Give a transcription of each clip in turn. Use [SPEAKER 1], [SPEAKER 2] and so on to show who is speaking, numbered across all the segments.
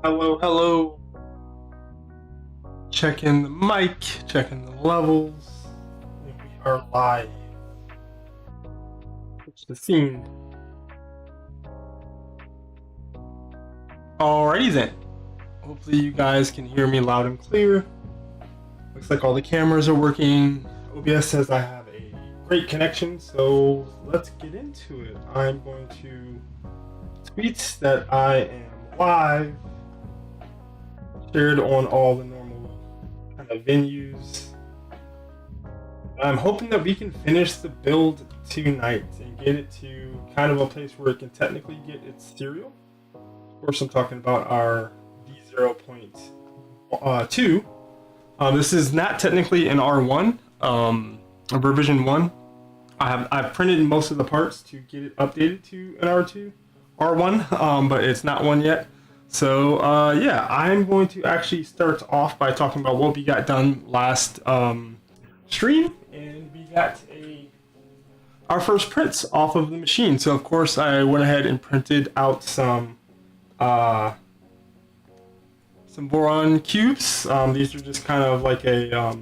[SPEAKER 1] Hello, hello. Checking the mic, checking the levels. And we are live. What's the scene? Alrighty then. Hopefully you guys can hear me loud and clear. Looks like all the cameras are working. OBS says I have a great connection, so let's get into it. I'm going to tweet that I am live. Shared on all the normal kind of venues. I'm hoping that we can finish the build tonight and get it to kind of a place where it can technically get its serial. Of course, I'm talking about our V0.2. This is not technically an R1, a revision 1. I've printed most of the parts to get it updated to an R1, but it's not one yet. So yeah, I'm going to actually start off by talking about what we got done last stream, and we got our first prints off of the machine. So of course I went ahead and printed out some Voron cubes. These are just kind of like a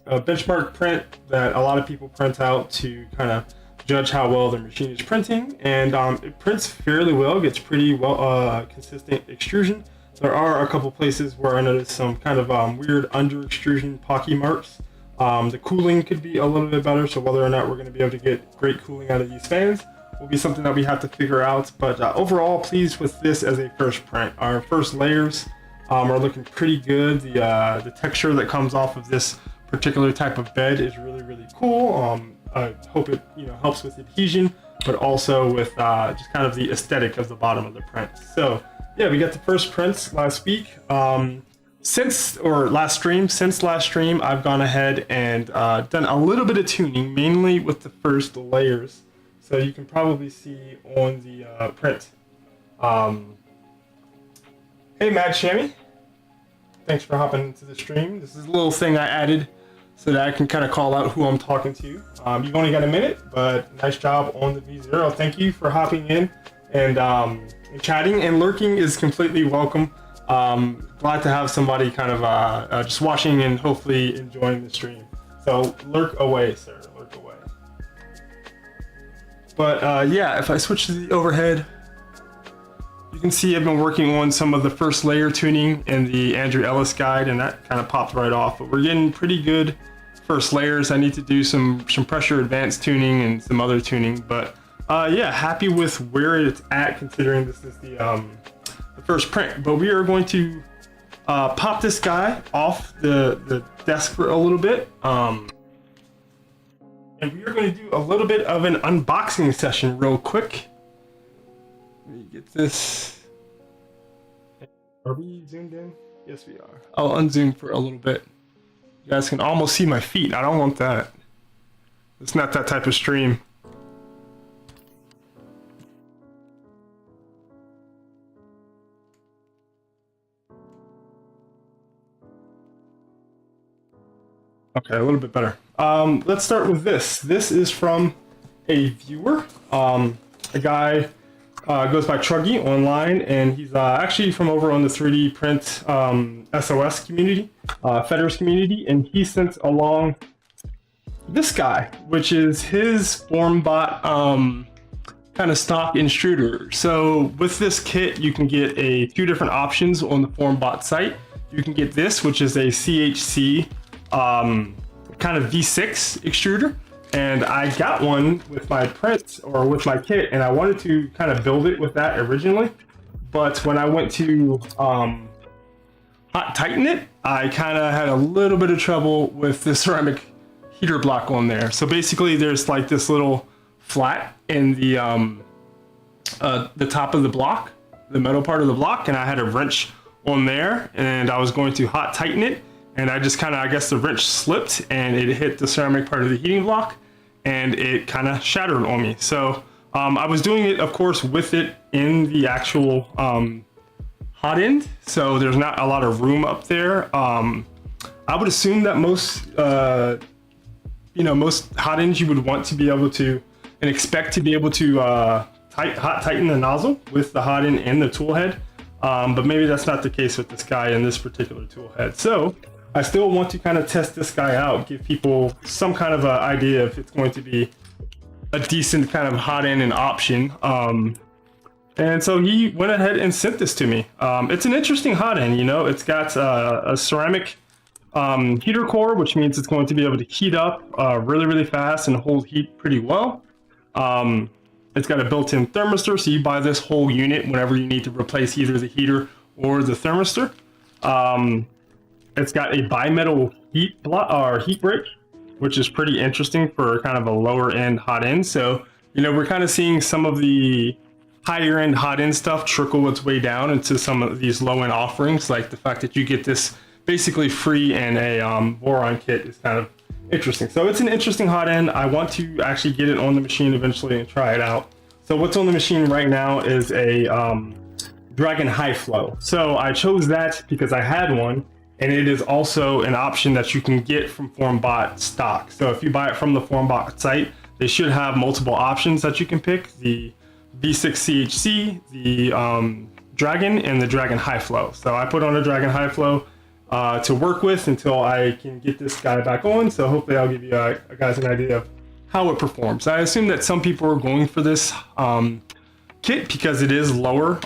[SPEAKER 1] benchmark print that a lot of people print out to kind of judge how well the machine is printing, and it prints fairly well, gets pretty well consistent extrusion. There are a couple places where I noticed some kind of weird under extrusion pocky marks. The cooling could be a little bit better, so whether or not we're going to be able to get great cooling out of these fans will be something that we have to figure out. But overall, pleased with this as a first print. Our first layers are looking pretty good. The texture that comes off of this particular type of bed is really cool. I hope it helps with adhesion, but also with just kind of the aesthetic of the bottom of the print. So yeah, we got the first prints last week. Since last stream, I've gone ahead and done a little bit of tuning, mainly with the first layers. So you can probably see on the print. Hey, Mad Shammy, thanks for hopping into the stream. This is a little thing I added so that I can kind of call out who I'm talking to. You've only got a minute, but nice job on the V0. Thank you for hopping in and chatting, and lurking is completely welcome. Glad to have somebody kind of just watching and hopefully enjoying the stream. So lurk away, sir, lurk away. But yeah, if I switch to the overhead, you can see I've been working on some of the first layer tuning in the Andrew Ellis guide, and that kind of popped right off. But we're getting pretty good first layers. I need to do some pressure advanced tuning and some other tuning. But yeah, happy with where it's at considering this is the first print. But we are going to pop this guy off the desk for a little bit. And we are going to do a little bit of an unboxing session real quick. Let me get this. Are we zoomed in? Yes, we are. I'll unzoom for a little bit. You guys can almost see my feet. I don't want that. It's not that type of stream. Okay, a little bit better. Let's start with this. This is from a viewer, a guy. Goes by Truggy online, and he's actually from over on the 3D print SOS community, Fetters community, and he sent along this guy, which is his Formbot kind of stock extruder. So with this kit, you can get two different options on the Formbot site. You can get this, which is a CHC kind of V6 extruder. And I got one with my print or with my kit, and I wanted to kind of build it with that originally. But when I went to hot tighten it, I kind of had a little bit of trouble with the ceramic heater block on there. So basically there's like this little flat in the top of the block, the metal part of the block, and I had a wrench on there, and I was going to hot tighten it, and I just kind of, I guess the wrench slipped and it hit the ceramic part of the heating block, and it kind of shattered on me. So I was doing it, of course, with it in the actual hot end, so there's not a lot of room up there. I would assume that most most hot ends you would want to be able to and expect to be able to hot tighten the nozzle with the hot end and the tool head. but maybe that's not the case with this guy and this particular tool head. So I still want to kind of test this guy out, give people some kind of an idea if it's going to be a decent kind of hot end and option. And so he went ahead and sent this to me. It's an interesting hot end, you know. It's got a ceramic heater core, which means it's going to be able to heat up really, really fast and hold heat pretty well. It's got a built-in thermistor, so you buy this whole unit whenever you need to replace either the heater or the thermistor. It's got a bimetal heat break, which is pretty interesting for kind of a lower end hot end. So, you know, we're kind of seeing some of the higher end hot end stuff trickle its way down into some of these low end offerings, like the fact that you get this basically free and a Voron kit is kind of interesting. So it's an interesting hot end. I want to actually get it on the machine eventually and try it out. So what's on the machine right now is a Dragon High Flow. So I chose that because I had one, and it is also an option that you can get from Formbot stock. So if you buy it from the Formbot site, they should have multiple options that you can pick: the V6 CHC, the Dragon, and the Dragon High Flow. So I put on a Dragon High Flow to work with until I can get this guy back on. So hopefully I'll give you guys an idea of how it performs. I assume that some people are going for this kit because it is lower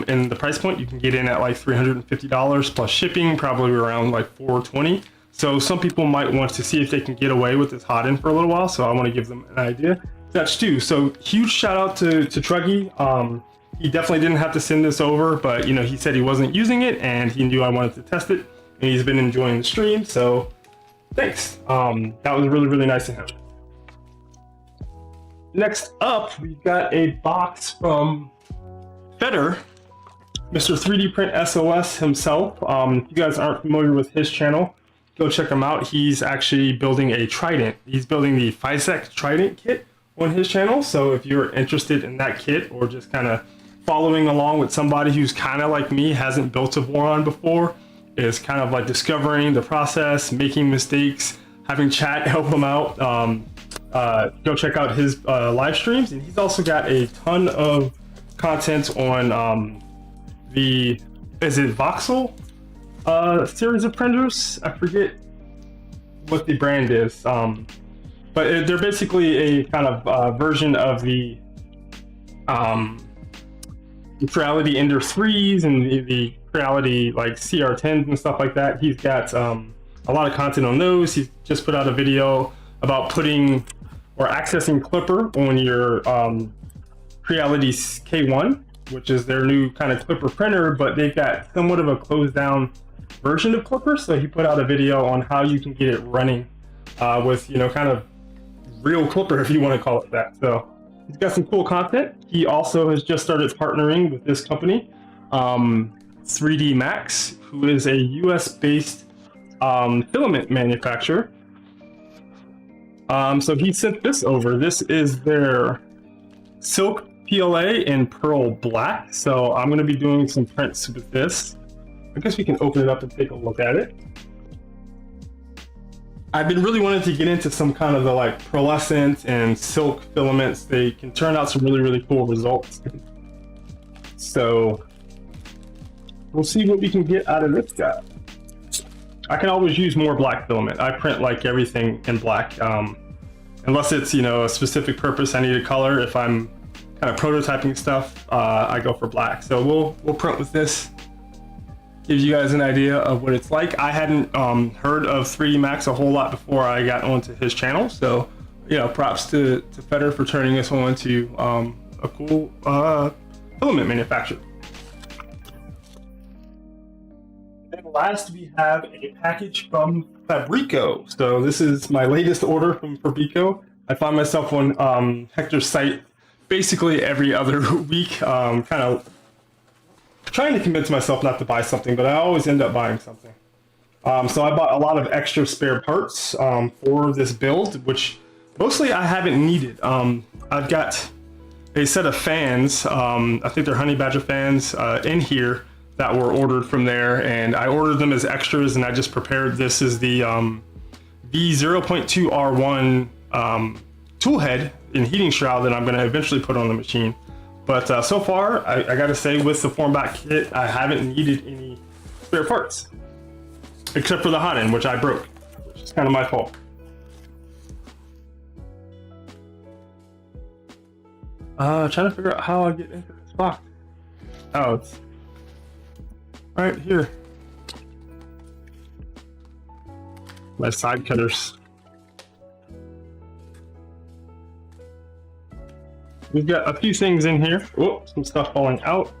[SPEAKER 1] in the price point. You can get in at like $350 plus shipping, probably around like $420. So some people might want to see if they can get away with this hot end for a little while. So I want to give them an idea. That's too. So huge shout out to Truggy. He definitely didn't have to send this over, but you know, he said he wasn't using it and he knew I wanted to test it, and he's been enjoying the stream. So thanks. That was really, really nice of him. Next up, we've got a box from Feder, Mr. 3D Print SOS himself. If you guys aren't familiar with his channel, go check him out. He's actually building a trident. He's building the FISEC trident kit on his channel. So if you're interested in that kit, or just kind of following along with somebody who's kind of like me, hasn't built a Voron before, is kind of like discovering the process, making mistakes, having chat help him out, go check out his live streams. And he's also got a ton of content on is it Voxel series of printers? I forget what the brand is, but they're basically a kind of version of the Creality Ender 3s and the Creality like CR10s and stuff like that. He's got a lot of content on those. He's just put out a video about putting or accessing Clipper on your Creality K1, which is their new kind of Clipper printer, but they've got somewhat of a closed down version of Clipper. So he put out a video on how you can get it running with, you know, kind of real Clipper, if you want to call it that. So he's got some cool content. He also has just started partnering with this company, 3D Max, who is a US-based filament manufacturer. So he sent this over. This is their Silk PLA in Pearl Black. So I'm going to be doing some prints with this. I guess we can open it up and take a look at it. I've been really wanting to get into some kind of the like pearlescent and silk filaments. They can turn out some really, really cool results. So we'll see what we can get out of this guy. I can always use more black filament. I print like everything in black, unless it's, you know, a specific purpose I need a color. If I'm kind of prototyping stuff, I go for black. So we'll print with this. Give you guys an idea of what it's like. I hadn't heard of 3D Max a whole lot before I got onto his channel. So, you know, props to Feder for turning this on to a cool filament manufacturer. And last, we have a package from Fabrico. So this is my latest order from Fabrico. I find myself on Hector's site basically every other week, kind of trying to convince myself not to buy something, but I always end up buying something. So I bought a lot of extra spare parts for this build, which mostly I haven't needed. I've got a set of fans, I think they're Honey Badger fans, in here that were ordered from there, and I ordered them as extras, and I just prepared this as the V0.2 R1 tool head and heating shroud that I'm going to eventually put on the machine. But so far, I gotta say, with the Formbot kit, I haven't needed any spare parts. Except for the Hotend, which I broke, which is kind of my fault. Trying to figure out how I get into this box. Oh, it's right here. My side cutters. We've got a few things in here. Oh, some stuff falling out.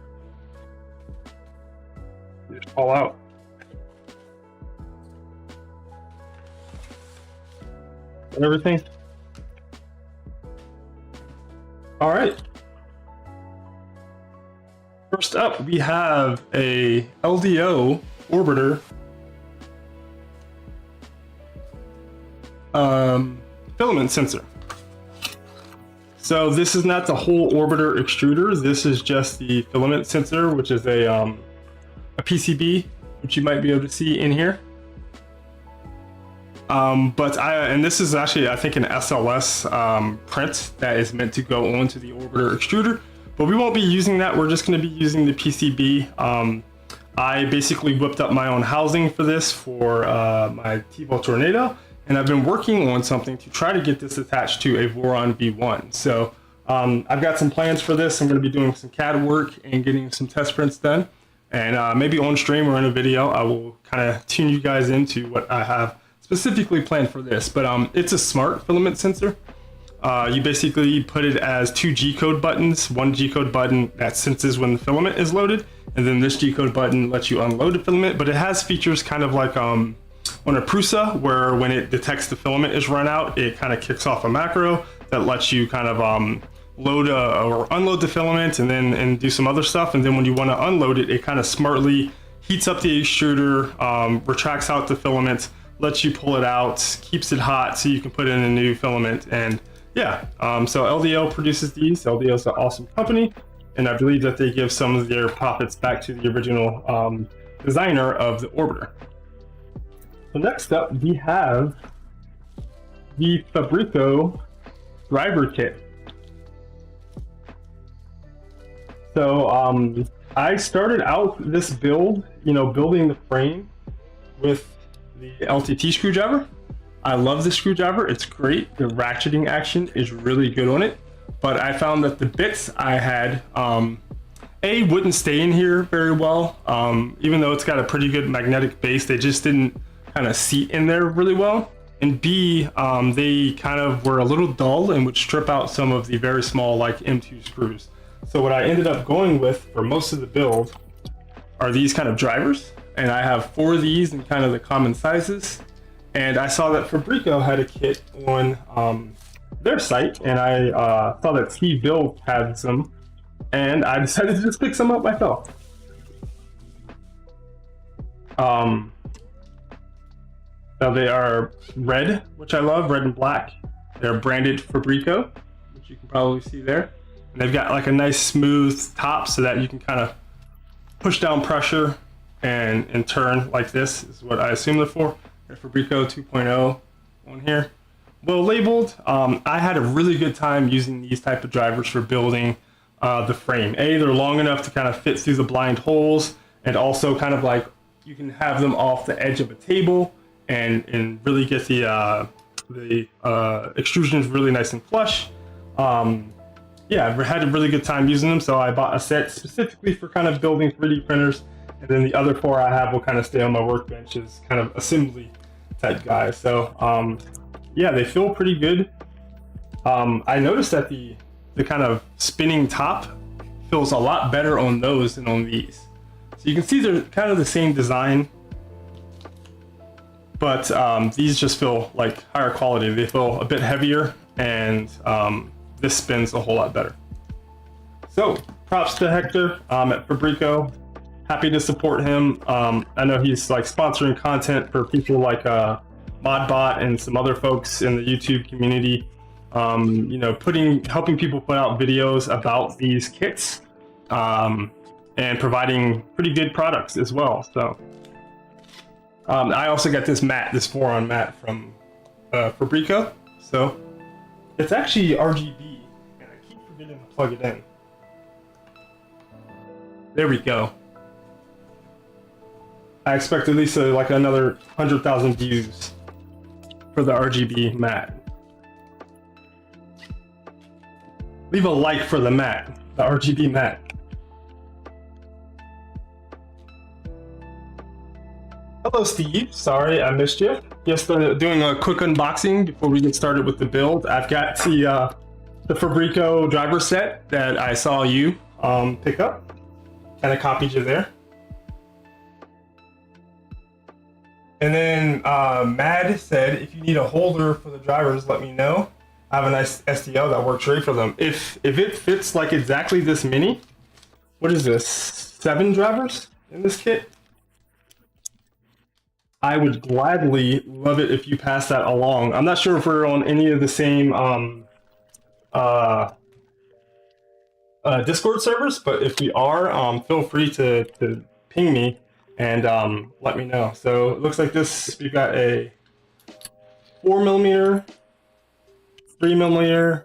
[SPEAKER 1] Just fall out. And everything. All right. First up, we have a LDO orbiter filament sensor. So this is not the whole orbiter extruder. This is just the filament sensor, which is a PCB, which you might be able to see in here. And this is actually, I think, an SLS print that is meant to go onto the orbiter extruder, but we won't be using that. We're just going to be using the PCB. I basically whipped up my own housing for this for my T-Volt Tornado, and I've been working on something to try to get this attached to a Voron V1. So I've got some plans for this. I'm going to be doing some CAD work and getting some test prints done, and maybe on stream or in a video, I will kind of tune you guys into what I have specifically planned for this. But it's a smart filament sensor. You basically put it as two G-code buttons. One G-code button that senses when the filament is loaded, and then this G-code button lets you unload the filament. But it has features kind of like on a Prusa, where when it detects the filament is run out, it kind of kicks off a macro that lets you kind of load or unload the filament and then do some other stuff. And then when you want to unload it, it kind of smartly heats up the extruder, retracts out the filament, lets you pull it out, keeps it hot so you can put in a new filament. And yeah, so LDO produces these. LDO is an awesome company, and I believe that they give some of their profits back to the original designer of the orbiter. So next up, we have the Fabrico driver kit. So I started out this build, building the frame with the LTT screwdriver. I love the screwdriver. It's great. The ratcheting action is really good on it. But I found that the bits I had, wouldn't stay in here very well. Even though it's got a pretty good magnetic base, they just didn't kind of seat in there really well. And B, they kind of were a little dull and would strip out some of the very small like M2 screws. So what I ended up going with for most of the build are these kind of drivers. And I have 4 of these in kind of the common sizes. And I saw that Fabrico had a kit on their site, and I saw that T-Build had some, and I decided to just pick some up myself. So they are red, which I love, red and black. They're branded Fabrico, which you can probably see there. And they've got like a nice smooth top so that you can kind of push down pressure and turn like this is what I assume they're for. They're Fabrico 2.0 on here. Well labeled. I had a really good time using these type of drivers for building the frame. They're long enough to kind of fit through the blind holes, and also kind of like you can have them off the edge of a table and really get the extrusions really nice and flush. Yeah, I've had a really good time using them, so I bought a set specifically for kind of building 3D printers, and then the other 4 I have will kind of stay on my workbench as kind of assembly type guys. So yeah, they feel pretty good. I noticed that the kind of spinning top feels a lot better on those than on these. So you can see they're kind of the same design, but these just feel like higher quality. They feel a bit heavier, and this spins a whole lot better. So props to Hector at Fabrico. Happy to support him. I know he's like sponsoring content for people like Modbot and some other folks in the YouTube community. Helping people put out videos about these kits, and providing pretty good products as well. So I also got this mat, this Voron mat from Fabrico. So it's actually RGB, and I keep forgetting to plug it in. There we go. I expect at least like another 100,000 views for the RGB mat. Leave a like for the mat, the RGB mat. Hello, Steve. Sorry I missed you. Just doing a quick unboxing before we get started with the build. I've got the Fabrico driver set that I saw you pick up. Kind of copied you there. And then Mad said, if you need a holder for the drivers, let me know. I have a nice STL that works great for them. If it fits like exactly this many, what is this? 7 drivers in this kit? I would gladly love it if you pass that along. I'm not sure if we're on any of the same Discord servers, but if we are, feel free to ping me and let me know. So it looks like this, we've got a 4mm, 3mm,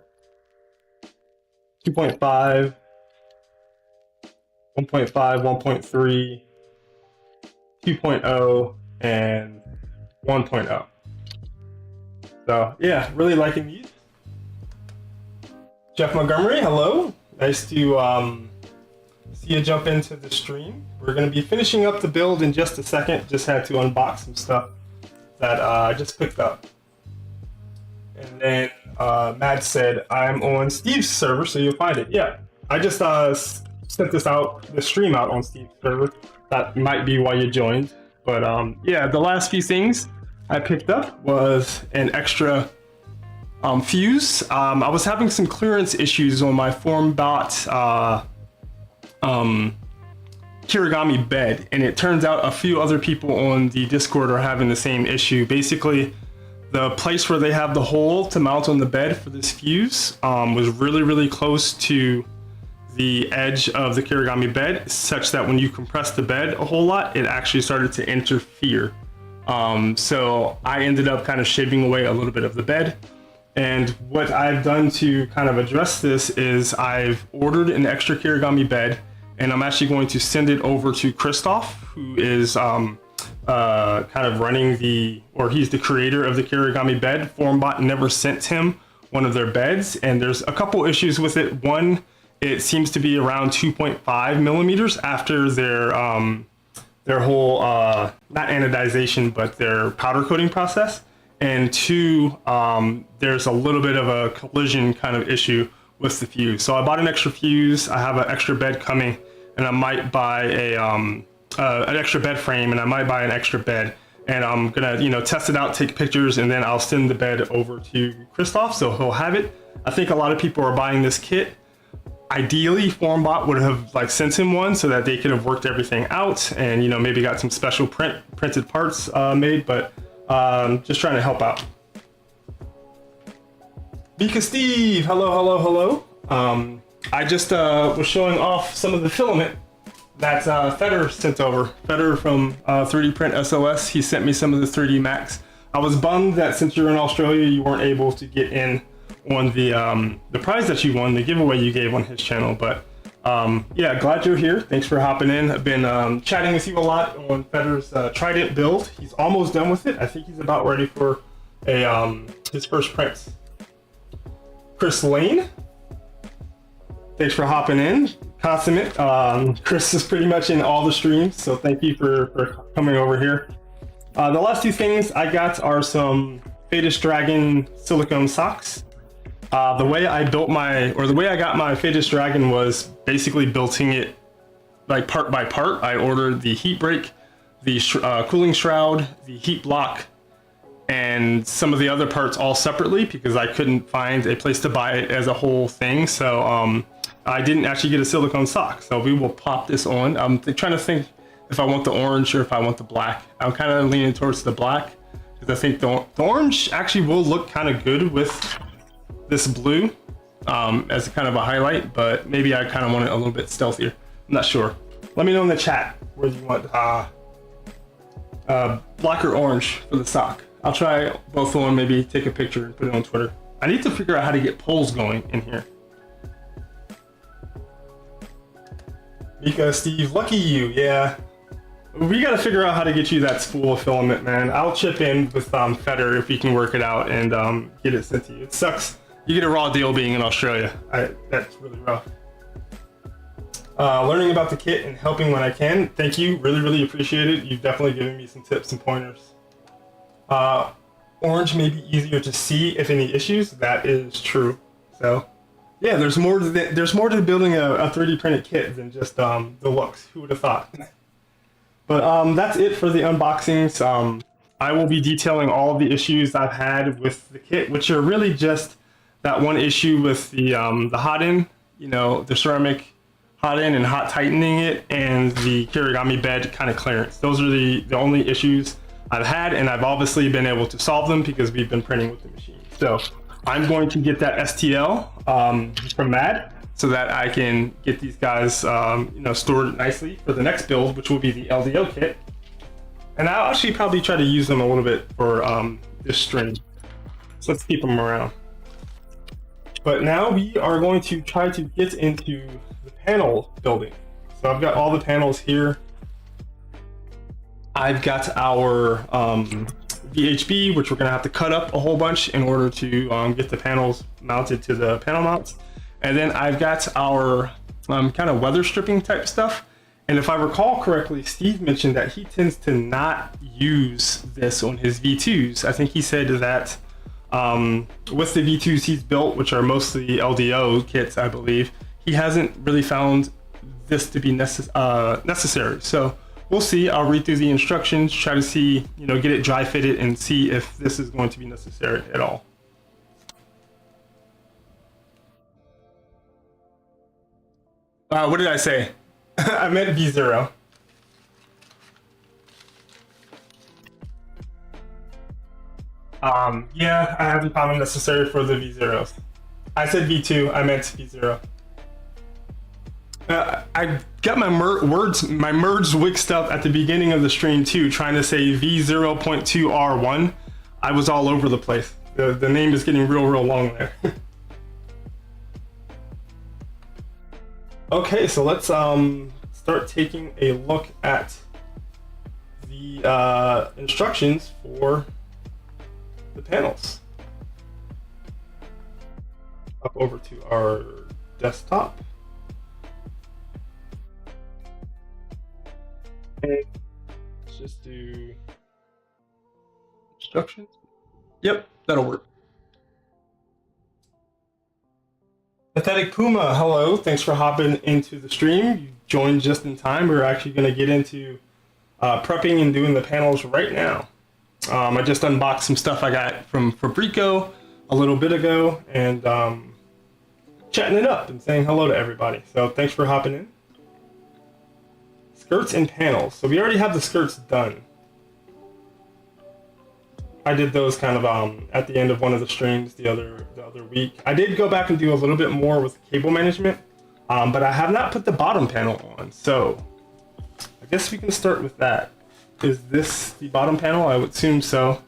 [SPEAKER 1] 2.5, 1.5, 1.3, 2.0, and 1.0. So yeah, really liking these. Jeff Montgomery, hello. Nice to see you jump into the stream. We're going to be finishing up the build in just a second. Just had to unbox some stuff that I just picked up. And then Matt said, I'm on Steve's server, so you'll find it. Yeah, I just sent the stream out on Steve's server. That might be why you joined. But yeah, the last few things I picked up was an extra fuse. I was having some clearance issues on my Formbot Kirigami bed, and it turns out a few other people on the Discord are having the same issue. Basically, the place where they have the hole to mount on the bed for this fuse was really close to the edge of the Kirigami bed, such that when you compress the bed a whole lot, it actually started to interfere. So I ended up kind of shaving away a little bit of the bed. And what I've done to kind of address this is I've ordered an extra Kirigami bed, and I'm actually going to send it over to Christoph, who is kind of running he's the creator of the Kirigami bed. Formbot never sent him one of their beds, and there's a couple issues with it. One, it seems to be around 2.5 millimeters after their whole, not anodization, but their powder coating process. And 2, there's a little bit of a collision kind of issue with the fuse. So I bought an extra fuse. I have an extra bed coming, and I might buy an extra bed frame, and I might buy an extra bed. And I'm gonna, test it out, take pictures, and then I'll send the bed over to Christoph, so he'll have it. I think a lot of people are buying this kit. Ideally, Formbot would have sent him one so that they could have worked everything out and maybe got some special printed parts made, but just trying to help out. Vika Steve, hello. I just was showing off some of the filament that Feder sent over. Feder from 3D Print SOS, he sent me some of the 3D Max. I was bummed that since you're in Australia, you weren't able to get in on the prize that you won, the giveaway you gave on his channel. But yeah, glad you're here. Thanks for hopping in. I've been chatting with you a lot on Feder's Trident build. He's almost done with it. I think he's about ready for his first prints. Chris Lane, thanks for hopping in. Consummate. Chris is pretty much in all the streams, so thank you for coming over here. The last 2 things I got are some Fadus Dragon silicone socks. The way I got my Fadus Dragon was basically building it like part by part. I ordered the heat break, the cooling shroud, the heat block, and some of the other parts all separately because I couldn't find a place to buy it as a whole thing. So I didn't actually get a silicone sock. So we will pop this on. I'm trying to think if I want the orange or if I want the black. I'm kind of leaning towards the black because I think the orange actually will look kind of good with this blue as a kind of a highlight, but maybe I kind of want it a little bit stealthier. I'm not sure. Let me know in the chat whether you want black or orange for the sock. I'll try both on, maybe take a picture and put it on Twitter. I need to figure out how to get polls going in here. Mika, Steve, lucky you. Yeah, we got to figure out how to get you that spool of filament, man. I'll chip in with Feder if we can work it out and get it sent to you. It sucks. You get a raw deal being in Australia. That's really rough. Learning about the kit and helping when I can. Thank you. Really, really appreciate it. You've definitely given me some tips and pointers. Orange may be easier to see if any issues. That is true. So, yeah, there's more to building a 3D printed kit than just the looks. Who would have thought? But that's it for the unboxings. I will be detailing all of the issues I've had with the kit, which are really just that one issue with the Hotend, you know, the ceramic Hotend and hot tightening it, and the Kirigami bed kind of clearance. Those are the only issues I've had, and I've obviously been able to solve them because we've been printing with the machine. So I'm going to get that STL from Mad so that I can get these guys you know, stored nicely for the next build, which will be the LDO kit. And I'll actually probably try to use them a little bit for this string. So let's keep them around. But now we are going to try to get into the panel building. So I've got all the panels here. I've got our VHB, which we're gonna have to cut up a whole bunch in order to get the panels mounted to the panel mounts. And then I've got our kind of weather stripping type stuff. And if I recall correctly, Steve mentioned that he tends to not use this on his V2s. I think he said that with the V2s he's built, which are mostly LDO kits, I believe, he hasn't really found this to be necessary. So we'll see. I'll read through the instructions, try to see, you know, get it dry fitted and see if this is going to be necessary at all. What did I say? I meant V0. Yeah, I haven't found them necessary for the V0s. I said V2, I meant V0. I got my words mixed up at the beginning of the stream too, trying to say V0.2 R1. I was all over the place. The name is getting real long there. Okay, so let's start taking a look at the instructions for the panels. Up over to our desktop. And let's just do instructions. Yep, that'll work. Pathetic Puma, hello. Thanks for hopping into the stream. You joined just in time. We're actually going to get into prepping and doing the panels right now. I just unboxed some stuff I got from Fabrico a little bit ago and chatting it up and saying hello to everybody. So thanks for hopping in. Skirts and panels. So we already have the skirts done. I did those kind of at the end of one of the streams the other week. I did go back and do a little bit more with cable management, but I have not put the bottom panel on. So I guess we can start with that. Is this the bottom panel? I would assume so.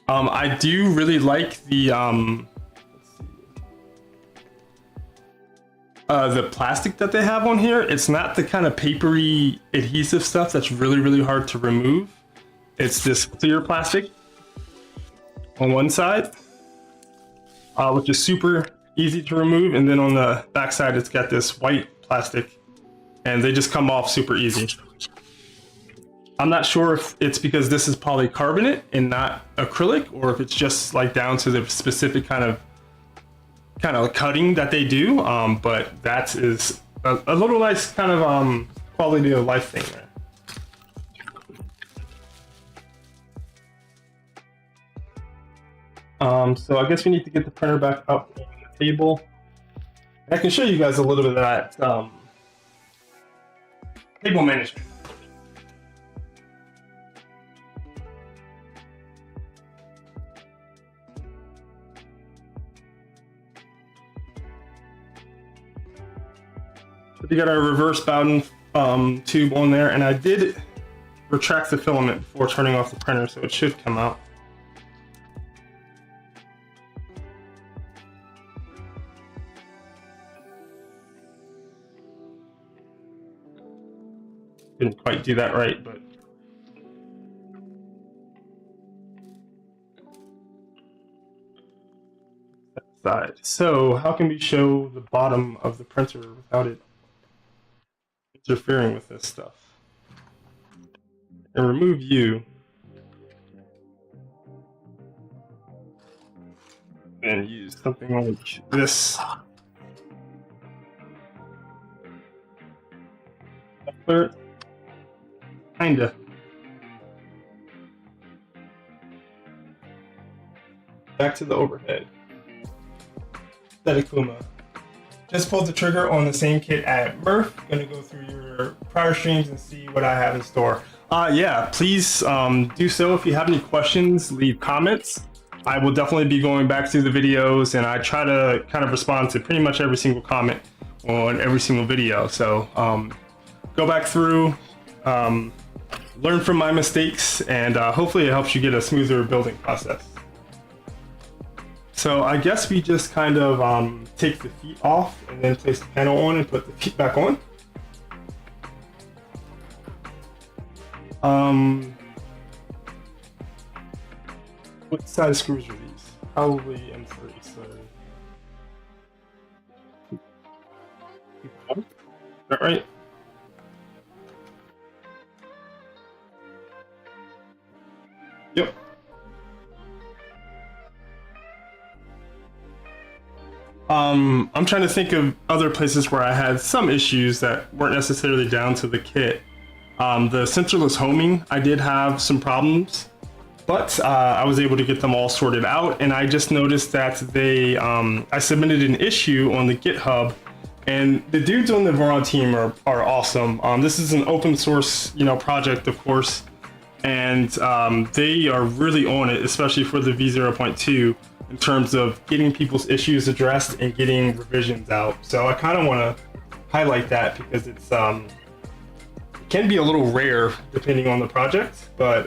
[SPEAKER 1] I do really like the plastic that they have on here. It's not the kind of papery adhesive stuff that's really hard to remove. It's this clear plastic on one side, which is super easy to remove, and then on the back side it's got this white plastic, and they just come off super easy. I'm not sure if it's because this is polycarbonate and not acrylic, or if it's just like down to the specific kind of cutting that they do, but that is a little nice kind of quality of life thing there. So I guess we need to get the printer back up on the table. I can show you guys a little bit of that table management. We got our reverse Bowden tube on there, and I did retract the filament before turning off the printer, so it should come out. didn't quite do that right, but that side. So how can we show the bottom of the printer without it interfering with this stuff? And remove you. And use something like this. Kinda. Back to the overhead. Kuma. Just pulled the trigger on the same kit at Murph. Gonna go through your prior streams and see what I have in store. Yeah, please do so. If you have any questions, leave comments. I will definitely be going back through the videos, and I try to kind of respond to pretty much every single comment on every single video. So go back through, learn from my mistakes, and hopefully it helps you get a smoother building process. So I guess we just kind of take the feet off and then place the panel on and put the feet back on. What size screws are these? Probably M3. So, is that right? Yep. I'm trying to think of other places where I had some issues that weren't necessarily down to the kit. The centerless homing, I did have some problems, but I was able to get them all sorted out. And I just noticed that I submitted an issue on the GitHub, and the dudes on the Voron team are awesome. This is an open source, project, of course, and they are really on it, especially for the V0.2. In terms of getting people's issues addressed and getting revisions out. So I kind of want to highlight that because it can be a little rare depending on the project, but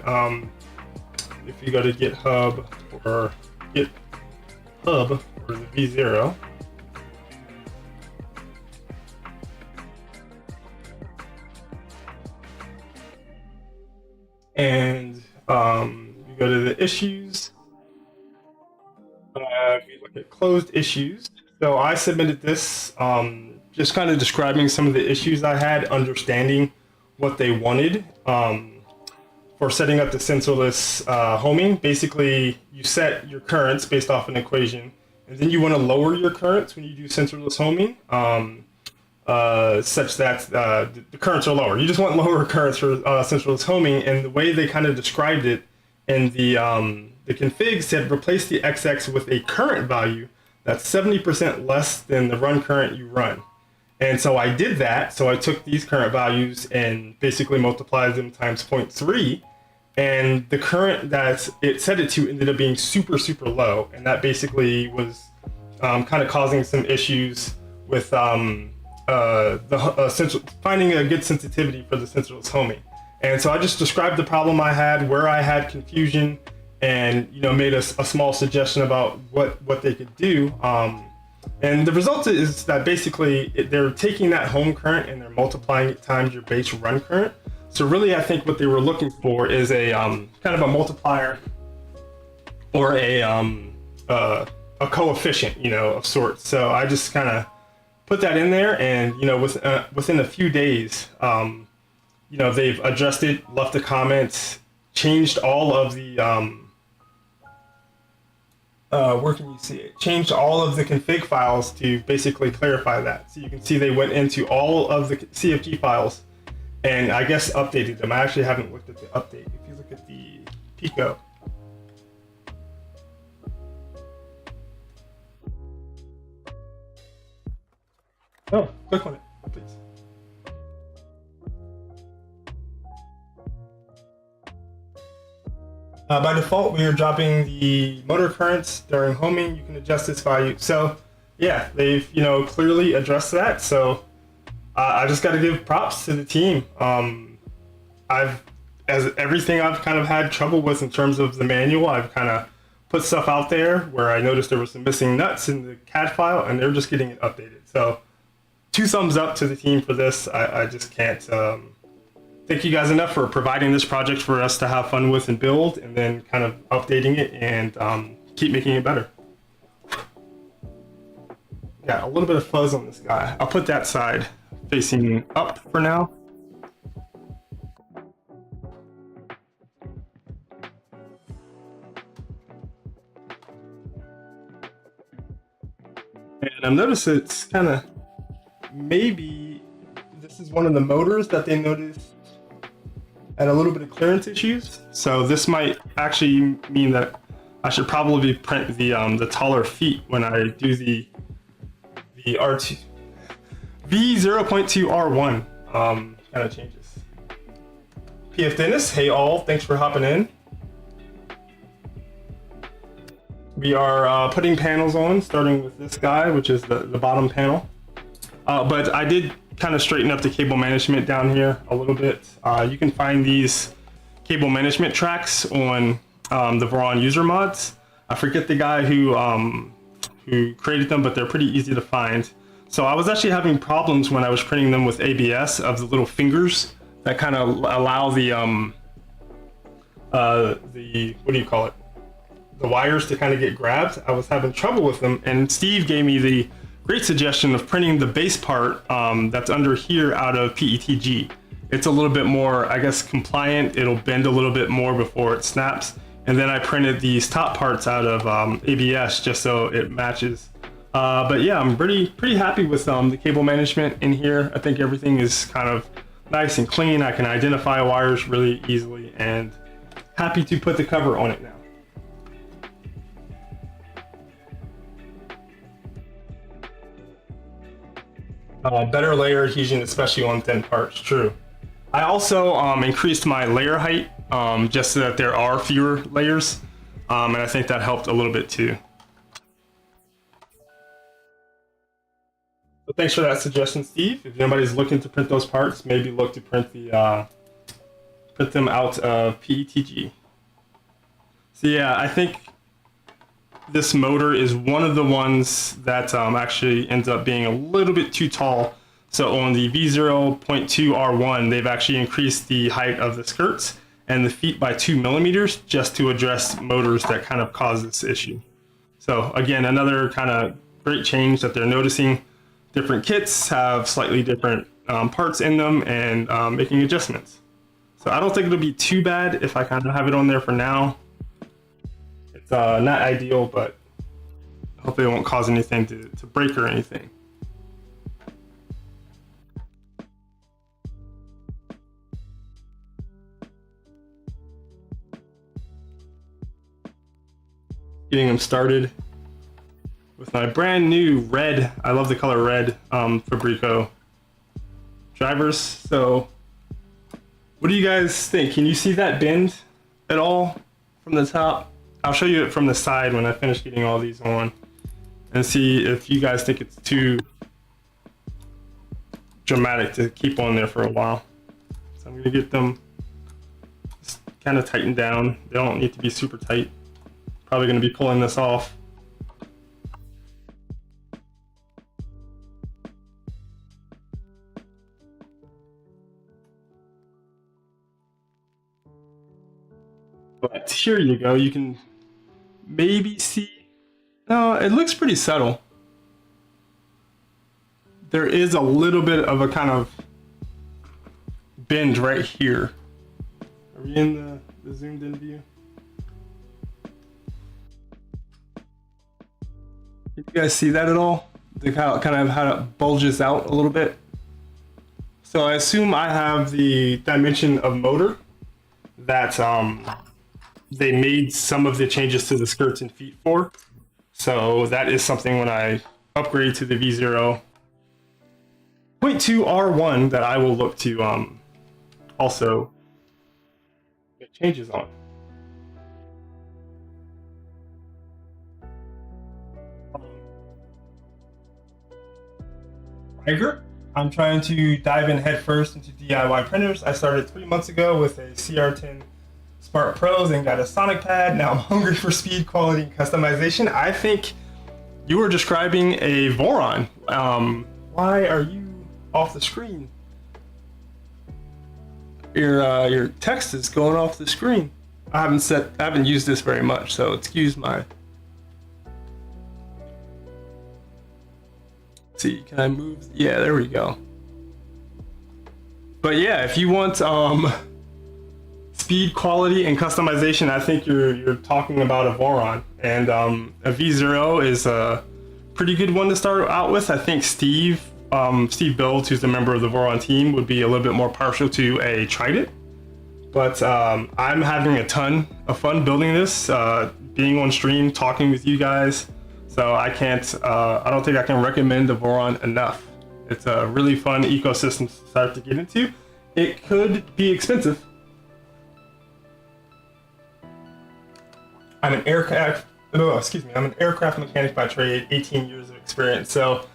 [SPEAKER 1] if you go to GitHub or the V0, and you go to the issues. If you look at closed issues, so I submitted this, just kind of describing some of the issues I had, understanding what they wanted for setting up the sensorless homing. Basically, you set your currents based off an equation, and then you want to lower your currents when you do sensorless homing, such that the currents are lower. You just want lower currents for sensorless homing, and the way they kind of described it in the config said replace the XX with a current value that's 70% less than the run current you run. And so I did that. So I took these current values and basically multiplied them times 0.3. And the current that it set it to ended up being super, super low. And that basically was kind of causing some issues with finding a good sensitivity for the sensorless homing. And so I just described the problem I had, where I had confusion, and made a small suggestion about what they could do. And the result is that basically they're taking that home current and they're multiplying it times your base run current. So really, I think what they were looking for is a kind of a multiplier or a coefficient, of sorts. So I just kind of put that in there, and within a few days, they've adjusted, left a comment, changed all of the where can you see it? Changed all of the config files to basically clarify that. So you can see they went into all of the CFG files and I guess updated them. I actually haven't looked at the update. If you look at the Pico, click on it, please. By default, we are dropping the motor currents during homing. You can adjust this value. So yeah, they've clearly addressed that. So I just got to give props to the team. Everything I've kind of had trouble with in terms of the manual, I've kind of put stuff out there where I noticed there were some missing nuts in the CAD file, and they're just getting it updated. So 2 thumbs up to the team for this. I just can't thank you guys enough for providing this project for us to have fun with and build, and then kind of updating it and keep making it better. Got a little bit of fuzz on this guy. I'll put that side facing up for now. And I've noticed it's kind of, maybe this is one of the motors that they noticed had a little bit of clearance issues. So this might actually mean that I should probably print the taller feet when I do the R2 V0.2 R1 kind of changes. PF Dennis, hey all, thanks for hopping in. We are putting panels on, starting with this guy, which is the bottom panel. But I did kind of straighten up the cable management down here a little bit. You can find these cable management tracks on the Voron user mods. I forget the guy who created them, but they're pretty easy to find. So I was actually having problems when I was printing them with ABS of the little fingers that kind of allow the what do you call it? The wires to kind of get grabbed. I was having trouble with them, and Steve gave me the great suggestion of printing the base part that's under here out of PETG. It's a little bit more, I guess, compliant. It'll bend a little bit more before it snaps. And then I printed these top parts out of ABS just so it matches. But yeah, I'm pretty happy with the cable management in here. I think everything is kind of nice and clean. I can identify wires really easily, and happy to put the cover on it now. Better layer adhesion, especially on thin parts. True. I also increased my layer height just so that there are fewer layers, and I think that helped a little bit too. So thanks for that suggestion, Steve. If anybody's looking to print those parts, maybe look to print them out of PETG. So yeah, I think this motor is one of the ones that actually ends up being a little bit too tall. So on the V0.2 R1, they've actually increased the height of the skirts and the feet by 2 millimeters just to address motors that kind of cause this issue. So again, another kind of great change that they're noticing. Different kits have slightly different parts in them, and making adjustments. So I don't think it'll be too bad if I kind of have it on there for now. It's not ideal, but hopefully it won't cause anything to break or anything. Getting them started with my brand new red, I love the color red, Fabrico drivers. So what do you guys think? Can you see that bend at all from the top? I'll show you it from the side when I finish getting all these on, and see if you guys think it's too dramatic to keep on there for a while. So I'm gonna get them kind of tightened down. They don't need to be super tight. Probably gonna be pulling this off. But here you go. You can maybe see. No, it looks pretty subtle. There is a little bit of a kind of bend right here. Are we in the zoomed in view? Can you guys see that at all? How it bulges out a little bit. So I assume I have the dimension of motor that they made some of the changes to the skirts and feet for. So that is something when I upgrade to the V0.2 R1 that I will look to also make changes on. I'm trying to dive in headfirst into DIY printers. I started 3 months ago with a CR10 Smart Pros and got a Sonic Pad. Now I'm hungry for speed, quality, and customization. I think you were describing a Voron. Why are you off the screen? your text is going off the screen. I haven't used this very much, so excuse my. Let's see, can I move? Yeah, there we go. But yeah, if you want speed, quality, and customization, I think you're talking about a Voron, and a V0 is a pretty good one to start out with. I think Steve Builds, who's a member of the Voron team, would be a little bit more partial to a Trident. But I'm having a ton of fun building this, being on stream, talking with you guys. So I don't think I can recommend the Voron enough. It's a really fun ecosystem to start to get into. It could be expensive. I'm an aircraft mechanic by trade, 18 years of experience. So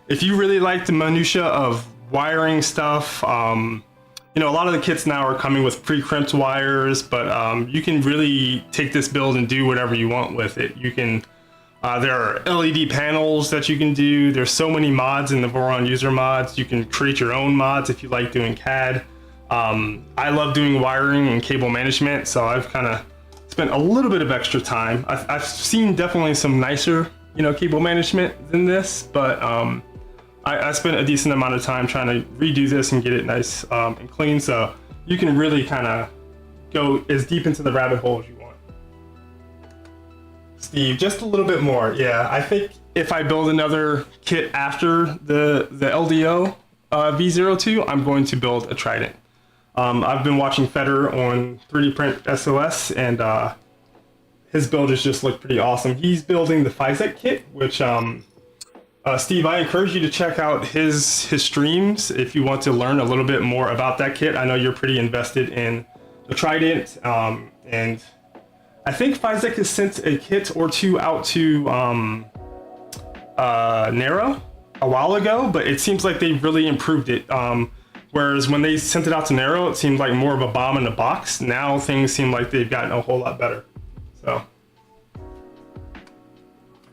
[SPEAKER 1] if you really like the minutia of wiring stuff, you know, a lot of the kits now are coming with pre-crimped wires, but you can really take this build and do whatever you want with it. You can, there are LED panels that you can do. There's so many mods in the Voron user mods. You can create your own mods if you like doing CAD. I love doing wiring and cable management, so I've kind of spent a little bit of extra time. I've seen definitely some nicer, you know, cable management than this, but I spent a decent amount of time trying to redo this and get it nice and clean, so you can really kind of go as deep into the rabbit hole as you want. Steve, just a little bit more. Yeah, I think if I build another kit after the LDO V0.2, I'm going to build a Trident. I've been watching Feder on 3D Print SOS, and his build has just looked pretty awesome. He's building the Physec kit, which Steve, I encourage you to check out his streams if you want to learn a little bit more about that kit. I know you're pretty invested in the Trident, and I think Physec has sent a kit or two out to Nero a while ago, but it seems like they really improved it. Whereas when they sent it out to Nero, it seemed like more of a bomb in a box. Now things seem like they've gotten a whole lot better. So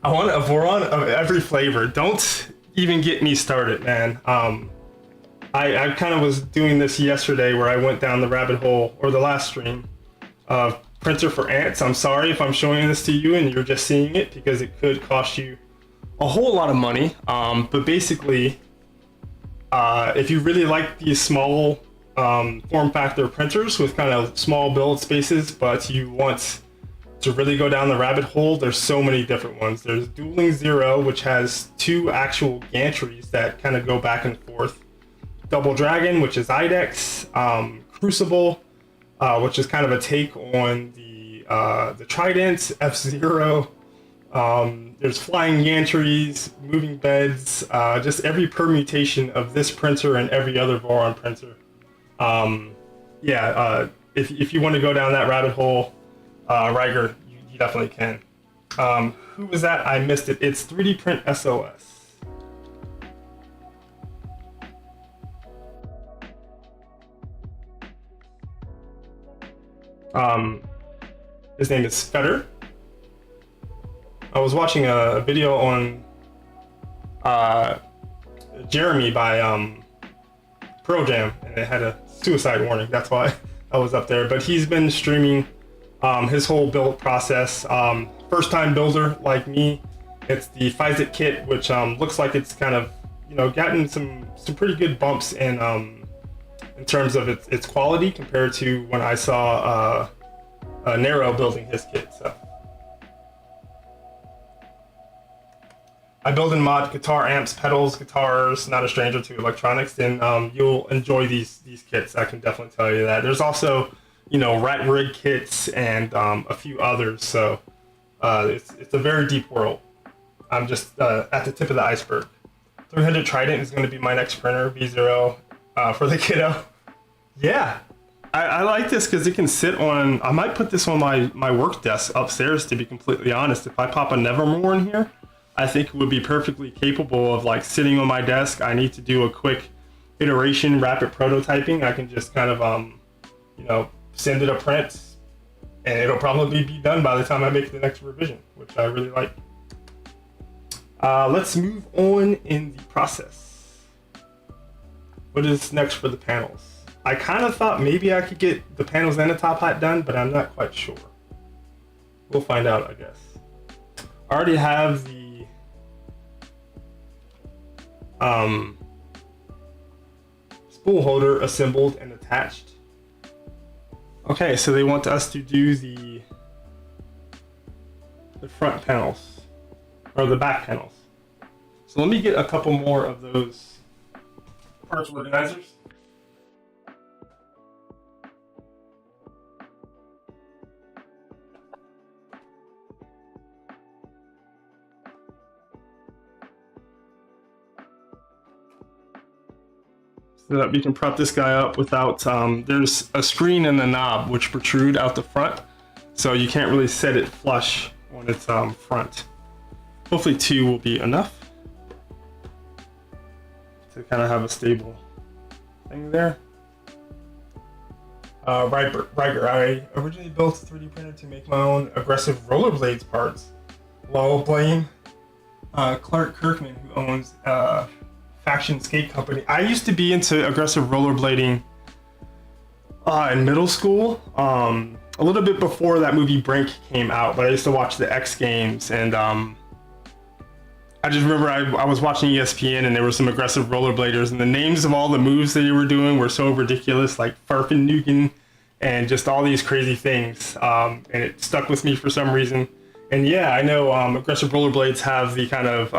[SPEAKER 1] I want a Voron of every flavor. Don't even get me started, man. I kind of was doing this yesterday where I went down the rabbit hole, or the last stream, of printer for ants. I'm sorry if I'm showing this to you and you're just seeing it, because it could cost you a whole lot of money. But basically, if you really like these small form factor printers with kind of small build spaces, but you want to really go down the rabbit hole, there's so many different ones. There's Dueling Zero, which has two actual gantries that kind of go back and forth. Double Dragon, which is IDEX. Crucible, which is kind of a take on the Trident. F-Zero. There's flying gantries, moving beds, just every permutation of this printer and every other Voron printer. If you want to go down that rabbit hole, Riger, you definitely can. Who was that? I missed it. It's 3D Print SOS. His name is Feder. I was watching a video on Jeremy by Pearl Jam, and it had a suicide warning. That's why I was up there. But he's been streaming his whole build process. First time builder like me. It's the Physec kit, which looks like it's kind of, you know, gotten some pretty good bumps in terms of its quality compared to when I saw Nero building his kit. So I build and mod guitar amps, pedals, guitars, not a stranger to electronics, and you'll enjoy these kits. I can definitely tell you that. There's also, you know, rat rig kits and a few others. So it's a very deep world. I'm just at the tip of the iceberg. 300 Trident is going to be my next printer, V0, for the kiddo. Yeah, I like this because it can sit on. I might put this on my work desk upstairs, to be completely honest. If I pop a Nevermore in here, I think it would be perfectly capable of like sitting on my desk. I need to do a quick iteration, rapid prototyping. I can just kind of, you know, send it a print, and it'll probably be done by the time I make the next revision, which I really like. Let's move on in the process. What is next for the panels? I kind of thought maybe I could get the panels and the top hat done, but I'm not quite sure. We'll find out, I guess. I already have the spool holder assembled and attached. Okay, so they want us to do the front panels, or the back panels. So let me get a couple more of those parts organizers. So that we can prep this guy up without, there's a screen and a knob which protrude out the front, so you can't really set it flush on its front. Hopefully 2 will be enough to kind of have a stable thing there. Riker, I originally built a 3D printer to make my own aggressive rollerblades parts. Lol, blame Clark Kirkman, who owns Faction Skate Company. I used to be into aggressive rollerblading in middle school, a little bit before that movie Brink came out, but I used to watch the X Games, and I just remember I was watching ESPN and there were some aggressive rollerbladers, and the names of all the moves that they were doing were so ridiculous, like Farfennugan and just all these crazy things, and it stuck with me for some reason. And yeah, I know aggressive rollerblades have the kind of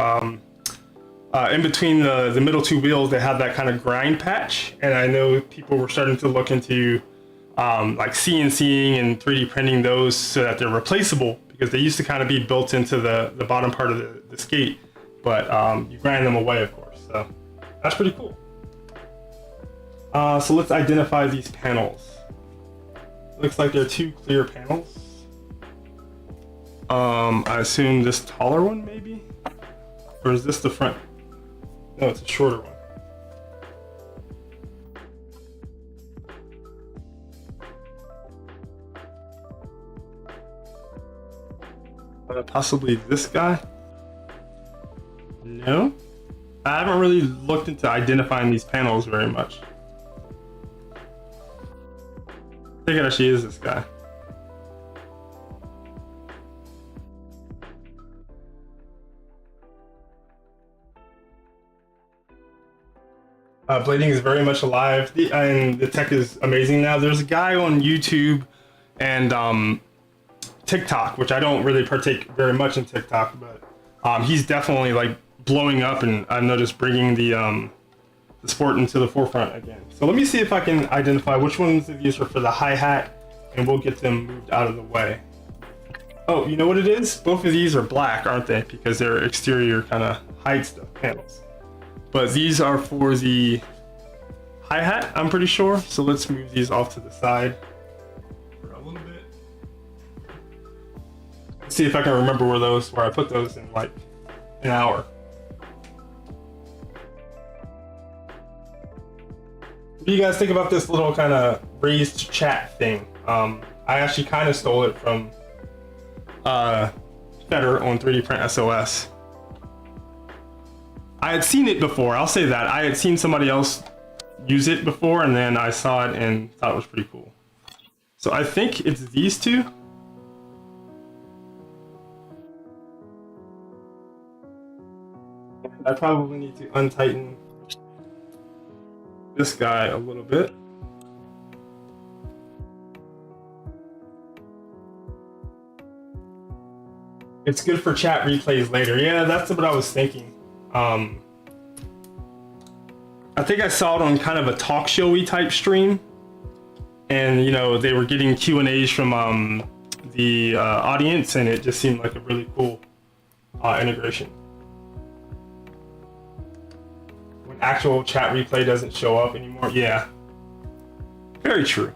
[SPEAKER 1] in between the middle 2 wheels, they have that kind of grind patch, and I know people were starting to look into like CNCing and 3D printing those so that they're replaceable, because they used to kind of be built into the bottom part of the skate, but you grind them away, of course. So that's pretty cool. So let's identify these panels. Looks like they're 2 clear panels. I assume this taller one maybe, or is this the front? No, it's a shorter one. Possibly this guy? No? I haven't really looked into identifying these panels very much. I think it actually is this guy. Blading is very much alive, and the tech is amazing now. There's a guy on YouTube and TikTok, which I don't really partake very much in TikTok, but he's definitely like blowing up, and I've noticed bringing the sport into the forefront again. So let me see if I can identify which ones of these are for the hi-hat, and we'll get them moved out of the way. Oh, you know what it is? Both of these are black, aren't they? Because they're exterior kind of hide stuff panels. But these are for the hi-hat, I'm pretty sure. So let's move these off to the side for a little bit. Let's see if I can remember where I put those in like an hour. What do you guys think about this little kind of raised chat thing? I actually kind of stole it from Fetter on 3D Print SOS. I had seen it before, I'll say that. I had seen somebody else use it before, and then I saw it and thought it was pretty cool. So I think it's these 2. I probably need to untighten this guy a little bit. It's good for chat replays later. Yeah, that's what I was thinking. I think I saw it on kind of a talk showy type stream, and you know, they were getting Q&As from the audience, and it just seemed like a really cool integration. When actual chat replay doesn't show up anymore, yeah, very true.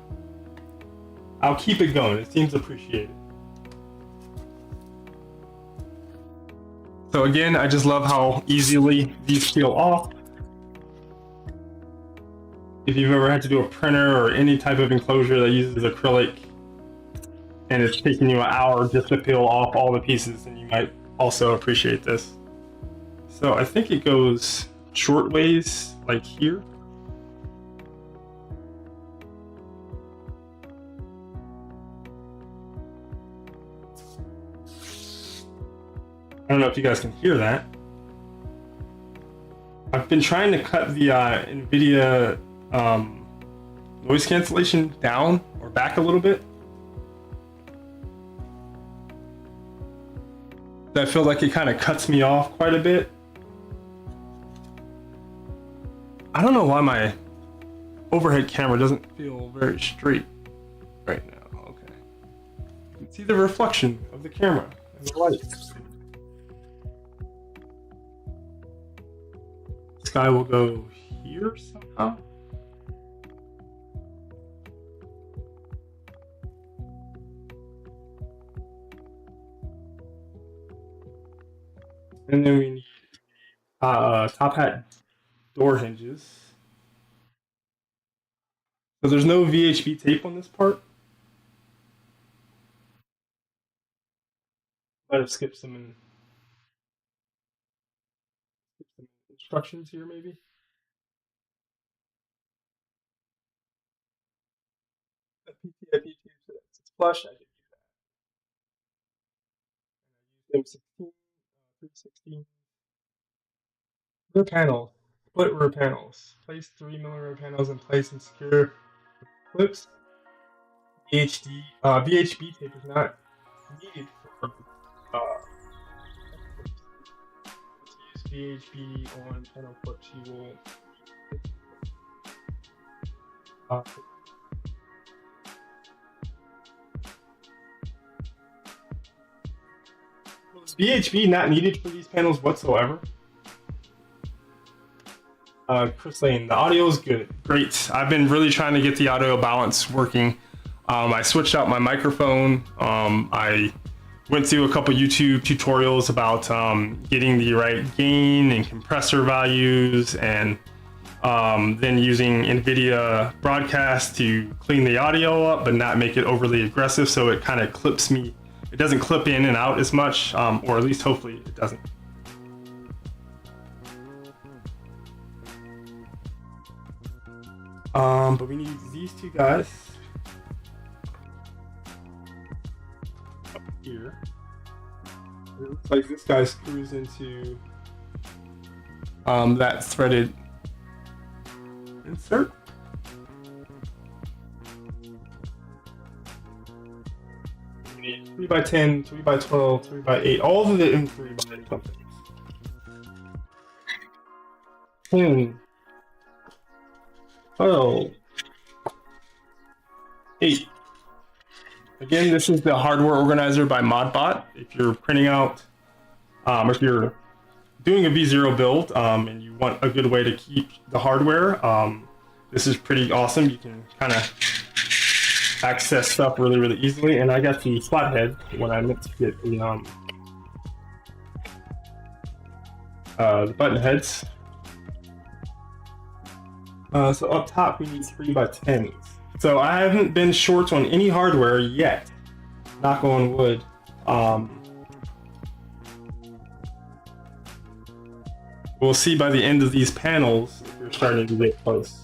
[SPEAKER 1] I'll keep it going. It seems appreciated. So again, I just love how easily these peel off. If you've ever had to do a printer or any type of enclosure that uses acrylic, and it's taking you an hour just to peel off all the pieces, then you might also appreciate this. So I think it goes short ways, like here. I don't know if you guys can hear that. I've been trying to cut the NVIDIA noise cancellation down or back a little bit. I feel like it kind of cuts me off quite a bit. I don't know why my overhead camera doesn't feel very straight right now. Okay. You can see the reflection of the camera and the light. This guy will go here somehow. And then we need Tophat door hinges. So there's no VHB tape on this part. Might have skipped some instructions here, maybe. The PTFE tube, it's flush. I can use that. And I use M16, 316. Rear panel, split rear panels. Place 3mm panels in place and secure clips. VHB tape is not needed for to use VHB on panel clips. You will VHB not needed for these panels whatsoever. Chris Lane, the audio is good. Great. I've been really trying to get the audio balance working. I switched out my microphone. I went through a couple YouTube tutorials about getting the right gain and compressor values, and then using NVIDIA Broadcast to clean the audio up but not make it overly aggressive, so it kind of clips me. It doesn't clip in and out as much, or at least hopefully it doesn't. But we need these two guys up here. It looks like this guy screws into that threaded insert. We need 3x10, 3x12, 3x8, all of it in 3x something. 10, 12, 8. Again, this is the hardware organizer by ModBot. If you're printing out, if you're doing a V0 build and you want a good way to keep the hardware, this is pretty awesome. You can kind of access stuff really, really easily. And I got the flathead when I meant to get the button heads. So up top we need 3x10s. So I haven't been short on any hardware yet. Knock on wood. We'll see by the end of these panels if we're starting to get close.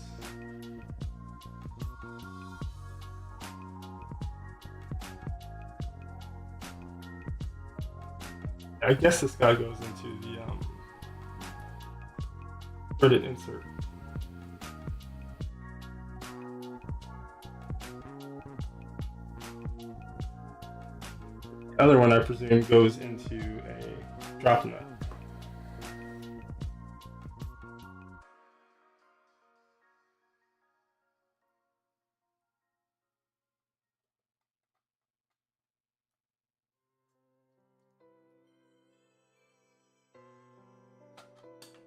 [SPEAKER 1] I guess this guy goes into the threaded insert. The other one, I presume, goes into a drop nut.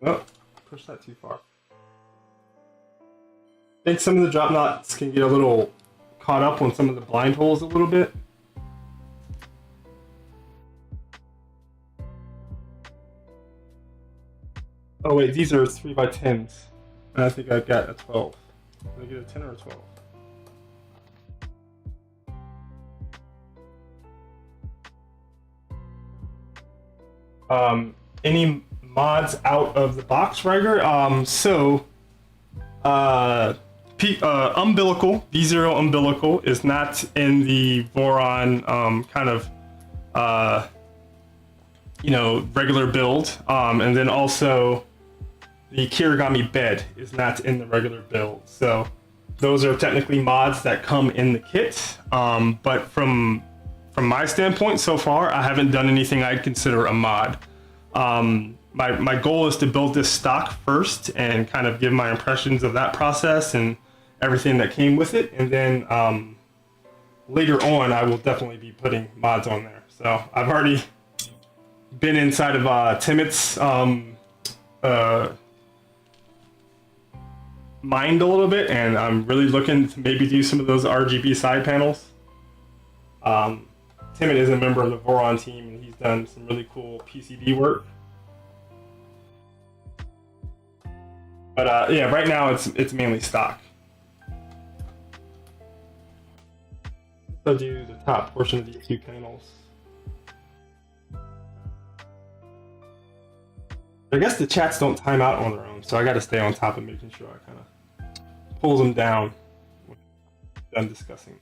[SPEAKER 1] Oh, push that too far. I think some of the drop nuts can get a little caught up on some of the blind holes a little bit. Oh wait, these are 3x10s. And I think I got a 12. Did I get a 10 or a 12? Any mods out of the box, Riger? Umbilical, V0 Umbilical is not in the Voron kind of you know, regular build, and then also the Kirigami Bed is not in the regular build. So those are technically mods that come in the kit, but from my standpoint so far, I haven't done anything I'd consider a mod. My goal is to build this stock first and kind of give my impressions of that process and everything that came with it, and then later on I will definitely be putting mods on there. So I've already been inside of Timot's mind a little bit, and I'm really looking to maybe do some of those RGB side panels. Timot is a member of the Voron team, and he's done some really cool PCB work. But yeah, right now it's mainly stock. So do the top portion of these two panels. I guess the chats don't time out on their own, so I got to stay on top of making sure I kind of pull them down when I'm done discussing.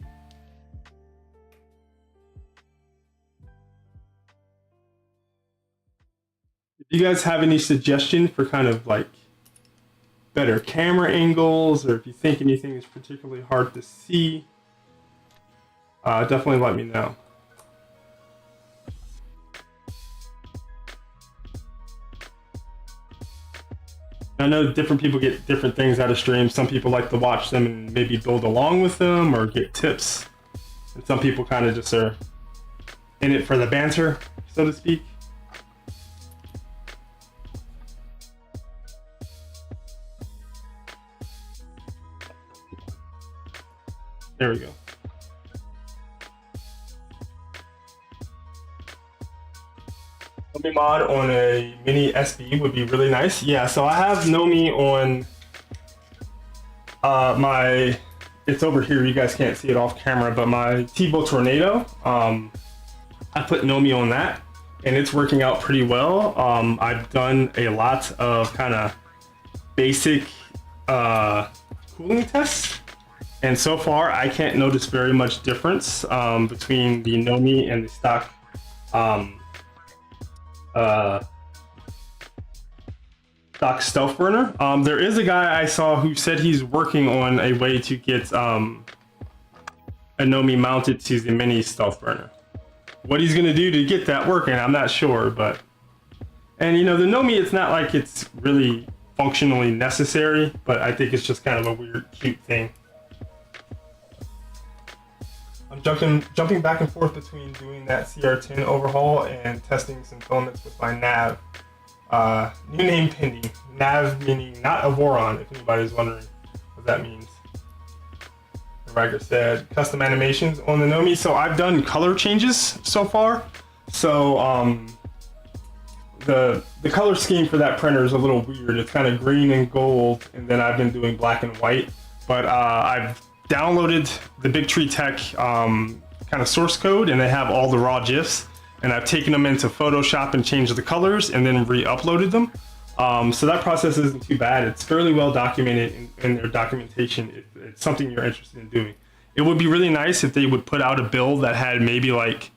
[SPEAKER 1] Do you guys have any suggestion for kind of like better camera angles, or if you think anything is particularly hard to see, definitely let me know. I know different people get different things out of streams. Some people like to watch them and maybe build along with them or get tips. And some people kind of just are in it for the banter, so to speak. There we go. Nomi mod on a mini SB would be really nice. Yeah, so I have Nomi on it's over here, you guys can't see it off camera, but my Tivo Tornado, I put Nomi on that, and it's working out pretty well. I've done a lot of kind of basic cooling tests, and so far I can't notice very much difference between the Nomi and the stock stock stealth burner. There is a guy I saw who said he's working on a way to get a Nomi mounted to the mini stealth burner. What he's gonna do to get that working, I'm not sure, but and you know, the Nomi, it's not like it's really functionally necessary, but I think it's just kind of a weird, cute thing. I'm jumping back and forth between doing that CR10 overhaul and testing some filaments with my nav. New name pending. Nav meaning not a Voron, if anybody's wondering what that means. The writer said custom animations on the Nomi. So I've done color changes so far. So the color scheme for that printer is a little weird. It's kind of green and gold, and then I've been doing black and white. But I've downloaded the Big Tree Tech kind of source code, and they have all the raw GIFs, and I've taken them into Photoshop and changed the colors and then re-uploaded them. So that process isn't too bad. It's fairly well documented in their documentation if it's something you're interested in doing. It would be really nice if they would put out a build that had maybe like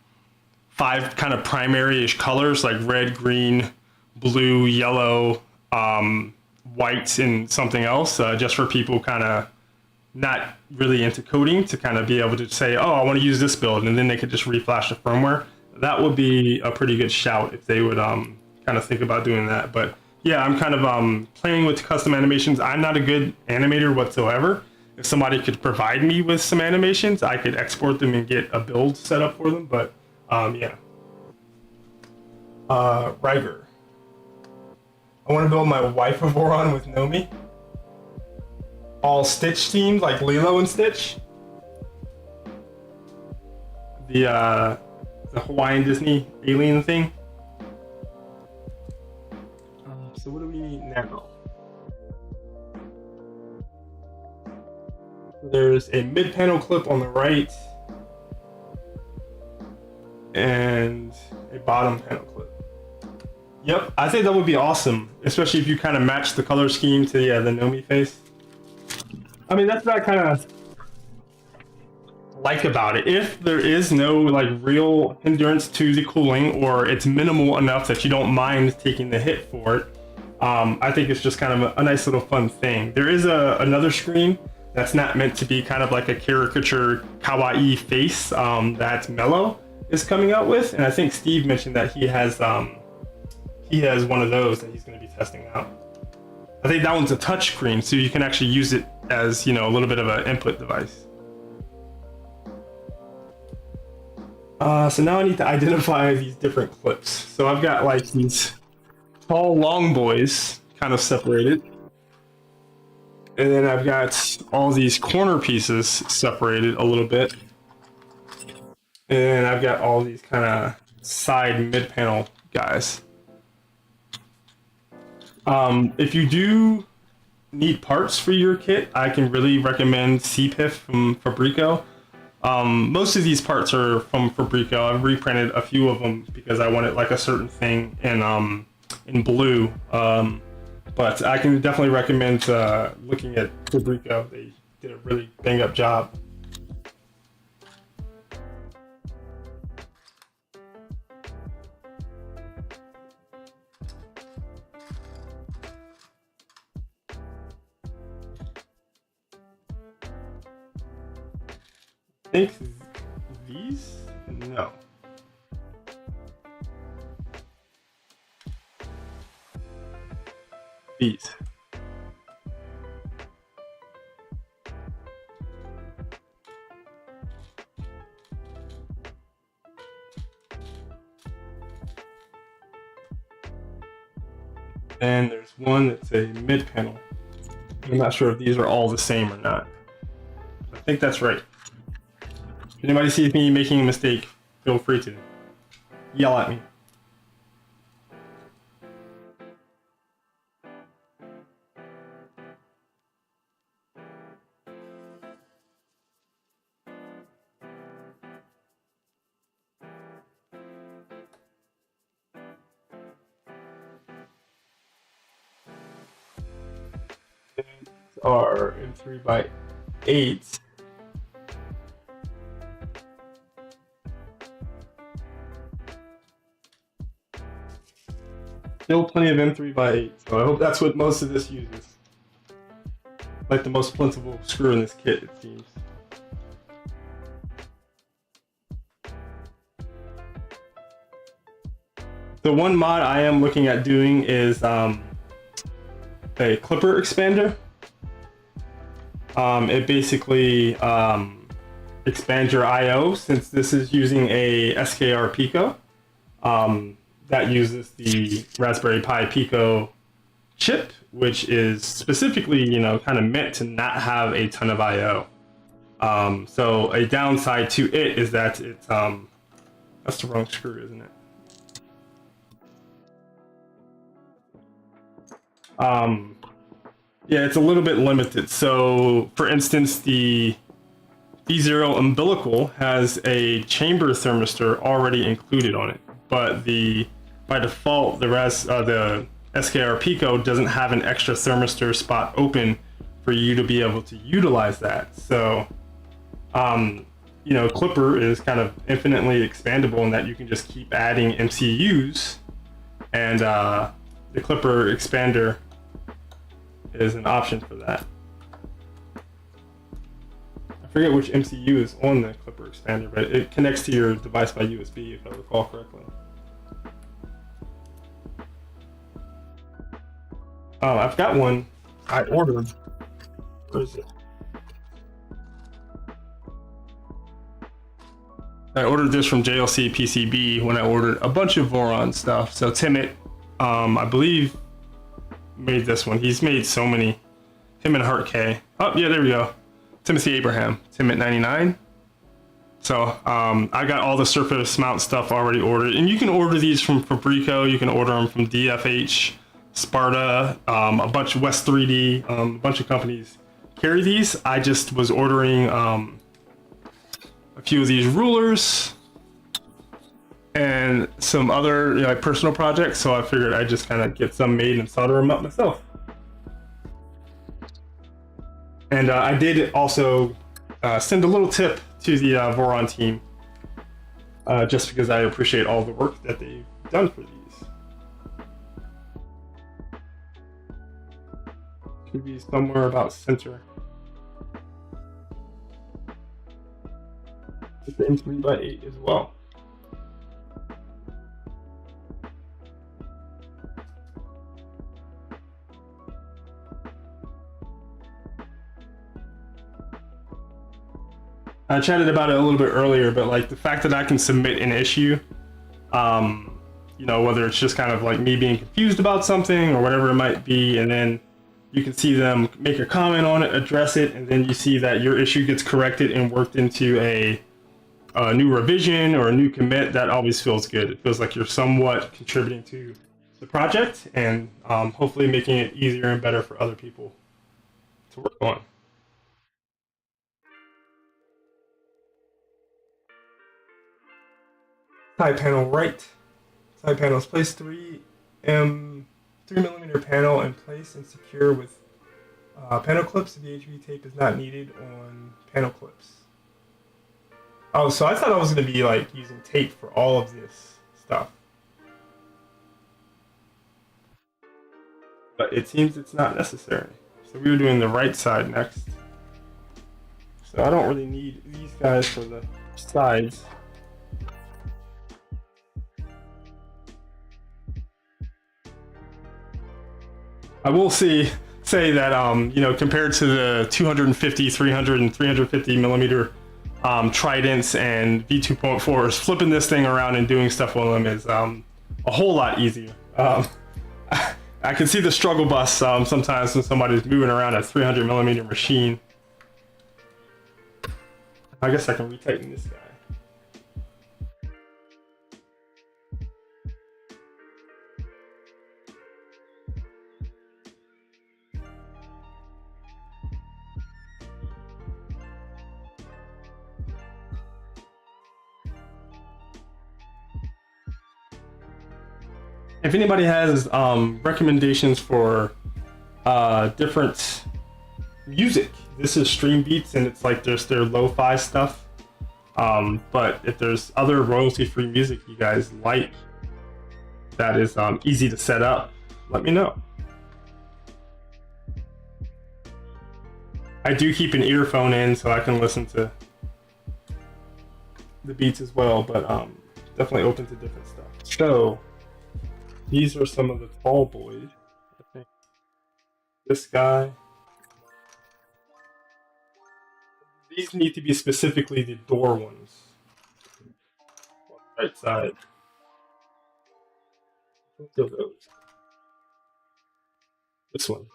[SPEAKER 1] 5 kind of primary-ish colors, like red, green, blue, yellow, white, and something else, just for people kind of not really into coding to kind of be able to say, oh, I want to use this build, and then they could just reflash the firmware. That would be a pretty good shout if they would kind of think about doing that. But yeah, I'm kind of playing with custom animations. I'm not a good animator whatsoever. If somebody could provide me with some animations, I could export them and get a build set up for them. But yeah. Riger. I want to build my wife a Voron with Nomi. All Stitch themed, like Lilo and Stitch. The Hawaiian Disney alien thing. So what do we need now? There's a mid-panel clip on the right and a bottom panel clip. Yep, I think that would be awesome, especially if you kind of match the color scheme to the Nomi face. I mean, that's not kind of like about it. If there is no like real hindrance to the cooling, or it's minimal enough that you don't mind taking the hit for it, I think it's just kind of a nice little fun thing. There is another screen that's not meant to be kind of like a caricature kawaii face that Mellow is coming out with, and I think Steve mentioned that he has one of those that he's going to be testing out. I think that one's a touch screen, so you can actually use it as, you know, a little bit of an input device. So now I need to identify these different clips. So I've got like these tall long boys kind of separated. And then I've got all these corner pieces separated a little bit. And then I've got all these kind of side mid panel guys. If you do need parts for your kit, I can really recommend CPIF from Fabrico. Most of these parts are from Fabrico. I've reprinted a few of them because I wanted like a certain thing in blue. But I can definitely recommend looking at Fabrico. They did a really bang up job. I think these? No. These. And there's one that's a mid panel. I'm not sure if these are all the same or not. I think that's right. If anybody sees me making a mistake, feel free to yell at me. Are in 3x8. Still plenty of M3x8, so I hope that's what most of this uses. Like the most plentiful screw in this kit, it seems. The one mod I am looking at doing is a clipper expander. It basically expands your I/O, since this is using a SKR Pico. That uses the Raspberry Pi Pico chip, which is specifically, you know, kind of meant to not have a ton of I/O. So a downside to it is that it's that's the wrong screw, isn't it? Yeah, it's a little bit limited. So, for instance, the V0 Umbilical has a chamber thermistor already included on it, but by default, the SKR Pico doesn't have an extra thermistor spot open for you to be able to utilize that. So, you know, Clipper is kind of infinitely expandable in that you can just keep adding MCUs, and the Clipper expander is an option for that. I forget which MCU is on the Clipper expander, but it connects to your device by USB, if I recall correctly. Oh, I've got one I ordered. Where is it? I ordered this from JLC PCB when I ordered a bunch of Voron stuff. So Timit, I believe, made this one. He's made so many. Him and Hart K. Oh yeah, there we go. Timothy Abraham, Timit 99. So I got all the surface mount stuff already ordered, and you can order these from Fabrico. You can order them from DFH, Sparta, a bunch of West 3D, a bunch of companies carry these. I just was ordering a few of these rulers and some other, you know, like personal projects, so I figured I'd just kind of get some made and solder them up myself. And I did also send a little tip to the Voron team, just because I appreciate all the work that they've done for these. Should be somewhere about center. The same 3x8 as well. I chatted about it a little bit earlier, but like the fact that I can submit an issue, you know, whether it's just kind of like me being confused about something or whatever it might be, and then you can see them make a comment on it, address it, and then you see that your issue gets corrected and worked into a new revision or a new commit. That always feels good. It feels like you're somewhat contributing to the project and hopefully making it easier and better for other people to work on. Side panel right. Side panels, place 3mm panel in place and secure with panel clips. VHV tape is not needed on panel clips. Oh, so I thought I was going to be like using tape for all of this stuff. But it seems it's not necessary. So we were doing the right side next. So I don't really need these guys for the sides. I will say that you know, compared to the 250, 300, and 350 millimeter tridents and V2.4s, flipping this thing around and doing stuff with them is a whole lot easier. I can see the struggle bus sometimes when somebody's moving around a 300 millimeter machine. I guess I can retighten this guy. If anybody has recommendations for different music, this is Stream Beats, and it's like there's their lo-fi stuff. But if there's other royalty-free music you guys like that is easy to set up, let me know. I do keep an earphone in so I can listen to the beats as well, but definitely open to different stuff. So these are some of the tall boys. I think this guy. These need to be specifically the door ones. Right side. This one.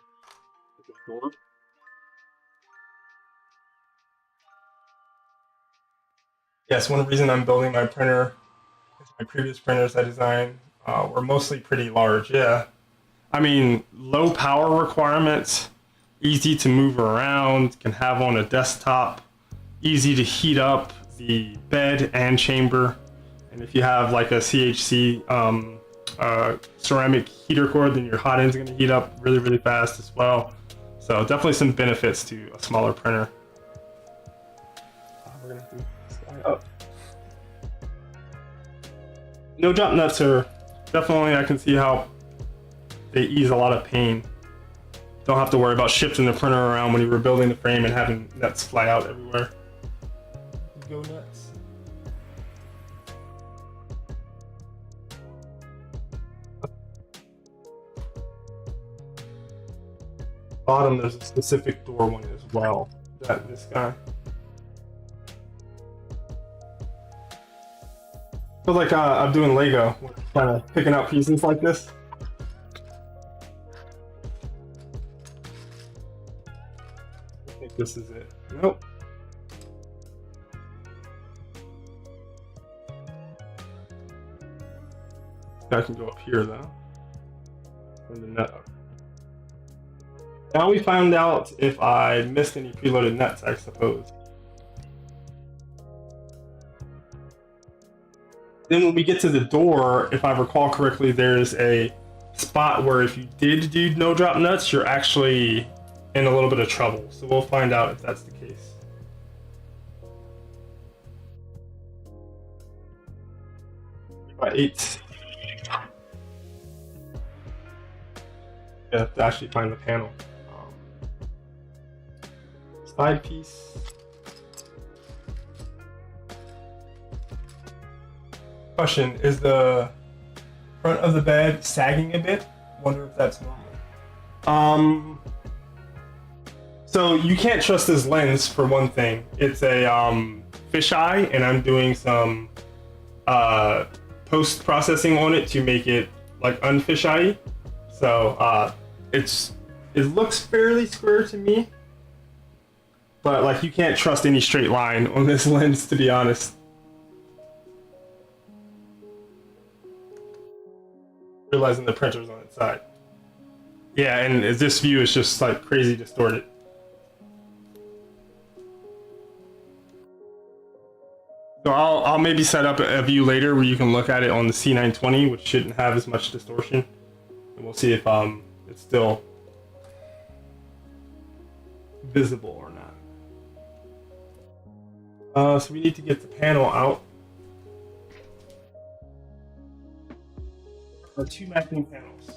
[SPEAKER 1] Door. Yes, one reason I'm building my printer is my previous printers I designed were mostly pretty large. Yeah, I mean, low power requirements, easy to move around, can have on a desktop, easy to heat up the bed and chamber. And if you have like a CHC ceramic heater core, then your hot end's going to heat up really, really fast as well. So definitely some benefits to a smaller printer. We're going to do this guy up. No jump nuts are definitely, I can see how they ease a lot of pain. Don't have to worry about shifting the printer around when you were building the frame and having nuts fly out everywhere. Go nuts. Bottom, there's a specific door one as well. This guy. I feel like I'm doing Lego, kind of picking out pieces like this. I think this is it. Nope. I can go up here though. Turn the nut up. Now we found out if I missed any preloaded nuts, I suppose. Then when we get to the door, if I recall correctly, there's a spot where if you did do no drop nuts, you're actually in a little bit of trouble. So we'll find out if that's the case. 8. I have to actually find the panel. Side piece. Question, is the front of the bed sagging a bit? Wonder if that's normal. So you can't trust this lens for one thing. It's a fisheye, and I'm doing some post processing on it to make it like unfisheye. So it looks fairly square to me, but like you can't trust any straight line on this lens, to be honest. Realizing the printer's on its side. Yeah, and this view is just like crazy distorted. So I'll maybe set up a view later where you can look at it on the C920, which shouldn't have as much distortion. And we'll see if it's still visible or not. So we need to get the panel out. Our 2 matching panels.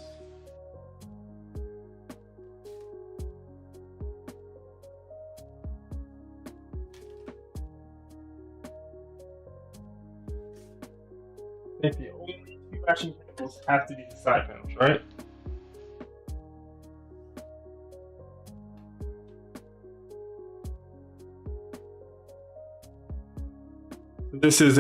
[SPEAKER 1] I think the only 2 matching panels have to be the side panels, right? So this is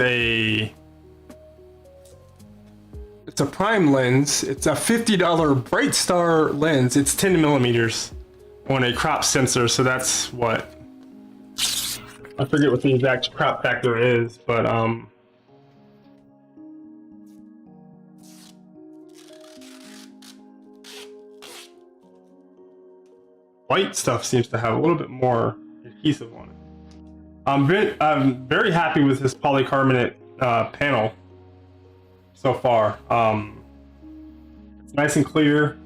[SPEAKER 1] it's a prime lens. It's a $50 Bright Star lens. It's 10 millimeters on a crop sensor. So that's what, I forget what the exact crop factor is, but white stuff seems to have a little bit more adhesive on it. I'm very happy with this polycarbonate panel so far. It's nice and clear.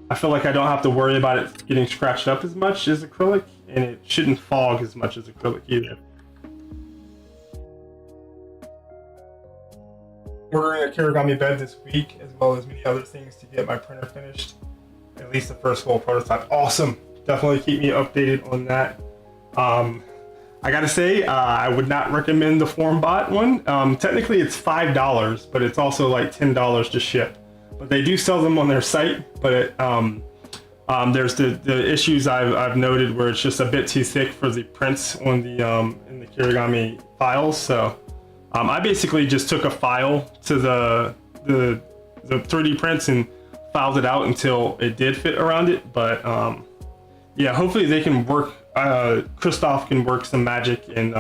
[SPEAKER 1] I feel like I don't have to worry about it getting scratched up as much as acrylic, and it shouldn't fog as much as acrylic either. Ordering a Kirigami bed this week, as well as many other things to get my printer finished. At least the first full prototype. Awesome. Definitely keep me updated on that. I gotta say, I would not recommend the Formbot one. Technically it's $5, but it's also like $10 to ship. But they do sell them on their site, but there's the issues I've noted where it's just a bit too thick for the prints on the in the Kirigami files. So I basically just took a file to the 3D prints and filed it out until it did fit around it. But yeah, hopefully they can work. Christoph can work some magic, and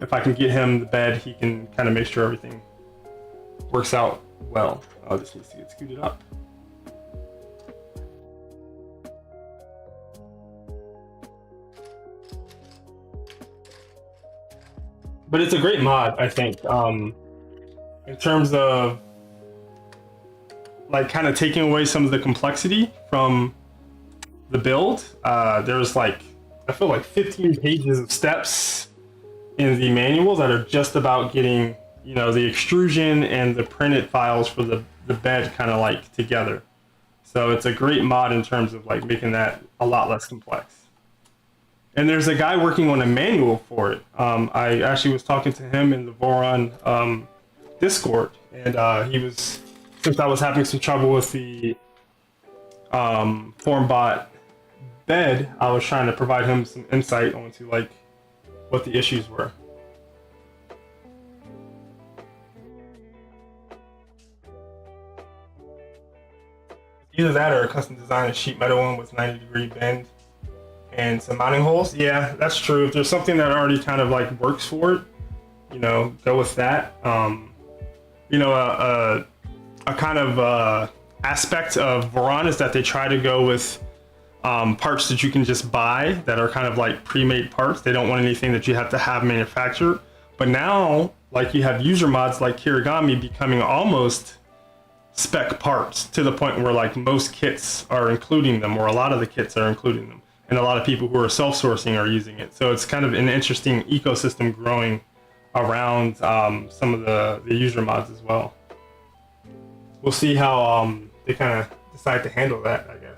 [SPEAKER 1] if I can get him the bed, he can kind of make sure everything works out well. This needs to get scooted up. But it's a great mod, I think, in terms of like kind of taking away some of the complexity from the build. There's like, I feel like 15 pages of steps in the manual that are just about getting, you know, the extrusion and the printed files for the bed kind of like together. So it's a great mod in terms of like making that a lot less complex. And there's a guy working on a manual for it. I actually was talking to him in the Voron Discord, and he was, since I was having some trouble with the Formbot bed, I was trying to provide him some insight onto like what the issues were. Either that or a custom design a sheet metal one with 90-degree bend and some mounting holes. Yeah, that's true. If there's something that already kind of like works for it, you know, go with that. You know, a kind of aspect of Voron is that they try to go with parts that you can just buy that are kind of like pre-made parts. They don't want anything that you have to have manufactured. But now, like, you have user mods like Kirigami becoming almost spec parts to the point where like most kits are including them, or a lot of the kits are including them, and a lot of people who are self-sourcing are using it. So it's kind of an interesting ecosystem growing around some of the user mods as well. we'll see how they kind of decide to handle that, I guess.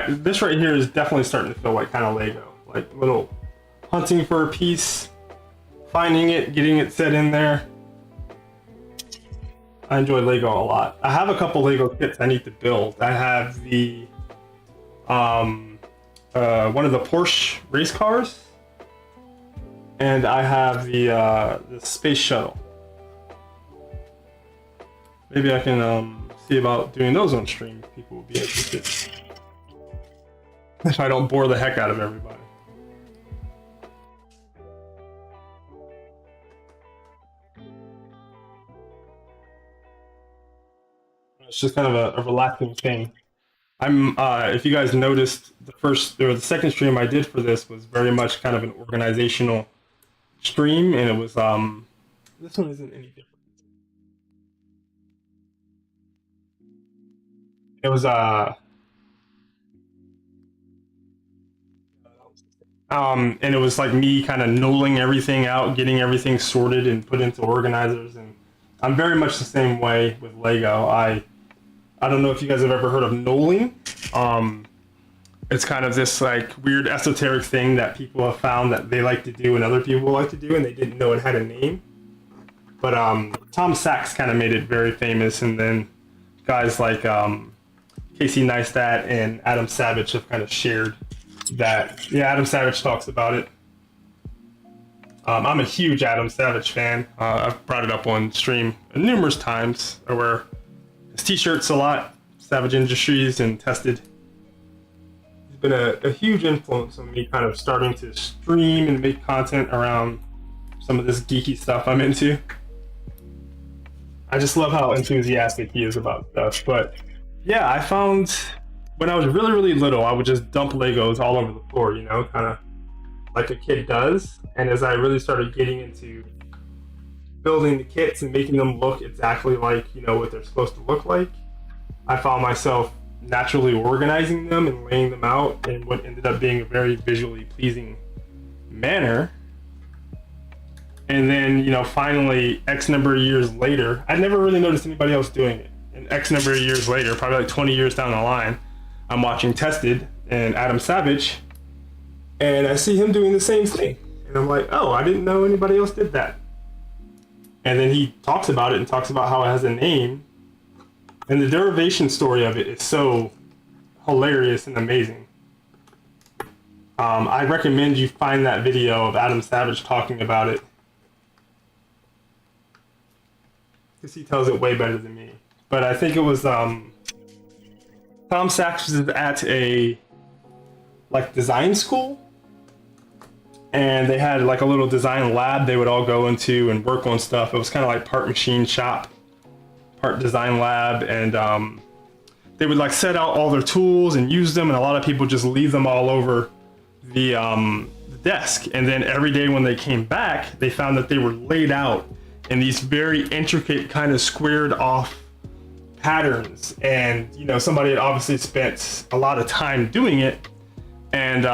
[SPEAKER 1] This right here is definitely starting to feel like kind of Lego, like little hunting for a piece, finding it, getting it set in there. I enjoy Lego a lot. I have a couple Lego kits I need to build. I have the one of the Porsche race cars, and I have the space shuttle. Maybe I can see about doing those on stream. People will be interested. If I don't bore the heck out of everybody. It's just kind of a relaxing thing. If you guys noticed, the second stream I did for this was very much kind of an organizational stream, and it was this one isn't any different. It was and it was like me kind of nulling everything out, getting everything sorted and put into organizers. And I'm very much the same way with Lego. I don't know if you guys have ever heard of nulling. It's kind of this like weird esoteric thing that people have found that they like to do and other people like to do, and they didn't know it had a name. But Tom Sachs kind of made it very famous, and then guys like Casey Neistat and Adam Savage have kind of shared that. Yeah, Adam Savage talks about it. I'm a huge Adam Savage fan. I've brought it up on stream numerous times. I wear his t-shirts a lot, Savage Industries and Tested. He's been a huge influence on me kind of starting to stream and make content around some of this geeky stuff I'm into. I just love how enthusiastic he is about stuff. But yeah, I found when I was really, really little, I would just dump Legos all over the floor, you know, kind of like a kid does. And as I really started getting into building the kits and making them look exactly like, you know, what they're supposed to look like, I found myself naturally organizing them and laying them out in what ended up being a very visually pleasing manner. And then, you know, finally, X number of years later, I'd never really noticed anybody else doing it. And X number of years later, probably like 20 years down the line, I'm watching Tested and Adam Savage, and I see him doing the same thing. And I'm like, oh, I didn't know anybody else did that. And then he talks about it and talks about how it has a name. And the derivation story of it is so hilarious and amazing. I recommend you find that video of Adam Savage talking about it, because he tells it way better than me. But I think it was Tom Sachs was at a like design school, and they had like a little design lab they would all go into and work on stuff. It was kind of like part machine shop, part design lab, and they would like set out all their tools and use them, and a lot of people just leave them all over the desk. And then every day when they came back, they found that they were laid out in these very intricate kind of squared off patterns, and you know, somebody had obviously spent a lot of time doing it, and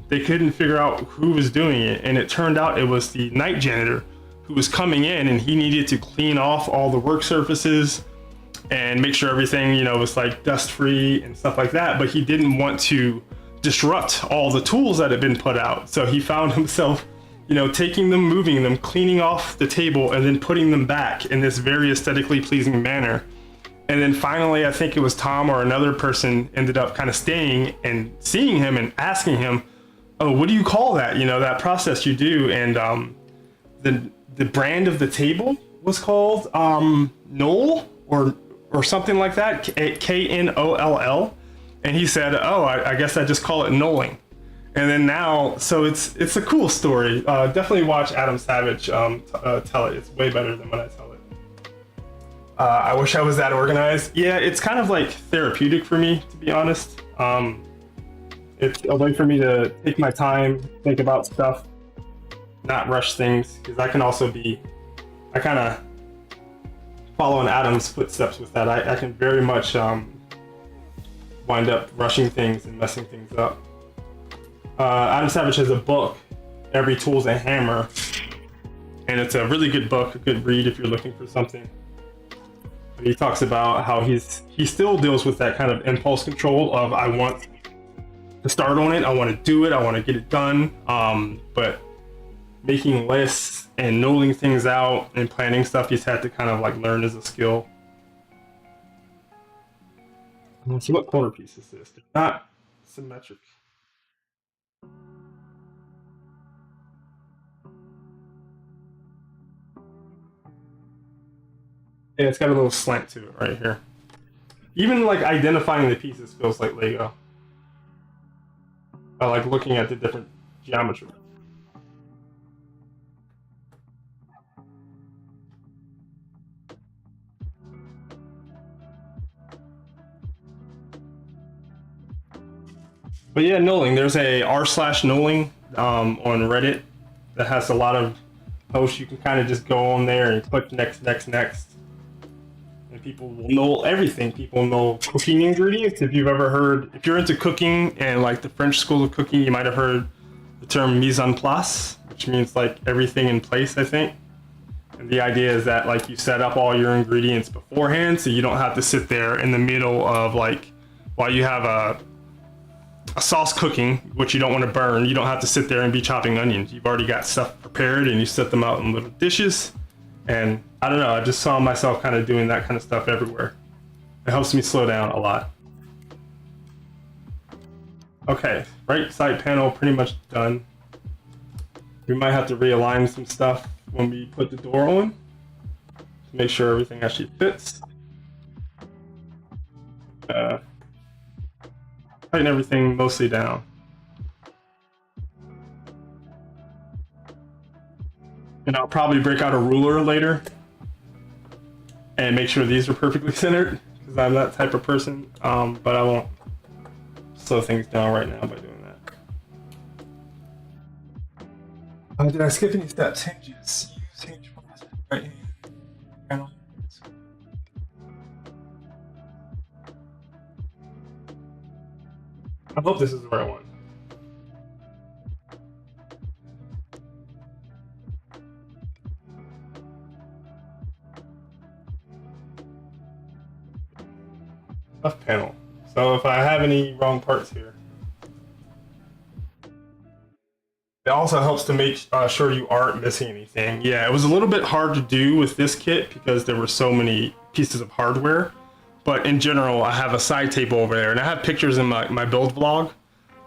[SPEAKER 1] they couldn't figure out who was doing it. And it turned out it was the night janitor who was coming in, and he needed to clean off all the work surfaces and make sure everything, you know, was like dust free and stuff like that. But he didn't want to disrupt all the tools that had been put out, so he found himself, you know, taking them, moving them, cleaning off the table, and then putting them back in this very aesthetically pleasing manner. And then finally, I think it was Tom or another person ended up kind of staying and seeing him and asking him, oh, what do you call that? You know, that process you do. And the brand of the table was called Knoll or something like that, Knoll. And he said, oh, I guess I just call it knolling. And then now, so it's a cool story. Definitely watch Adam Savage tell it. It's way better than when I tell it. I wish I was that organized. Yeah, it's kind of like therapeutic for me, to be honest. It's a way for me to take my time, think about stuff, not rush things, because I can also I kind of follow in Adam's footsteps with that. I can very much, while wind up rushing things and messing things up. Adam Savage has a book, Every Tool's a Hammer, and it's a really good book, a good read if you're looking for something. But he talks about how he still deals with that kind of impulse control of I want to start on it, I want to do it, I want to get it done, but making lists and knowing things out and planning stuff he's had to kind of like learn as a skill. Let's see, what corner piece is this? They're not symmetric. Yeah, it's got a little slant to it right here. Even like identifying the pieces feels like Lego. I like looking at the different geometry. But yeah, knolling. There's a r/knolling on Reddit that has a lot of posts. You can kind of just go on there and click next, next, next. And people will know everything. People know cooking ingredients. If you've ever heard, if you're into cooking and like the French school of cooking, you might have heard the term mise en place, which means like everything in place, I think. And the idea is that like you set up all your ingredients beforehand, so you don't have to sit there in the middle of like, while you have a sauce cooking, which you don't want to burn, you don't have to sit there and be chopping onions. You've already got stuff prepared and you set them out in little dishes. And I don't know, I just saw myself kind of doing that kind of stuff everywhere. It helps me slow down a lot. Okay, right side panel pretty much done. We might have to realign some stuff when we put the door on to make sure everything actually fits. Tighten everything mostly down. And I'll probably break out a ruler later and make sure these are perfectly centered, because I'm that type of person. But I won't slow things down right now by doing that. Did I skip any steps? Hinges. Use hinge right here. Panel. I hope this is the right one. Left panel. So if I have any wrong parts here. It also helps to make sure you aren't missing anything. Yeah, it was a little bit hard to do with this kit because there were so many pieces of hardware. But in general, I have a side table over there, and I have pictures in my build vlog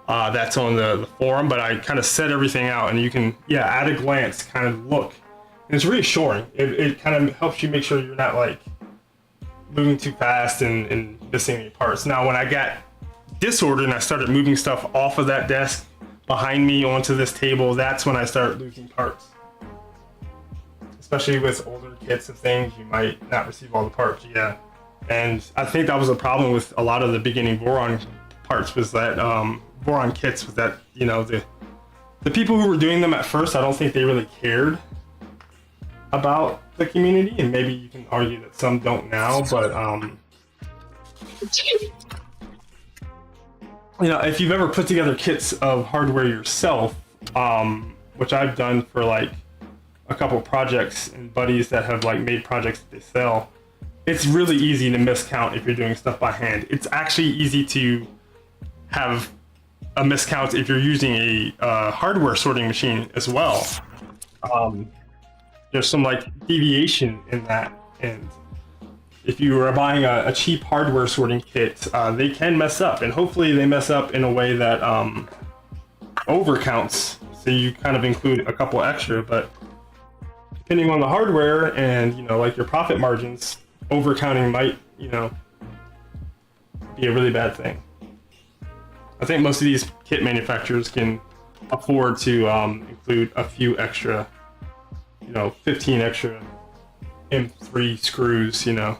[SPEAKER 1] that's on the forum, but I kind of set everything out, and you can, yeah, at a glance, kind of look. And it's reassuring. It kind of helps you make sure you're not, like, moving too fast and missing any parts. Now, when I got disordered and I started moving stuff off of that desk behind me onto this table, that's when I started losing parts. Especially with older kits and things, you might not receive all the parts, yeah. And I think that was a problem with a lot of the beginning Voron parts, was that Voron kits, was that, you know, the people who were doing them at first, I don't think they really cared about the community, and maybe you can argue that some don't now, but you know, if you've ever put together kits of hardware yourself, which I've done for like a couple projects and buddies that have like made projects that they sell, it's really easy to miscount if you're doing stuff by hand. It's actually easy to have a miscount if you're using a hardware sorting machine as well. There's some like deviation in that, and if you are buying a cheap hardware sorting kit, they can mess up, and hopefully they mess up in a way that overcounts, so you kind of include a couple extra, but depending on the hardware and, you know, like your profit margins, overcounting might, you know, be a really bad thing. I think most of these kit manufacturers can afford to include a few extra, you know, 15 extra M3 screws, you know.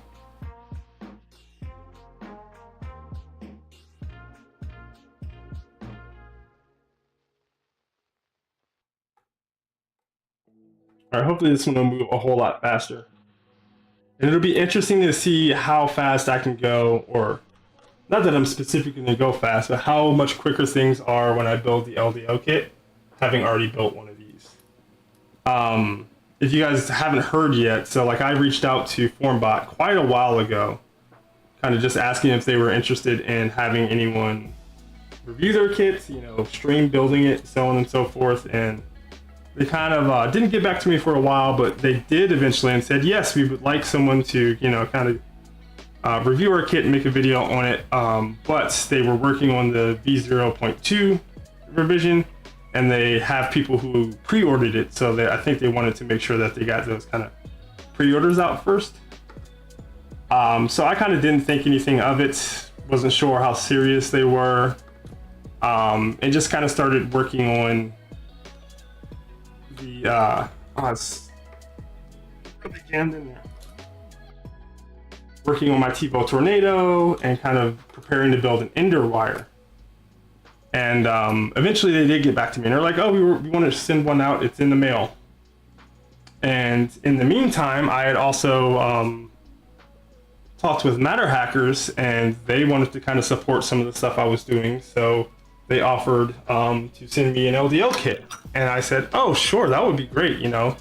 [SPEAKER 1] All right, hopefully this one will move a whole lot faster. And it'll be interesting to see how fast I can go, or not that I'm specifically going to go fast, but how much quicker things are when I build the LDO kit, having already built one of these. If you guys haven't heard yet, so like I reached out to Formbot quite a while ago, kind of just asking if they were interested in having anyone review their kits, you know, stream building it, so on and so forth. And they kind of didn't get back to me for a while, but they did eventually and said, yes, we would like someone to, you know, kind of review our kit and make a video on it. But they were working on the V0.2 revision, and they have people who pre-ordered it. So I think they wanted to make sure that they got those kind of pre-orders out first. So I kind of didn't think anything of it, wasn't sure how serious they were, and just kind of started working on the it's jammed in there. Working on my TiVo Tornado and kind of preparing to build an ender wire. And eventually they did get back to me and they're like, oh, we want to send one out, it's in the mail. And in the meantime, I had also talked with MatterHackers, and they wanted to kind of support some of the stuff I was doing. So they offered to send me an LDL kit. And I said, oh, sure, that would be great, you know.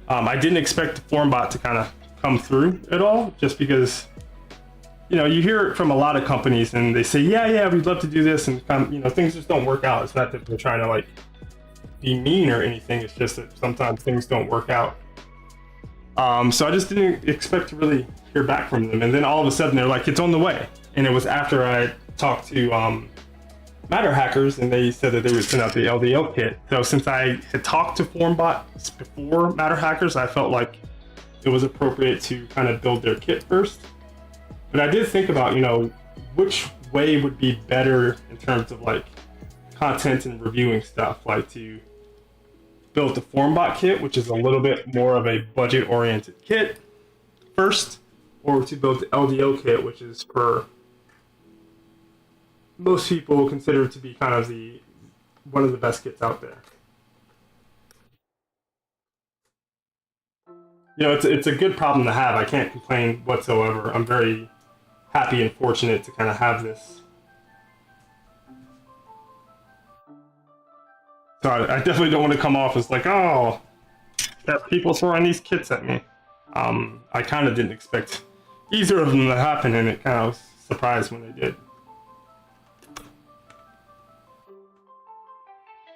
[SPEAKER 1] I didn't expect Formbot to kind of come through at all, just because, you know, you hear it from a lot of companies and they say, yeah, we'd love to do this, and kind of, you know, things just don't work out. It's not that they're trying to like be mean or anything, it's just that sometimes things don't work out. So I just didn't expect to really hear back from them, and then all of a sudden they're like, it's on the way. And it was after I talked to MatterHackers, and they said that they would send out the LDL kit. So since I had talked to Formbot before MatterHackers, I felt like it was appropriate to kind of build their kit first. But I did think about, you know, which way would be better in terms of like content and reviewing stuff, like to build the Formbot kit, which is a little bit more of a budget oriented kit first, or to build the LDO kit, which is for most people considered to be kind of one of the best kits out there. You know, it's a good problem to have. I can't complain whatsoever. I'm very happy and fortunate to kind of have this. So I definitely don't want to come off as like, oh, got people throwing these kits at me. I kind of didn't expect either of them to happen, and it kind of surprised when they did.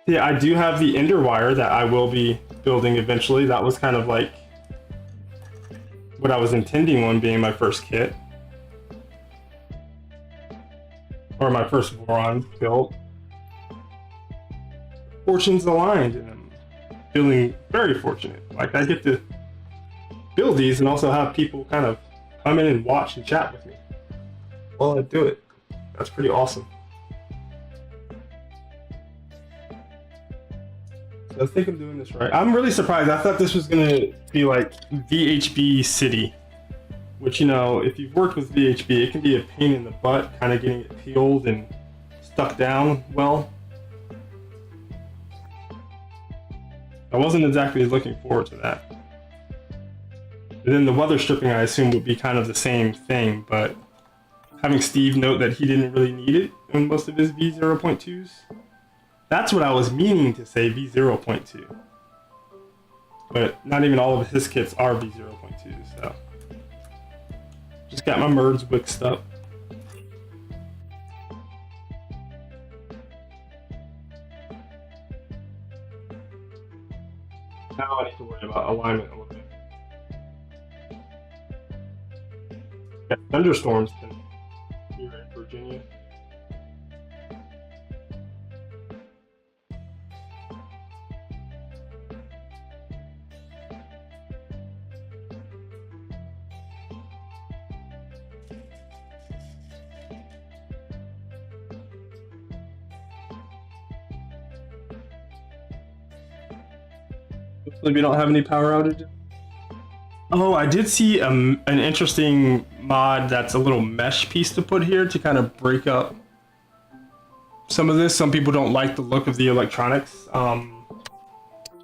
[SPEAKER 1] Yeah, I do have the ender wire that I will be building eventually. That was kind of like what I was intending on being my first kit. Or my first Voron build. Fortunes aligned, and I'm feeling very fortunate. Like, I get to build these and also have people kind of come in and watch and chat with me while I do it. That's pretty awesome. I think I'm doing this right. I'm really surprised. I thought this was gonna be like VHB City, which, you know, if you've worked with VHB, it can be a pain in the butt, kind of getting it peeled and stuck down well. I wasn't exactly looking forward to that. And then the weather stripping, I assume, would be kind of the same thing, but having Steve note that he didn't really need it in most of his V0.2s. That's what I was meaning to say, V0.2. But not even all of his kits are V0.2, so. Just got my merds mixed up. Now I need to worry about alignment a little bit. Got thunderstorms here in Virginia. Hopefully we don't have any power outages. Oh, I did see an interesting mod that's a little mesh piece to put here to kind of break up some of this. Some people don't like the look of the electronics kind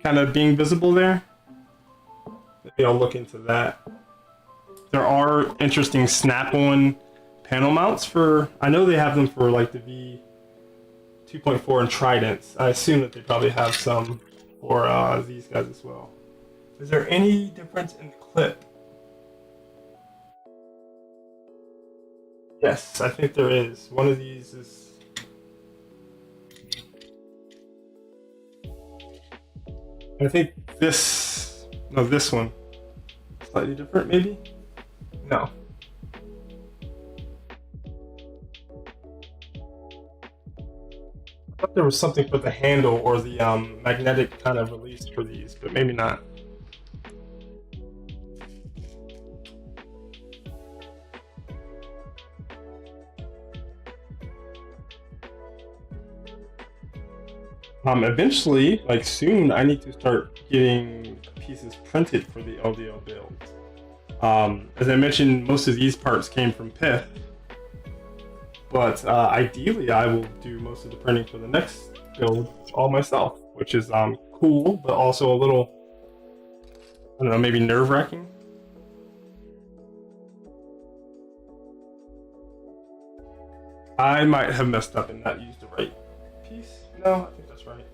[SPEAKER 1] of being visible there. Maybe I'll look into that. There are interesting snap-on panel mounts for, I know they have them for like the V2.4 and Tridents. I assume that they probably have some for these guys as well. Is there any difference in the clip? Yes, I think there is. One of these is... I think this... No, this one. Slightly different, maybe? No. I thought there was something for the handle or the magnetic kind of release for these, but maybe not. Eventually, like soon, I need to start getting pieces printed for the LDL build. As I mentioned, most of these parts came from PIF, but ideally I will do most of the printing for the next build all myself, which is cool, but also a little, I don't know, maybe nerve-wracking. I might have messed up and not used the right piece. No, I think that's right.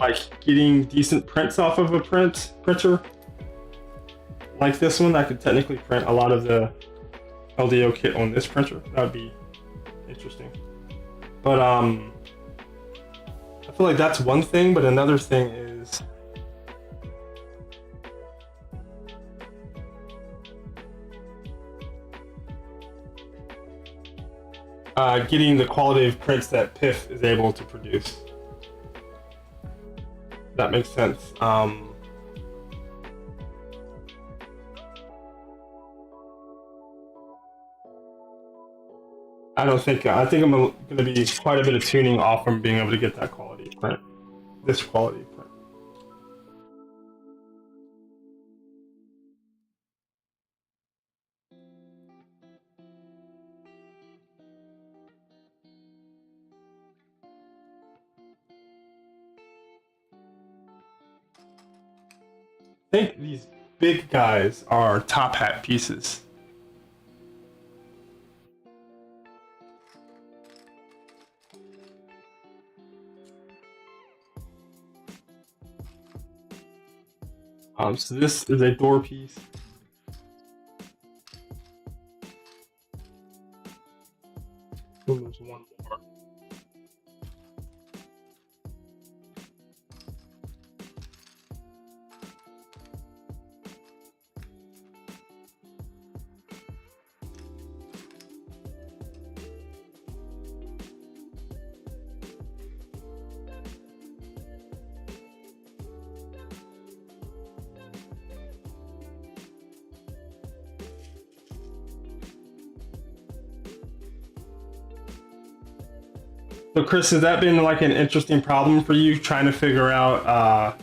[SPEAKER 1] Like getting decent prints off of a printer like this one, I could technically print a lot of the LDO kit on this printer. That would be interesting. But I feel like that's one thing, but another thing is getting the quality of prints that PIF is able to produce. That makes sense. I think I'm going to be quite a bit of tuning off from being able to get that quality of print. This quality of print. I think these big guys are Tophat pieces. So this is a door piece. Oh, there's one more. So Chris, has that been like an interesting problem for you, trying to figure out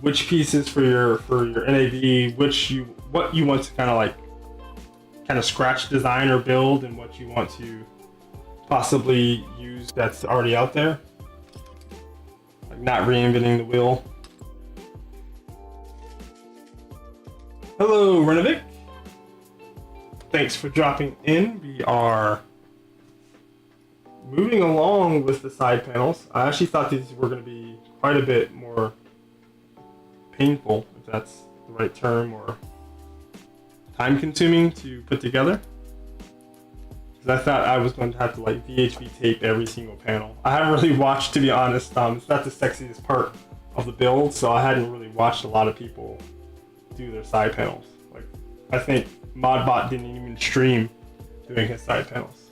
[SPEAKER 1] which pieces for your NAV, what you want to kind of scratch design or build, and what you want to possibly use that's already out there? Like not reinventing the wheel. Hello, Renovic. Thanks for dropping in. We are moving along with the side panels. I actually thought these were going to be quite a bit more painful, if that's the right term, or time consuming to put together. Because I thought I was going to have to like VHV tape every single panel. I haven't really watched, to be honest. It's not the sexiest part of the build, so I hadn't really watched a lot of people do their side panels. Like, I think Modbot didn't even stream doing his side panels.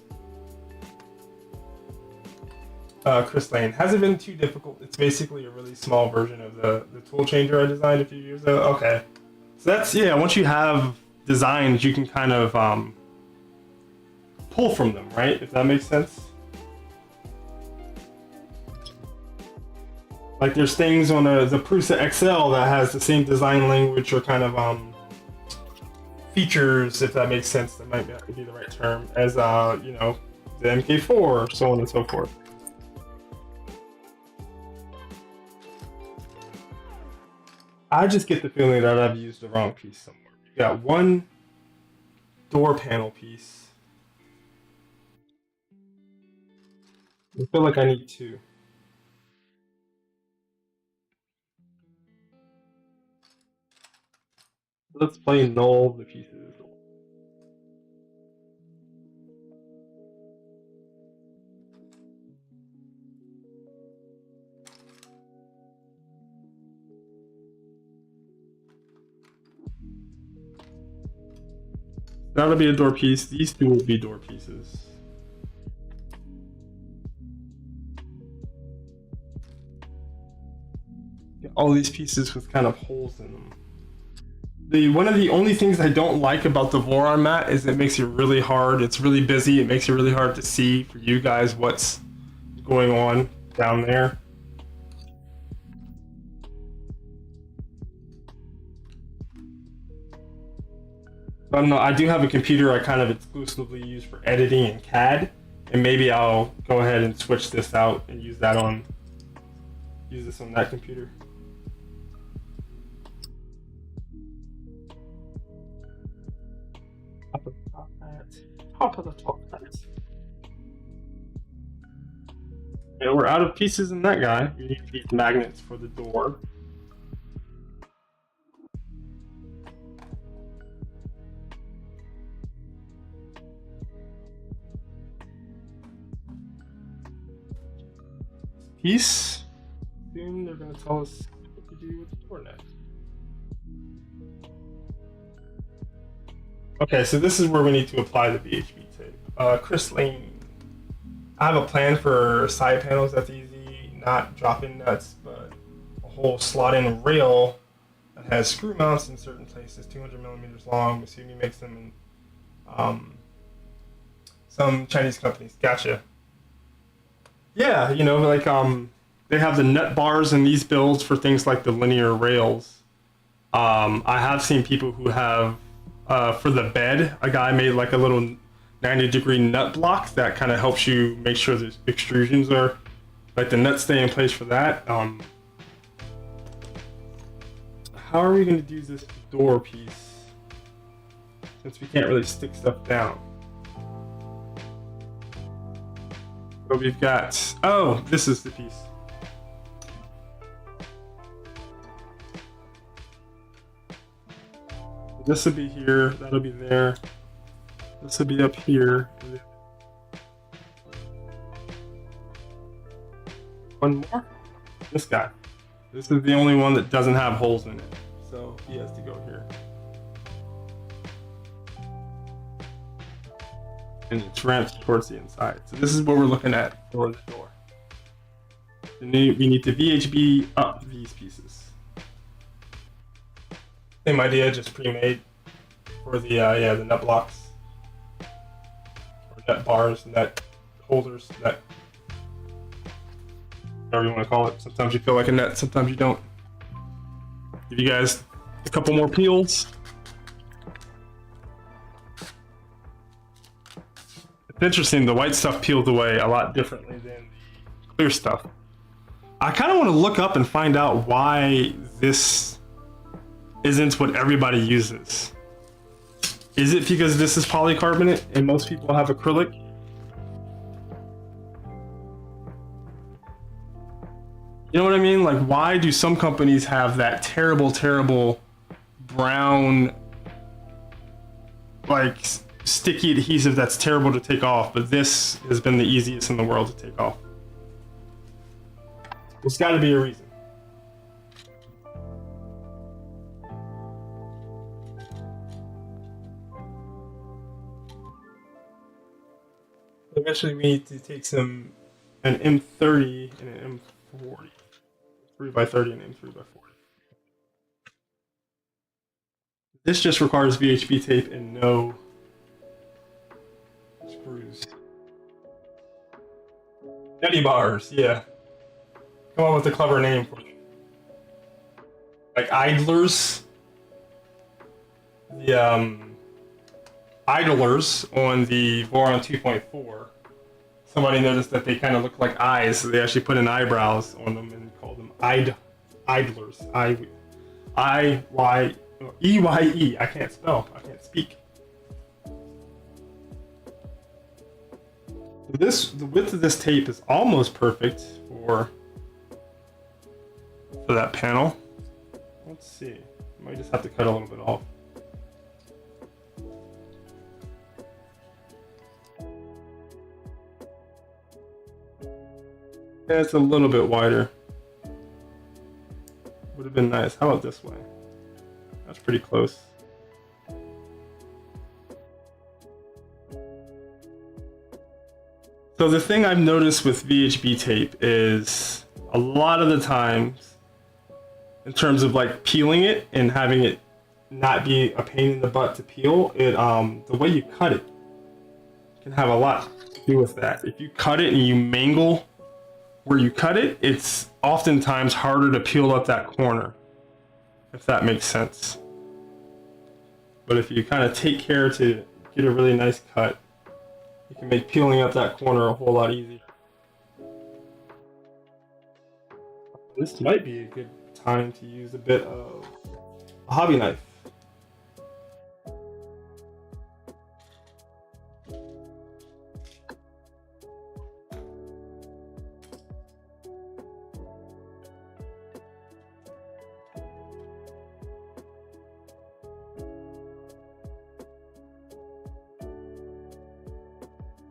[SPEAKER 1] Chris Lane, hasn't been too difficult. It's basically a really small version of the tool changer I designed a few years ago. Okay, so that's, yeah, once you have designs, you can kind of pull from them, right? If that makes sense. Like there's things on the Prusa XL that has the same design language or kind of features, if that makes sense, that might not be the right term, as you know, the MK4, so on and so forth. I just get the feeling that I've used the wrong piece somewhere. You got one door panel piece. I feel like I need two. Let's play null the pieces. That'll be a door piece. These two will be door pieces. All these pieces with kind of holes in them. One of the only things I don't like about the Voron mat is it makes it really hard. It's really busy. It makes it really hard to see for you guys what's going on down there. I don't know. I do have a computer I kind of exclusively use for editing and CAD, and maybe I'll go ahead and switch this out and use this on that computer. Top of the top hat. Yeah, we're out of pieces in that guy. We need these magnets for the door. Piece. Soon they're going to tell us what to do with the door next. Okay, so this is where we need to apply the VHB tape. Chris Lane. I have a plan for side panels that's easy, not drop-in nuts, but a whole slot-in rail that has screw mounts in certain places, 200 millimeters long. Masumi makes them in some Chinese companies. Gotcha. Yeah, you know, like they have the nut bars in these builds for things like the linear rails. I have seen people who have for the bed, a guy made like a little 90-degree nut block that kind of helps you make sure the extrusions are, like the nuts stay in place for that. How are we going to do this door piece since we can't really stick stuff down? So we've got, oh, this is the piece. This will be here, that'll be there. This will be up here. One more? This guy. This is the only one that doesn't have holes in it. So he has to go here. And it's ramped towards the inside. So this is what we're looking at for the door. And then we need to VHB up these pieces. Same idea, just pre-made for the the nut blocks, or nut bars, nut holders, nut, whatever you want to call it. Sometimes you feel like a nut, sometimes you don't. Give you guys a couple more peels. It's interesting, the white stuff peeled away a lot differently than the clear stuff. I kind of want to look up and find out why this isn't what everybody uses. Is it because this is polycarbonate and most people have acrylic? You know what I mean? Like, why do some companies have that terrible, terrible brown, like, sticky adhesive that's terrible to take off, but this has been the easiest in the world to take off? There's got to be a reason. Eventually we need to take an M30 and an M40. 3x30 and M3x40. This just requires VHB tape and no screws. Nutty bars, yeah. Come on with a clever name for it. Like idlers. The idlers on the Voron 2.4 somebody noticed that they kind of look like eyes, so they actually put in eyebrows on them and called them idlers. I can't spell. I can't speak. The width of this tape is almost perfect for that panel. Let's see. I might just have to cut a little bit off. Yeah, it's a little bit wider. Would have been nice. How about this way? That's pretty close. So the thing I've noticed with VHB tape is a lot of the times, in terms of like peeling it and having it not be a pain in the butt to peel, the way you cut it can have a lot to do with that. If you cut it and you mangle where you cut it, it's oftentimes harder to peel up that corner, if that makes sense. But if you kind of take care to get a really nice cut, you can make peeling up that corner a whole lot easier. This might be a good time to use a bit of a hobby knife.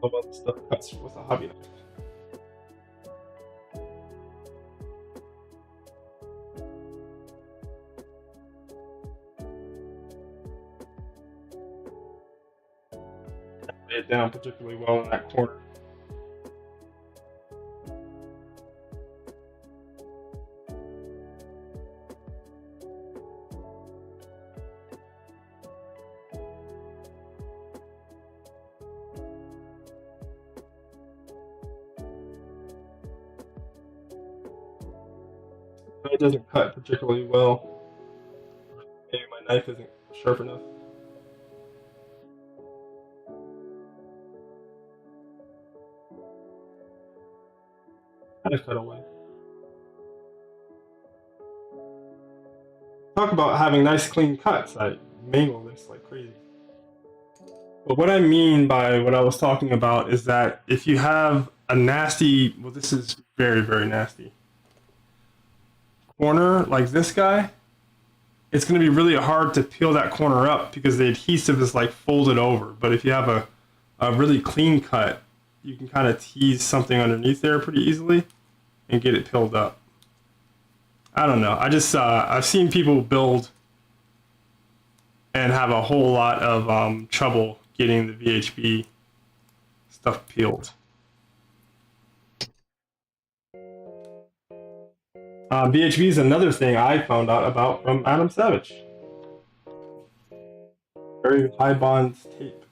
[SPEAKER 1] All about the stuff cuts with a hobby knife. Lay it down particularly well in that corner. It doesn't cut particularly well. Maybe my knife isn't sharp enough. Kind of cut away. Talk about having nice clean cuts. I mangle this like crazy. But what I mean by what I was talking about is that if you have a nasty, well, this is very, very nasty corner like this guy, it's going to be really hard to peel that corner up because the adhesive is like folded over. But if you have a really clean cut, you can kind of tease something underneath there pretty easily and get it peeled up. I don't know. I've seen people build and have a whole lot of trouble getting the VHB stuff peeled. VHB is another thing I found out about from Adam Savage. Very high bond tape.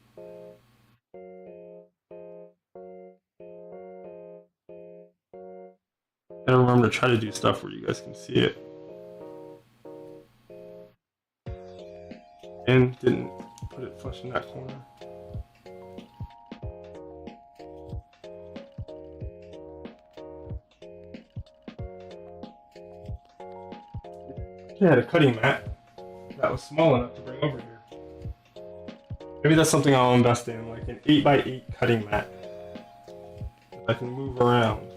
[SPEAKER 1] I remember to try to do stuff where you guys can see it. And didn't put it flush in that corner. I had a cutting mat that was small enough to bring over here. Maybe that's something I'll invest in, like an 8x8 cutting mat. I can move around.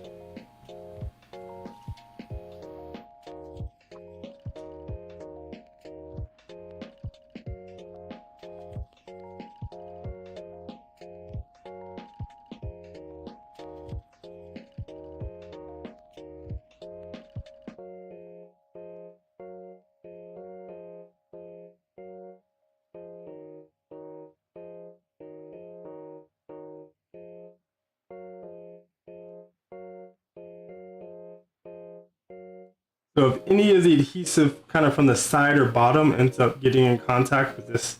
[SPEAKER 1] So if any of the adhesive kind of from the side or bottom ends up getting in contact with this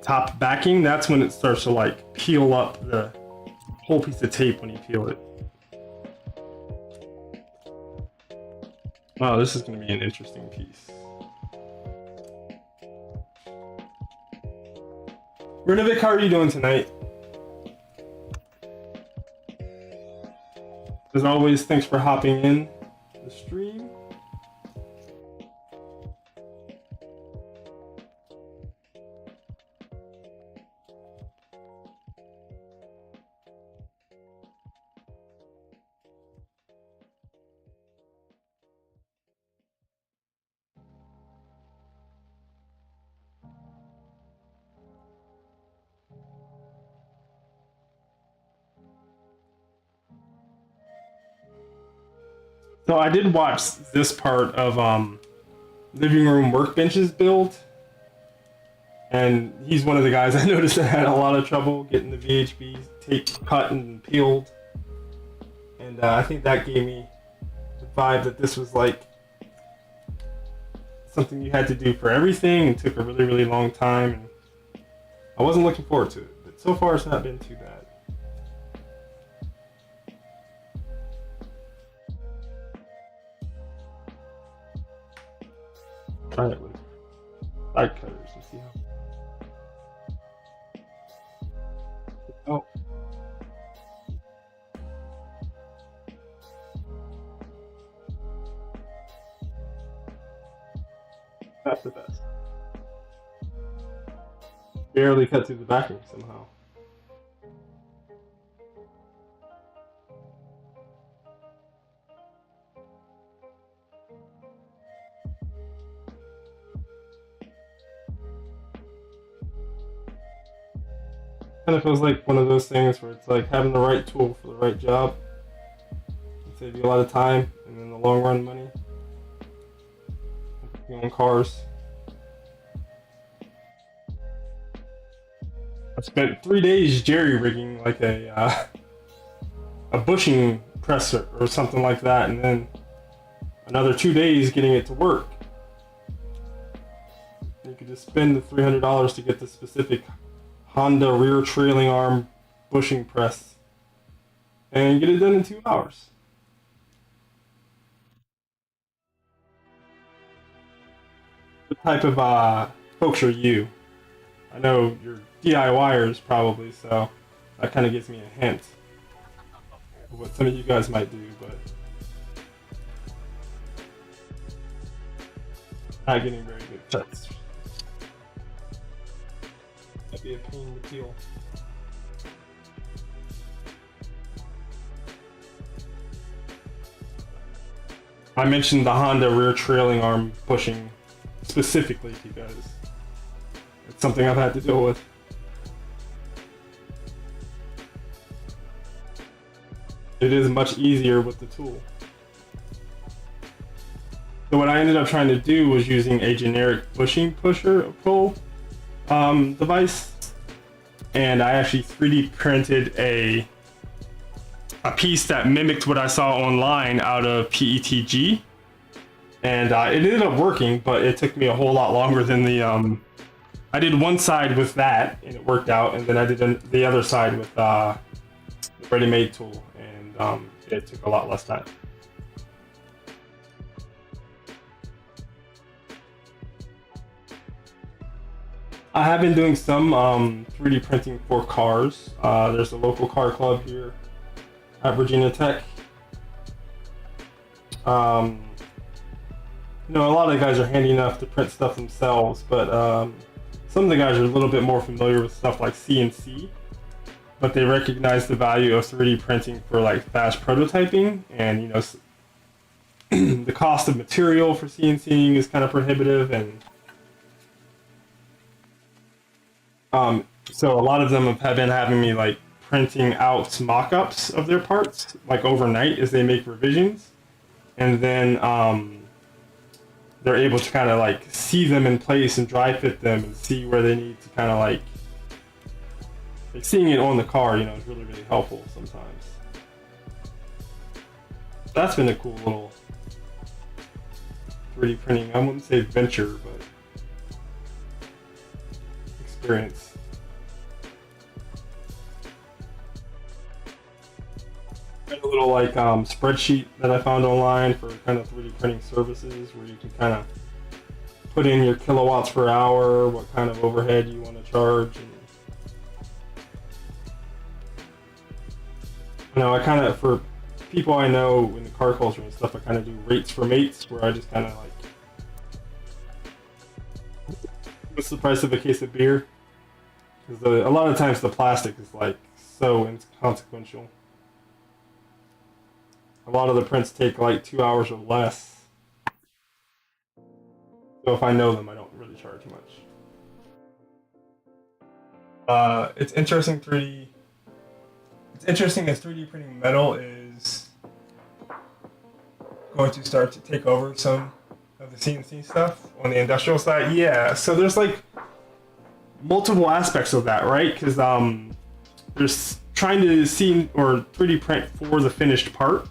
[SPEAKER 1] top backing, that's when it starts to like peel up the whole piece of tape when you peel it. Wow, this is going to be an interesting piece. Rinnovic, how are you doing tonight? As always, thanks for hopping in the stream. So I did watch this part of living room workbenches build, and he's one of the guys I noticed that had a lot of trouble getting the VHB tape cut and peeled, and I think that gave me the vibe that this was like something you had to do for everything and took a really long time, and I wasn't looking forward to it, but so far it's not been too bad. Try it with side cutters and see how. Oh. That's the best. Barely cut through the backing somehow. Kind of feels like one of those things where it's like having the right tool for the right job can save you a lot of time and in the long run money. You own cars. I spent 3 days jerry rigging like a bushing presser or something like that, and then another 2 days getting it to work. You could just spend the $300 to get the specific Honda rear trailing arm bushing press and get it done in 2 hours. What type of folks are you? I know you're DIYers probably, so that kind of gives me a hint of what some of you guys might do, but not getting very good cuts. That'd be a pain to peel. I mentioned the Honda rear trailing arm bushing specifically because it's something I've had to deal with. It is much easier with the tool. So what I ended up trying to do was using a generic bushing pull device, and I actually 3D printed a piece that mimicked what I saw online out of PETG, and it ended up working, but it took me a whole lot longer than the I did one side with that and it worked out, and then I did the other side with the ready-made tool, and it took a lot less time. I have been doing some 3D printing for cars. There's a local car club here at Virginia Tech. You know, a lot of the guys are handy enough to print stuff themselves, but some of the guys are a little bit more familiar with stuff like CNC, but they recognize the value of 3D printing for like fast prototyping, and you know, the cost of material for CNCing is kind of prohibitive, and so a lot of them have been having me like printing out mock-ups of their parts like overnight as they make revisions, and then they're able to kind of like see them in place and dry fit them and see where they need to kind of like seeing it on the car, you know, is really helpful sometimes. That's been a cool little 3D printing, I wouldn't say venture, but experience. A little like spreadsheet that I found online for kind of 3D printing services, where you can kind of put in your kilowatts per hour, what kind of overhead you want to charge. And, you know, I kind of, for people I know in the car culture and stuff, I kind of do rates for mates, where I just kind of like, what's the price of a case of beer? Because a lot of times the plastic is like so inconsequential. A lot of the prints take like 2 hours or less. So if I know them, I don't really charge much. It's interesting 3D. It's interesting that 3D printing metal is going to start to take over some of the CNC stuff on the industrial side. Yeah, so there's like multiple aspects of that, right? Because there's trying to see or 3D print for the finished part.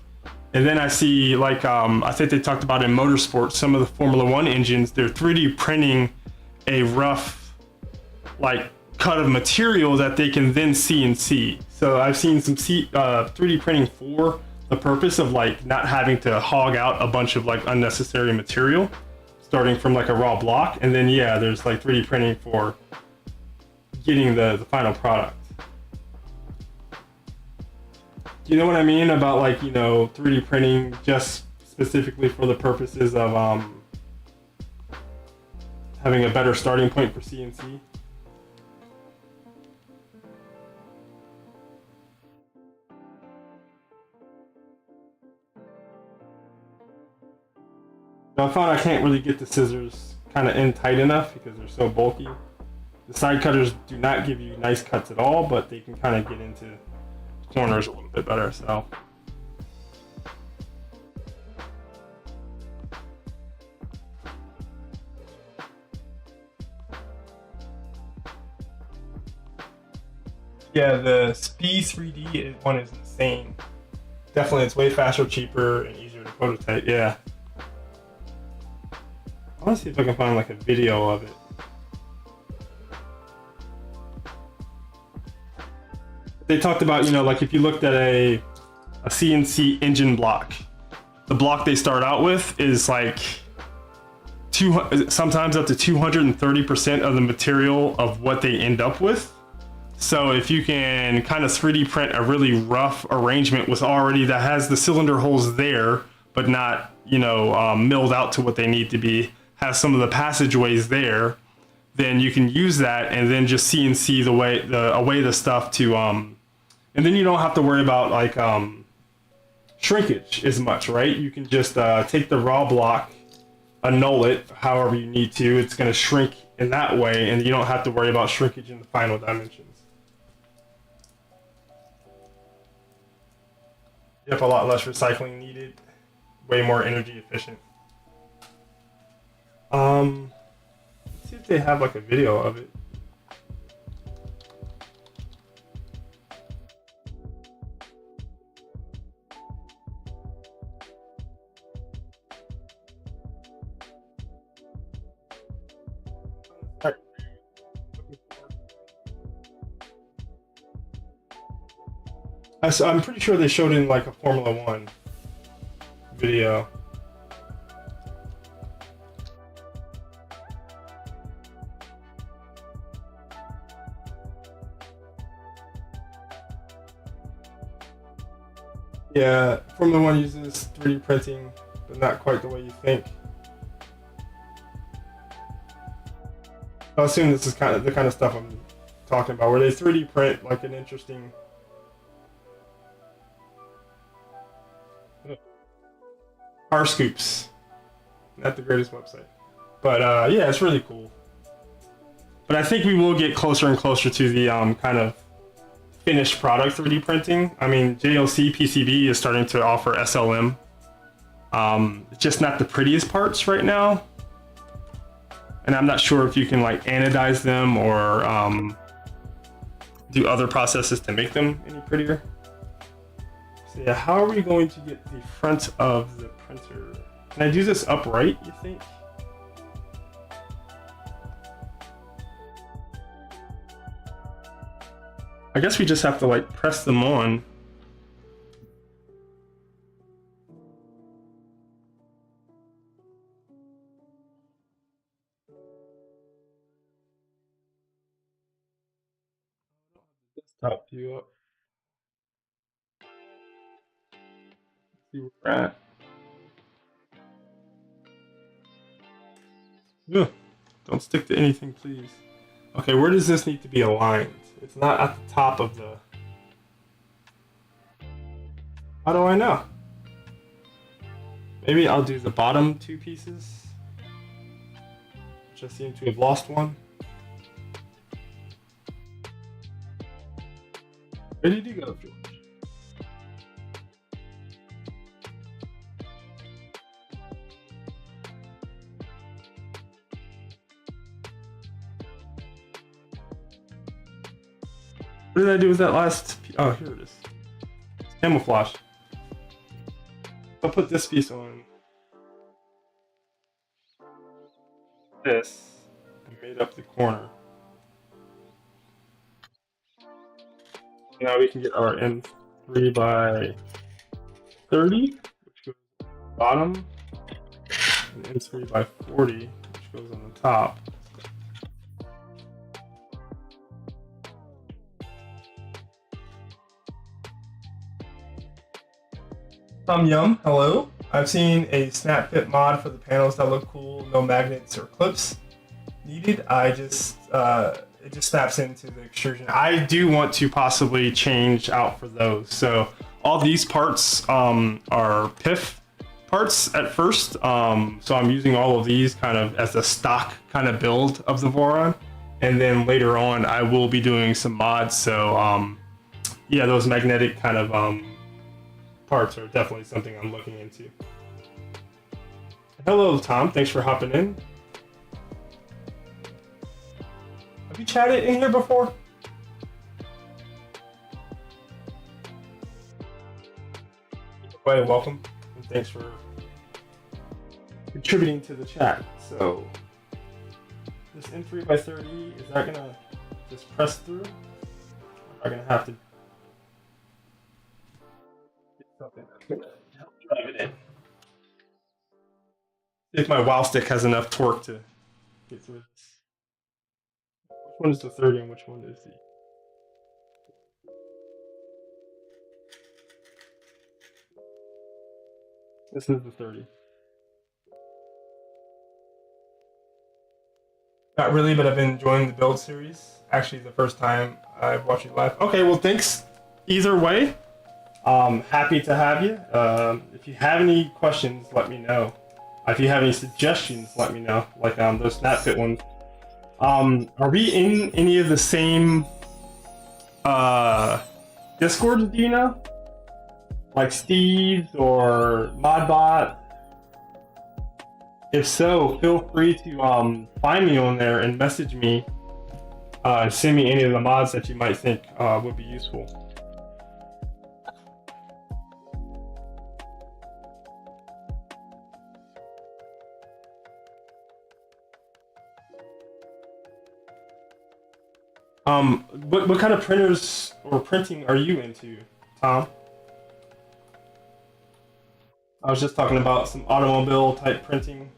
[SPEAKER 1] And then I see like I think they talked about in motorsports, some of the Formula One engines, they're 3D printing a rough like cut of material that they can then CNC. So I've seen some 3D printing for the purpose of like not having to hog out a bunch of like unnecessary material, starting from like a raw block, and then yeah, there's like 3D printing for getting the final product. Do you know what I mean about like, 3D printing just specifically for the purposes of having a better starting point for CNC? I found I can't really get the scissors kind of in tight enough because they're so bulky. The side cutters do not give you nice cuts at all, but they can kind of get into corners a little bit better. So yeah, the P3D one is insane. Definitely, it's way faster, cheaper, and easier to prototype. Yeah. I want to see if I can find like a video of it. They talked about, like if you looked at a CNC engine block, the block they start out with is like sometimes up to 230% of the material of what they end up with. So if you can kind of 3D print a really rough arrangement with already that has the cylinder holes there, but not, milled out to what they need to be, has some of the passageways there, then you can use that and then just CNC away the stuff to and then you don't have to worry about like shrinkage as much, right? You can just take the raw block, annul it however you need to. It's going to shrink in that way, and you don't have to worry about shrinkage in the final dimensions. You have a lot less recycling needed, way more energy efficient. Let's see if they have like a video of it. I'm pretty sure they showed in like a Formula One video. Yeah, Formula One uses 3D printing, but not quite the way you think. I assume this is kind of the kind of stuff I'm talking about, where they 3D print like an interesting car scoops. Not the greatest website, but yeah, it's really cool. But I think we will get closer and closer to the kind of finished product 3D printing. I mean, JLC PCB is starting to offer SLM. It's just not the prettiest parts right now, and I'm not sure if you can like anodize them or do other processes to make them any prettier. So yeah, how are we going to get the front of the printer? Can I do this upright, you think? I guess we just have to like press them on. Desktop view up. See where we're at. Ugh. Don't stick to anything, please. Okay, where does this need to be aligned? It's not at the top of the... How do I know? Maybe I'll do the bottom two pieces. Just seem to have lost one. Where did you go, George? What did I do with that last piece? Oh, here it is. It's camouflage. I'll put this piece on this and made up the corner. Now we can get our M3 by 30, which goes on the bottom, and M3 by 40, which goes on the top. Yum, hello. I've seen a snap fit mod for the panels that look cool, no magnets or clips needed. It just snaps into the extrusion. I do want to possibly change out for those. So all these parts are PIF parts at first. So I'm using all of these kind of as a stock kind of build of the Voron. And then later on, I will be doing some mods. So yeah, those magnetic kind of parts are definitely something I'm looking into. Hello, Tom. Thanks for hopping in. Have you chatted in here before? Well, welcome, and thanks for contributing to the chat. So, this M3 by 30, is that gonna just press through? Or am I gonna have to get something that's gonna help drive it in? See if my wow stick has enough torque to get through this. Which one is the 30 and which one is the... This is the 30. Not really, but I've been enjoying the build series. Actually, the first time I've watched you live. Okay, well, thanks either way. Happy to have you. If you have any questions, let me know. If you have any suggestions, let me know. Like those snap fit ones. Are we in any of the same Discords, do you know? Like Steve's or Modbot? If so, feel free to find me on there and message me and send me any of the mods that you might think would be useful. What kind of printers or printing are you into, Tom? I was just talking about some automobile type printing.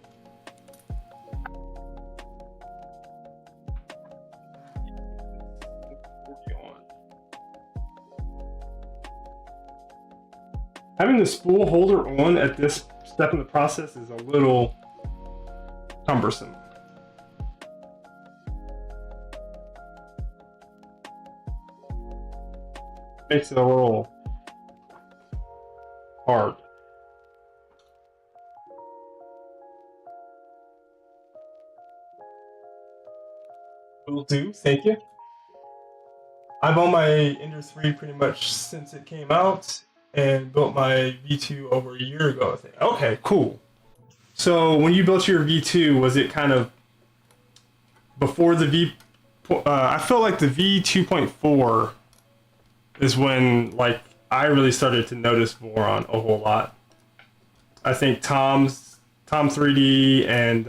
[SPEAKER 1] Having the spool holder on at this step in the process is a little cumbersome. Makes it a little hard. Will do, thank you. I've owned my Ender 3 pretty much since it came out and built my V2 over a year ago, I think. Okay, cool. So when you built your V2, was it kind of before the V... I feel like the V2.4 is when like I really started to notice Voron a whole lot. I think Tom 3D and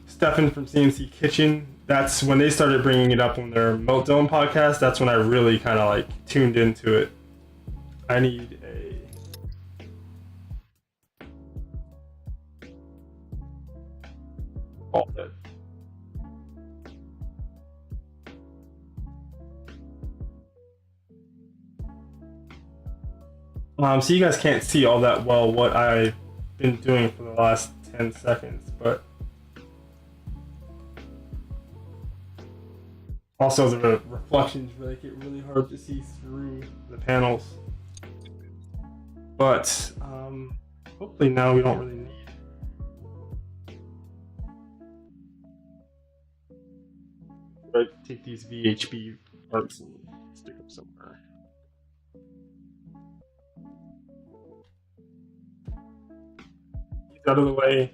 [SPEAKER 1] Stefan from CNC Kitchen, that's when they started bringing it up on their Meltdown podcast. That's when I really kind of like tuned into it. I need a... Hotend. So you guys can't see all that well what I've been doing for the last 10 seconds, but also the reflections make it really hard to see through the panels. But hopefully now we don't really need. Right, take these VHB parts and stick them somewhere. These out of the way.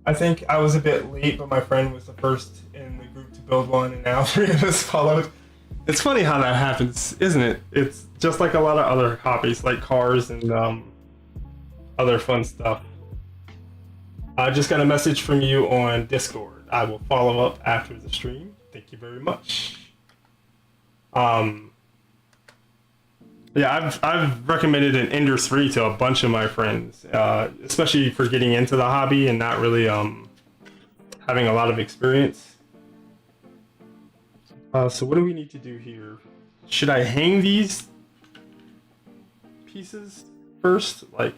[SPEAKER 1] I think I was a bit late, but my friend was the first in the group to build one, and now 3 of us followed. It's funny how that happens, isn't it? It's just like a lot of other hobbies, like cars and other fun stuff. I just got a message from you on Discord. I will follow up after the stream. Thank you very much. Yeah, I've recommended an Ender 3 to a bunch of my friends, especially for getting into the hobby and not really having a lot of experience. So what do we need to do here? Should I hang these pieces first? Like,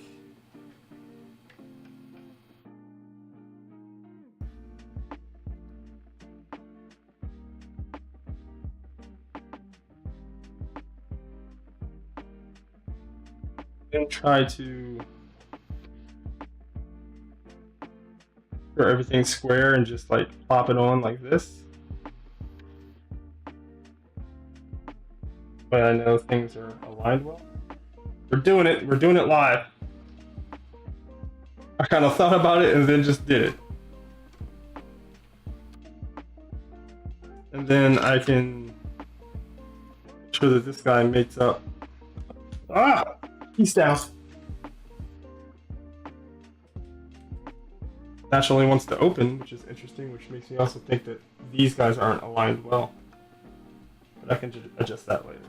[SPEAKER 1] and try to for everything square and just like plop it on like this. But I know things are aligned well. We're doing it live. I kind of thought about it and then just did it. And then I can make sure that this guy mates up. He's down. Naturally wants to open, which is interesting, which makes me also think that these guys aren't aligned well. But I can just adjust that later.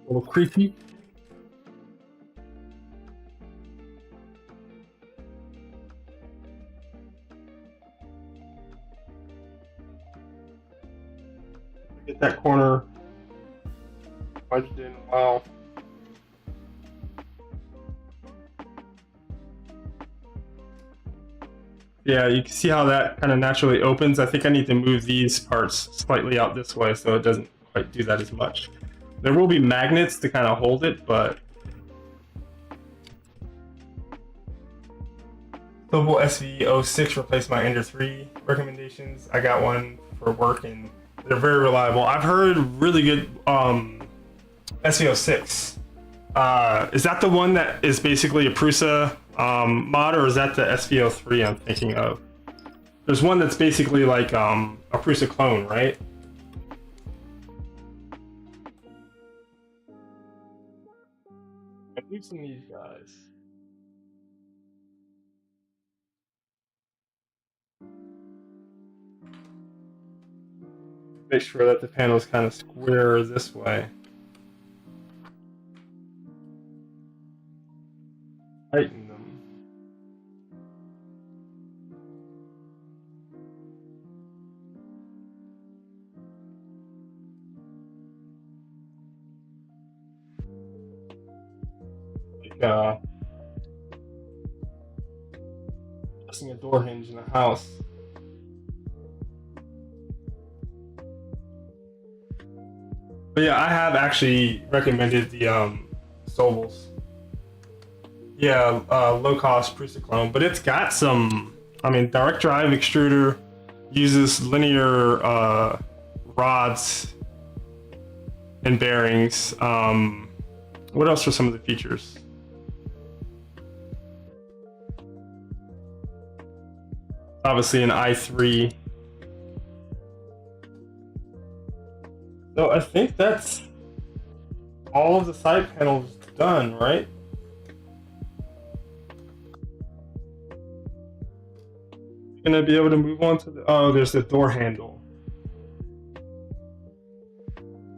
[SPEAKER 1] A little creepy. Get that corner budged in well. Yeah, you can see how that kind of naturally opens. I think I need to move these parts slightly out this way so it doesn't quite do that as much. There will be magnets to kind of hold it, but Global SV06 replaced my Ender 3 recommendations. I got one for work and they're very reliable. I've heard really good SV06. Is that the one that is basically a Prusa mod, or is that the SV03 I'm thinking of? There's one that's basically like a Prusa clone, right? I'm using these guys. Make sure that the panel is kind of square this way. Tighten them. Like adjusting a door hinge in a house. But yeah, I have actually recommended the Stovels. Yeah, low cost Prusa clone, but it's got some, I mean, direct drive extruder, uses linear rods and bearings. What else are some of the features? Obviously an i3. So I think that's all of the side panels done, right? Gonna be able to move on to the, oh, there's the door handle.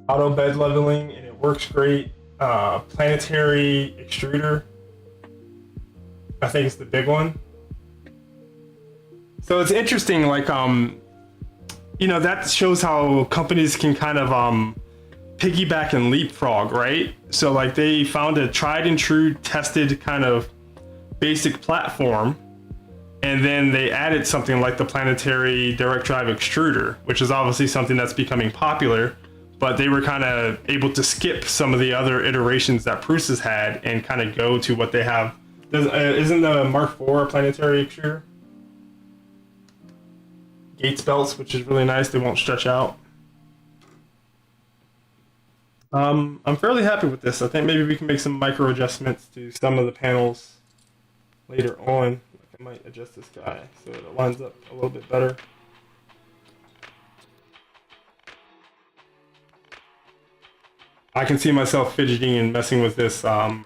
[SPEAKER 1] Auto bed leveling, and it works great. Planetary extruder. I think it's the big one. So it's interesting, like you know, that shows how companies can kind of piggyback and leapfrog, right? So like they found a tried and true, tested kind of basic platform, and then they added something like the planetary direct drive extruder, which is obviously something that's becoming popular, but they were kind of able to skip some of the other iterations that Prusa has had and kind of go to what they have. Isn't the Mark IV a planetary extruder? Gates belts, which is really nice. They won't stretch out. I'm fairly happy with this. I think maybe we can make some micro adjustments to some of the panels later on. I might adjust this guy so it lines up a little bit better. I can see myself fidgeting and messing with this for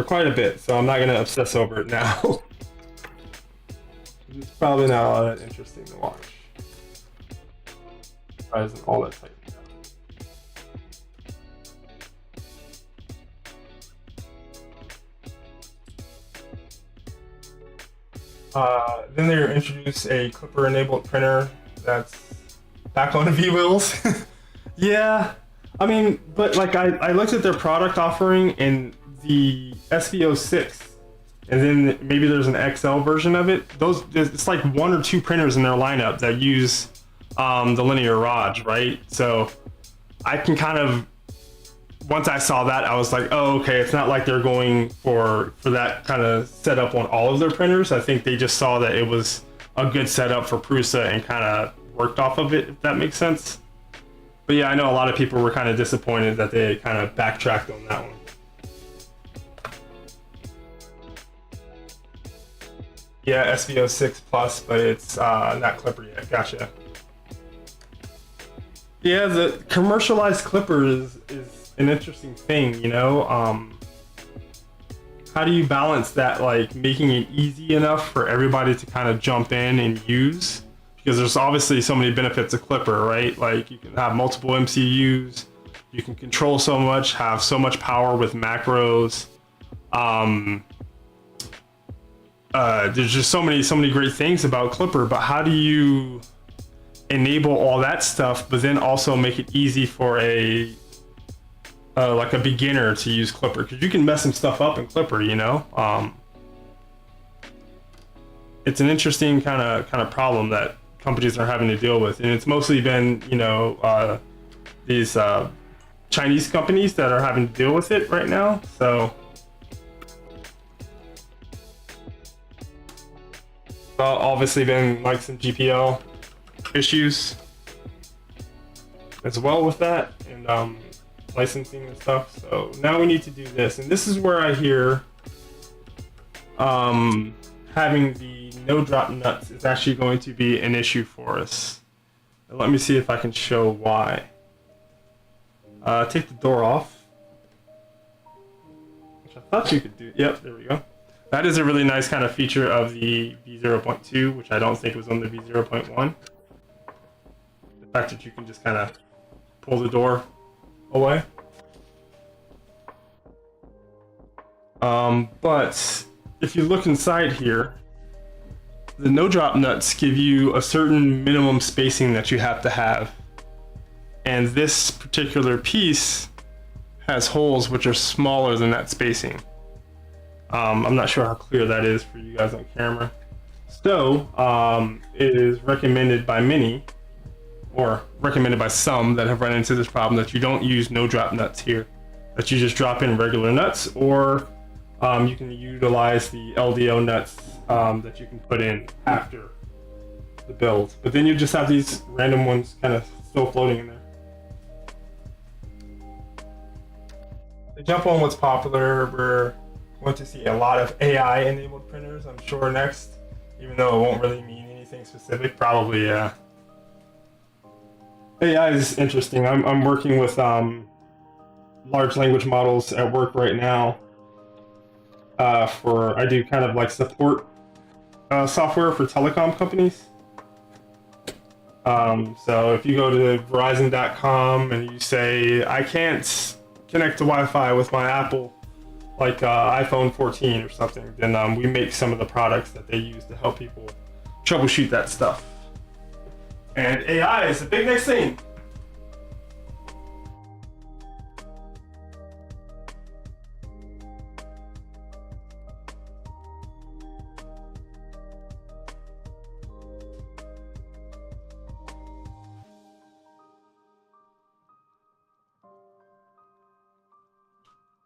[SPEAKER 1] quite a bit, so I'm not going to obsess over it now. It's probably not all that interesting to watch. Probably isn't all that tight. Then they introduced a clipper-enabled printer that's back on the V-wheels. Yeah, I mean, but like I looked at their product offering and the SV06, and then maybe there's an XL version of it. It's like 1 or 2 printers in their lineup that use the linear rods, right? So I can kind of, once I saw that, I was like, oh, okay, it's not like they're going for that kind of setup on all of their printers. I think they just saw that it was a good setup for Prusa and kind of worked off of it, if that makes sense. But yeah, I know a lot of people were kind of disappointed that they kind of backtracked on that one. Yeah, SV06 Plus, but it's not clipper yet. Gotcha. Yeah, the commercialized clipper is an interesting thing, you know. How do you balance that, like making it easy enough for everybody to kind of jump in and use? Because there's obviously so many benefits of clipper, right? Like you can have multiple MCUs, you can control so much, have so much power with macros. There's just so many great things about clipper, but how do you enable all that stuff, but then also make it easy for a like a beginner to use clipper? Because you can mess some stuff up in clipper, you know. It's an interesting kind of problem that companies are having to deal with, and it's mostly been, you know, these Chinese companies that are having to deal with it right now. So obviously been like some GPL issues as well with that, and licensing and stuff. So now we need to do this, and this is where I hear having the no drop nuts is actually going to be an issue for us. And let me see if I can show why. Take the door off, which I thought you could do. Yep, there we go. That is a really nice kind of feature of the V0.2, which I don't think was on the V0.1. The fact that you can just kind of pull the door away. But if you look inside here, the no drop nuts give you a certain minimum spacing that you have to have. And this particular piece has holes which are smaller than that spacing. I'm not sure how clear that is for you guys on camera. So it is recommended by many, or recommended by some that have run into this problem, that you don't use no drop nuts here, that you just drop in regular nuts, or you can utilize the LDO nuts that you can put in after the build. But then you just have these random ones kind of still floating in there. To jump on what's popular, we're going to see a lot of AI enabled printers, I'm sure, next, even though it won't really mean anything specific. Probably, yeah. AI is interesting. I'm working with large language models at work right now. I do kind of like support software for telecom companies. So if you go to Verizon.com and you say, I can't connect to Wi-Fi with my Apple like iPhone 14 or something, then we make some of the products that they use to help people troubleshoot that stuff. And AI is a big next thing.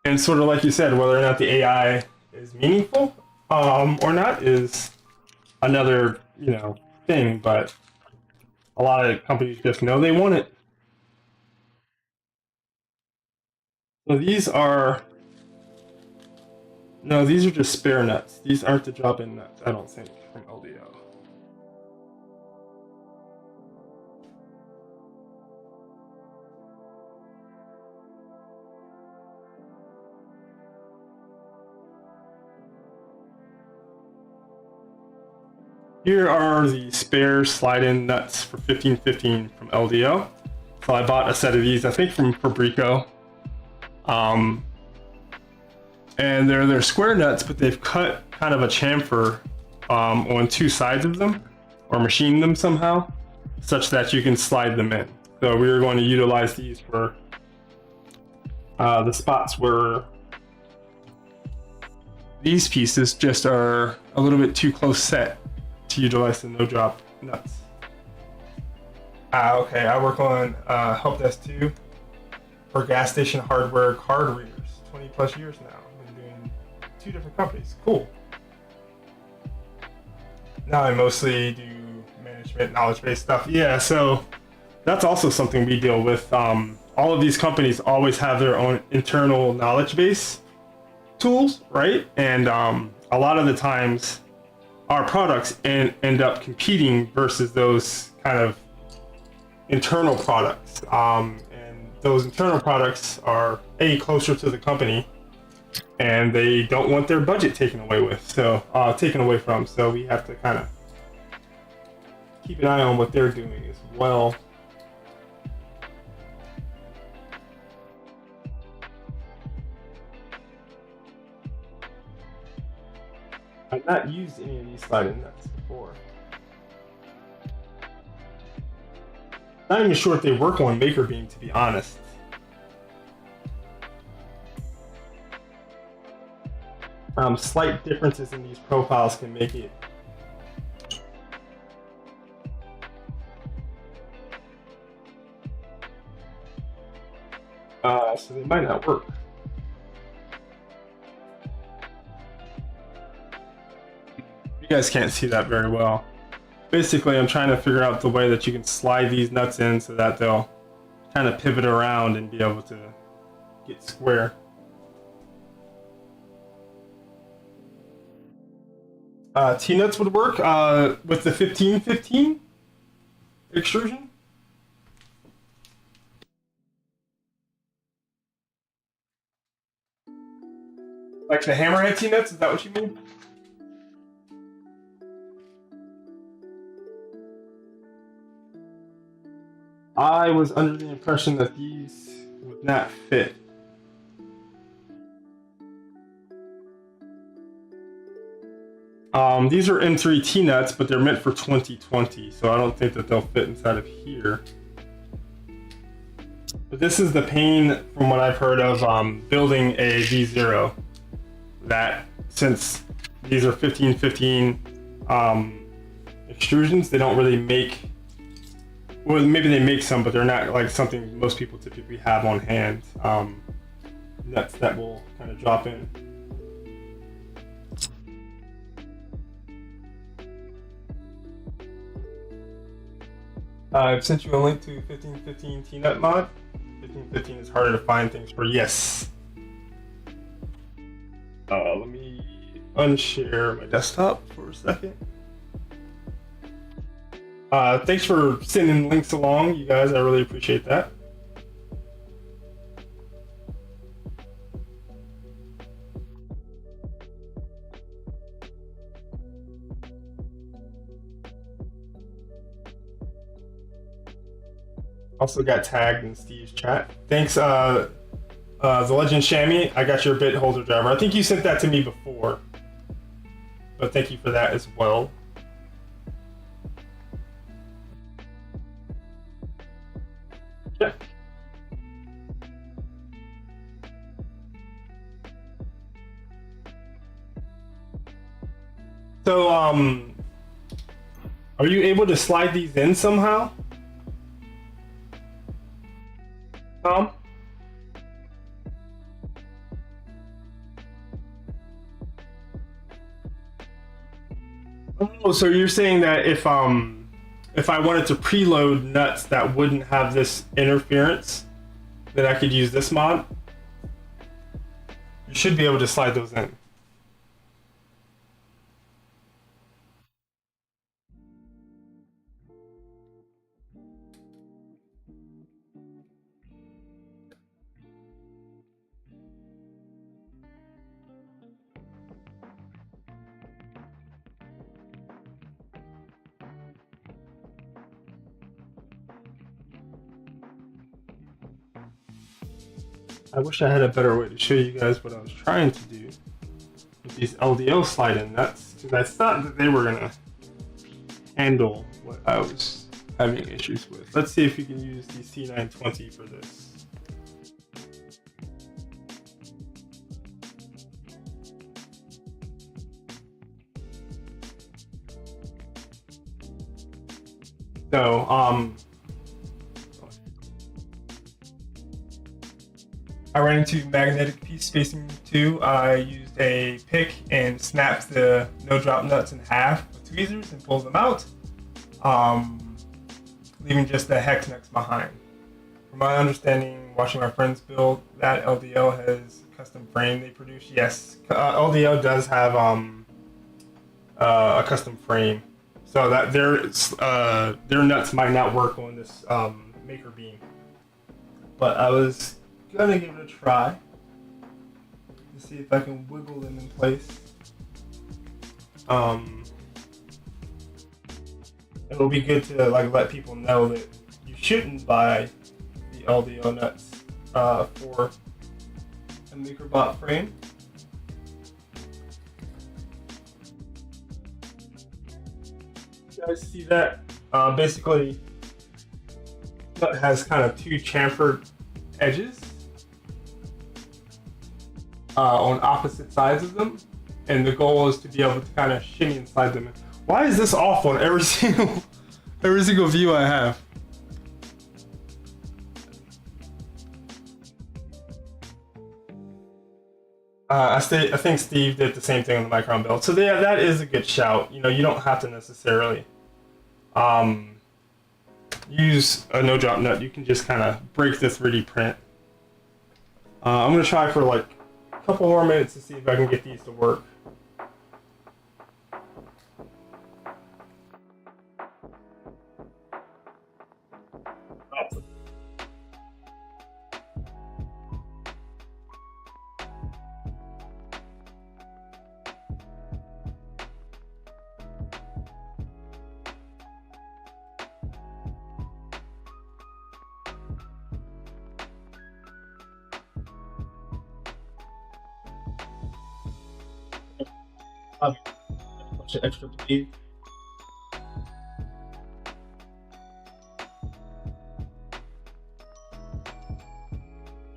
[SPEAKER 1] And sort of like you said, whether or not the AI is meaningful or not is another, thing. But a lot of companies just know they want it. So these are just spare nuts. These aren't the drop-in nuts, I don't think, from LDO. Here are the spare slide-in nuts for 1515 from LDO. So I bought a set of these, I think from Fabrico. And they're square nuts, but they've cut kind of a chamfer on two sides of them, or machined them somehow, such that you can slide them in. So we are going to utilize these for the spots where these pieces just are a little bit too close set to utilize the no drop nuts. Okay, I work on help desk 2 for gas station hardware card readers. 20 plus years now. I've been doing 2 different companies. Cool. Now I mostly do management, knowledge-based stuff. Yeah, so that's also something we deal with. All of these companies always have their own internal knowledge base tools, right? And a lot of the times our products end up competing versus those kind of internal products. And those internal products are closer to the company, and they don't want their budget taken away from. So we have to kind of keep an eye on what they're doing as well. I've not used any of these sliding nuts before. Not even sure if they work on MakerBeam, to be honest. Slight differences in these profiles can make it so they might not work. You guys can't see that very well. Basically, I'm trying to figure out the way that you can slide these nuts in so that they'll kind of pivot around and be able to get square. T-nuts would work with the 1515 extrusion. Like the hammerhead T-nuts, is that what you mean? I was under the impression that these would not fit. These are M3 T-nuts, but they're meant for 2020, so I don't think that they'll fit inside of here. But this is the pain, from what I've heard of, building a V0. That since these are 1515 extrusions, they don't really make. Well, maybe they make some, but they're not like something most people typically have on hand. Nuts that will kind of drop in. I've sent you a link to 1515 T-nut mod. 1515 is harder to find things for. Yes. Let me unshare my desktop for a second. Thanks for sending links along, you guys. I really appreciate that. Also got tagged in Steve's chat. Thanks, The Legend Chamois, I got your bit holder driver. I think you sent that to me before, but thank you for that as well. Yeah. So, are you able to slide these in somehow? Tom? Oh, so you're saying that if I wanted to preload nuts that wouldn't have this interference, then I could use this mod? You should be able to slide those in. I wish I had a better way to show you guys what I was trying to do with these LDO slide-in nuts, because I thought that they were gonna handle what I was having issues with. Let's see if we can use the C920 for this. So, I ran into magnetic piece spacing 2. I used a pick and snapped the no-drop nuts in half with tweezers and pulled them out, leaving just the hex nuts behind. From my understanding, watching my friends build, that LDO has a custom frame they produce. Yes, LDO does have a custom frame, so that their nuts might not work on this maker beam. But I was gonna give it a try to see if I can wiggle them in place. It'll be good to let people know that you shouldn't buy the LDO nuts for a MakerBot frame. You guys see that? Basically, it has kind of two chamfered edges on opposite sides of them, and the goal is to be able to kind of shimmy and slide them in. Why is this off on every single view I have? I think Steve did the same thing on the Micron build. So yeah, that is a good shout. You know, you don't have to necessarily use a no-drop nut. You can just kind of break the 3D print. I'm gonna try for like a couple more minutes to see if I can get these to work. A bunch of extra bleed.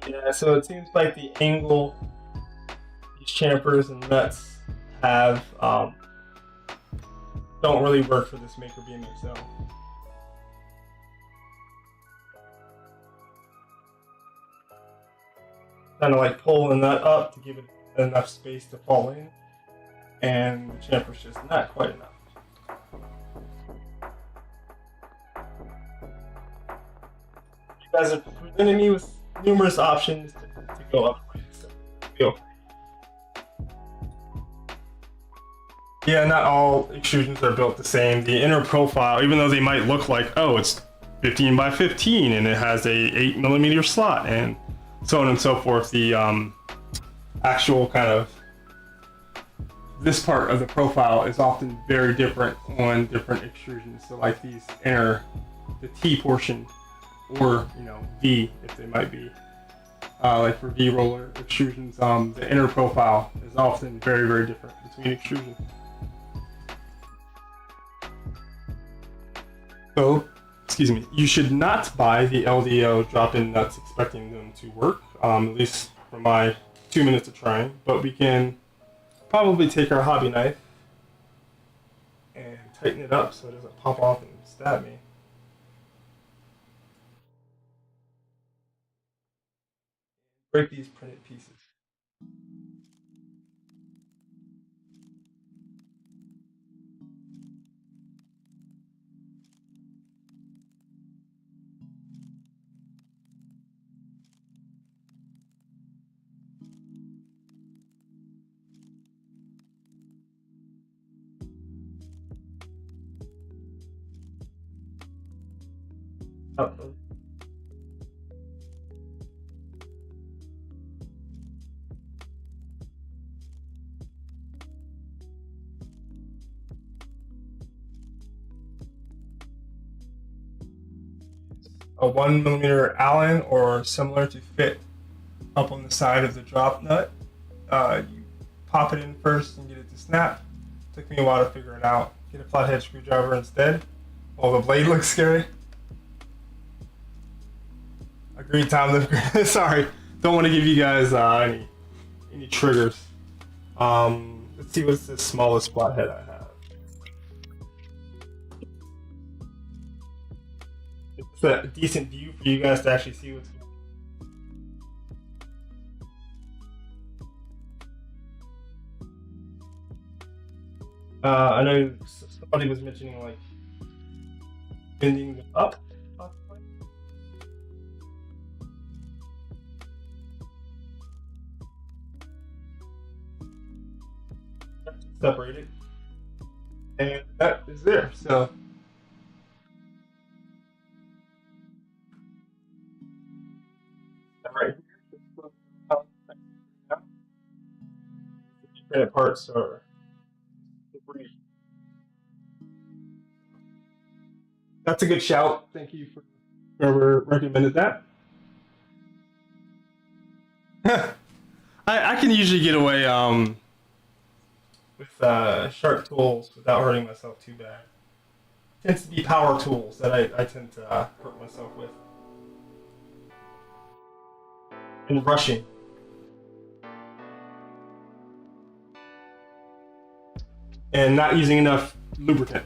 [SPEAKER 1] Yeah, so it seems like the angle these chamfers and nuts have don't really work for this maker beam itself. Kind of like pull the nut up to give it enough space to fall in, and the chamfer's just not quite enough. You guys have presented me with numerous options to go upgrade, so feel free. Yeah, not all extrusions are built the same. The inner profile, even though they might look like, oh, it's 15 by 15 and it has a 8mm slot and so on and so forth, the actual kind of this part of the profile is often very different on different extrusions. So like these inner, the T portion, or V if they might be like for V-roller extrusions, the inner profile is often very, very different between extrusions. So, excuse me, you should not buy the LDO drop-in nuts expecting them to work, at least for my 2 minutes of trying, but we can probably take our hobby knife and tighten it up so it doesn't pop off and stab me. Break these printed pieces. Oh. A 1mm Allen or similar to fit up on the side of the drop nut. You pop it in first and get it to snap. Took me a while to figure it out. Get a flathead screwdriver instead. Oh, the blade looks scary. Agreed, Tom. Sorry, don't want to give you guys any triggers. Let's see what's the smallest flathead I have. It's a decent view for you guys to actually see what's going on. I know somebody was mentioning like bending them up. Possibly. Separated, and that is there. So right here, the printed parts are debris. That's a good shout. Thank you for whoever recommended that. I can usually get away with sharp tools without hurting myself too bad. It tends to be power tools that I tend to hurt myself with. And rushing. And not using enough lubricant.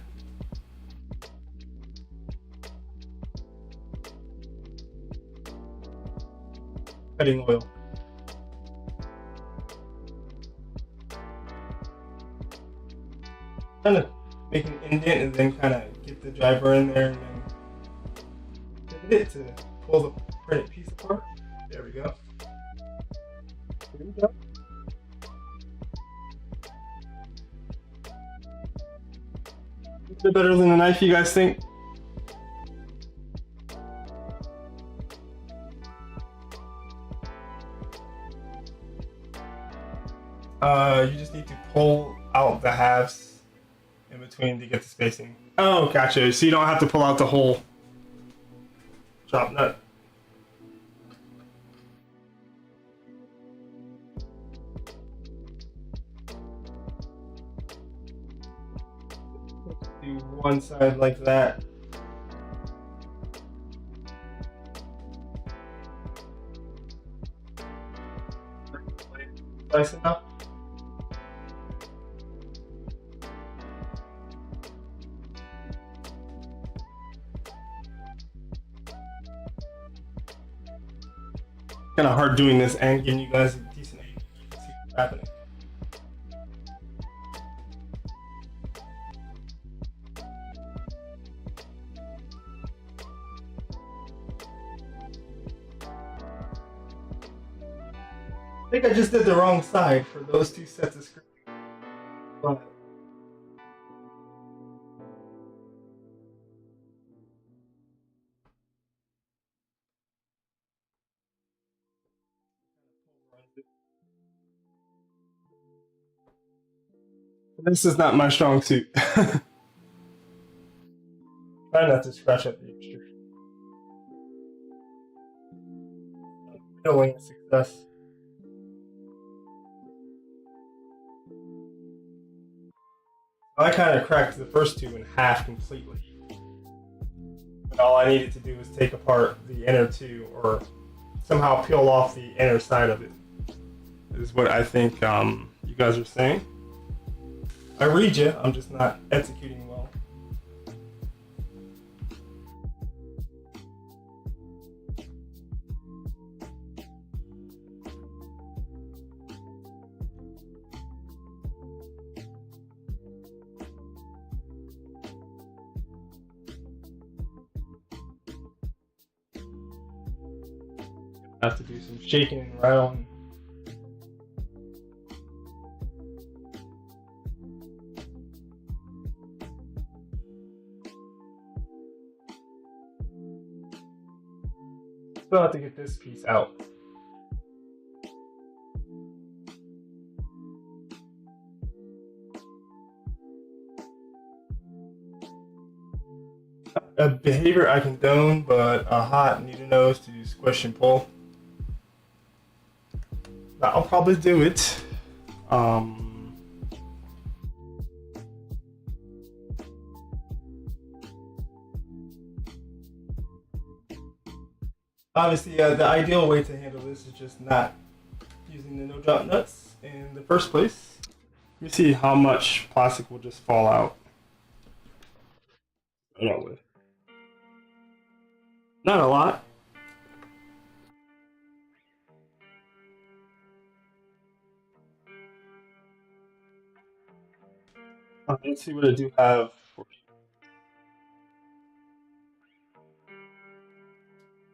[SPEAKER 1] Cutting oil. Kind of make an indent and then kind of get the driver in there and then pivot it to pull the printed piece apart. There we go. Here we go. A bit better than the knife, you guys think? You just need to pull out the halves in between to get the spacing. Oh, gotcha. So you don't have to pull out the whole drop nut. Do one side like that. Slice it up. Kind of hard doing this and giving you guys a decent aim to see what's happening. I think I just did the wrong side for those two sets of screws. But this is not my strong suit. Try not to scratch up the extrusion. Feeling success. I kind of cracked the first two in half completely. But all I needed to do was take apart the inner two, or somehow peel off the inner side of it. Is what I think you guys are saying. I read you, I'm just not executing well. I have to do some shaking and rattling. Still have to get this piece out. A behavior I condone, but a hot needle nose to squish and pull. I'll probably do it. Obviously, the ideal way to handle this is just not using the no-drop nuts in the first place. Let me see how much plastic will just fall out. Not a lot. Let's see what I do have for you.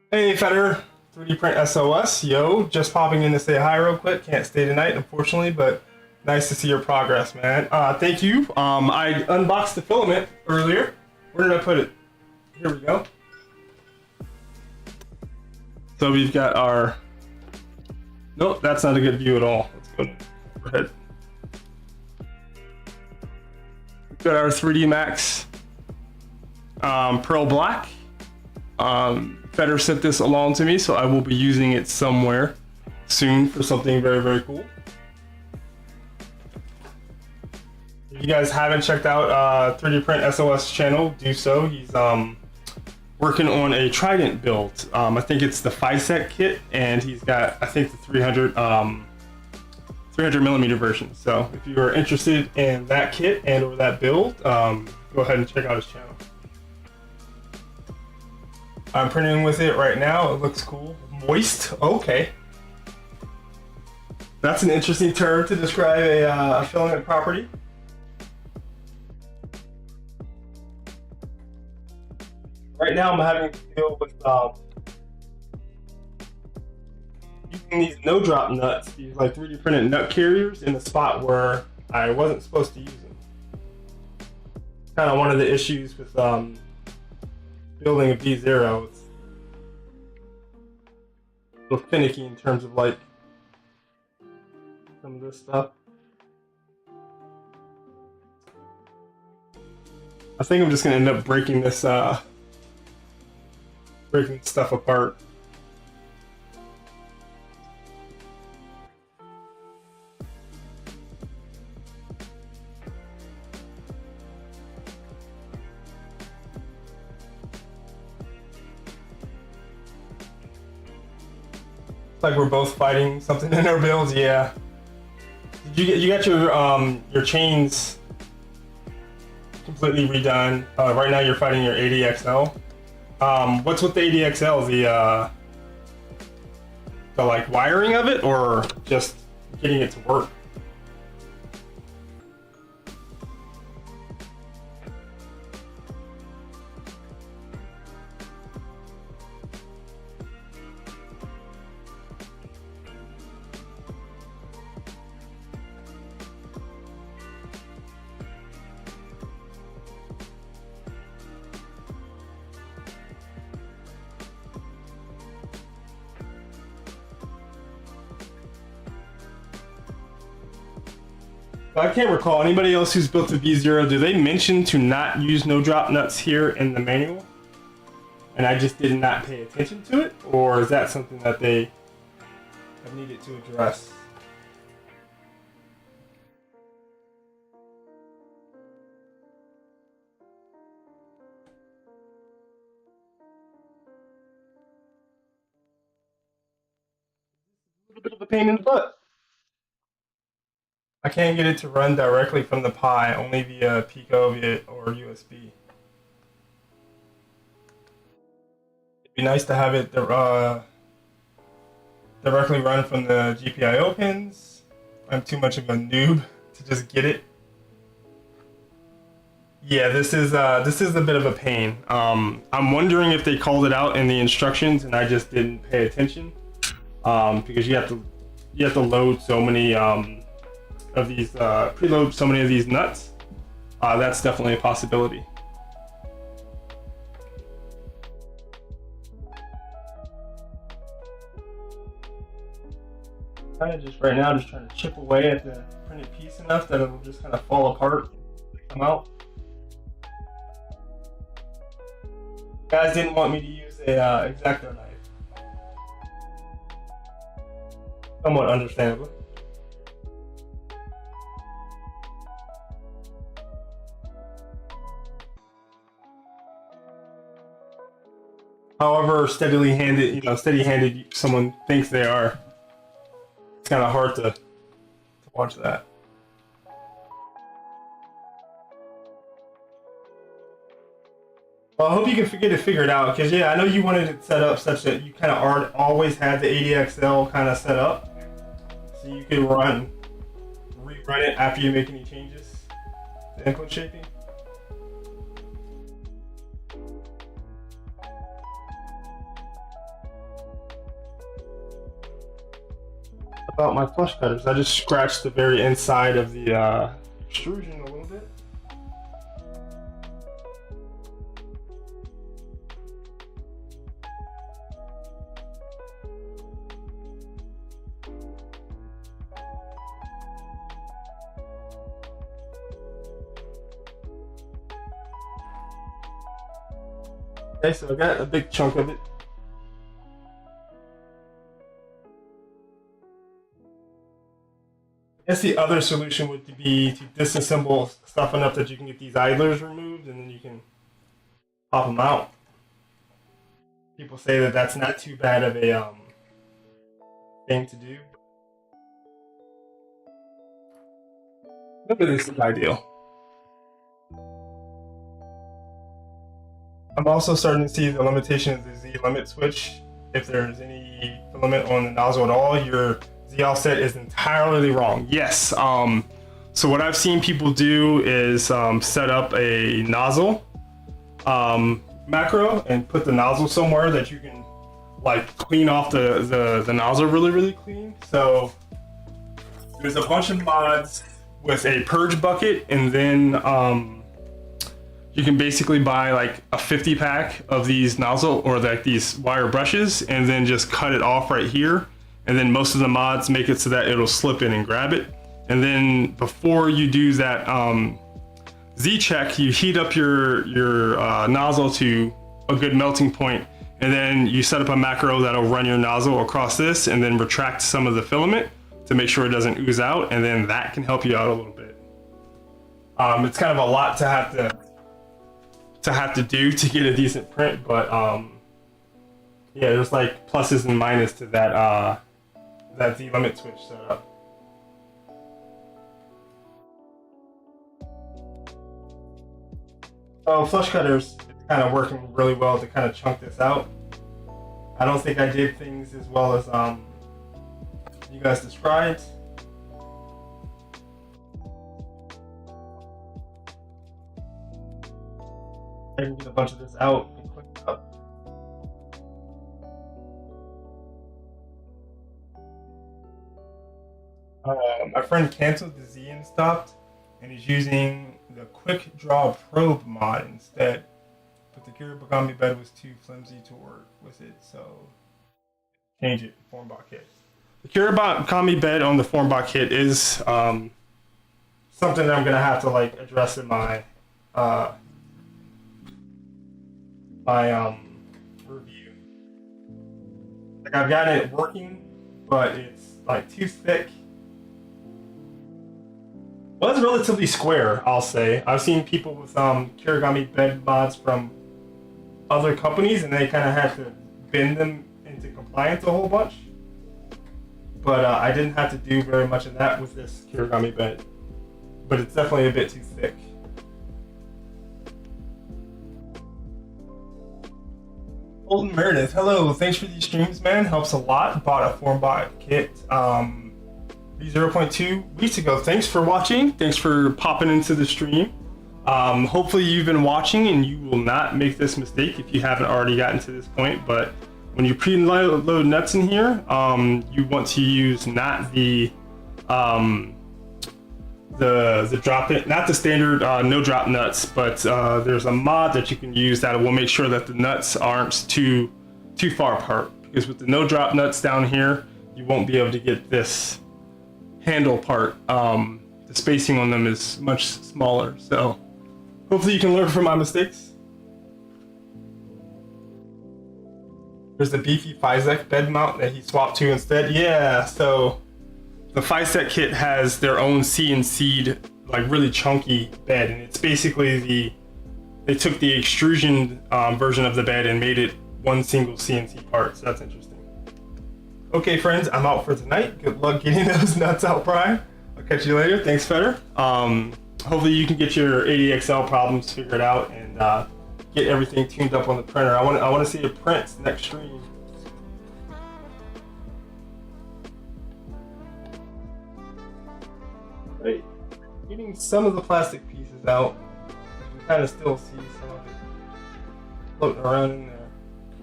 [SPEAKER 1] Hey, Feder, 3D Print SOS. Yo, just popping in to say hi real quick. Can't stay tonight, unfortunately, but nice to see your progress, man. Thank you. I unboxed the filament earlier. Where did I put it? Here we go. So we've got our... Nope, that's not a good view at all. Let's go ahead. We've got our 3D Max Pearl Black. Feder sent this along to me, so I will be using it somewhere soon for something very, very cool. If you guys haven't checked out 3D Print SOS channel, do so. He's working on a Trident build. I think it's the 5-set kit, and he's got, I think, the 300 millimeter version. So if you are interested in that kit and or that build, go ahead and check out his channel. I'm printing with it right now. It looks cool. Moist. Okay. That's an interesting term to describe a filament property. Right now I'm having to deal with using these no-drop nuts, these like 3D printed nut carriers, in a spot where I wasn't supposed to use them. Kind of one of the issues with building a V0. It's a little finicky in terms of like some of this stuff. I think I'm just gonna end up breaking this breaking stuff apart. Like we're both fighting something in our builds, yeah. Did you got your chains completely redone? Right now you're fighting your 80XL. What's with the 80XL? The like wiring of it, or just getting it to work? I can't recall anybody else who's built a V0. Do they mention to not use no drop nuts here in the manual? And I just did not pay attention to it? Or is that something that they I've needed to address. A little bit of a pain in the butt. I can't get it to run directly from the Pi, only via Pico or USB. It'd be nice to have it directly run from the GPIO pins. I'm too much of a noob to just get it. Yeah, this is a bit of a pain. I'm wondering if they called it out in the instructions and I just didn't pay attention. Because you have to load so many of these preload so many of these nuts. That's definitely a possibility. Kind of just right now, just trying to chip away at the printed piece enough that it'll just kind of fall apart and come out. You guys didn't want me to use a X-Acto knife. Somewhat understandably. However steady-handed someone thinks they are, it's kind of hard to watch that. Well, I hope you can get it figured out, because yeah, I know you wanted it set up such that you kind of always had the 80XL kind of set up, so you could rerun it after you make any changes to input shaping. About my flush cutters, I just scratched the very inside of the extrusion a little bit. Okay, so I got a big chunk of it. I guess the other solution would be to disassemble stuff enough that you can get these idlers removed, and then you can pop them out. People say that that's not too bad of a thing to do. Maybe this is ideal. I'm also starting to see the limitation of the Z limit switch. If there's any filament on the nozzle at all, your Z offset is entirely wrong. Yes. So what I've seen people do is set up a nozzle macro and put the nozzle somewhere that you can like clean off the nozzle really clean. So there's a bunch of mods with a purge bucket, and then you can basically buy like a 50 pack of these nozzle or like these wire brushes, and then just cut it off right here. And then most of the mods make it so that it'll slip in and grab it. And then before you do that Z check, you heat up your nozzle to a good melting point, and then you set up a macro that'll run your nozzle across this and then retract some of the filament to make sure it doesn't ooze out, and then that can help you out a little bit. It's kind of a lot to have to do to get a decent print, but yeah, there's like pluses and minuses to that Z limit switch setup. So flush cutters, it's kind of working really well to kind of chunk this out. I don't think I did things as well as you guys described. I can get a bunch of this out and clean it up. My friend canceled the Z and stopped, and he's using the Quick Draw Probe mod instead. But the Kirigami bed was too flimsy to work with it, so change it. Formbot Kit. The Kirigami bed on the Formbot Kit is something that I'm gonna have to like address in my review. Like I've got it working, but it's like too thick. Well, it's relatively square, I'll say. I've seen people with Kirigami bed mods from other companies, and they kind of had to bend them into compliance a whole bunch. But I didn't have to do very much of that with this Kirigami bed. But it's definitely a bit too thick. Golden Meredith, hello. Thanks for these streams, man. Helps a lot. Bought a Formbot kit V0.2 weeks ago. Thanks for watching. Thanks for popping into the stream. Hopefully you've been watching and you will not make this mistake if you haven't already gotten to this point. But when you preload nuts in here, you want to use not the drop it, not the standard no drop nuts, but there's a mod that you can use that will make sure that the nuts aren't too far apart. Because with the no drop nuts down here, you won't be able to get this handle part. The spacing on them is much smaller. So hopefully you can learn from my mistakes. There's the beefy Physec bed mount that he swapped to instead. Yeah, so the Physec kit has their own CNC'd, like really chunky bed, and it's basically they took the extrusion version of the bed and made it one single CNC part. So that's interesting. Okay, friends, I'm out for tonight. Good luck getting those nuts out, Brian. I'll catch you later. Thanks, Feder. Hopefully you can get your ADXL problems figured out and get everything tuned up on the printer. I want to see your prints next stream. Right, getting some of the plastic pieces out. You can kind of still see some of it floating around in there.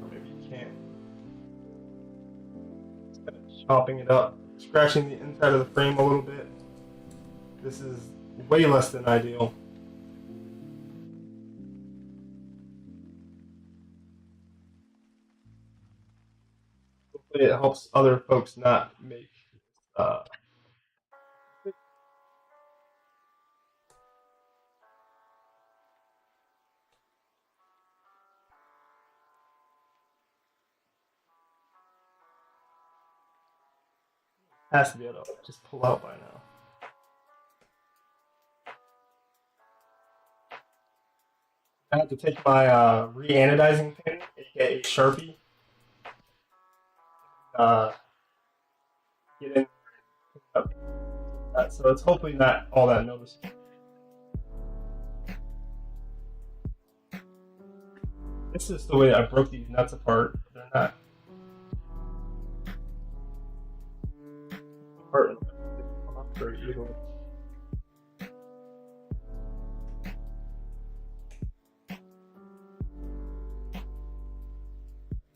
[SPEAKER 1] Or maybe you can't. Just kind of chopping it up, scratching the inside of the frame a little bit. This is way less than ideal. Hopefully it helps other folks not make has to be able to just pull out by now. I have to take my re-anodizing pen, aka Sharpie, get in up. So it's hopefully not all that noticeable. This is the way I broke these nuts apart. They're not apart very easily.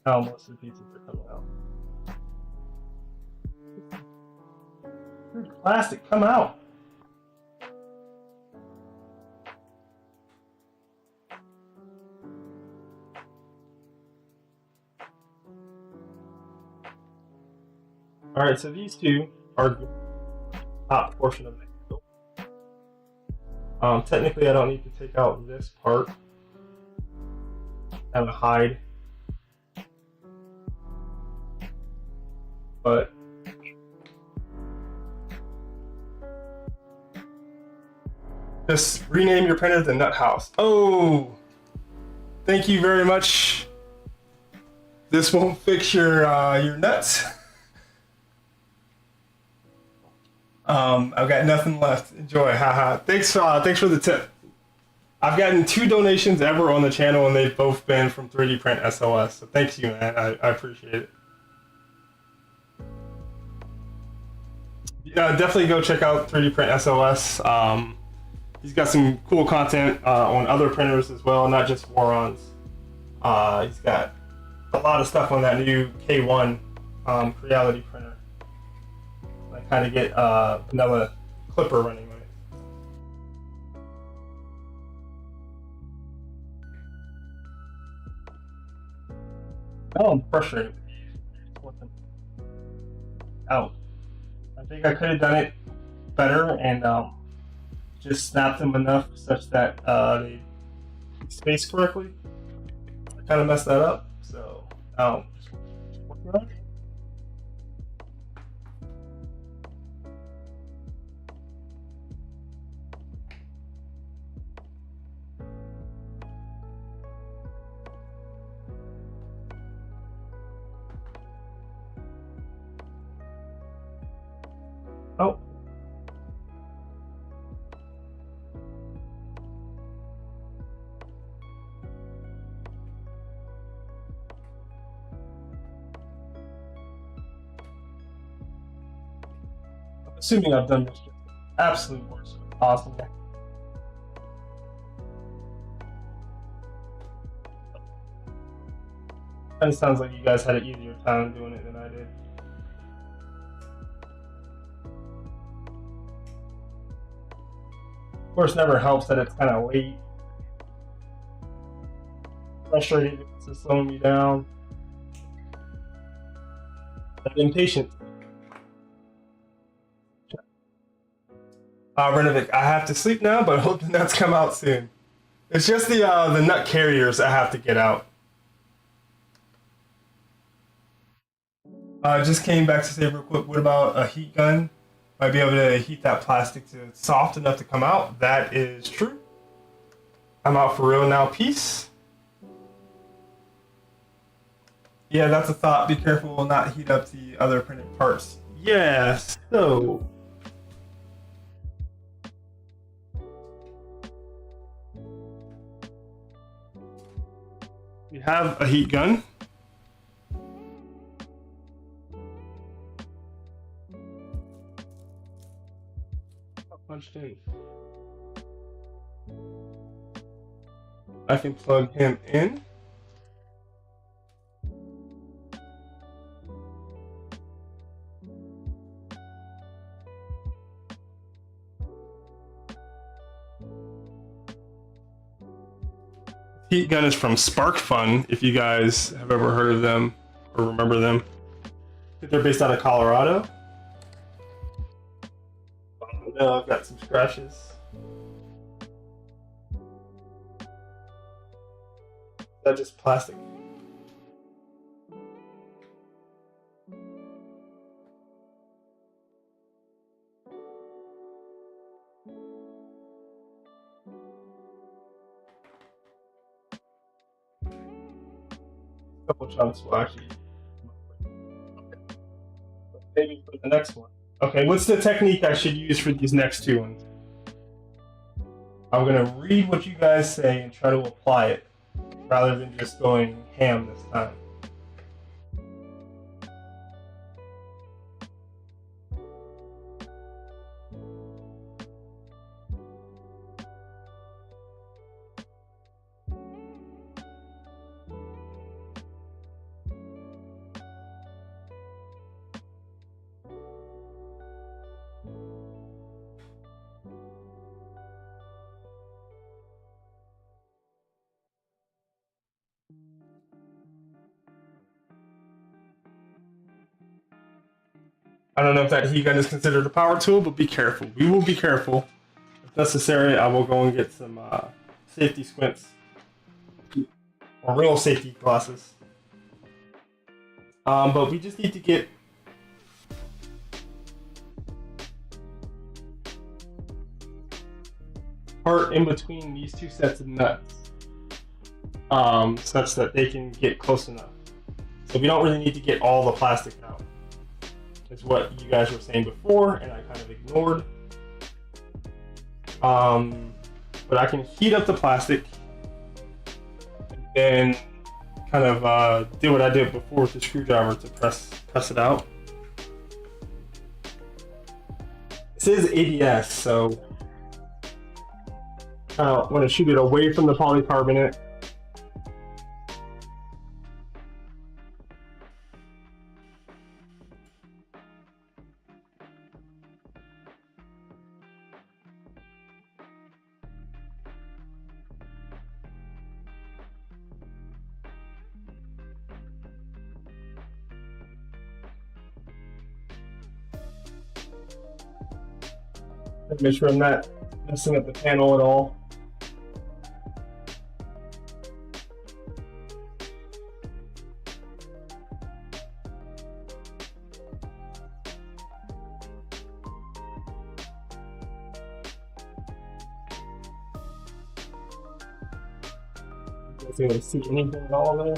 [SPEAKER 1] Now most of the pieces are coming out. Plastic, come out! Alright, so these two are the top portion of the handle. Technically I don't need to take out this part. Have a hide. But just rename your printer the Nut House. Oh, thank you very much. This won't fix your nuts. I've got nothing left. Enjoy, haha. Thanks for the tip. I've gotten 2 donations ever on the channel, and they've both been from 3D Print SOS. So thanks you, man. I appreciate it. Definitely go check out 3D Print SOS. He's got some cool content on other printers as well, not just Vorons. He's got a lot of stuff on that new K1 Creality printer. I kind of get vanilla clipper running with it. Oh, I'm frustrated with these. Want them out. I think I could have done it better and just snapped them enough such that they space correctly. I kind of messed that up, so just working on it. assuming I've done this just the absolute worst way possible. Kind of sounds like you guys had an easier time doing it than I did. Of course, never helps that it's kind of late. Frustrated to slow me down. That impatient. Renovic, I have to sleep now, but I hope the nuts come out soon. It's just the nut carriers I have to get out. Just came back to say real quick, what about a heat gun? Might be able to heat that plastic to soft enough to come out. That is true. I'm out for real now, peace. Yeah, that's a thought. Be careful, will not heat up the other printed parts. Yes, so. We have a heat gun. Punched in. I can plug him in. Heat gun is from Spark Fun, if you guys have ever heard of them or remember them. They're based out of Colorado. No, I've got some scratches. Is that just plastic? A couple chunks will actually. Maybe for the next one. Okay, what's the technique I should use for these next two ones? I'm gonna read what you guys say and try to apply it, rather than just going ham this time. I don't know if that heat gun is considered a power tool, but be careful. We will be careful. If necessary, I will go and get some safety squints. Or real safety glasses. But we just need to get part in between these two sets of nuts. Such that they can get close enough. So we don't really need to get all the plastic out. Is what you guys were saying before, and I kind of ignored. But I can heat up the plastic, and then kind of do what I did before with the screwdriver to press it out. This is ABS, so I want to shoot it away from the polycarbonate. Make sure I'm not messing up the panel at all. You guys able to see anything at all there?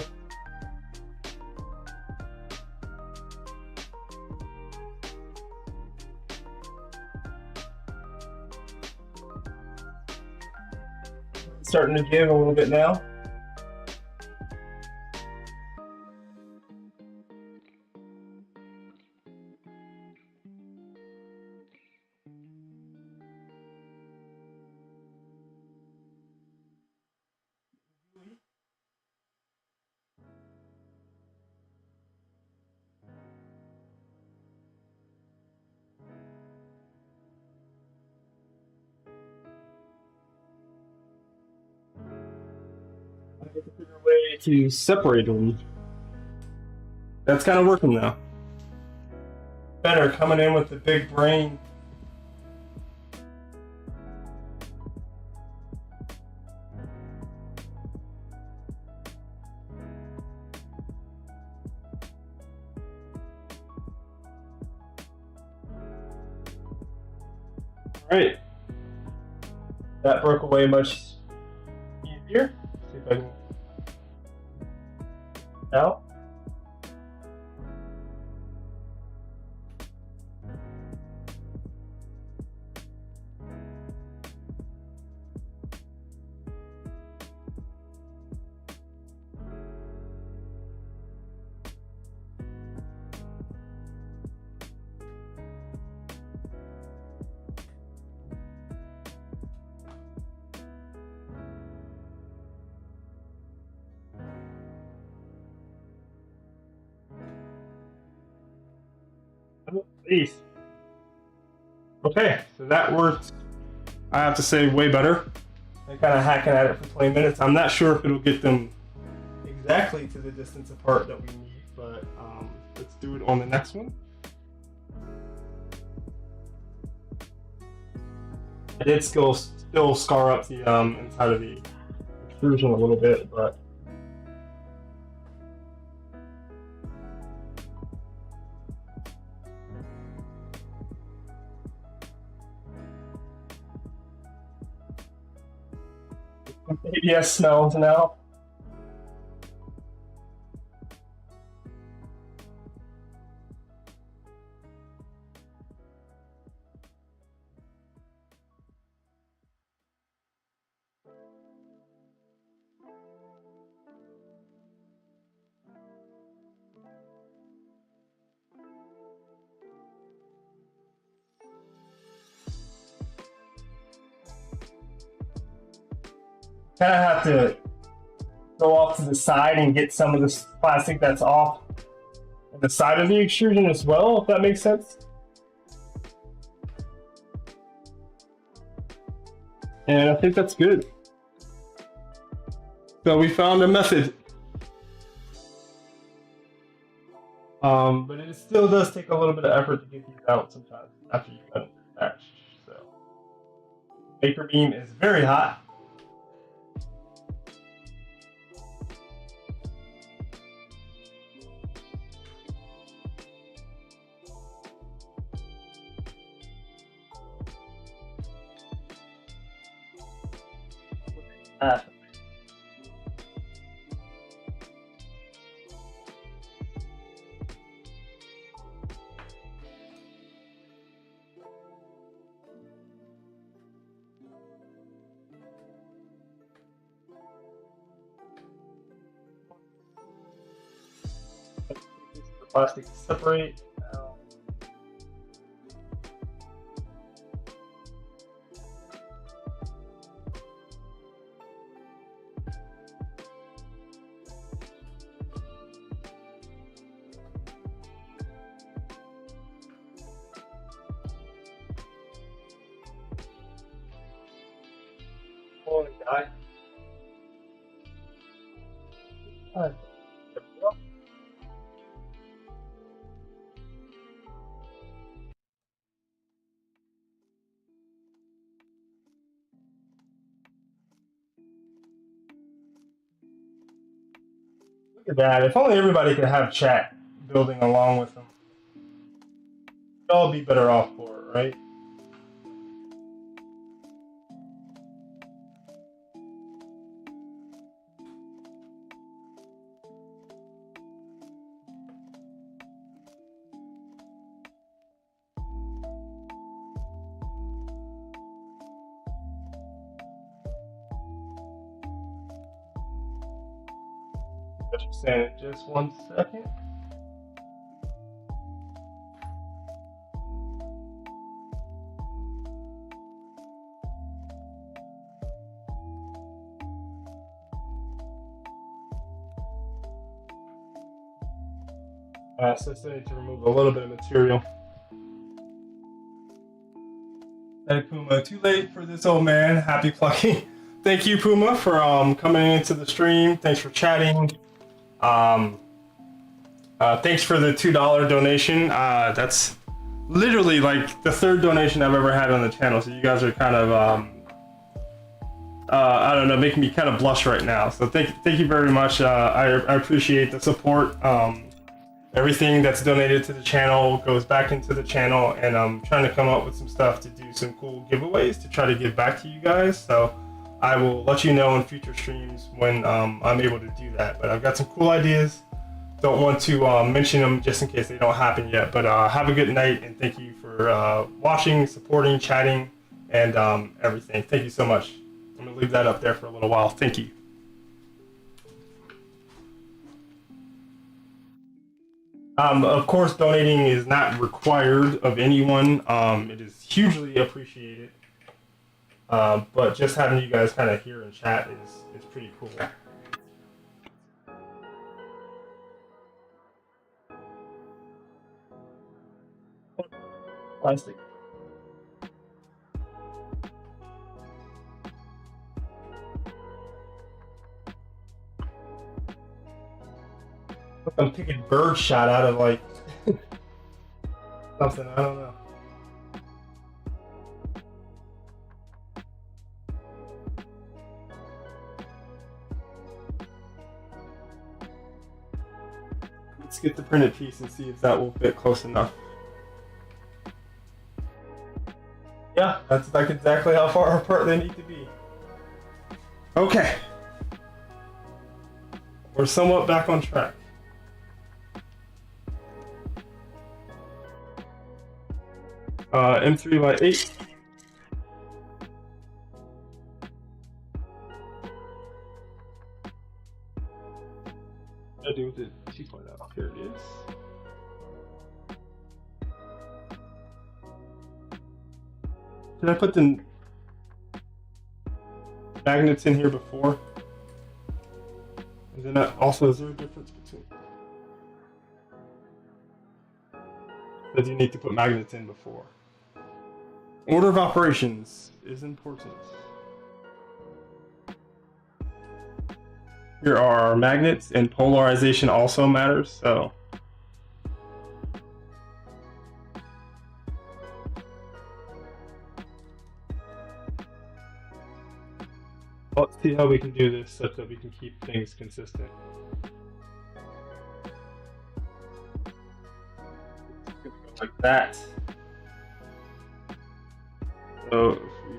[SPEAKER 1] Starting to give a little bit now. to figure a way to separate them. That's kind of working now. Better coming in with the big brain. All right, that broke away much easier. See if I can out. Jeez. Okay, so that worked, I have to say, way better. I'm kind of hacking at it for 20 minutes. I'm not sure if it'll get them exactly to the distance apart that we need, but let's do it on the next one. I did still scar up the inside of the extrusion a little bit, but ABS smells now. Kind of have to go off to the side and get some of this plastic that's off on the side of the extrusion as well, if that makes sense. And I think that's good. So we found a method. But it still does take a little bit of effort to get these out sometimes after you've done the batch. So Baker beam is very hot. Plastic to separate. Oh, guy. All right. There we go. Look at that. If only everybody could have chat building along with them. We'd all be better off for it, right? Just 1 second. So I still need to remove a little bit of material. Akuma, too late for this old man. Happy plucking. thank you, Puma, for coming into the stream. Thanks for chatting. Thanks for the $2 donation. That's literally like the third donation I've ever had on the channel. So you guys are kind of, I don't know, making me kind of blush right now. So thank you very much. I appreciate the support. Everything that's donated to the channel goes back into the channel, and I'm trying to come up with some stuff to do some cool giveaways to try to give back to you guys. So I will let you know in future streams when I'm able to do that. But I've got some cool ideas. Don't want to mention them just in case they don't happen yet. But have a good night, and thank you for watching, supporting, chatting, and everything. Thank you so much. I'm gonna leave that up there for a little while. Thank you. Of course, donating is not required of anyone. It is hugely appreciated. But just having you guys kind of here and chat is pretty cool. Plastic. I'm picking bird shot out of like something, I don't know. Let's get the printed piece and see if that will fit close enough. Yeah, that's like exactly how far apart they need to be. Okay. We're somewhat back on track. M3 by 8. I do with the 2.0. Here it is. Did I put the magnets in here before? And then also, is there a difference between? But you need to put magnets in before. Order of operations is important. Here are our magnets, and polarization also matters, so. Let's see how we can do this such that we can keep things consistent. Like that. So if we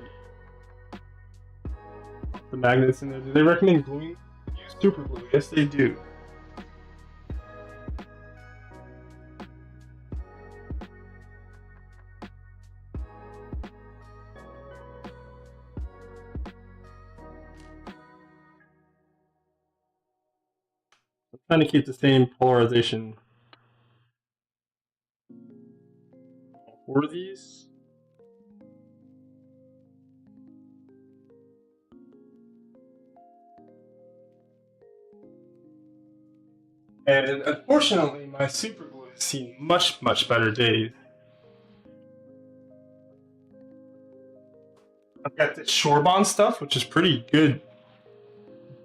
[SPEAKER 1] put the magnets in there, do they recommend gluing? Use super glue? Yes, they do. I'm trying to keep the same polarization for these. And unfortunately, my super glue has seen much better days. I've got this Shorebond stuff, which is pretty good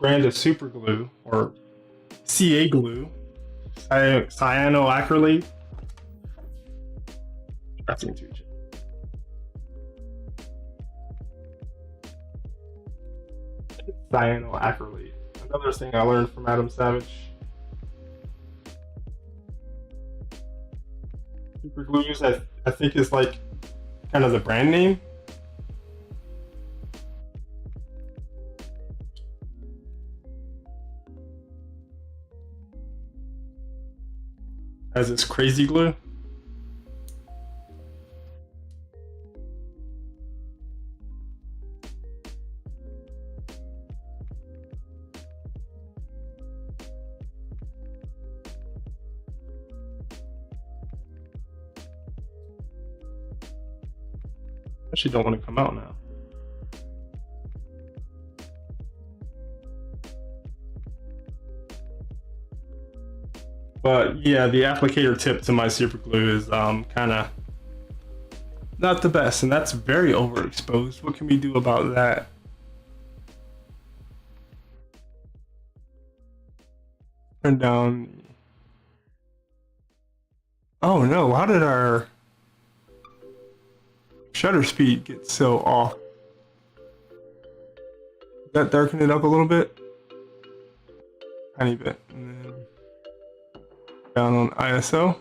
[SPEAKER 1] brand of super glue, or CA glue, cyanoacrylate. That's intuition. Cyanoacrylate. Another thing I learned from Adam Savage. Super glues, I think, is like kind of the brand name. As it's crazy glue. Actually don't want to come out now. But yeah, the applicator tip to my super glue is kind of not the best, and that's very overexposed. What can we do about that? Turn down. Oh no, how did our shutter speed get so off? Did that darken it up a little bit? Tiny bit. And then down on ISO.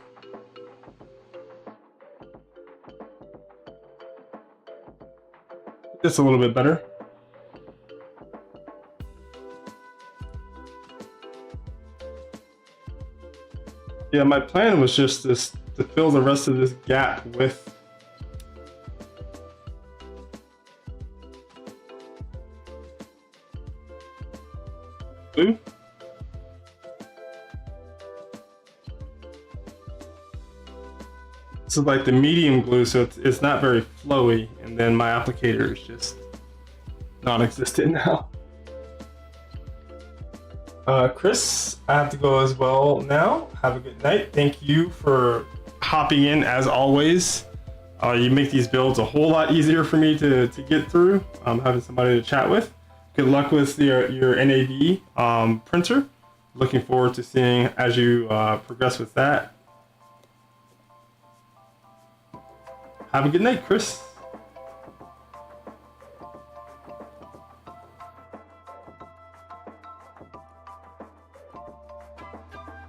[SPEAKER 1] Just a little bit better. Yeah, my plan was just to fill the rest of this gap with glue. This is like the medium glue, so it's not very flowy, and then my applicator is just non-existent now. Chris, I have to go as well now. Have a good night. Thank you for hopping in as always. You make these builds a whole lot easier for me to get through. Having somebody to chat with. Good luck with your NAV printer. Looking forward to seeing as you progress with that. Have a good night, Chris.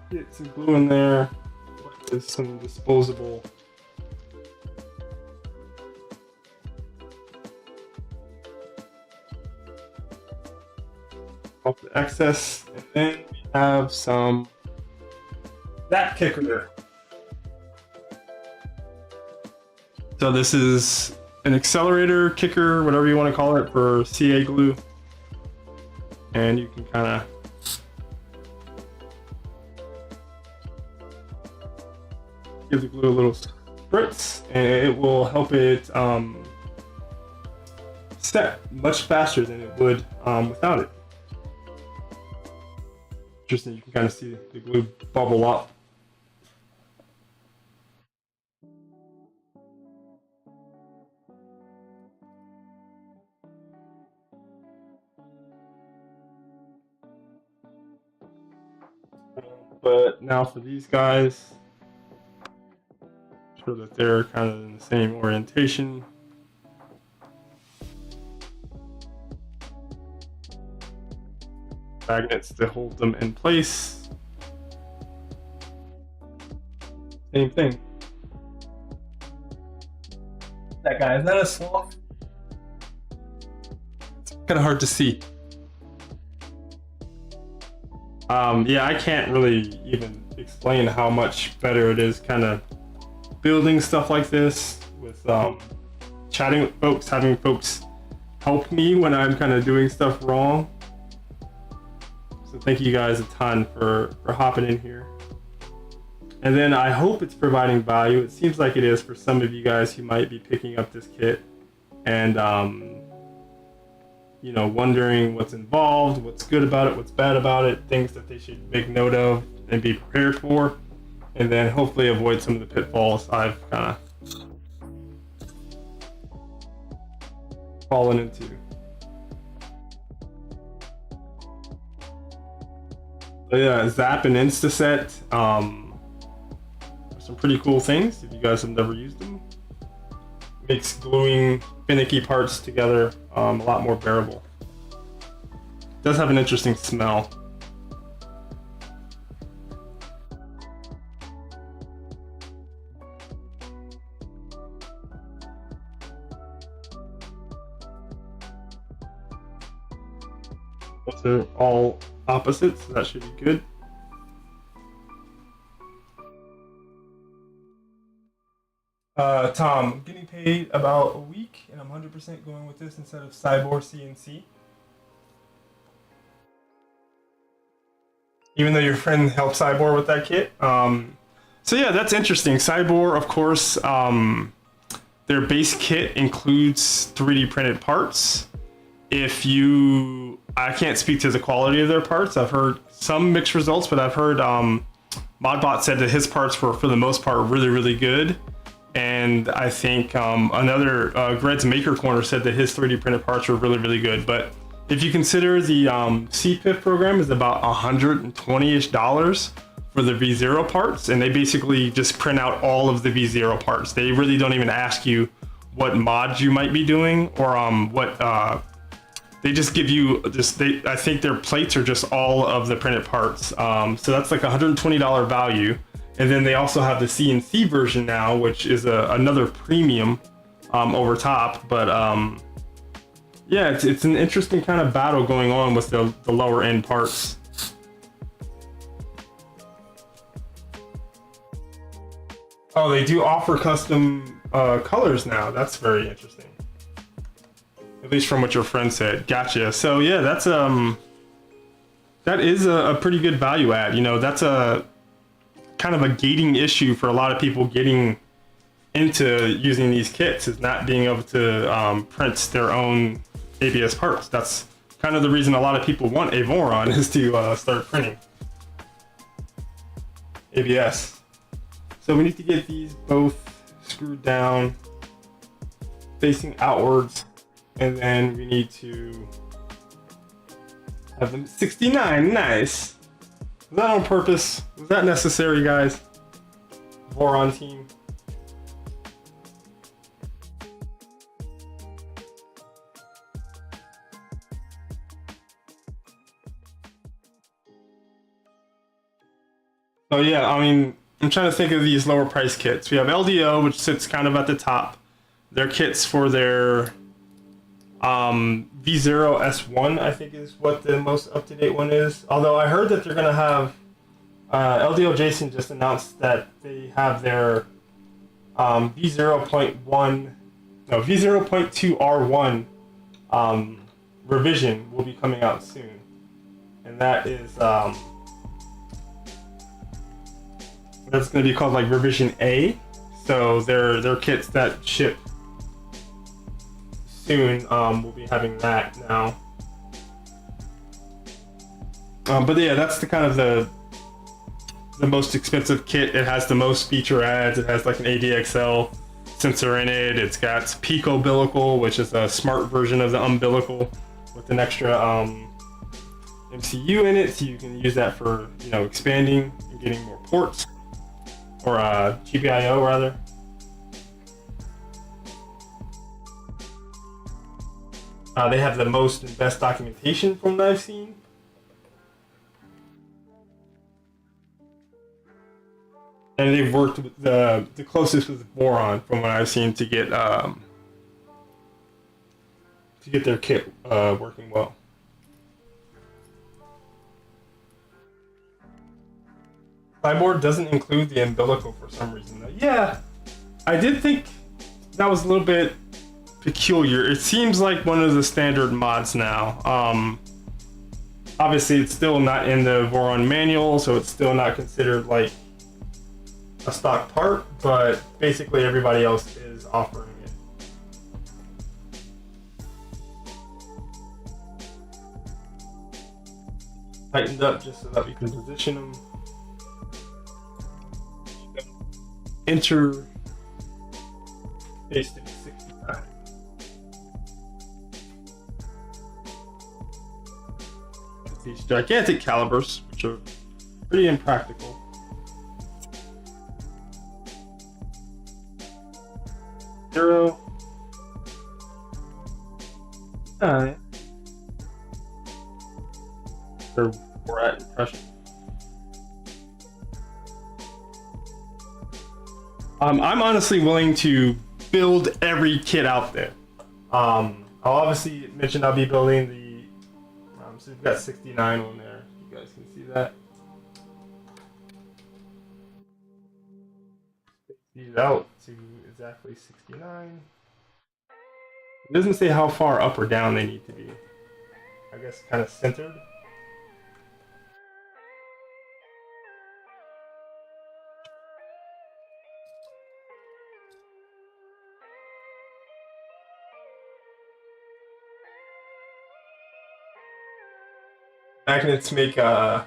[SPEAKER 1] Get some glue in there with some disposable. Off the excess, and then we have some that kicker there. So this is an accelerator kicker, whatever you want to call it, for CA glue, and you can kind of give the glue a little spritz, and it will help it set much faster than it would without it. Interesting, you can kind of see the glue bubble up. But now for these guys, so that they're kind of in the same orientation. Magnets to hold them in place. Same thing. That guy, is that a sloth? It's kind of hard to see. Yeah, I can't really even explain how much better it is kind of building stuff like this with chatting with folks, having folks help me when I'm kind of doing stuff wrong. So thank you guys a ton for hopping in here. And then I hope it's providing value. It seems like it is for some of you guys who might be picking up this kit and you know, wondering what's involved, what's good about it, what's bad about it, things that they should make note of and be prepared for, and then hopefully avoid some of the pitfalls I've kind of fallen into. So yeah, Zap and Instaset, some pretty cool things if you guys have never used them. Makes gluing finicky parts together a lot more bearable. It does have an interesting smell. Those are all opposites, so that should be good. Tom, I'm getting paid about a week, and I'm 100% going with this instead of Cyborg CNC. Even though your friend helped Cyborg with that kit. So yeah, that's interesting. Cyborg, of course, their base kit includes 3D printed parts. I can't speak to the quality of their parts. I've heard some mixed results, but I've heard Modbot said that his parts were, for the most part, really, really good. And I think another Gred's Maker Corner said that his 3D printed parts were really, really good. But if you consider the CPIF program is about $120-ish for the V0 parts, and they basically just print out all of the V0 parts. They really don't even ask you what mods you might be doing or what they just give you I think their plates are just all of the printed parts. So that's like $120 value. And then they also have the CNC version now, which is another premium over top. But yeah, it's an interesting kind of battle going on with the lower end parts. Oh, they do offer custom colors now. That's very interesting. At least from what your friend said. Gotcha. So yeah, that is a pretty good value add. You know, that's a kind of a gating issue for a lot of people getting into using these kits, is not being able to print their own ABS parts. That's kind of the reason a lot of people want a Voron, is to start printing ABS. So we need to get these both screwed down, facing outwards, and then we need to have them 69. Nice. Was that on purpose? Was that necessary, guys? Voron team. So yeah, I mean, I'm trying to think of these lower price kits. We have LDO, which sits kind of at the top. Their kits for their V0 S1, I think, is what the most up-to-date one is. Although I heard that they're gonna have LDO Jason just announced that they have their V0.2 R1 revision will be coming out soon, and that is that's going to be called like revision A. So their kits that ship soon will be having that now. But yeah, that's the kind of the most expensive kit. It has the most feature adds. It has like an ADXL sensor in it. It's got Pico Umbilical, which is a smart version of the Umbilical with an extra MCU in it, so you can use that for, you know, expanding and getting more ports, or GPIO rather. They have the most and best documentation from what I've seen. And they've worked with the closest with Voron from what I've seen to get their kit working well. Cyborg doesn't include the umbilical for some reason. Yeah, I did think that was a little bit peculiar. It seems like one of the standard mods now. Obviously, it's still not in the Voron manual, so it's still not considered like a stock part, but basically everybody else is offering it. Tightened up just so that we can position them. Enter face to be 65. These gigantic calibers, which are pretty impractical. Zero. Alright. Or we're at impression. I'm honestly willing to build every kit out there. I'll obviously mention I'll be building the. So we've got 69 on there. You guys can see that. These out to exactly 69. It doesn't say how far up or down they need to be. I guess kind of centered. Magnets make it's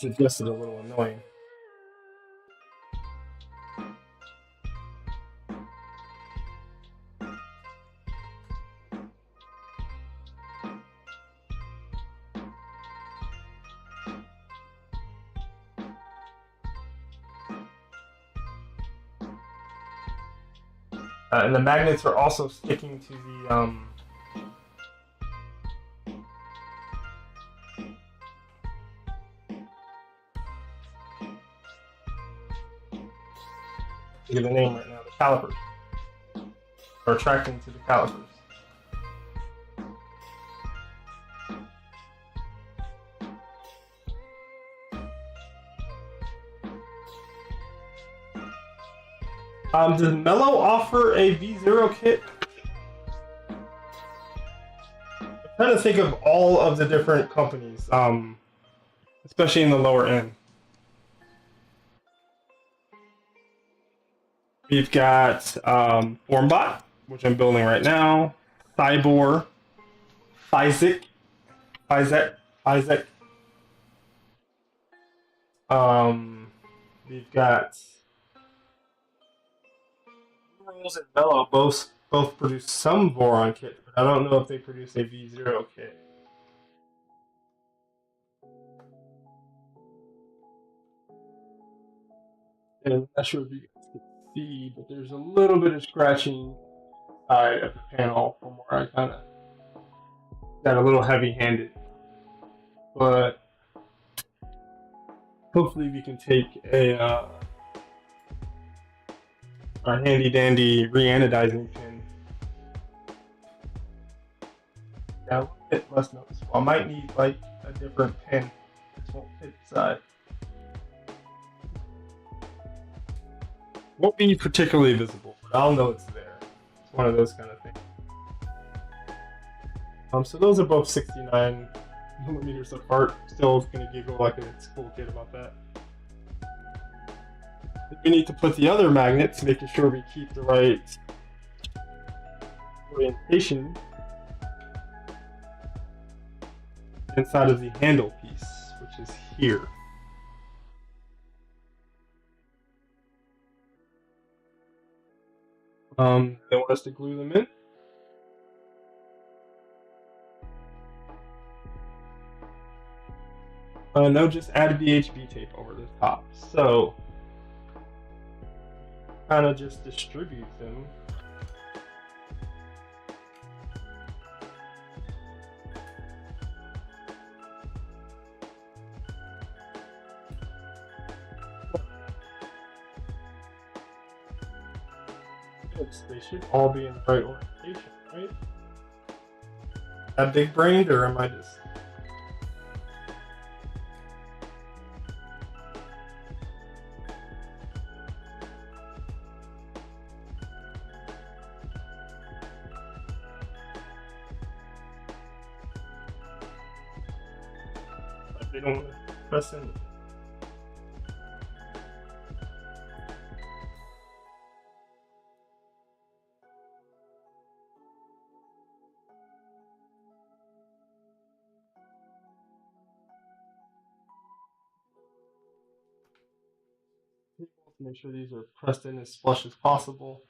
[SPEAKER 1] adjusted a little annoying. And the magnets are also sticking to the name right now, the calipers. Are attracting to the calipers. Does Mello offer a V0 kit? I'm trying to think of all of the different companies, especially in the lower end. We've got Formbot, which I'm building right now, Thybor, Physik, Physik. We've got Rolls and Mello both produce some Voron kit, but I don't know if they produce a V0 kit. And I'm not sure if you guys can see, but there's a little bit of scratching side of the panel from where I kind of got a little heavy-handed. But hopefully we can take a handy-dandy re-anodizing pin. Yeah, it less noticeable. I might need like a different pin. This won't fit inside. Won't be particularly visible, but I'll know it's there. It's one of those kind of things. So those are both 69 millimeters apart. Still gonna giggle like it's a cool kid about that. We need to put the other magnets, making sure we keep the right orientation inside of the handle piece, which is here. They want us to glue them in. No, just add VHB tape over the top. So, kind of just distribute them. They should all be in the right orientation, right? That big brained, or am I just? They don't want to press in. Make sure these are pressed in as flush as possible.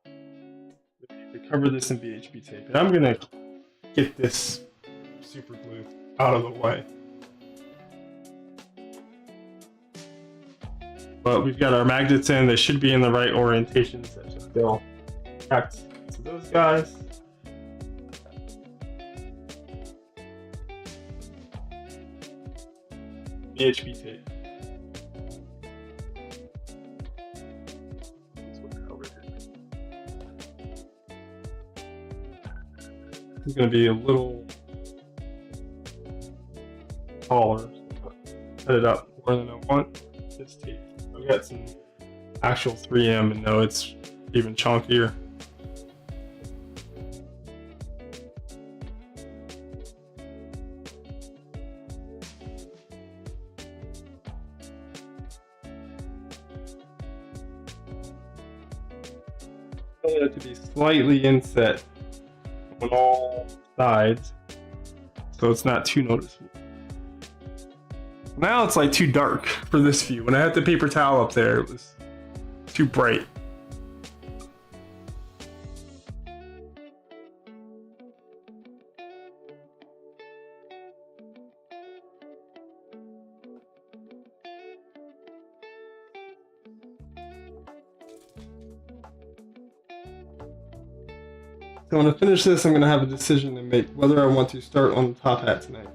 [SPEAKER 1] We cover this in BHB tape, and I'm gonna get this super glue out of the way. But we've got our magnets in. They should be in the right orientations. That just they'll connect to those guys. BHB tape. This is going to be a little taller. Set it up more than I want. This tape. I've got some actual 3M, and no, it's even chunkier. I want it to be slightly inset on all sides, so it's not too noticeable. Now it's like too dark for this view. When I had the paper towel up there, it was too bright. So when I finish this, I'm going to have a decision to make whether I want to start on the top hat tonight.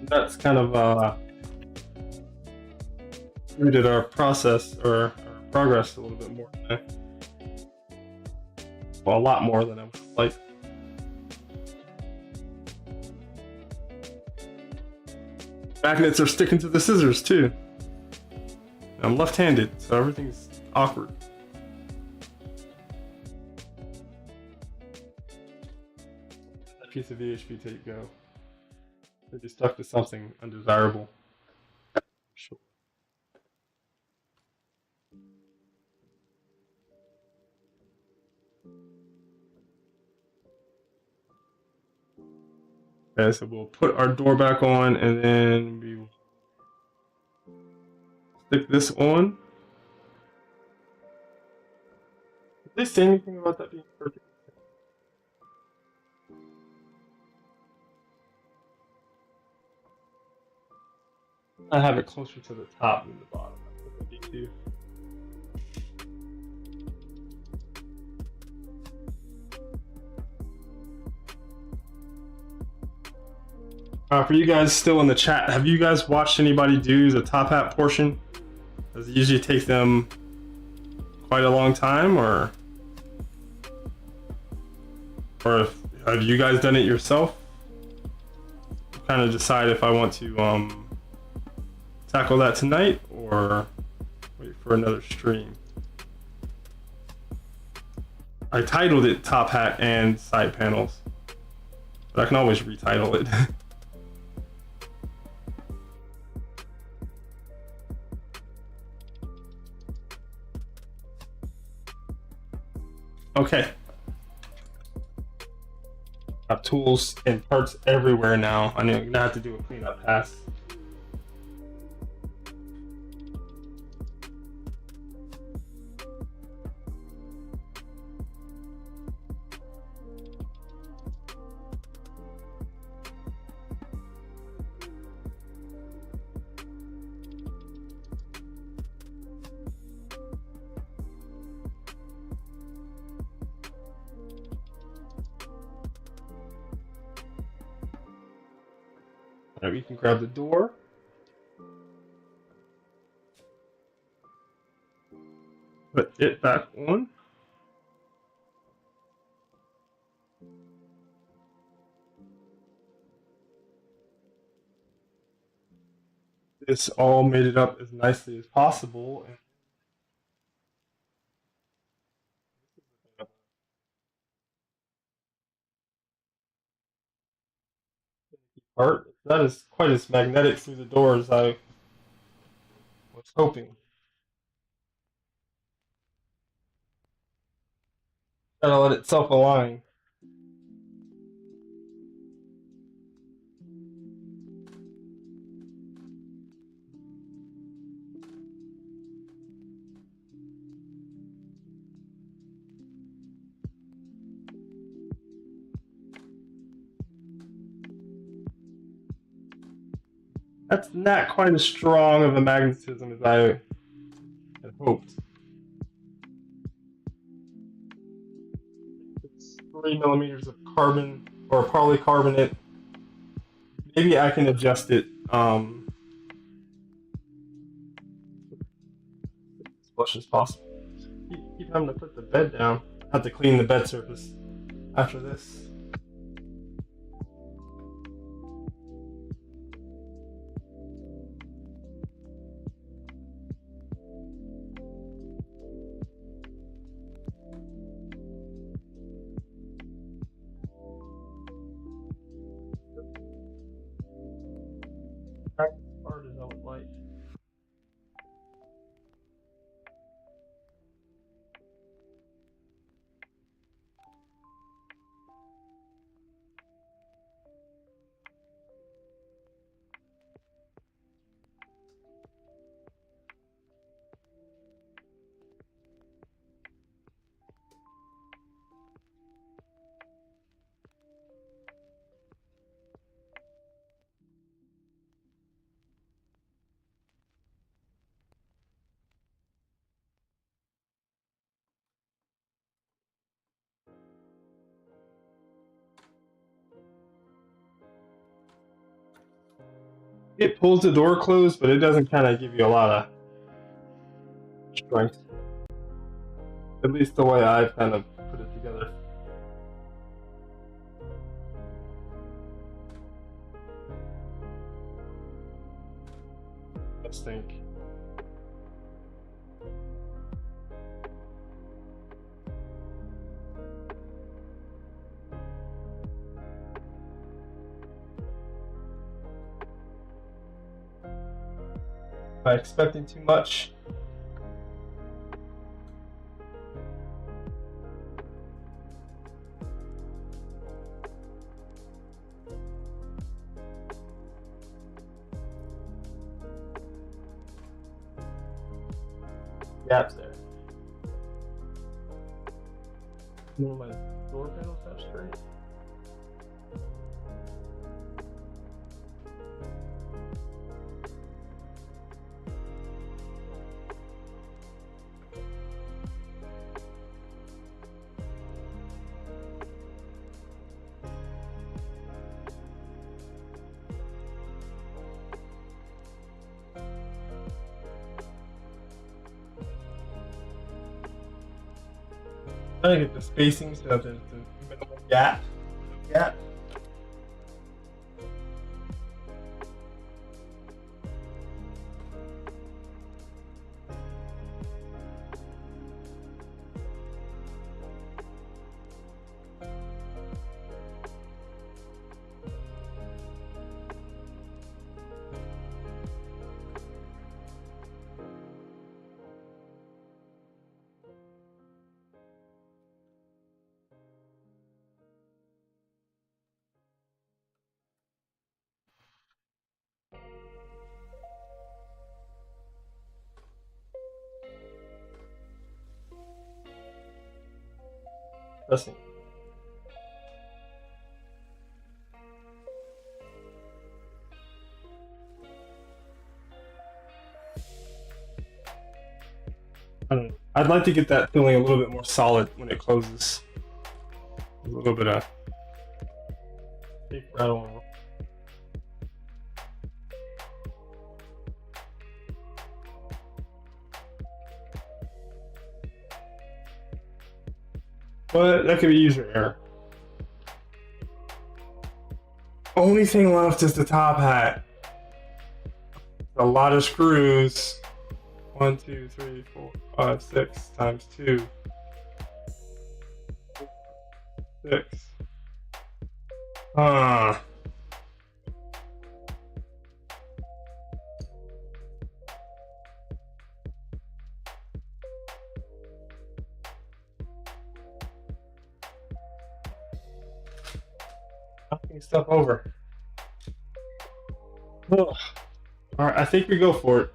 [SPEAKER 1] That's kind of rooted our process or our progress a little bit more today. Well, a lot more than I would like. Magnets are sticking to the scissors too. I'm left-handed, so everything's awkward. That piece of VHP tape go. They just stuck to something undesirable. Sure. Okay, so we'll put our door back on and then we stick this on. Did they say anything about that being perfect? I have it closer to the top than the bottom. That's what I need to. For you guys still in the chat, have you guys watched anybody do the top hat portion? Does it usually take them quite a long time, or have you guys done it yourself? Kind of decide if I want to tackle that tonight or wait for another stream. I titled it Top Hat and Side Panels, but I can always retitle it. Okay. Got tools and parts everywhere now. I'm gonna have to do a cleanup pass. Alright, we can grab the door. Put it back on. This all made it up as nicely as possible. Part that is quite as magnetic through the door as I was hoping. Gotta let it self-align. That's not quite as strong of a magnetism as I had hoped. It's 3 millimeters of carbon or polycarbonate. Maybe I can adjust it as much as possible. Keep having to put the bed down. I have to clean the bed surface after this. As hard as I would like. it pulls the door closed, but it doesn't kind of give you a lot of strength. At least the way I've kind of put it together. Let's think. Am I expecting too much? Gaps there. More my door panels have straight. Trying to get the spacing so that there's the minimal gap. Listen. I don't know. I'd like to get that feeling a little bit more solid when it closes. A little bit of rattle. But that could be user error. Only thing left is the top hat. A lot of screws. 1, 2, 3, 4, 5, 6 times 2. 6. Knocking stuff over. Ugh. Alright, I think we go for it.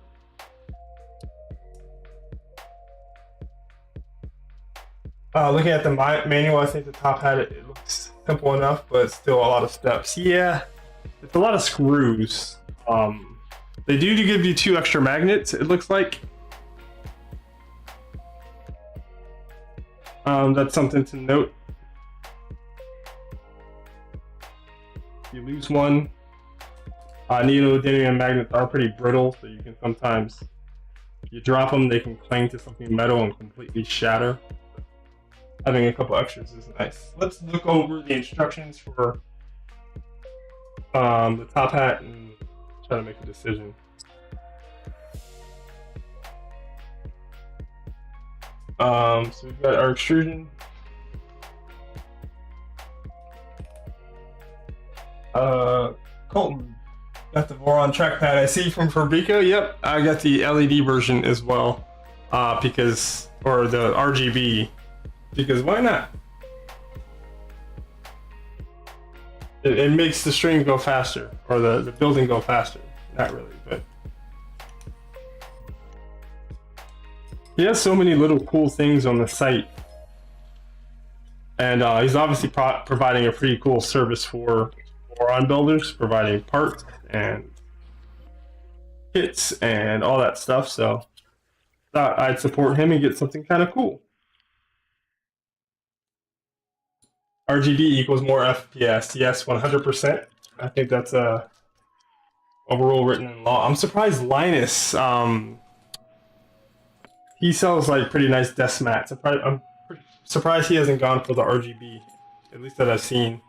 [SPEAKER 1] Looking at the manual, I think the top hat, it looks simple enough, but still a lot of steps. Yeah, it's a lot of screws. They do give you 2 extra magnets, it looks like. That's something to note. If you lose one, neodymium magnets are pretty brittle, so you can sometimes, if you drop them, they can cling to something metal and completely shatter. Having a couple extras is nice. Let's look over the instructions for the top hat and try to make a decision. So we've got our extrusion. Colton got the Voron trackpad I see from Pico. Yep, I got the LED version as well, or the RGB. Because why not? It makes the string go faster, or the building go faster. Not really, but he has so many little cool things on the site, and he's obviously providing a pretty cool service for Voron builders, providing parts and kits and all that stuff. So thought I'd support him and get something kind of cool. RGB equals more FPS. Yes, 100%. I think that's a Overrule written in law. I'm surprised Linus, he sells like pretty nice desk mats. I'm surprised he hasn't gone for the RGB, at least that I've seen.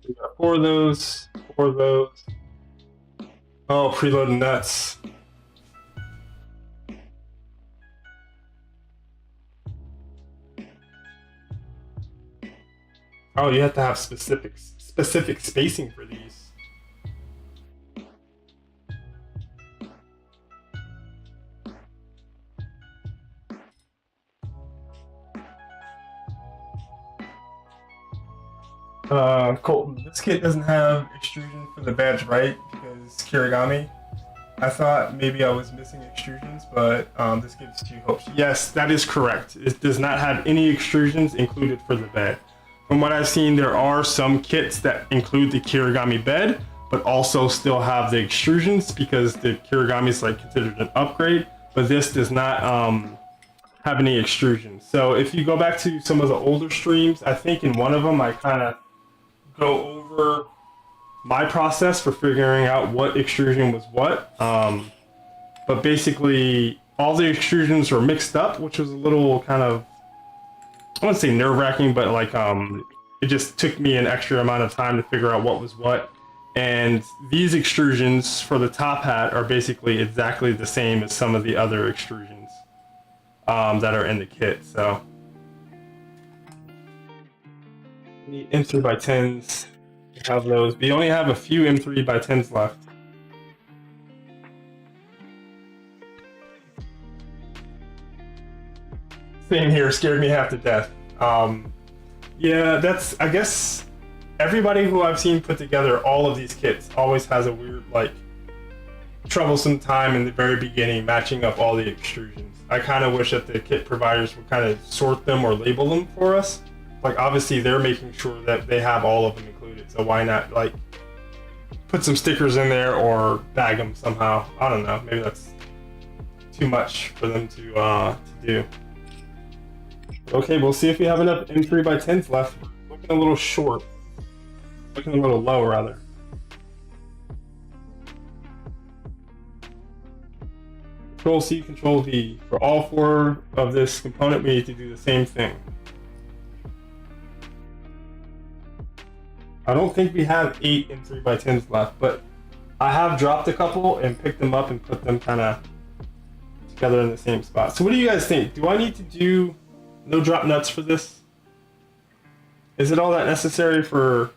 [SPEAKER 1] We got four of those, four of those. Oh, preloading nuts. Oh, you have to have specific spacing for these. Colton, this kit doesn't have extrusion for the badge, right? Because Kirigami. I thought maybe I was missing extrusions, but this gives you hope. Yes, that is correct. It does not have any extrusions included for the bed. From what I've seen, there are some kits that include the Kirigami bed, but also still have the extrusions because the Kirigami is like considered an upgrade, but this does not have any extrusions. So if you go back to some of the older streams, I think in one of them I kind of go over my process for figuring out what extrusion was what. But basically, all the extrusions were mixed up, which was a little kind of, I wouldn't say nerve-wracking, but like it just took me an extra amount of time to figure out what was what. And these extrusions for the Tophat are basically exactly the same as some of the other extrusions that are in the kit. So, need M3x10s. Have those. We only have a few M3x10s left. Same here, scared me half to death. Yeah, that's, I guess, everybody who I've seen put together all of these kits always has a weird, like, troublesome time in the very beginning matching up all the extrusions. I kind of wish that the kit providers would kind of sort them or label them for us. Like, obviously, they're making sure that they have all of them included, so why not, like, put some stickers in there or bag them somehow. I don't know, maybe that's too much for them to do. Okay, we'll see if we have enough M3x10s left. Looking a little short. Looking a little low, rather. Control C, Control V. For all four of this component, we need to do the same thing. I don't think we have 8 M3x10s left, but I have dropped a couple and picked them up and put them kind of together in the same spot. So what do you guys think? Do I need to do no drop nuts for this? Is it all that necessary for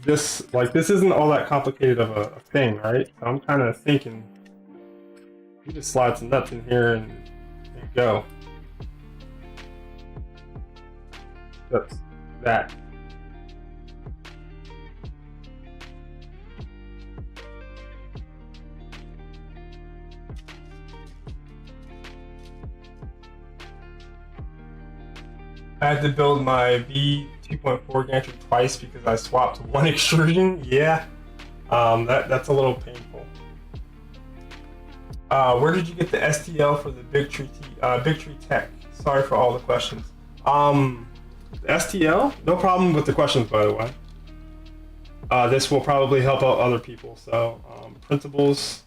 [SPEAKER 1] this? Like, this isn't all that complicated of a thing, right? So I'm kind of thinking you just slide some nuts in here and go. That's that. I had to build my V2.4 gantry twice because I swapped one extrusion. Yeah, that's a little painful. Where did you get the STL for the Big Tree Tech? Sorry for all the questions. STL? No problem with the questions, by the way. This will probably help out other people. So, printables.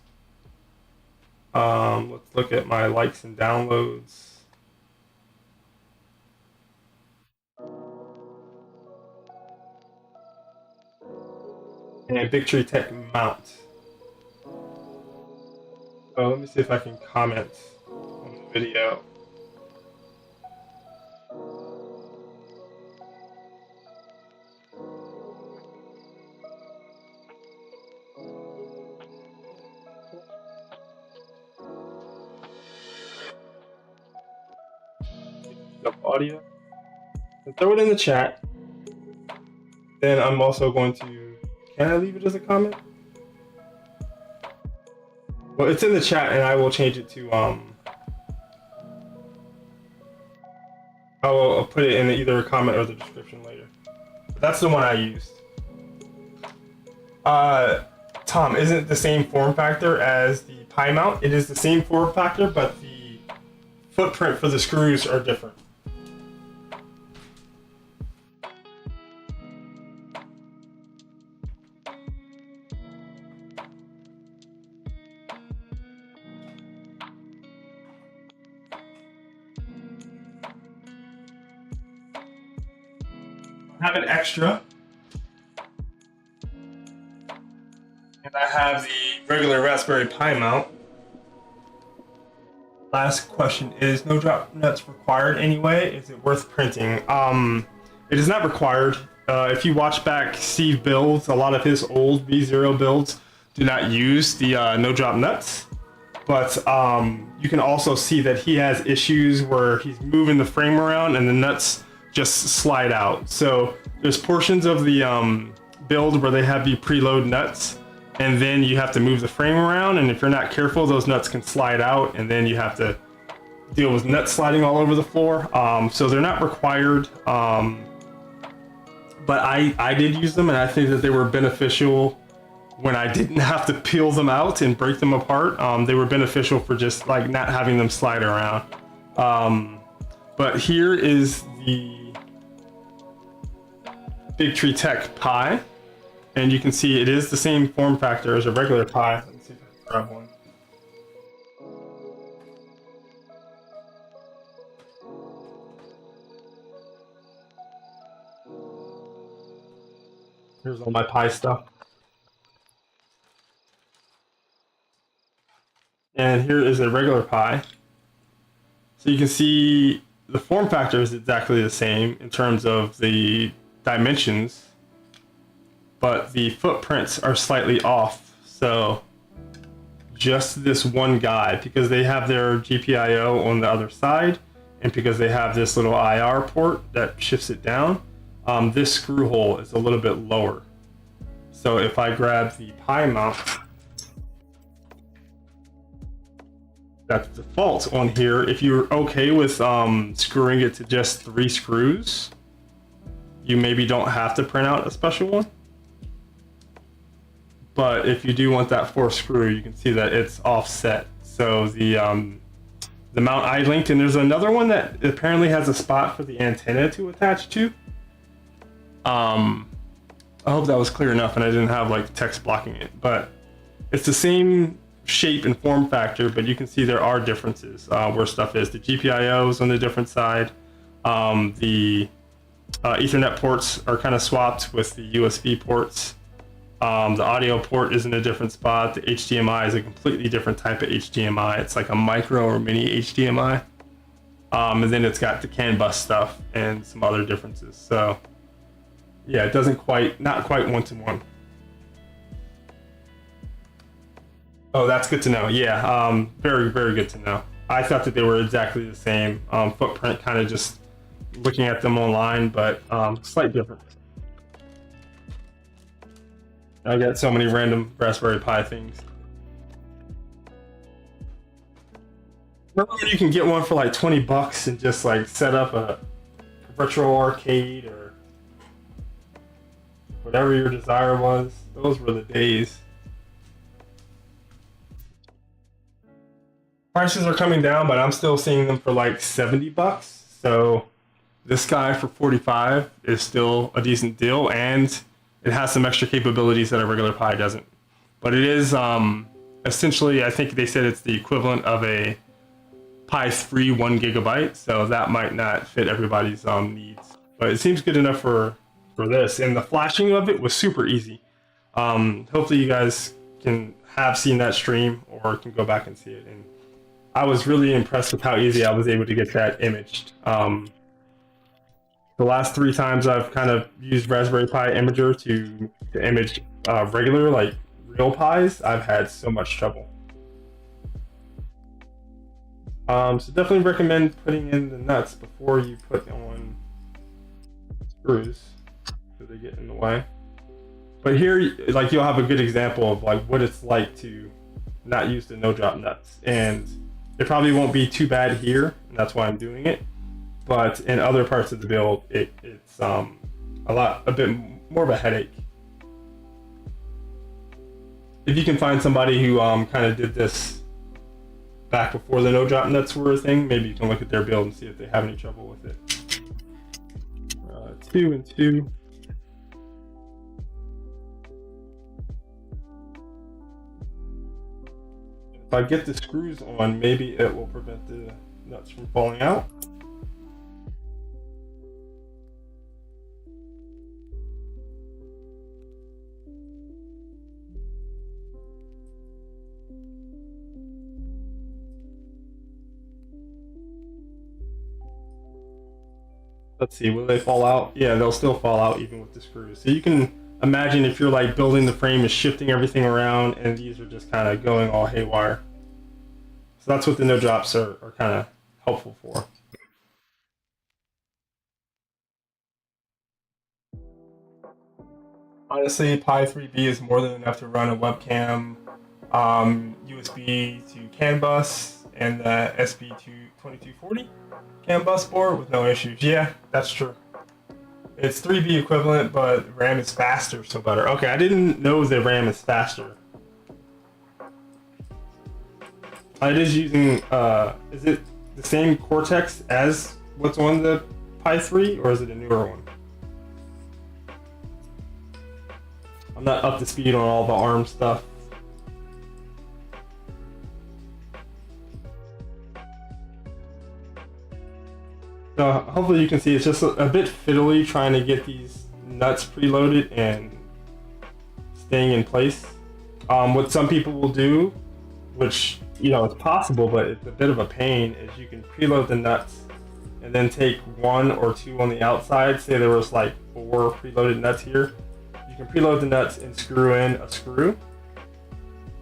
[SPEAKER 1] Let's look at my likes and downloads. And Big Tree Tech mount. So let me see if I can comment on the video. Audio. And throw it in the chat. Then I'm also going to, can I leave it as a comment? Well, it's in the chat and I will change it to, I'll put it in either a comment or the description later. But that's the one I used. Tom, isn't it the same form factor as the Pi mount? It is the same form factor, but the footprint for the screws are different. I have an extra. And I have the regular Raspberry Pi mount. Last question, is no drop nuts required anyway? Is it worth printing? It is not required. If you watch back Steve builds, a lot of his old V0 builds do not use the no drop nuts. But you can also see that he has issues where he's moving the frame around and the nuts just slide out. So there's portions of the build where they have you preload nuts, and then you have to move the frame around, and if you're not careful, those nuts can slide out, and then you have to deal with nuts sliding all over the floor. So they're not required, but I did use them, and I think that they were beneficial when I didn't have to peel them out and break them apart. They were beneficial for just like not having them slide around. But here is the Big Tree Tech Pi, and you can see it is the same form factor as a regular Pi. Let me see if I can grab one. Here's all my Pi stuff. And here is a regular Pi. So you can see the form factor is exactly the same in terms of the dimensions, but the footprints are slightly off. So just this one guy, because they have their GPIO on the other side, and because they have this little IR port that shifts it down, this screw hole is a little bit lower. So if I grab the Pi mount, that's default on here. If you're okay with screwing it to just 3 screws, you maybe don't have to print out a special one. But if you do want that 4th screw, you can see that it's offset. So the mount I linked, and there's another one that apparently has a spot for the antenna to attach to. I hope that was clear enough and I didn't have like text blocking it, but it's the same shape and form factor, but you can see there are differences where stuff is. The GPIO is on the different side. The Ethernet ports are kind of swapped with the USB ports. The audio port is in a different spot. The HDMI is a completely different type of HDMI. It's like a micro or mini HDMI. And then it's got the CAN bus stuff and some other differences. So yeah, it doesn't not quite one-to-one. Oh, that's good to know. Yeah, very, very good to know. I thought that they were exactly the same footprint, kind of just looking at them online, but slight difference. I got so many random Raspberry Pi things. Remember when you can get one for like 20 bucks and just like set up a virtual arcade or whatever your desire was? Those were the days. Prices are coming down, but I'm still seeing them for like 70 bucks. So this guy for 45 is still a decent deal, and it has some extra capabilities that a regular Pi doesn't. But it is essentially, I think they said it's the equivalent of a Pi 3 1 gigabyte, so that might not fit everybody's needs. But it seems good enough for this, and the flashing of it was super easy. Hopefully you guys can have seen that stream or can go back and see it. And I was really impressed with how easy I was able to get that imaged. The last 3 times I've kind of used Raspberry Pi Imager to image regular, like real Pis, I've had so much trouble. So definitely recommend putting in the nuts before you put on screws, so they get in the way. But here, like, you'll have a good example of like what it's like to not use the no drop nuts, and it probably won't be too bad here, and that's why I'm doing it. But in other parts of the build, it's a bit more of a headache. if you can find somebody who kind of did this back before the no drop nuts were a thing, maybe you can look at their build and see if they have any trouble with it. 2 and 2. If I get the screws on, maybe it will prevent the nuts from falling out. Let's see, will they fall out? Yeah, they'll still fall out even with the screws. So you can imagine if you're like building the frame is shifting everything around and these are just kind of going all haywire. So that's what the no drops are kind of helpful for. Honestly, Pi 3B is more than enough to run a webcam, USB to CAN bus, and the SB2240 CAN bus board with no issues. Yeah, that's true. It's 3B equivalent, but RAM is faster, so better. Okay, I didn't know the RAM is faster. It is using, is it the same Cortex as what's on the Pi 3, or is it a newer one? I'm not up to speed on all the ARM stuff. So hopefully you can see it's just a bit fiddly trying to get these nuts preloaded and staying in place. What some people will do, which it's possible, but it's a bit of a pain, is you can preload the nuts and then take 1 or 2 on the outside. Say there was like 4 preloaded nuts here. You can preload the nuts and screw in a screw,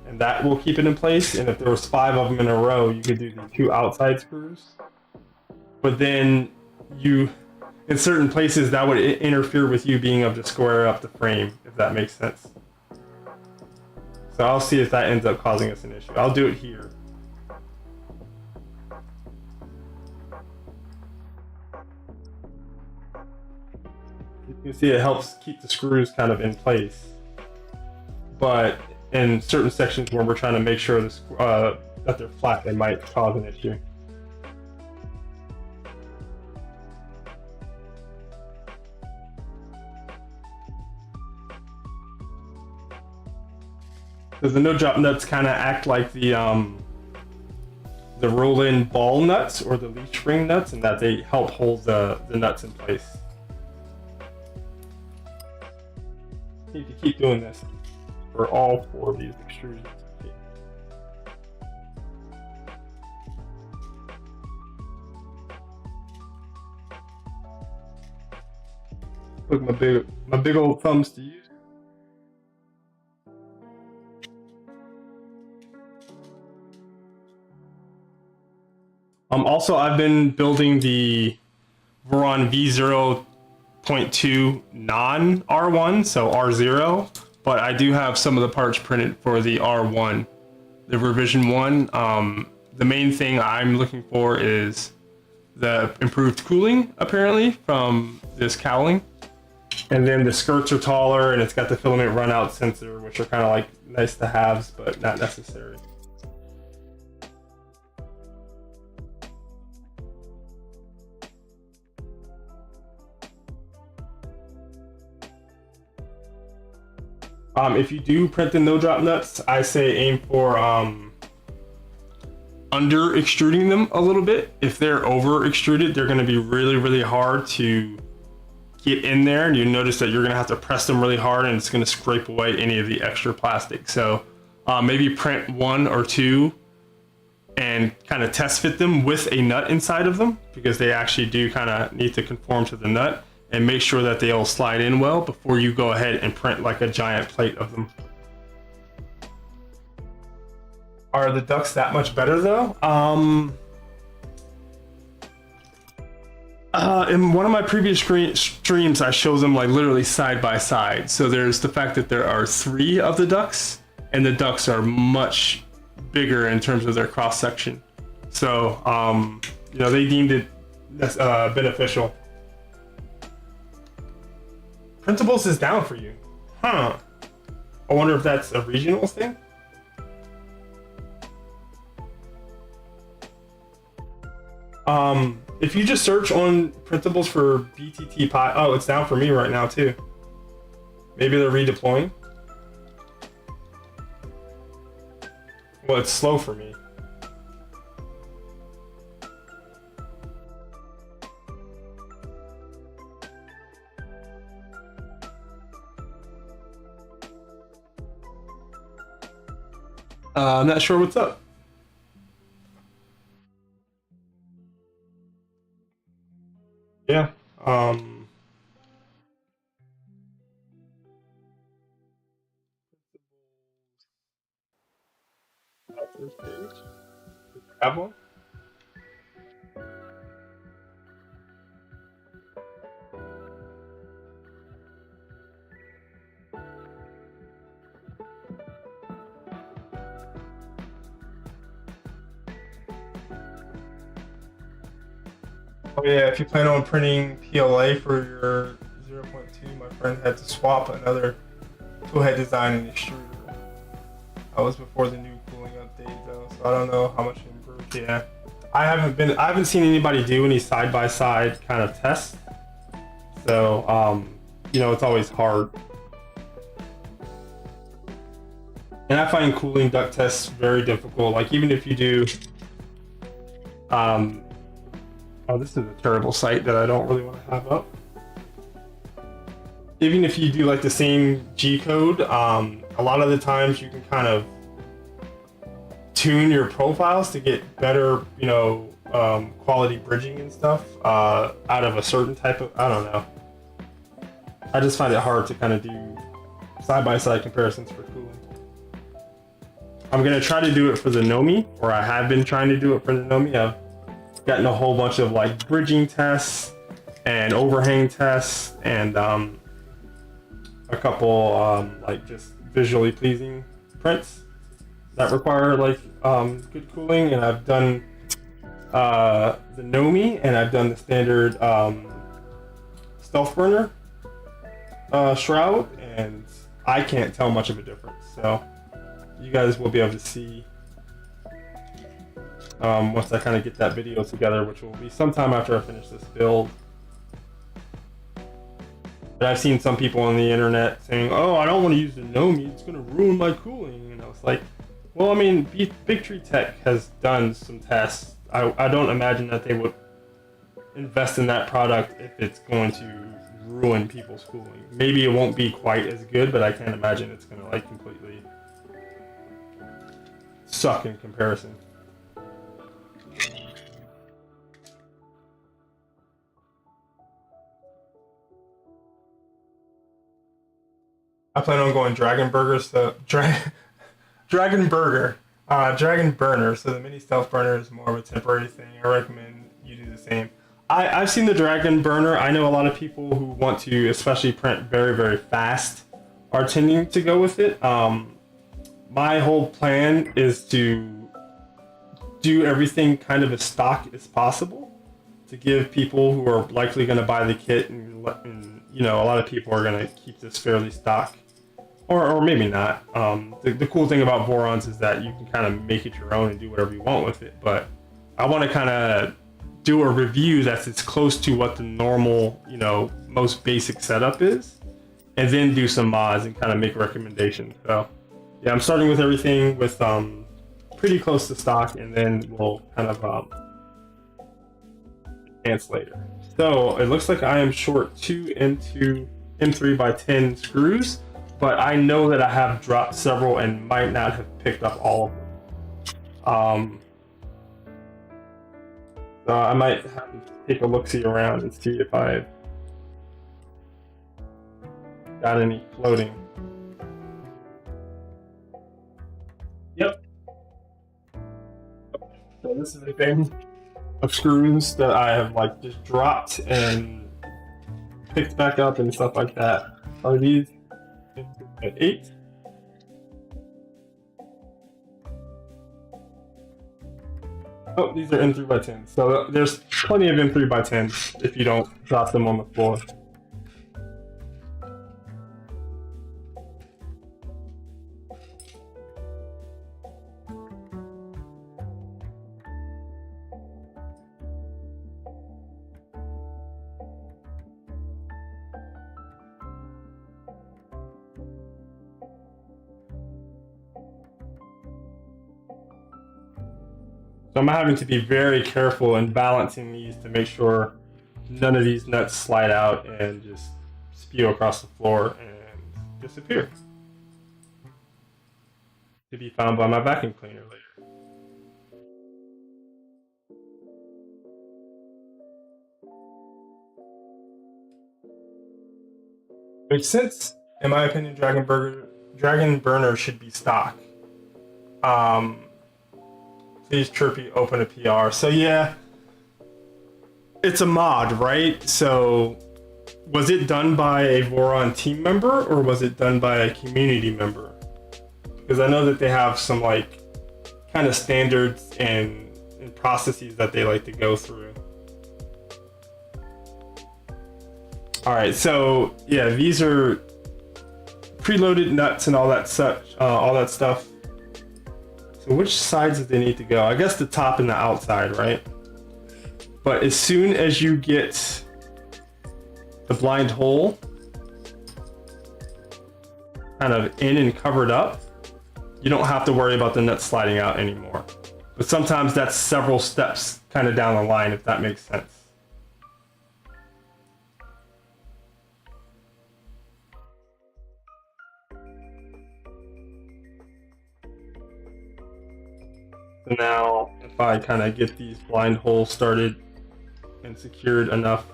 [SPEAKER 1] and that will keep it in place. And if there was 5 of them in a row, you could do the 2 outside screws. But then in certain places, that would interfere with you being able to square up the frame, if that makes sense. So I'll see if that ends up causing us an issue. I'll do it here. You can see it helps keep the screws kind of in place. But in certain sections where we're trying to make sure that they're flat, they might cause an issue. Because the no-drop nuts kind of act like the roll-in ball nuts or the leaf spring nuts, and that they help hold the nuts in place. Need to keep doing this for all 4 of these extrusions. Look, my big old thumbs to use. Also, I've been building the Voron V0.2 non-R1, so R0, but I do have some of the parts printed for the R1, the revision 1. The main thing I'm looking for is the improved cooling, apparently, from this cowling. And then the skirts are taller, and it's got the filament runout sensor, which are kind of like nice to haves, but not necessary. If you do print the no-drop nuts, I say aim for under extruding them a little bit. If they're over extruded, they're going to be really, really hard to get in there, and you notice that you're going to have to press them really hard, and it's going to scrape away any of the extra plastic. So maybe print 1 or 2 and kind of test fit them with a nut inside of them, because they actually do kind of need to conform to the nut, and make sure that they'll slide in well before you go ahead and print like a giant plate of them. Are the ducks that much better though? In one of my previous streams, I showed them like literally side by side. So there's the fact that there are 3 of the ducks, and the ducks are much bigger in terms of their cross section. So they deemed it beneficial. Printables is down for you, huh? I wonder if that's a regional thing. If you just search on printables for BTT Pi, oh, it's down for me right now too. Maybe they're redeploying. Well, it's slow for me. I'm not sure what's up. Yeah. First page. Have one. Oh yeah, if you plan on printing PLA for your 0.2, my friend had to swap another toolhead design and extruder. That was before the new cooling update though, so I don't know how much it improved. Yeah, I haven't seen anybody do any side-by-side kind of tests. So you know, it's always hard. And I find cooling duct tests very difficult. Like even if you do oh, this is a terrible site that I don't really want to have up. Even if you do like the same G code, a lot of the times you can kind of tune your profiles to get better, you know, quality bridging and stuff out of a certain type of, I don't know. I just find it hard to kind of do side-by-side comparisons for cooling. I'm gonna try to do it for the Nomi, or I have been trying to do it for the Nomi. I've gotten a whole bunch of like bridging tests and overhang tests and a couple like just visually pleasing prints that require like good cooling. And I've done the Nomi, and I've done the standard stealth burner shroud, and I can't tell much of a difference. So you guys will be able to see once I kind of get that video together, which will be sometime after I finish this build. But I've seen some people on the internet saying, oh, I don't want to use the Nomi, it's going to ruin my cooling. And I was like, well, I mean, Big Tree Tech has done some tests. I don't imagine that they would invest in that product if it's going to ruin people's cooling. Maybe it won't be quite as good, but I can't imagine it's going to like completely suck in comparison. I plan on going Dragon Burger, so Dragon Burner. So the mini stealth burner is more of a temporary thing. I recommend you do the same. I've seen the Dragon Burner. I know a lot of people who want to, especially print very, very fast, are tending to go with it. My whole plan is to do everything kind of as stock as possible to give people who are likely going to buy the kit, and you know, a lot of people are going to keep this fairly stock. Or maybe not. The cool thing about Vorons is that you can kind of make it your own and do whatever you want with it. But I want to kind of do a review that's as close to what the normal, you know, most basic setup is, and then do some mods and kind of make recommendations. So yeah, I'm starting with everything with pretty close to stock, and then we'll kind of advance later. So it looks like I am short 2 M3x10 screws. But I know that I have dropped several and might not have picked up all of them. So I might have to take a look-see around and see if I've got any floating. Yep. So this is a thing of screws that I have like just dropped and picked back up and stuff like that. Are these at 8? Oh, these are M3x10. So there's plenty of M3x10s if you don't drop them on the floor. So I'm having to be very careful in balancing these to make sure none of these nuts slide out and just spew across the floor and disappear. To be found by my vacuum cleaner later. Makes sense. In my opinion, Dragon Burner should be stock. Please Chirpy open a PR. So yeah, it's a mod, right? So was it done by a Voron team member or was it done by a community member? Because I know that they have some like kind of standards and processes that they like to go through. All right, so yeah, these are preloaded nuts and all that stuff. So which sides do they need to go? I guess the top and the outside, right? But as soon as you get the blind hole kind of in and covered up, you don't have to worry about the nuts sliding out anymore. But sometimes that's several steps kind of down the line, if that makes sense. So now, if I kind of get these blind holes started and secured enough,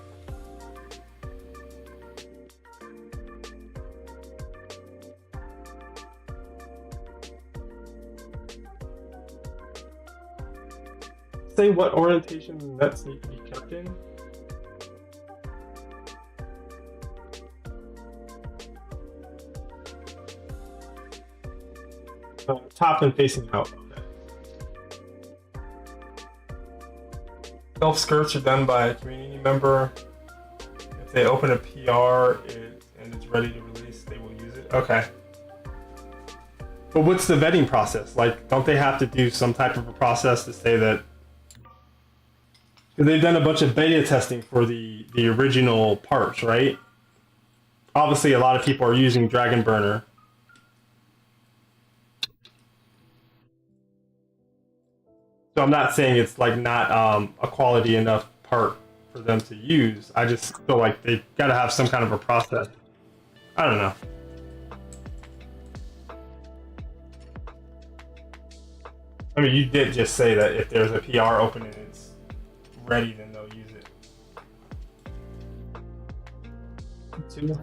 [SPEAKER 1] say what orientation the nuts need to be kept in. Top and facing out. Self skirts are done by a community member. If they open a PR and it's ready to release, they will use it. Okay. But what's the vetting process? Like, don't they have to do some type of a process to say that? Because they've done a bunch of beta testing for the original parts, right? Obviously, a lot of people are using Dragon Burner. So I'm not saying it's like not a quality enough part for them to use. I just feel like they've got to have some kind of a process. I don't know. I mean, you did just say that if there's a PR open and it's ready, then they'll use it. Two? Yeah.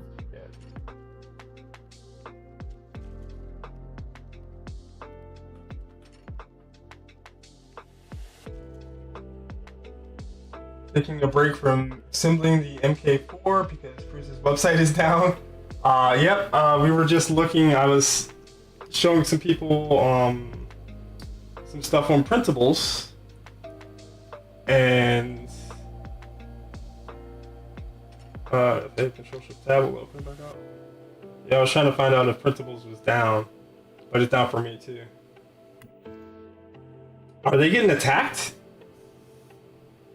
[SPEAKER 1] Taking a break from assembling the MK4 because Bruce's website is down. We were just looking. I was showing some people some stuff on printables, and the control shift tab will open back up. Yeah, I was trying to find out if printables was down, but it's down for me too. Are they getting attacked?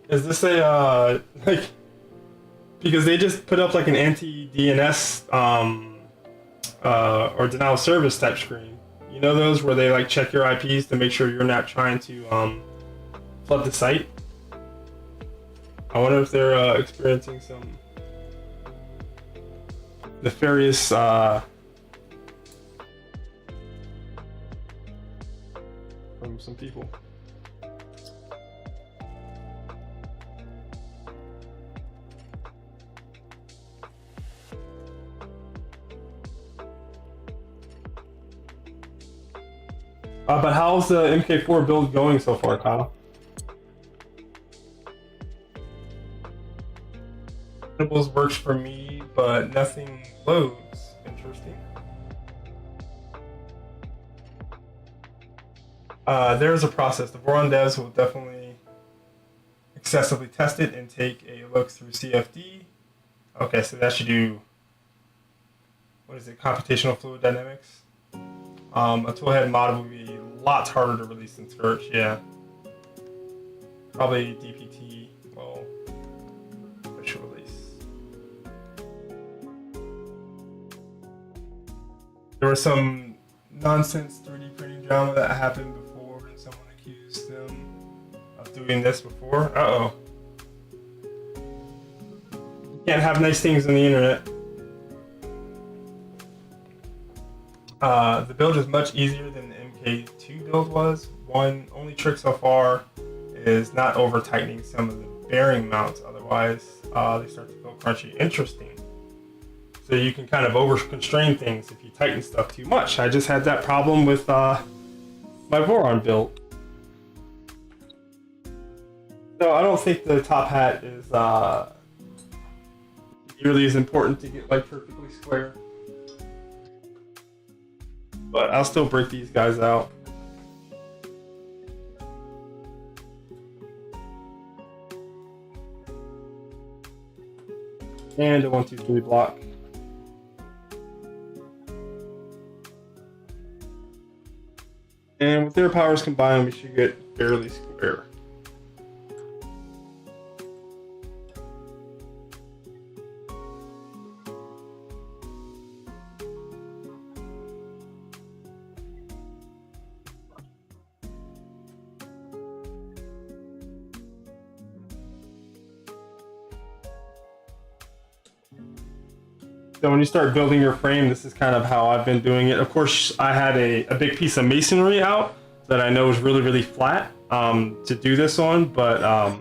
[SPEAKER 1] Is this a like, because they just put up like an anti-DNS or denial of service type screen. You know those where they like check your IPs to make sure you're not trying to flood the site? I wonder if they're experiencing some nefarious from some people. But how's the MK4 build going so far, Kyle? Printables works for me, but nothing loads. Interesting. There's a process. The Voron devs will definitely excessively test it and take a look through CFD. Okay, so that should do, what is it, computational fluid dynamics? A toolhead mod would be a lot harder to release than Scourge, yeah. Probably DPT will push release. There was some nonsense 3D printing drama that happened before, and someone accused them doing this before. Uh-oh. You can't have nice things on the internet. The build is much easier than the MK2 build was. One only trick so far is not over tightening some of the bearing mounts, otherwise they start to feel crunchy. Interesting. So you can kind of over constrain things if you tighten stuff too much. I just had that problem with my Voron build. So I don't think the Tophat is nearly as important to get like perfectly square. But I'll still break these guys out. And a 1, 2, 3 block. And with their powers combined, we should get fairly square. So when you start building your frame, this is kind of how I've been doing it. Of course, I had a big piece of masonry out that I know is really, really flat to do this on, but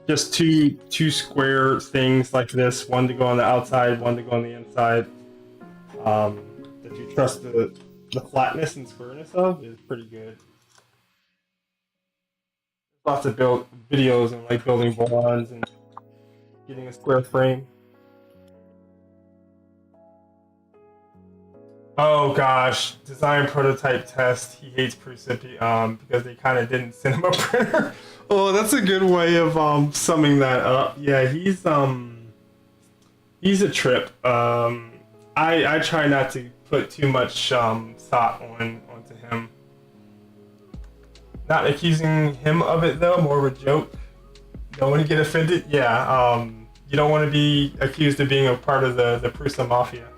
[SPEAKER 1] just two square things like this, one to go on the outside, one to go on the inside, that you trust the flatness and squareness of is pretty good. Lots of videos and like building Vorons and getting a square frame. Oh gosh, design prototype test. He hates Prusipi because they kind of didn't send him a printer. Oh, that's a good way of summing that up. Yeah, he's a trip. I try not to put too much thought onto him. Not accusing him of it though, more of a joke. Don't want to get offended. Yeah, you don't want to be accused of being a part of the Prusa mafia.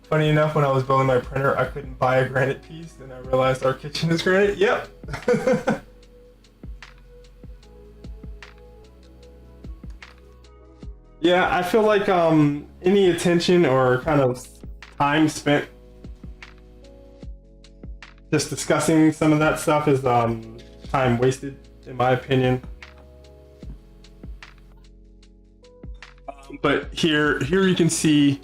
[SPEAKER 1] Funny enough, when I was building my printer, I couldn't buy a granite piece, then I realized our kitchen is granite. Yep. Yeah, I feel like any attention or kind of time spent just discussing some of that stuff is time wasted, in my opinion. But here you can see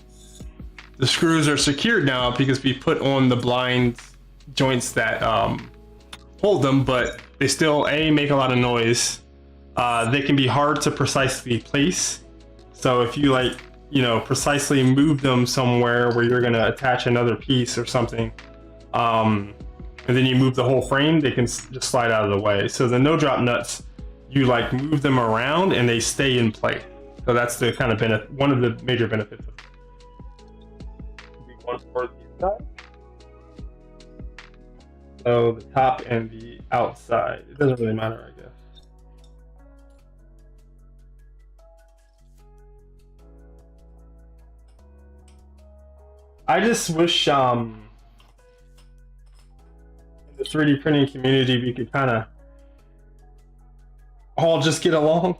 [SPEAKER 1] the screws are secured now because we put on the blind joints that hold them, but they still make a lot of noise. They can be hard to precisely place. So if you precisely move them somewhere where you're gonna attach another piece or something, and then you move the whole frame, they can just slide out of the way. So the no drop nuts, you move them around and they stay in place. So that's the kind of one of the major benefits of it. One for the inside. So the top and the outside. It doesn't really matter, I guess. I just wish in the 3D printing community we could kind of all just get along,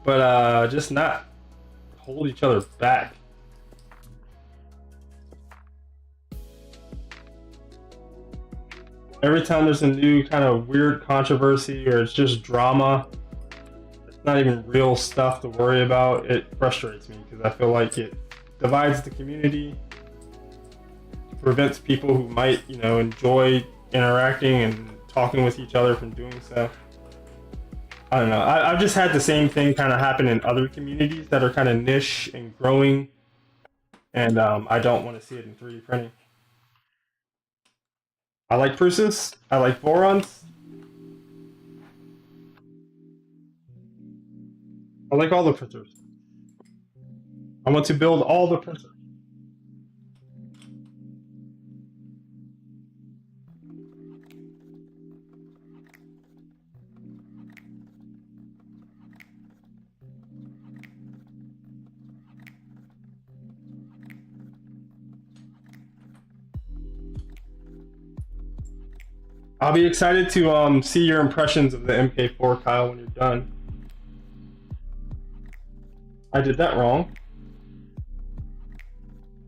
[SPEAKER 1] but just not hold each other back. Every time there's a new kind of weird controversy or it's just drama, it's not even real stuff to worry about, it frustrates me because I feel like it divides the community, prevents people who might, enjoy interacting and talking with each other from doing so. I don't know. I've just had the same thing kind of happen in other communities that are kind of niche and growing, and I don't want to see it in 3D printing. I like Prusas. I like Vorons. I like all the printers. I want to build all the printers. I'll be excited to see your impressions of the MK4, Kyle, when you're done. I did that wrong.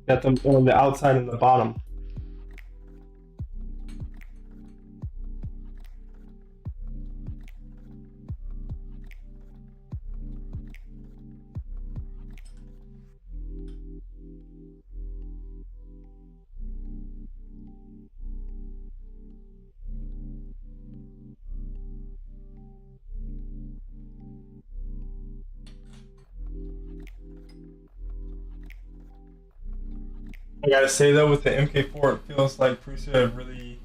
[SPEAKER 1] Got them on the outside and the bottom. I gotta say though, with the MK4, it feels like Prusa have really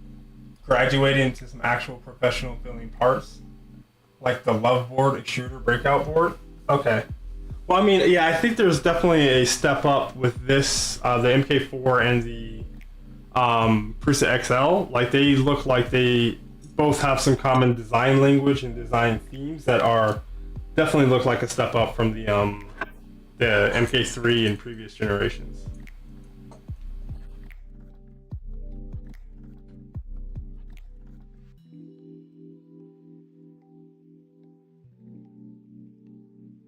[SPEAKER 1] graduated into some actual professional filling parts, like the love board, extruder, breakout board. Okay. Well, I mean, yeah, I think there's definitely a step up with this, the MK4 and the Prusa XL. Like they look like they both have some common design language and design themes that are definitely look like a step up from the MK3 in previous generations.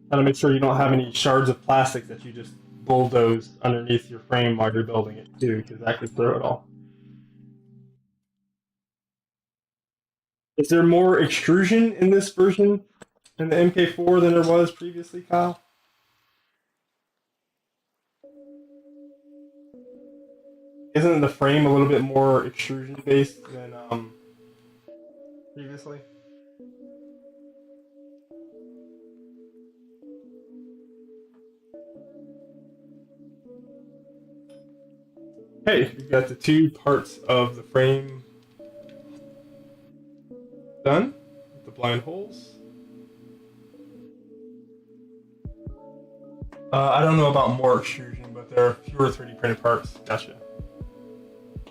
[SPEAKER 1] Gotta make sure you don't have any shards of plastic that you just bulldoze underneath your frame while you're building it too, because that could throw it all. Is there more extrusion in this version in the MK4 than there was previously, Kyle? Isn't the frame a little bit more extrusion based than previously? Hey, we've got the two parts of the frame done, with the blind holes. I don't know about more extrusion, but there are fewer 3D printed parts. Gotcha.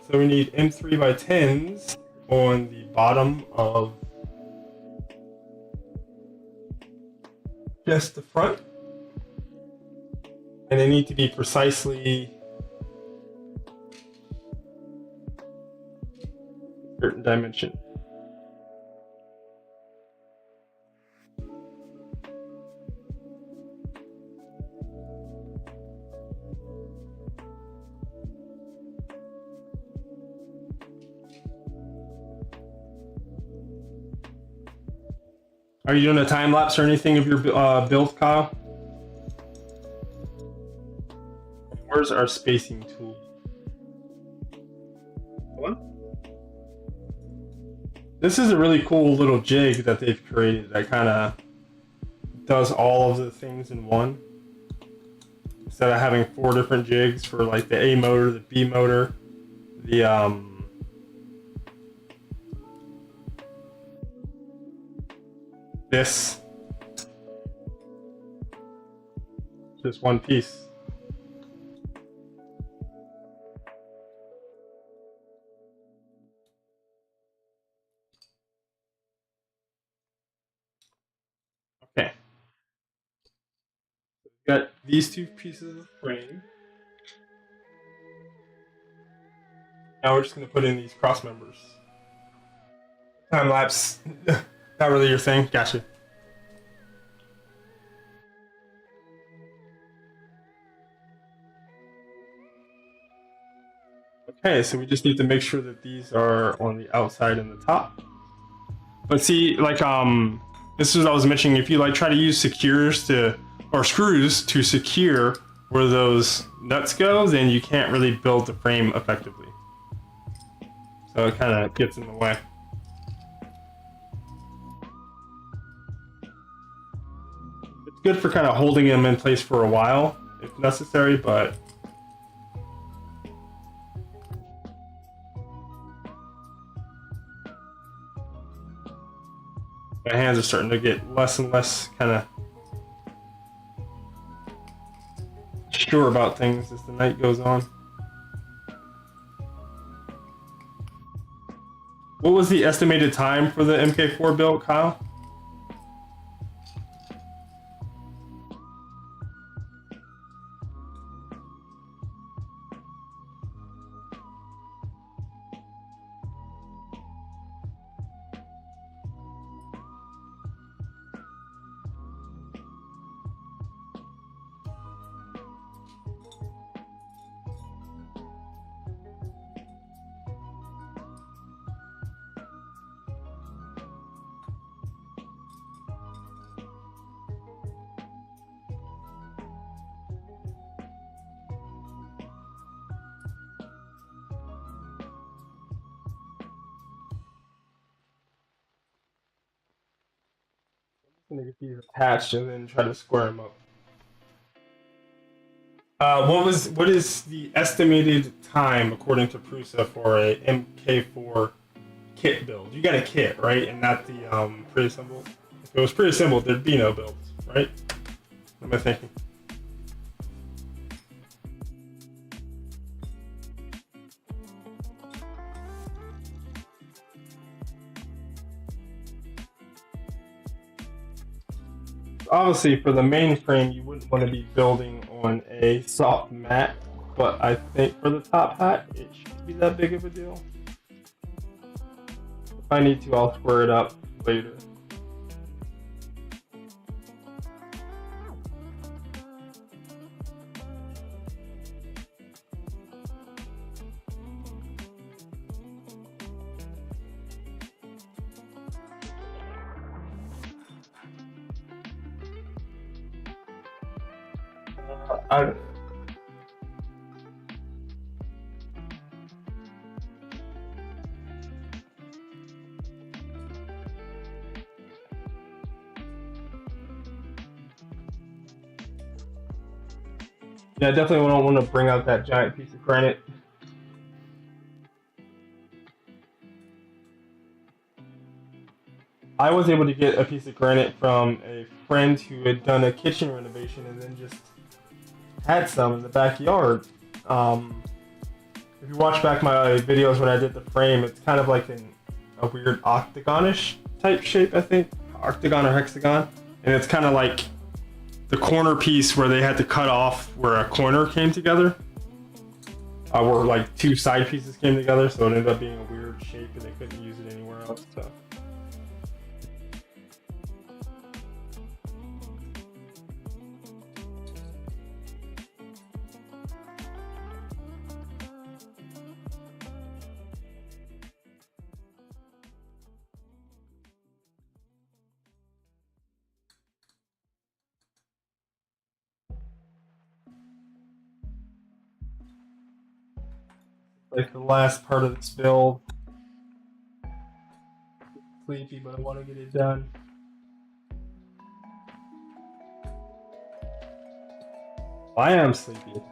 [SPEAKER 1] So we need M3 by 10s on the bottom of just the front. And they need to be precisely a certain dimension. Are you doing a time lapse or anything of your build, Kyle? Where's our spacing tool? What? This is a really cool little jig that they've created that kind of does all of the things in one. Instead of having 4 different jigs for like the A motor, the B motor, the this, just one piece. Okay. Got these 2 pieces of frame. Now we're just going to put in these cross members. Time lapse, not really your thing. Gotcha. Okay, so we just need to make sure that these are on the outside and the top. But see, like this is what I was mentioning. If you like try to use secures to or screws to secure where those nuts go, then you can't really build the frame effectively. So it kind of gets in the way. It's good for kind of holding them in place for a while if necessary, but my hands are starting to get less and less kind of sure about things as the night goes on. What was the estimated time for the MK4 build, Kyle? gonna get these attached and then try to square them up. What is the estimated time according to Prusa for a MK4 kit build? You got a kit, right, and not the pre-assembled. If it was pre-assembled, there'd be no builds, right? What am I thinking? Obviously, for the main frame, you wouldn't want to be building on a soft mat, but I think for the top hat, it shouldn't be that big of a deal. If I need to, I'll square it up later. I, yeah, definitely don't want to bring out that giant piece of granite. I was able to get a piece of granite from a friend who had done a kitchen renovation and then just had some in the backyard. If you watch back my videos when I did the frame, it's kind of like a weird octagonish type shape, I think. Octagon or hexagon. And it's kind of like the corner piece where they had to cut off where a corner came together. Where like two side pieces came together, so it ended up being a weird shape and they couldn't use it anywhere else. So. Like the last part of this build. Sleepy, but I want to get it done. I am sleepy.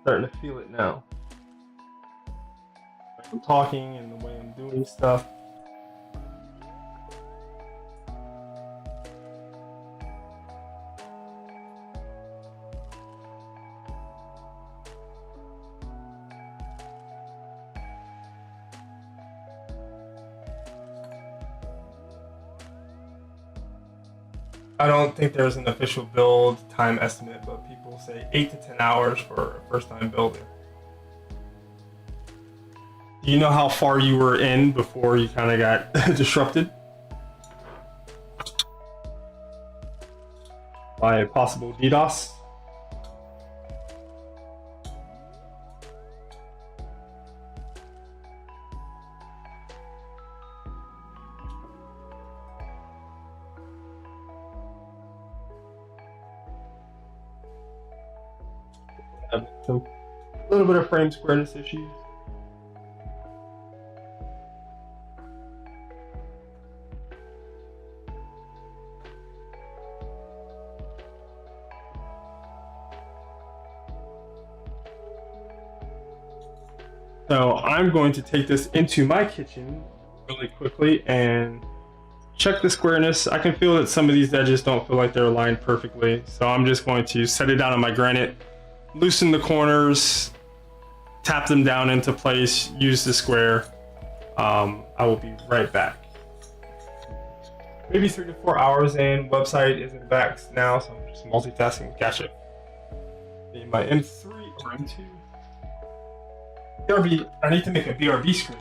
[SPEAKER 1] Starting to feel it now. I'm talking and the way I'm doing stuff. I don't think there's an official build time estimate, but people say 8 to 10 hours for a first time building. Do you know how far you were in before you kind of got disrupted by a possible DDoS? So, a little bit of frame squareness issues. So I'm going to take this into my kitchen really quickly and check the squareness. I can feel that some of these edges don't feel like they're aligned perfectly. So I'm just going to set it down on my granite, loosen the corners, tap them down into place, use the square. I will be right back. Maybe 3 to 4 hours in. Website isn't back now, so I'm just multitasking. Gotcha. My M3 or M2. BRB, I need to make a BRB screen.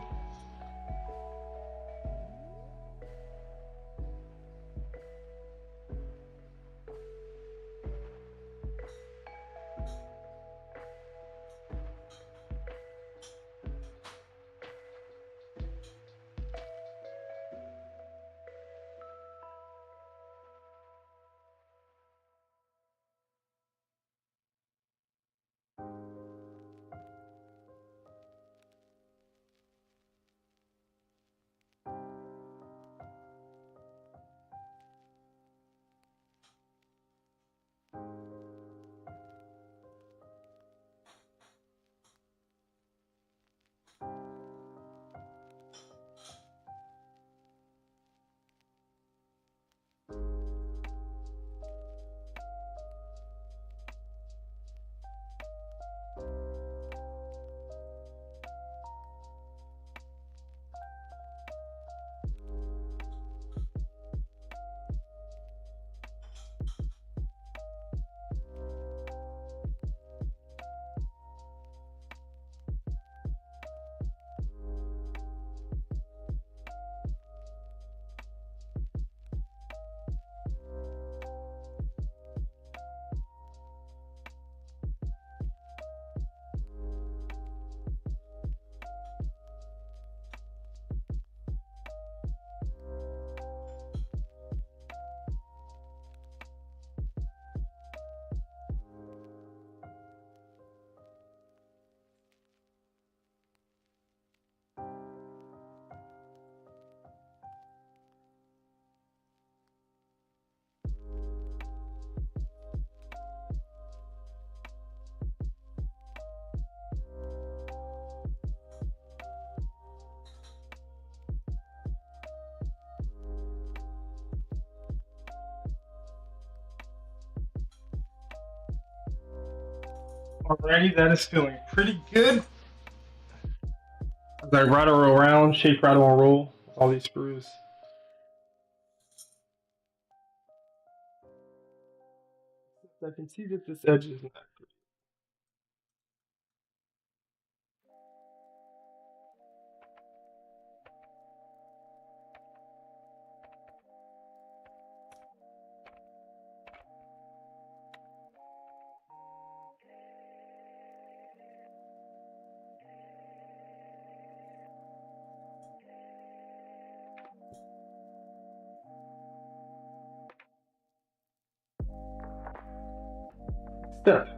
[SPEAKER 1] Alrighty, that is feeling pretty good. As I rattle around, shake, rattle, and roll with all these screws. I can see that this edge is not good. Step.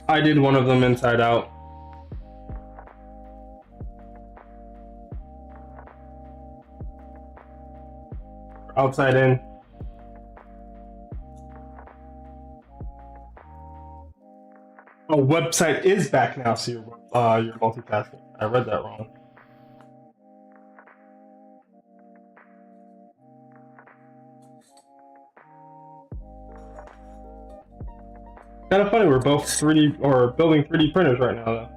[SPEAKER 1] I did one of them inside out. Outside in. Oh, website is back now, so you're multitasking. I read that wrong. Kind of funny, we're both 3D or building 3D printers right now, though.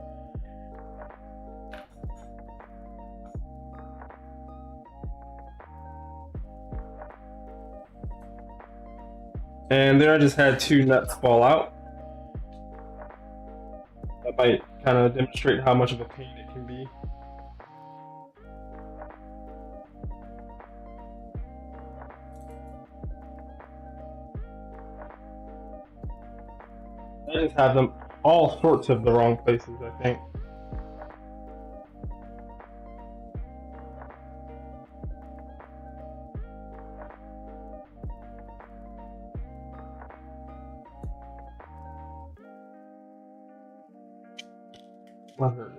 [SPEAKER 1] And there I just had 2 nuts fall out. That might kind of demonstrate how much of a pain it can be. I just have them all sorts of the wrong places, I think. Whatever.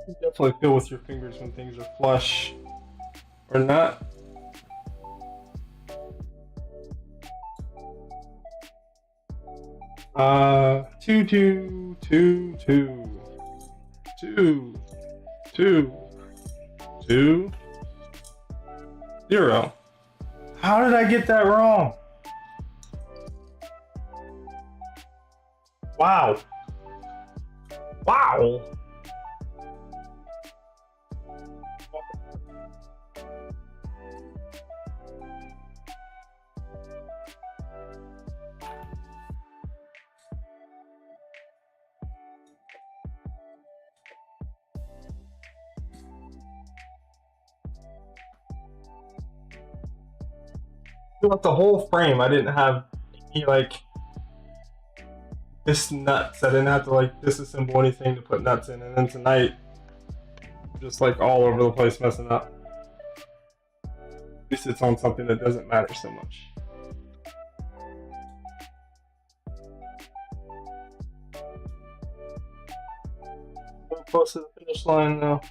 [SPEAKER 1] You definitely feel with your fingers when things are flush or not. Two, 0. How did I get that wrong? Wow. Wow. Throughout the whole frame, I didn't have any like this nuts. I didn't have to like disassemble anything to put nuts in, and then tonight, just like all over the place messing up. At least it's on something that doesn't matter so much. So close to the finish line now.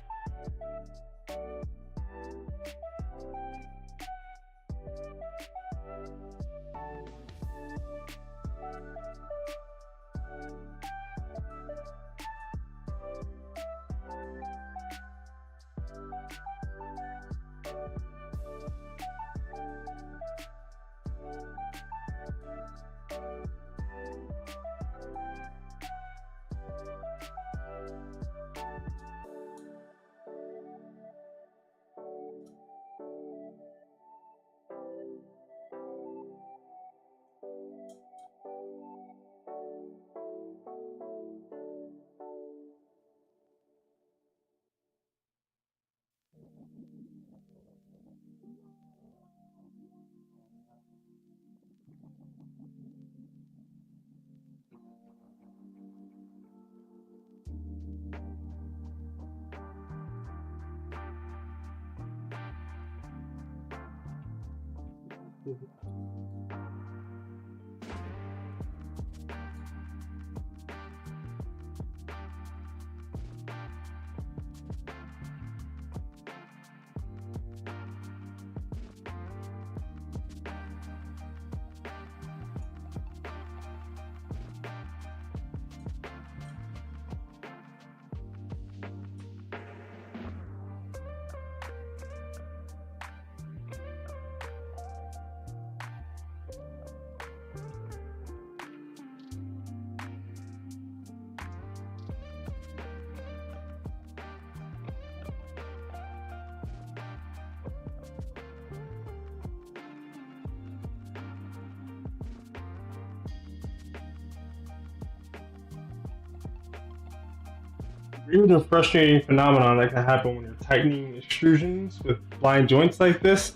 [SPEAKER 1] Weird and frustrating phenomenon that can happen when you're tightening extrusions with blind joints like this,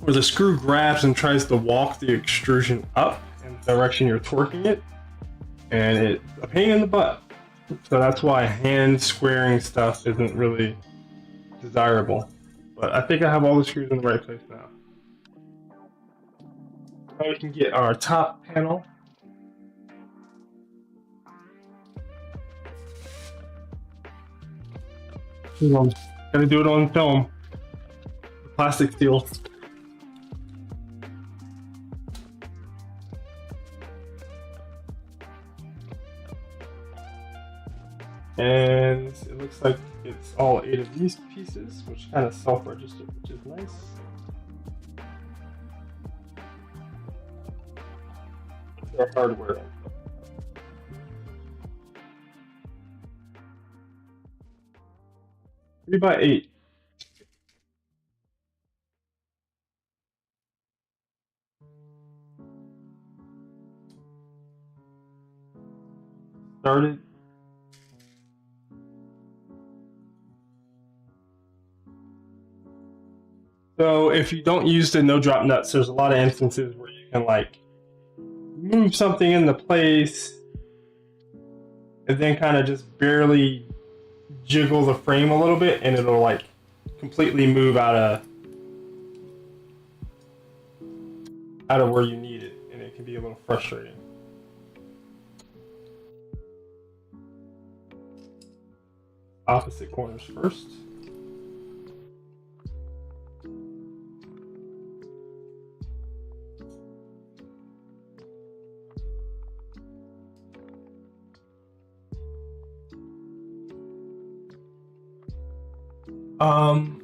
[SPEAKER 1] where the screw grabs and tries to walk the extrusion up in the direction you're torquing it, and it's a pain in the butt. So that's why hand squaring stuff isn't really desirable. But I think I have all the screws in the right place now. Now we can get our top panel. Gotta do it on film. Plastic steel. And it looks like it's all 8 of these pieces, which kind of self-registered, which is nice. Our hardware. Three by 8. Started. So if you don't use the no drop nuts, there's a lot of instances where you can like move something into place and then kind of just barely jiggle the frame a little bit and it'll like completely move out of where you need it, and it can be a little frustrating. Opposite corners first.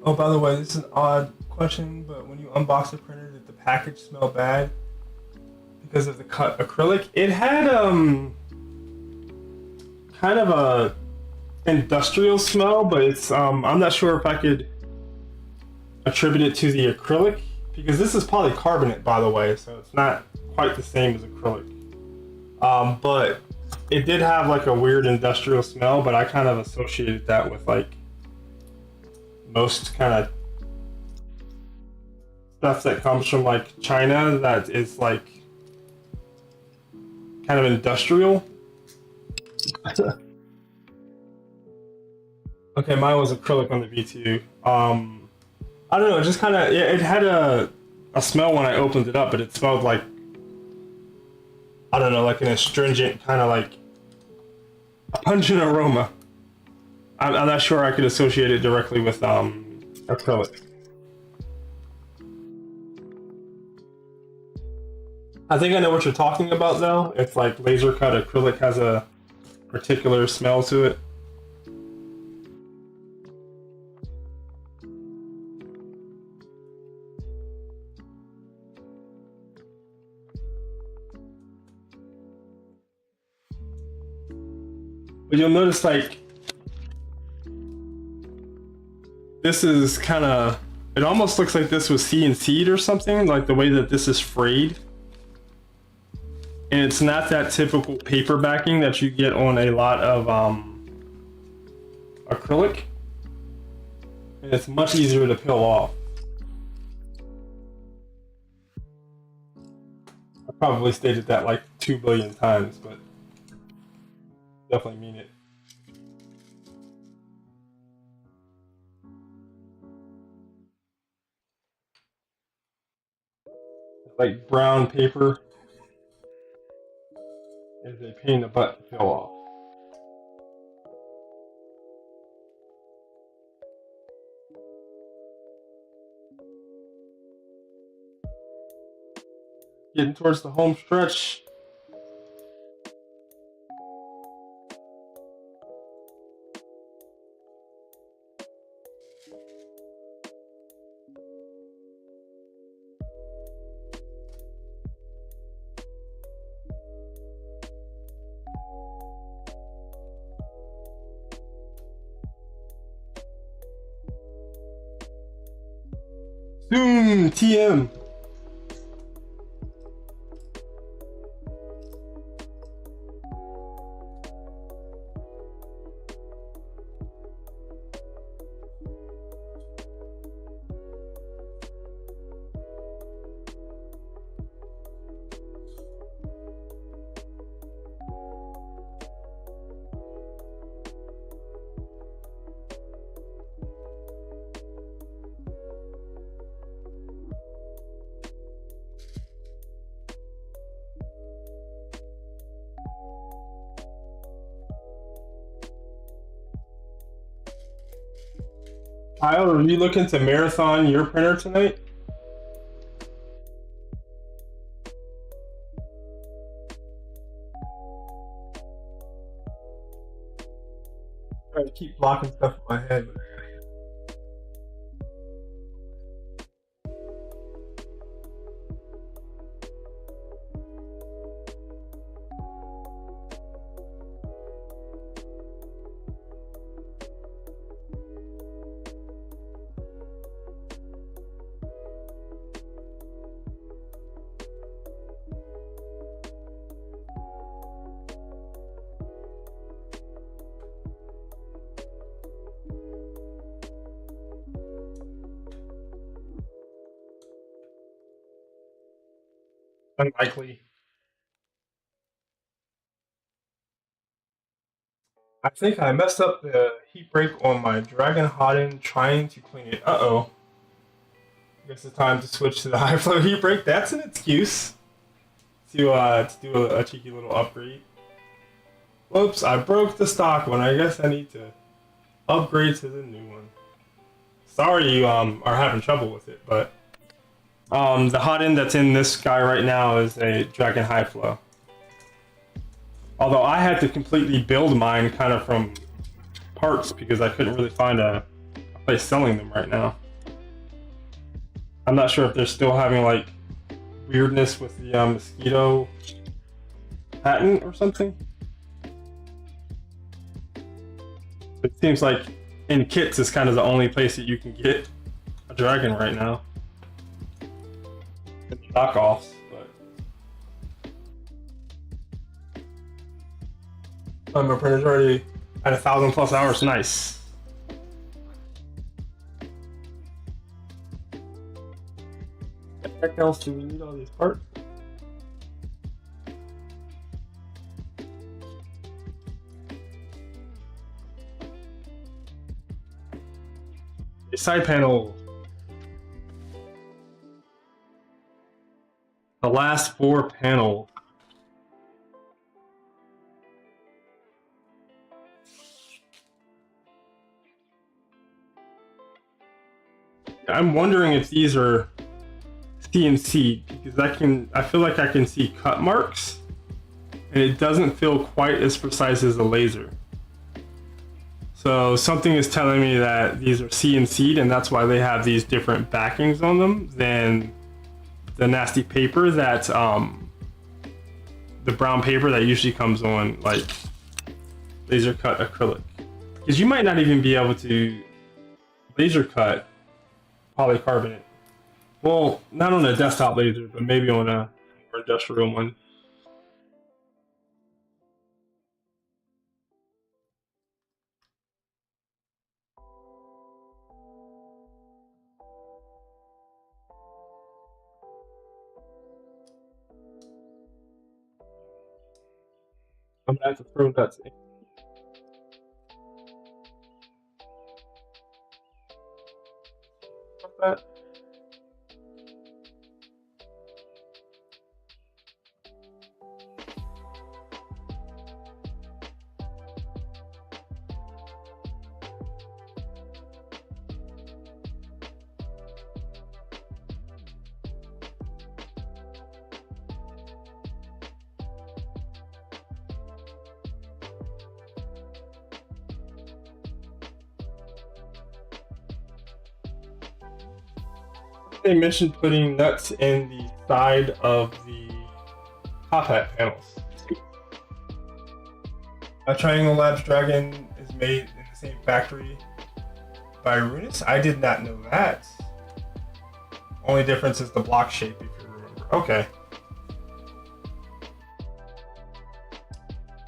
[SPEAKER 1] Oh, by the way, this is an odd question, but when you unbox the printer, did the package smell bad because of the cut acrylic? It had kind of a industrial smell, but it's I'm not sure if I could attribute it to the acrylic, because this is polycarbonate, by the way, so it's not quite the same as acrylic. But it did have like a weird industrial smell, but I kind of associated that with like most kind of stuff that comes from like China that is like kind of industrial. Okay, mine was acrylic on the V2. I don't know, it just kind of, it had a smell when I opened it up, but it smelled like, I don't know, like an astringent kind of like a pungent aroma. I'm not sure I could associate it directly with acrylic. I think I know what you're talking about though. It's like laser cut acrylic has a particular smell to it. But you'll notice like this is kind of, it almost looks like this was CNC'd or something, like the way that this is frayed. And it's not that typical paper backing that you get on a lot of acrylic. And it's much easier to peel off. I probably stated that like 2 billion times, but definitely mean it. like brown paper is a pain in the butt to peel off. Getting towards the home stretch. Zoom TM. Kyle, are you looking to marathon your printer tonight? Trying to keep blocking stuff in my head. Unlikely. I think I messed up the heat break on my Dragon Hotend trying to clean it. Uh-oh. I guess it's time to switch to the high flow heat break. That's an excuse to do a cheeky little upgrade. Whoops, I broke the stock one. I guess I need to upgrade to the new one. Sorry you are having trouble with it, but the Hotend that's in this guy right now is a Dragon High Flow. Although I had to completely build mine kind of from parts because I couldn't really find a place selling them right now. I'm not sure if they're still having like weirdness with the mosquito patent or something. It seems like in kits is kind of the only place that you can get a dragon right now. And knockoffs, but my printer's already at 1,000+ hours. Nice. What the heck else do we need all these parts? A side panel. The last 4 panels. I'm wondering if these are CNC because I feel like I can see cut marks and it doesn't feel quite as precise as a laser. So something is telling me that these are CNC'd and that's why they have these different backings on them than the nasty paper that the brown paper that usually comes on like laser cut acrylic. Because you might not even be able to laser cut polycarbonate. Well, not on a desktop laser, but maybe on a more industrial one. I'm gonna have to throw that in. That. they mentioned putting nuts in the side of the Tophat panels. A Triangle Labs Dragon is made in the same factory by Runis. I did not know that. Only difference is the block shape, if you remember. Okay.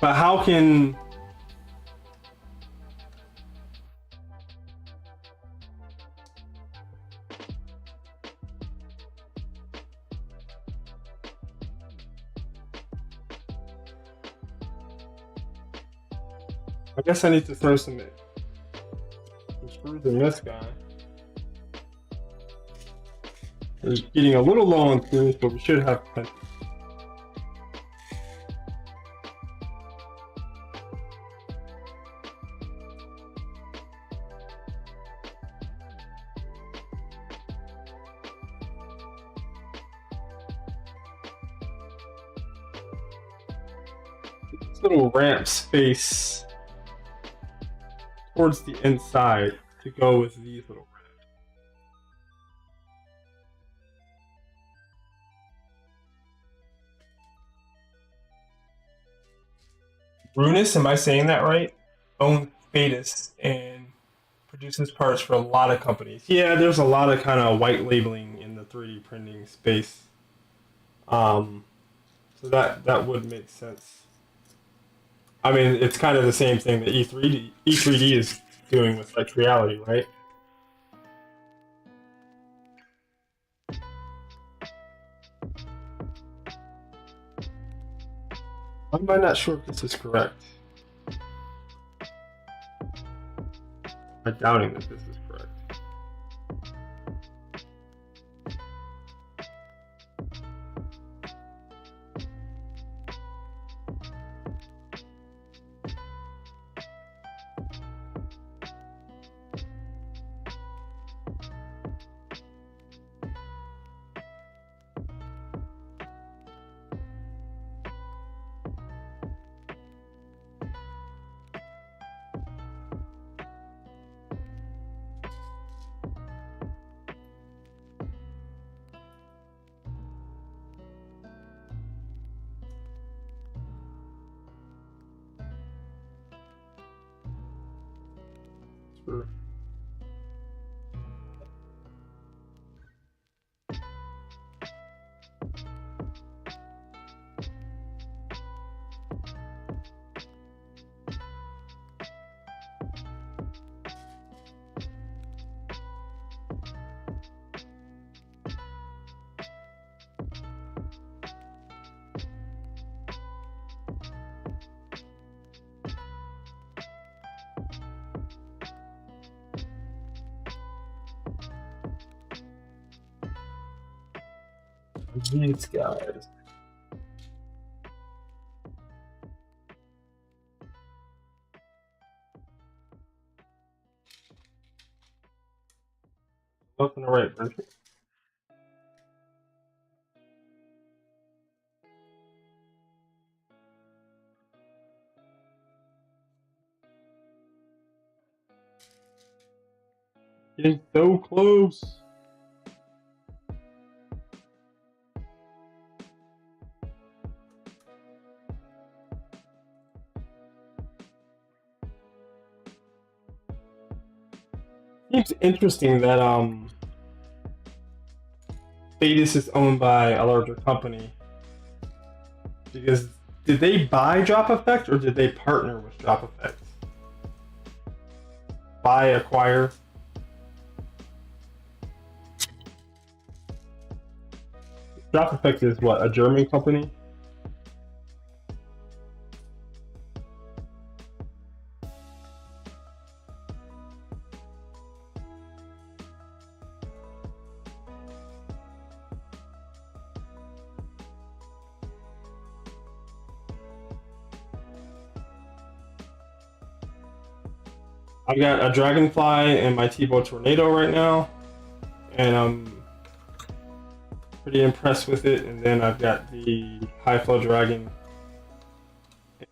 [SPEAKER 1] But how can... I guess I need to throw some screws in this guy. We're getting a little low on screws, but we should have plenty. This little ramp space towards the inside to go with these little ramps. Runis, am I saying that right? Owns Betis and produces parts for a lot of companies. Yeah, there's a lot of kind of white labeling in the 3D printing space. So that would make sense. I mean, it's kind of the same thing that E3D is doing with like reality, right? Why am I not sure if this is correct? I'm doubting that this is correct. Sure. These guys. Both in the right version. Getting so close. Seems interesting that Betis is owned by a larger company, because did they buy Drop Effect or did they partner with Drop Effect? Buy, acquire. Drop Effect is what, a German company? I've got a Dragonfly and my T-Bow Tornado right now, and I'm pretty impressed with it. And then I've got the High Flow Dragon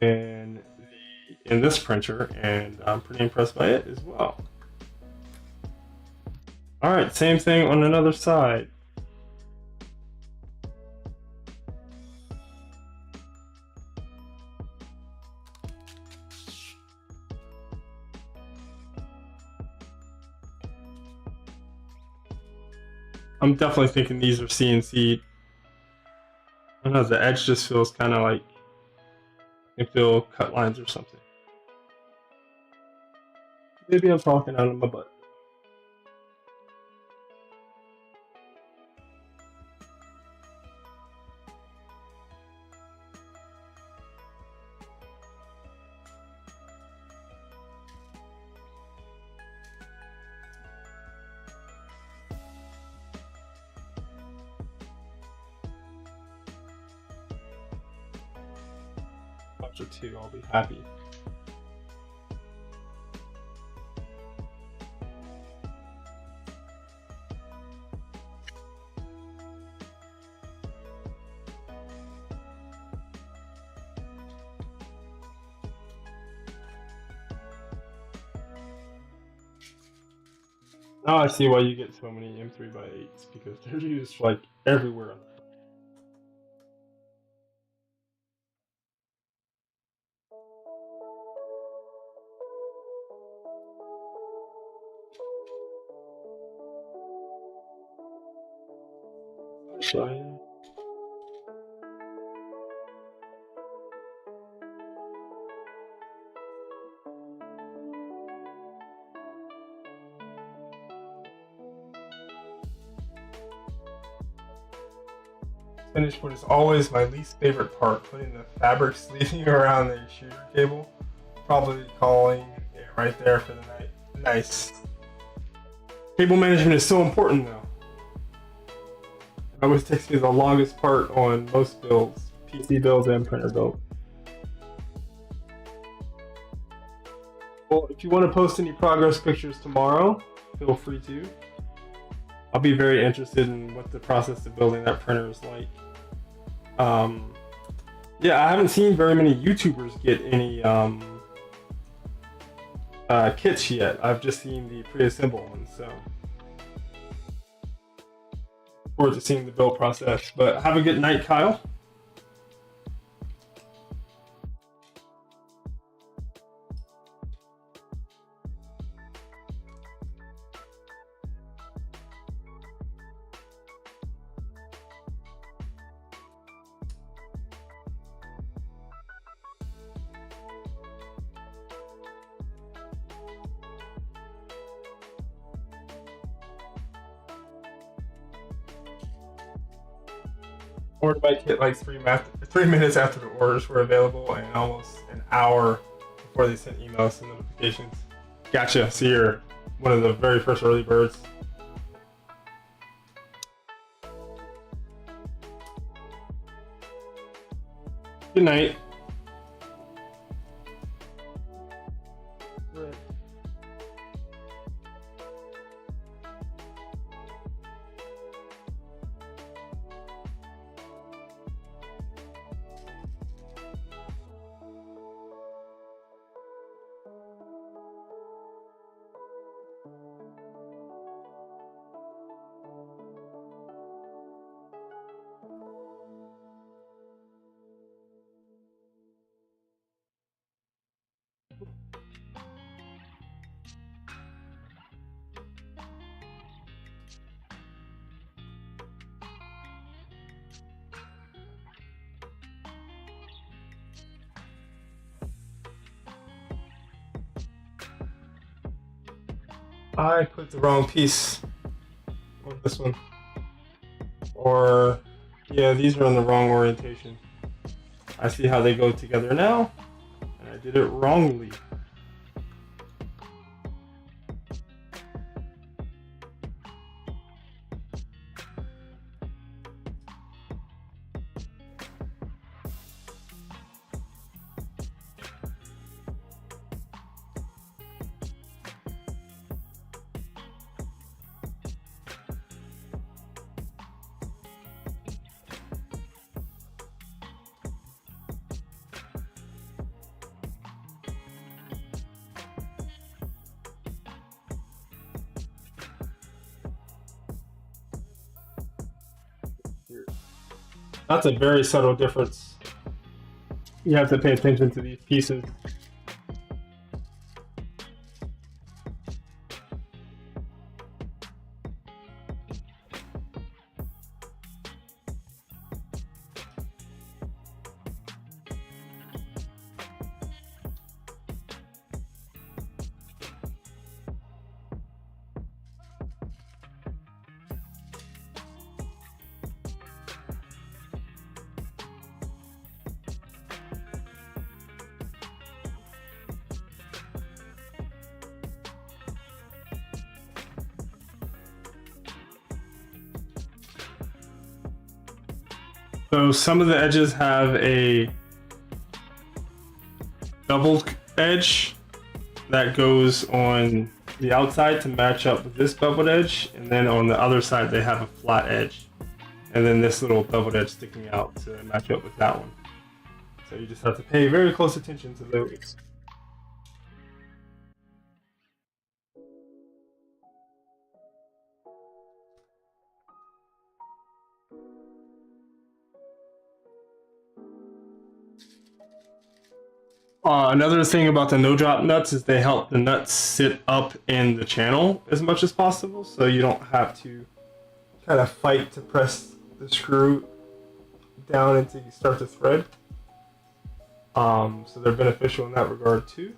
[SPEAKER 1] in this printer, and I'm pretty impressed by it as well. All right, same thing on another side. I'm definitely thinking these are CNC. I don't know, the edge just feels kind of like it feel cut lines or something. Maybe I'm talking out of my butt. Bunch or two, I'll be happy. Now I see why you get so many M3x8s, because they're used like everywhere. So, yeah. Finish what is always my least favorite part, putting the fabric sleeving around the extruder cable. Probably calling it right there for the night. Nice. Cable management is so important though. It always takes me the longest part on most builds, PC builds and printer builds. Well, if you want to post any progress pictures tomorrow, feel free to. I'll be very interested in what the process of building that printer is like. Yeah, I haven't seen very many YouTubers get any kits yet. I've just seen the pre-assembled ones, so look forward to seeing the build process. But have a good night, Kyle. Ordered my kit like 3 minutes after the orders were available, and almost an hour before they sent emails and notifications. Gotcha. So you're one of the very first early birds. Good night. I put the wrong piece on this one. Or, yeah, these are in the wrong orientation. I see how they go together now, and I did it wrongly. That's a very subtle difference. You have to pay attention to these pieces. So some of the edges have a double edge that goes on the outside to match up with this beveled edge, and then on the other side they have a flat edge, and then this little beveled edge sticking out to match up with that one. So you just have to pay very close attention to those. Another thing about the no-drop nuts is they help the nuts sit up in the channel as much as possible, so you don't have to kind of fight to press the screw down until you start to thread. So they're beneficial in that regard too.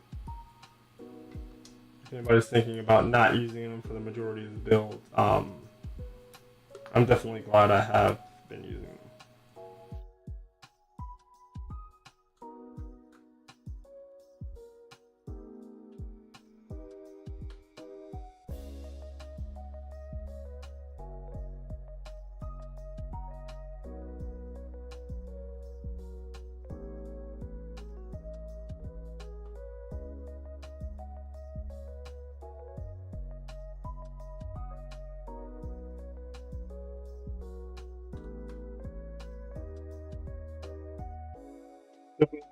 [SPEAKER 1] If anybody's thinking about not using them for the majority of the build, I'm definitely glad I have been using them.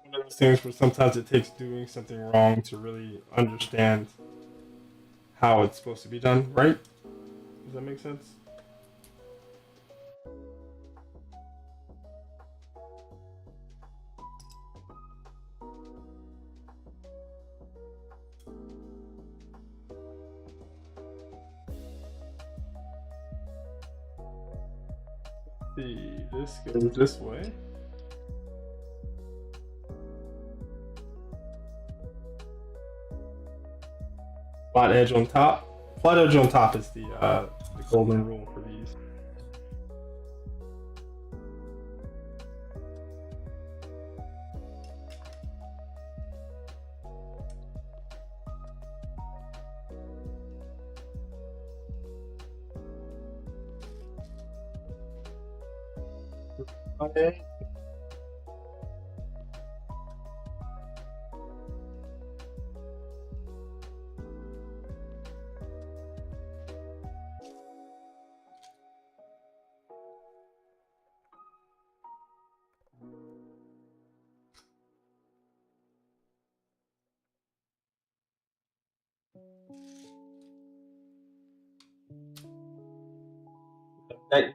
[SPEAKER 1] One of those things where sometimes it takes doing something wrong to really understand how it's supposed to be done, right? Does that make sense? Let's see, this goes this way. Flat edge on top. Flat edge on top is the golden rule for these. Okay.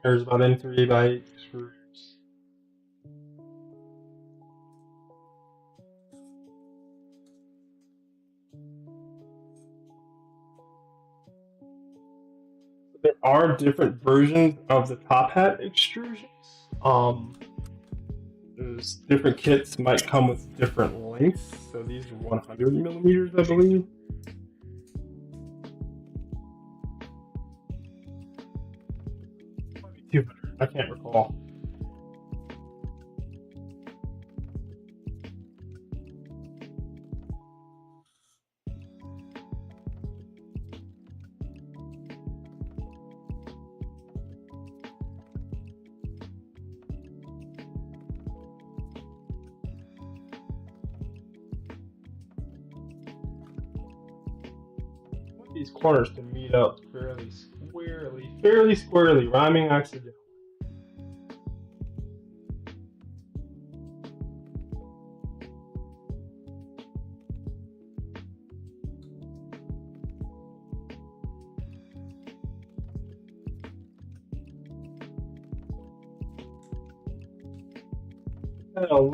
[SPEAKER 1] There's about M3 by 8 screws. There are different versions of the Tophat extrusions. There's different kits might come with different lengths. So these are 100 millimeters, I believe. Might be 200. I can't recall. These corners to meet up fairly squarely, rhyming accidentally. Now,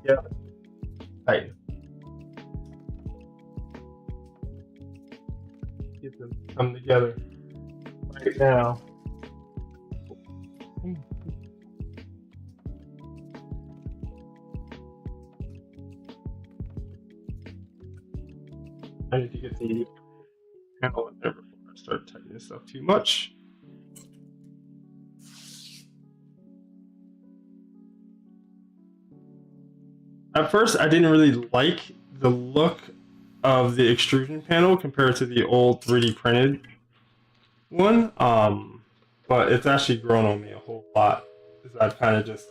[SPEAKER 1] yeah, tight. Get them come together right now. I need to get the panel in there before I start tightening this up too much. At first, I didn't really like the look of the extrusion panel compared to the old 3D printed one, but it's actually grown on me a whole lot because I've kind of just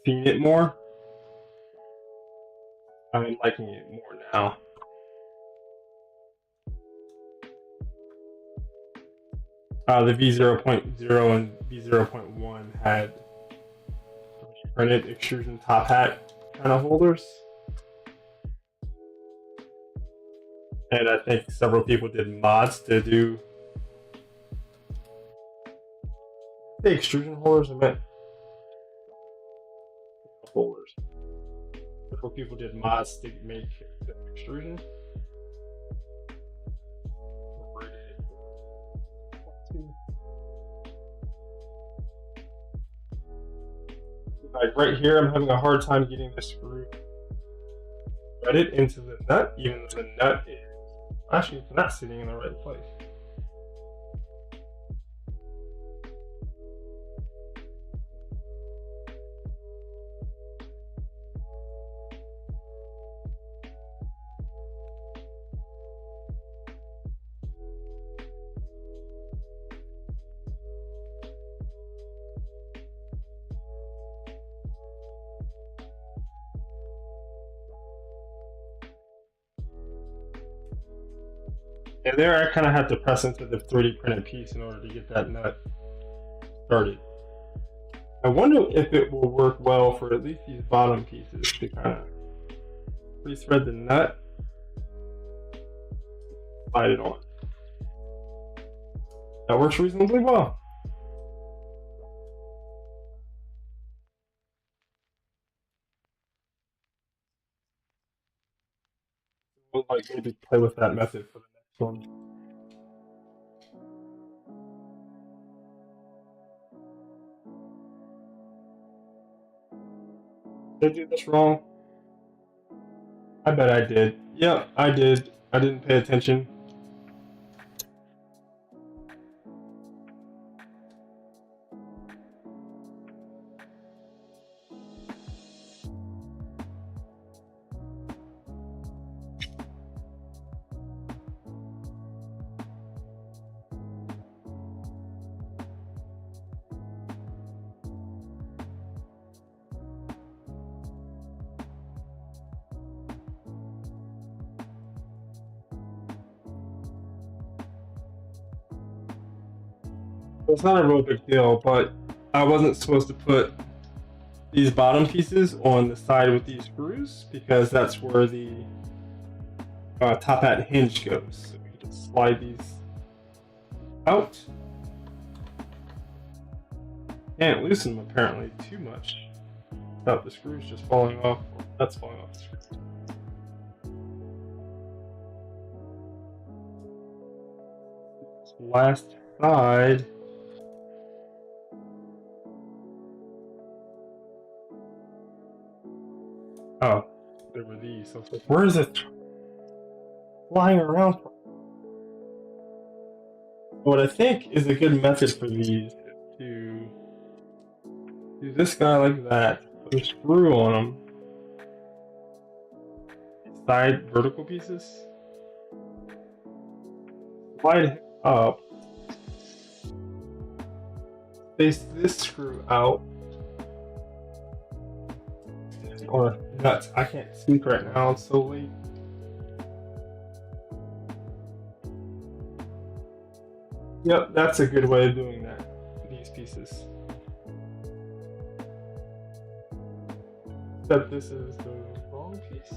[SPEAKER 1] seen it more. I'm liking it more now. The V0.0 and V0.1 had printed extrusion top hat kind of holders. And I think several people did mods to do the extrusion holders. I meant holders. Several people did mods to make the extrusion. Like right here, I'm having a hard time getting the screw threaded into the nut, even though the nut is actually not sitting in the right place. And there I kind of had to press into the 3D printed piece in order to get that nut started. I wonder if it will work well for at least these bottom pieces to kind of re-thread the nut, slide it on. That works reasonably well. We'll like maybe play with that method for the next one. Did I do this wrong? I bet I did. Yep, I did. I didn't pay attention. It's not a real big deal, but I wasn't supposed to put these bottom pieces on the side with these screws because that's where the top hat hinge goes. So we just slide these out. Can't loosen them apparently too much without the screws just falling off, or nuts falling off the screw. This last side. Oh, there were these. So it's like, where is it flying around from? What I think is a good method for these is to do this guy like that, put a screw on them, side vertical pieces, slide it up, face this screw out, or nuts. I can't speak right now, it's so late. Yep, that's a good way of doing that, these pieces. Except this is the wrong piece.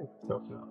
[SPEAKER 1] myself now.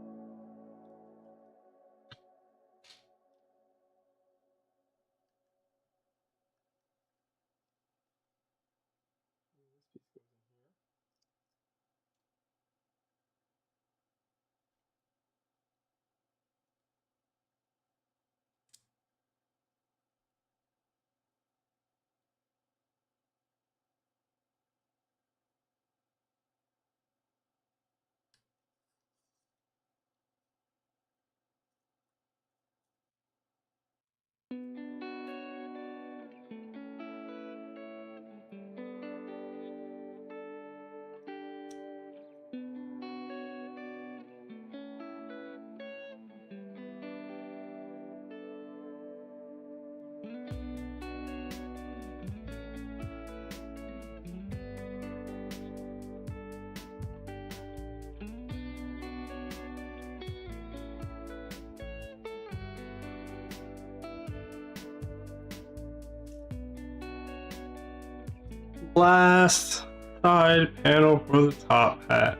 [SPEAKER 1] Last side panel for the top hat.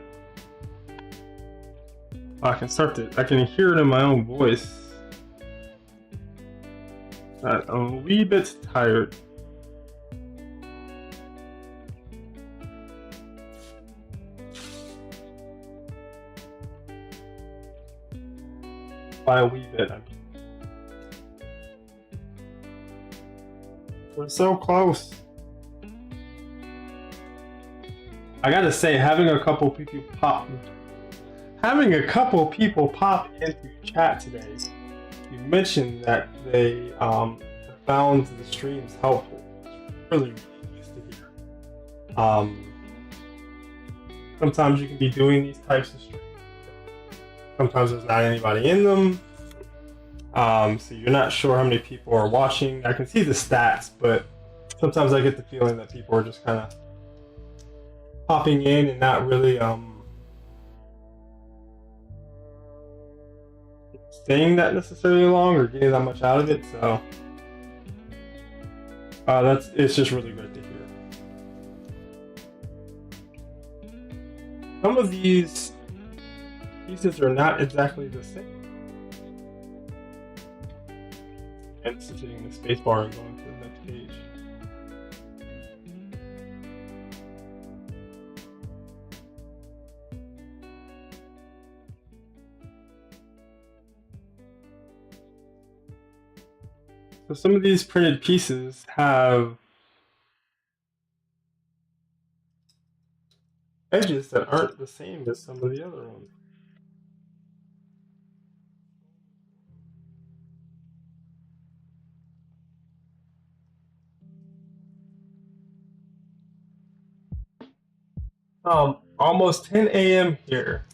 [SPEAKER 1] I can start to, I can hear it in my own voice. I'm a wee bit tired. By a wee bit, I mean. We're so close. I gotta say, having a couple people pop into chat today, you mentioned that they found the streams helpful. It's really nice to hear. Sometimes you can be doing these types of streams. Sometimes there's not anybody in them. So you're not sure how many people are watching. I can see the stats, but sometimes I get the feeling that people are just kind of popping in and not really staying that necessarily long or getting that much out of it. So it's just really great to hear. Some of these pieces are not exactly the same. And this is hitting the space bar and going to the next page. So some of these printed pieces have edges that aren't the same as some of the other ones. Almost 10 a.m. here.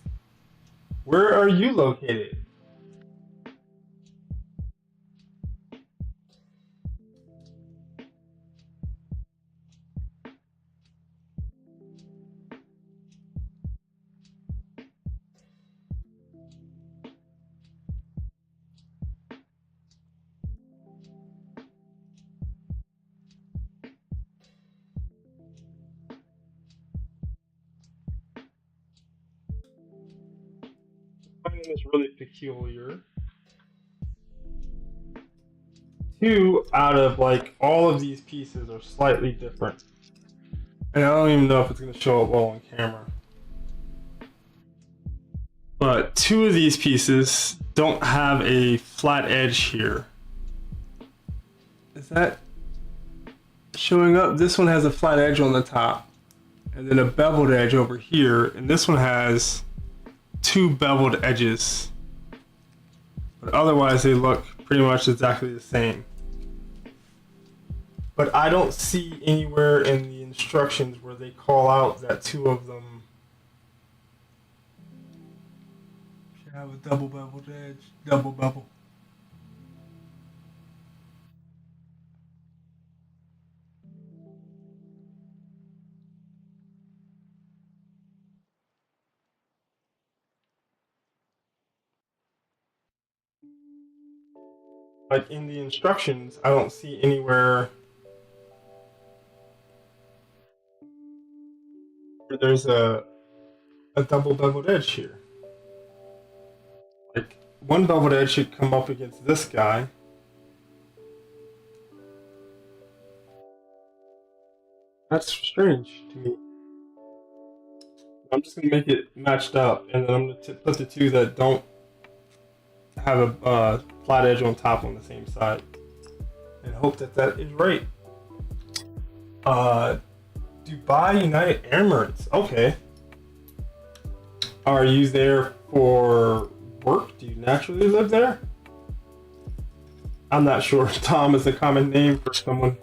[SPEAKER 1] Where are you located? Finding this really peculiar. 2 out of like all of these pieces are slightly different. And I don't even know if it's going to show up well on camera. But 2 of these pieces don't have a flat edge here. Is that showing up? This one has a flat edge on the top and then a beveled edge over here, and this one has 2 beveled edges. But otherwise they look pretty much exactly the same. But I don't see anywhere in the instructions where they call out that 2 of them should have a double beveled edge. Double bevel. Like in the instructions, I don't see anywhere where there's a double beveled edge here. one velvet edge should come up against this guy. That's strange to me. I'm just gonna make it matched up, and then I'm gonna put the two that don't have a flat edge on top on the same side, and hope that that is right. Dubai United Emirates. Okay. Are you there for work? Do you naturally live there? I'm not sure. Tom is a common name for someone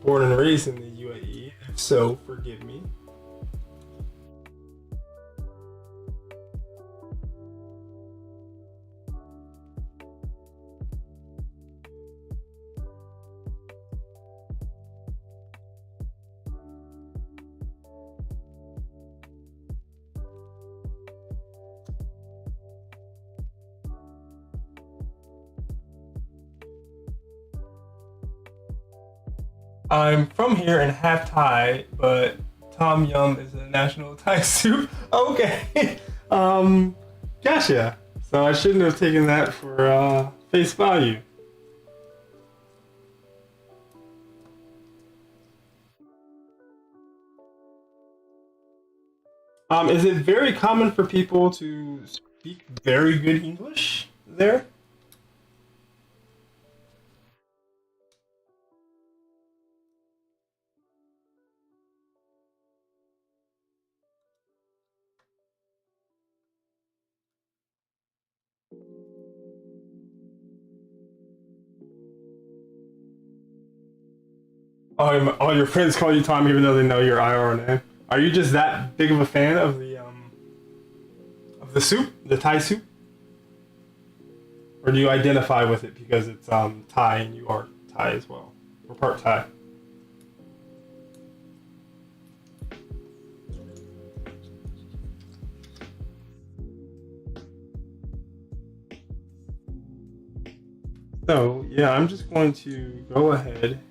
[SPEAKER 1] born and raised in the UAE. If so, forgive me. I'm from here and half Thai, but Tom Yum is a national Thai soup. Okay. Gotcha. So I shouldn't have taken that for face value. Is it very common for people to speak very good English there? All your friends call you Tom even though they know your IR name. Are you just that big of a fan of the soup, the Thai soup, or do you identify with it because it's Thai and you are Thai as well, or part Thai? So yeah, I'm just going to go ahead.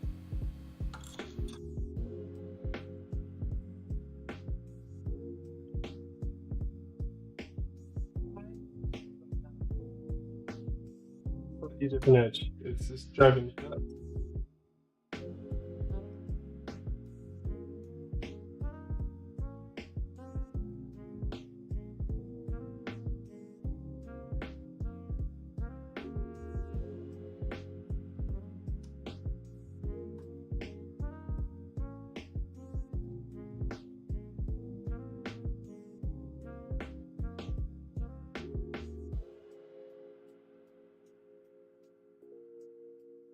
[SPEAKER 1] Different edge. It's just driving me nuts.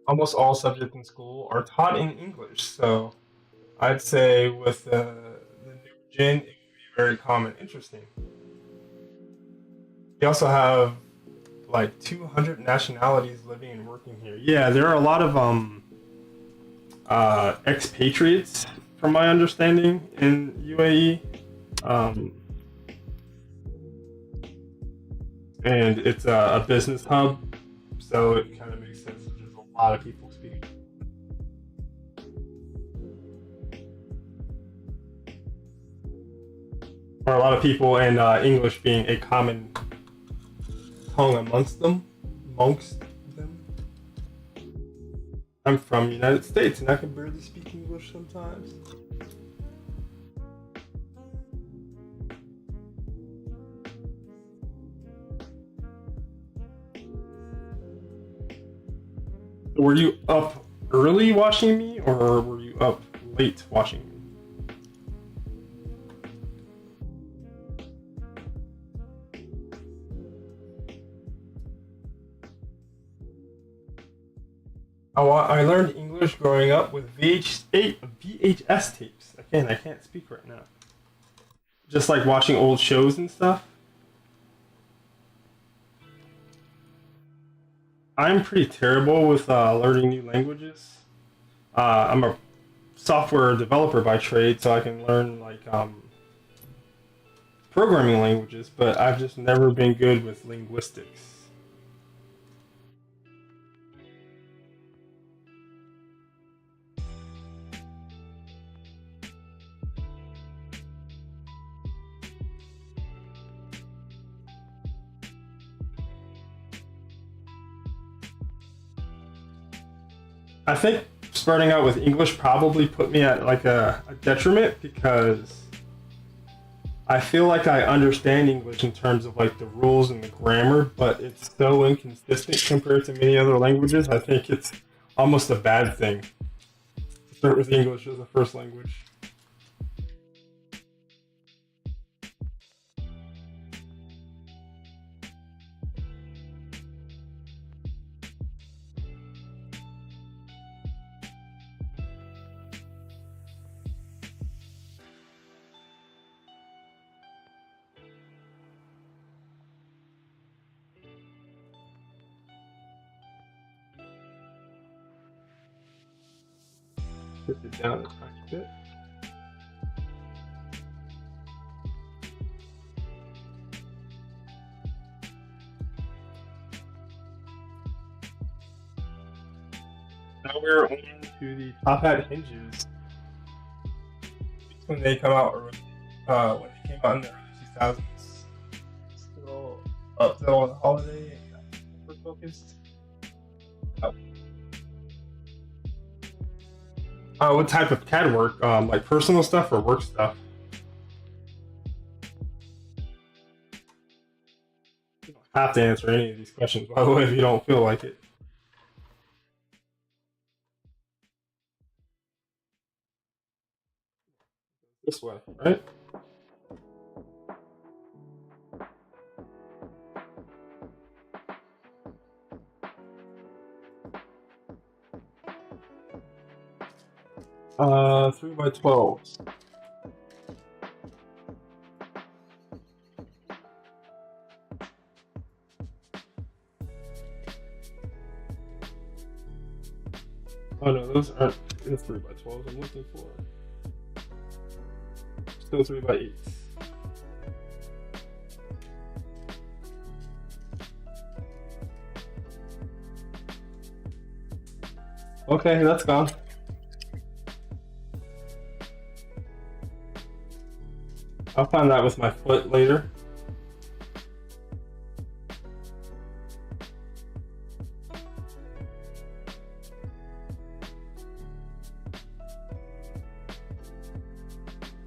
[SPEAKER 1] Almost all subjects in school are taught in English, so I'd say with the new gen, it would be very common. Interesting. We also have like 200 nationalities living and working here. Yeah, there are a lot of expatriates, from my understanding, in UAE. Um, and it's a business hub, so it kind of makes sense that there's a lot of people speaking. Or a lot of people, and English being a common tongue amongst them. I'm from the United States, and I can barely speak English sometimes. Were you up early watching me, or were you up late watching me? Oh, I learned English growing up with VHS tapes. Again, I can't speak right now. Just like watching old shows and stuff. I'm pretty terrible with learning new languages. I'm a software developer by trade, so I can learn like programming languages, but I've just never been good with linguistics. I think starting out with English probably put me at like a detriment, because I feel like I understand English in terms of like the rules and the grammar, but it's so inconsistent compared to many other languages. I think it's almost a bad thing to start with English as a first language. Shift it down a tiny bit. Now we're on to the Tophat hinges. When they come out, or when they came out in the early 2000s, still up till on the holiday and super focused. What type of CAD work? Like personal stuff or work stuff? You don't have to answer any of these questions, by the way, if you don't feel like it. This way, right? Uh, 3x12s. Oh no, those aren't the 3x12s I'm looking for. Still 3x8s. Okay, that's gone. I'll find that with my foot later.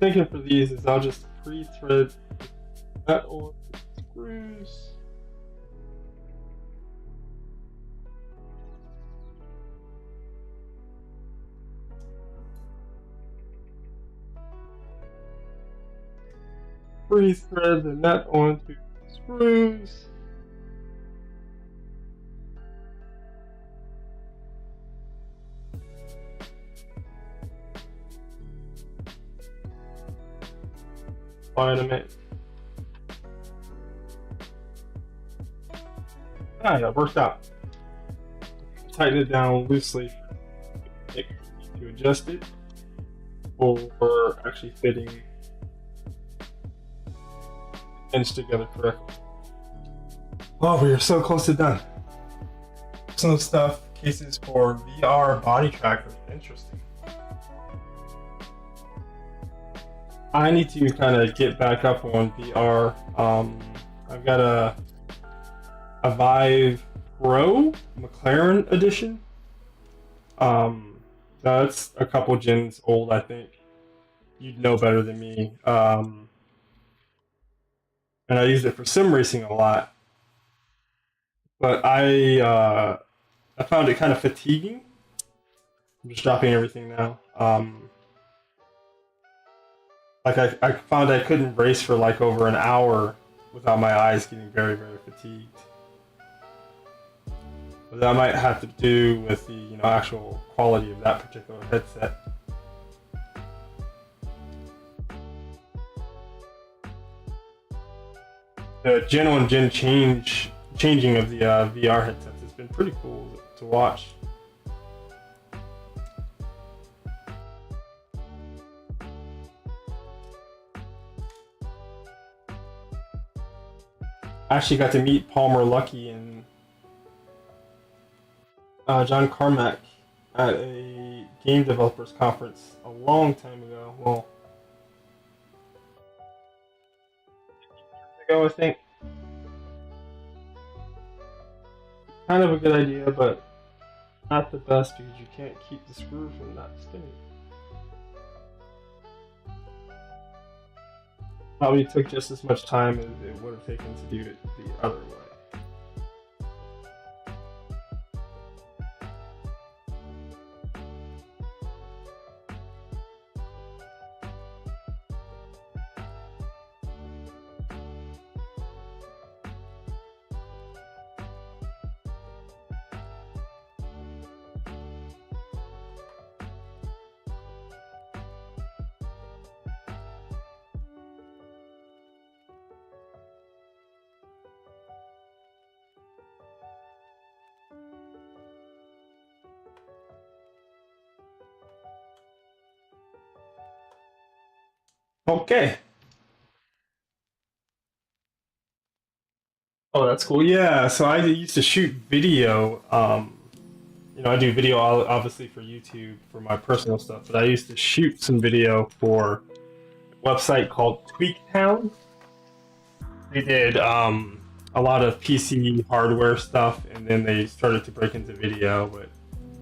[SPEAKER 1] Thinking for these is I'll just pre-thread that on screws. Pre-thread the nut onto screws. Filament. Ah, yeah, worked out. Tighten it down loosely to adjust it for actually fitting ends together correctly. Oh, we are so close to done. Some stuff, cases for VR body trackers. Interesting. I need to kind of get back up on VR. I've got a Vive Pro McLaren edition. That's a couple gens old, I think. You'd know better than me. And I use it for sim racing a lot. But I found it kind of fatiguing. I'm just dropping everything now. Like I found I couldn't race for like over an hour without my eyes getting very, very fatigued. But that might have to do with the actual quality of that particular headset. The gen on gen changing of the VR headsets has been pretty cool to watch. I actually got to meet Palmer Luckey and John Carmack at a game developers conference a long time ago. Well, ago I think. Kind of a good idea, but not the best because you can't keep the screw from not spinning. Probably took just as much time as it would have taken to do it the other way. Okay. Oh, that's cool. Yeah, so I used to shoot video. You know, I do video obviously for YouTube for my personal stuff, but I used to shoot some video for a website called Tweaktown. They did a lot of PC hardware stuff, and then they started to break into video, but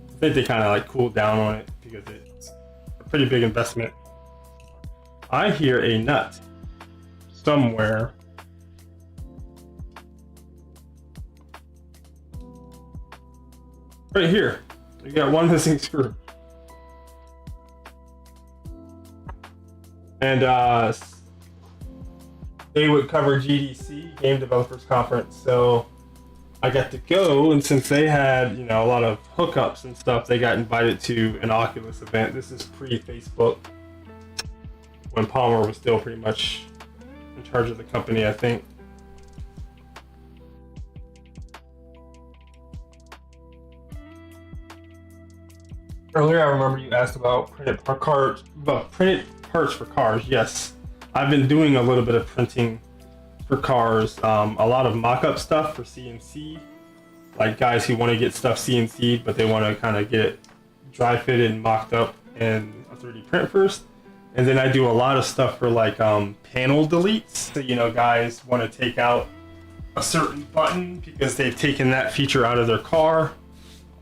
[SPEAKER 1] I think they kind of like cooled down on it because it's a pretty big investment. I hear a nut somewhere. Right here. You got one missing screw. And they would cover GDC, Game Developers Conference, so I got to go, and since they had, you know, a lot of hookups and stuff, they got invited to an Oculus event. This is pre-Facebook, when Palmer was still pretty much in charge of the company, I think. Earlier, I remember you asked about printed parts for cars. Yes, I've been doing a little bit of printing for cars. A lot of mock-up stuff for CNC, like guys who want to get stuff CNC'd, but they want to kind of get it dry fitted and mocked up in a 3D print first. And then I do a lot of stuff for like panel deletes. So, you know, guys want to take out a certain button because they've taken that feature out of their car,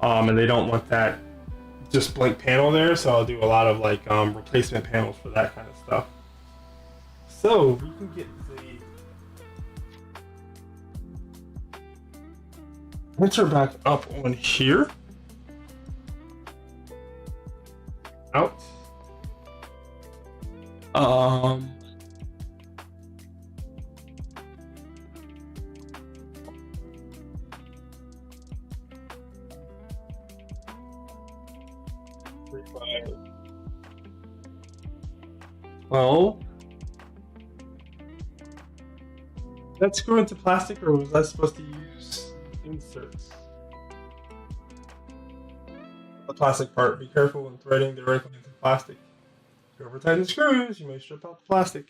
[SPEAKER 1] and they don't want that just blank panel there. So I'll do a lot of like replacement panels for that kind of stuff. So we can get the printer back up on here. Out. Well, that screw into plastic, or was I supposed to use inserts? The plastic part. Be careful when threading directly into plastic. If you over tighten the screws, you may strip out the plastic.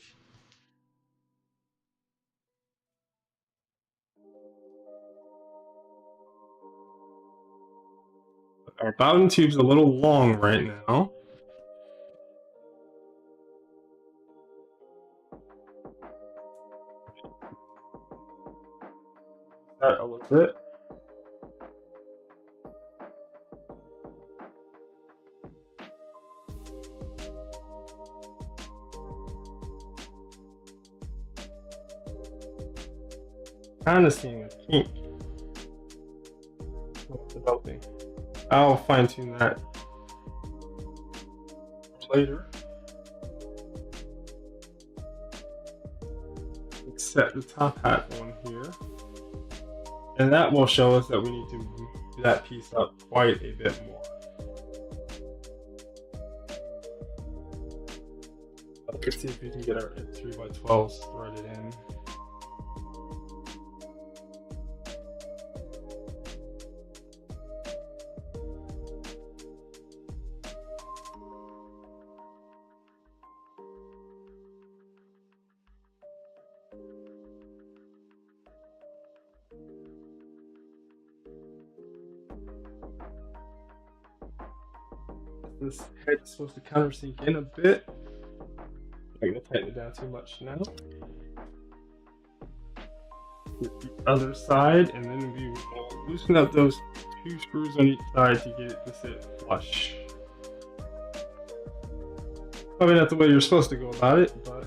[SPEAKER 1] Our bowden tube's a little long right now. That a little bit. Kind of seeing a kink. What's developing? I'll fine tune that later. Let's set the top hat on here. And that will show us that we need to move that piece up quite a bit more. Let's see if we can get our 3x12s threaded in. This head is supposed to countersink in a bit. I'm gonna tighten it down too much now. Get the other side, and then we will loosen up those 2 screws on each side to get it to sit flush. Probably not the way you're supposed to go about it, but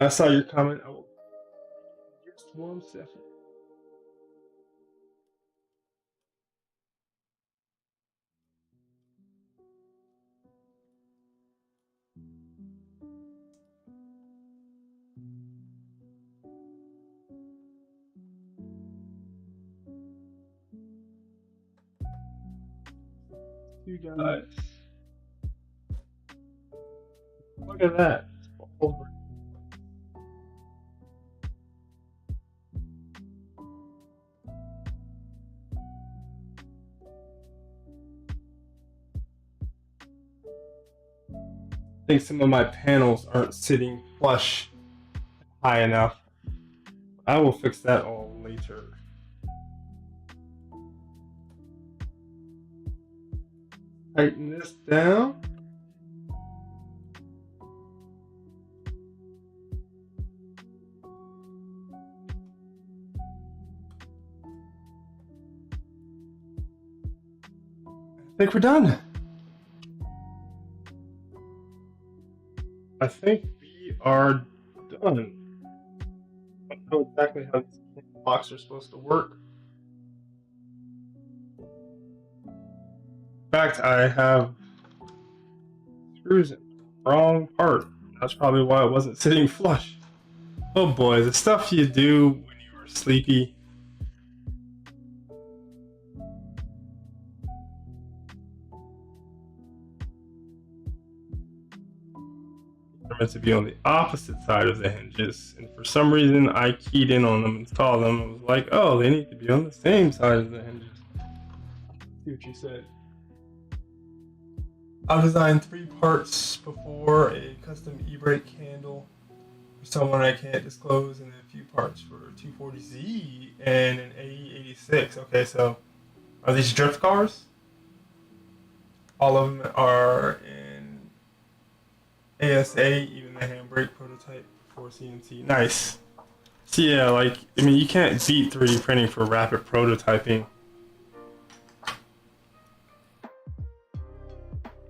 [SPEAKER 1] I saw your comment. I will just 1 second. You guys, look at that. I think some of my panels aren't sitting flush high enough. I will fix that all later. Tighten this down. I think we're done. I think we are done. I don't know exactly how these blocks are supposed to work. In fact, I have screws in the wrong part. That's probably why it wasn't sitting flush. Oh boy, the stuff you do when you are sleepy. They're meant to be on the opposite side of the hinges, and for some reason I keyed in on them and saw them. I was like, oh, they need to be on the same side of the hinges. See what you said. I've designed 3 parts before: a custom e-brake handle for someone I can't disclose, and a few parts for 240Z and an AE86. Okay, so are these drift cars? All of them are in ASA, even the handbrake prototype for CNC. Nice. So yeah, like, I mean, you can't beat 3D printing for rapid prototyping,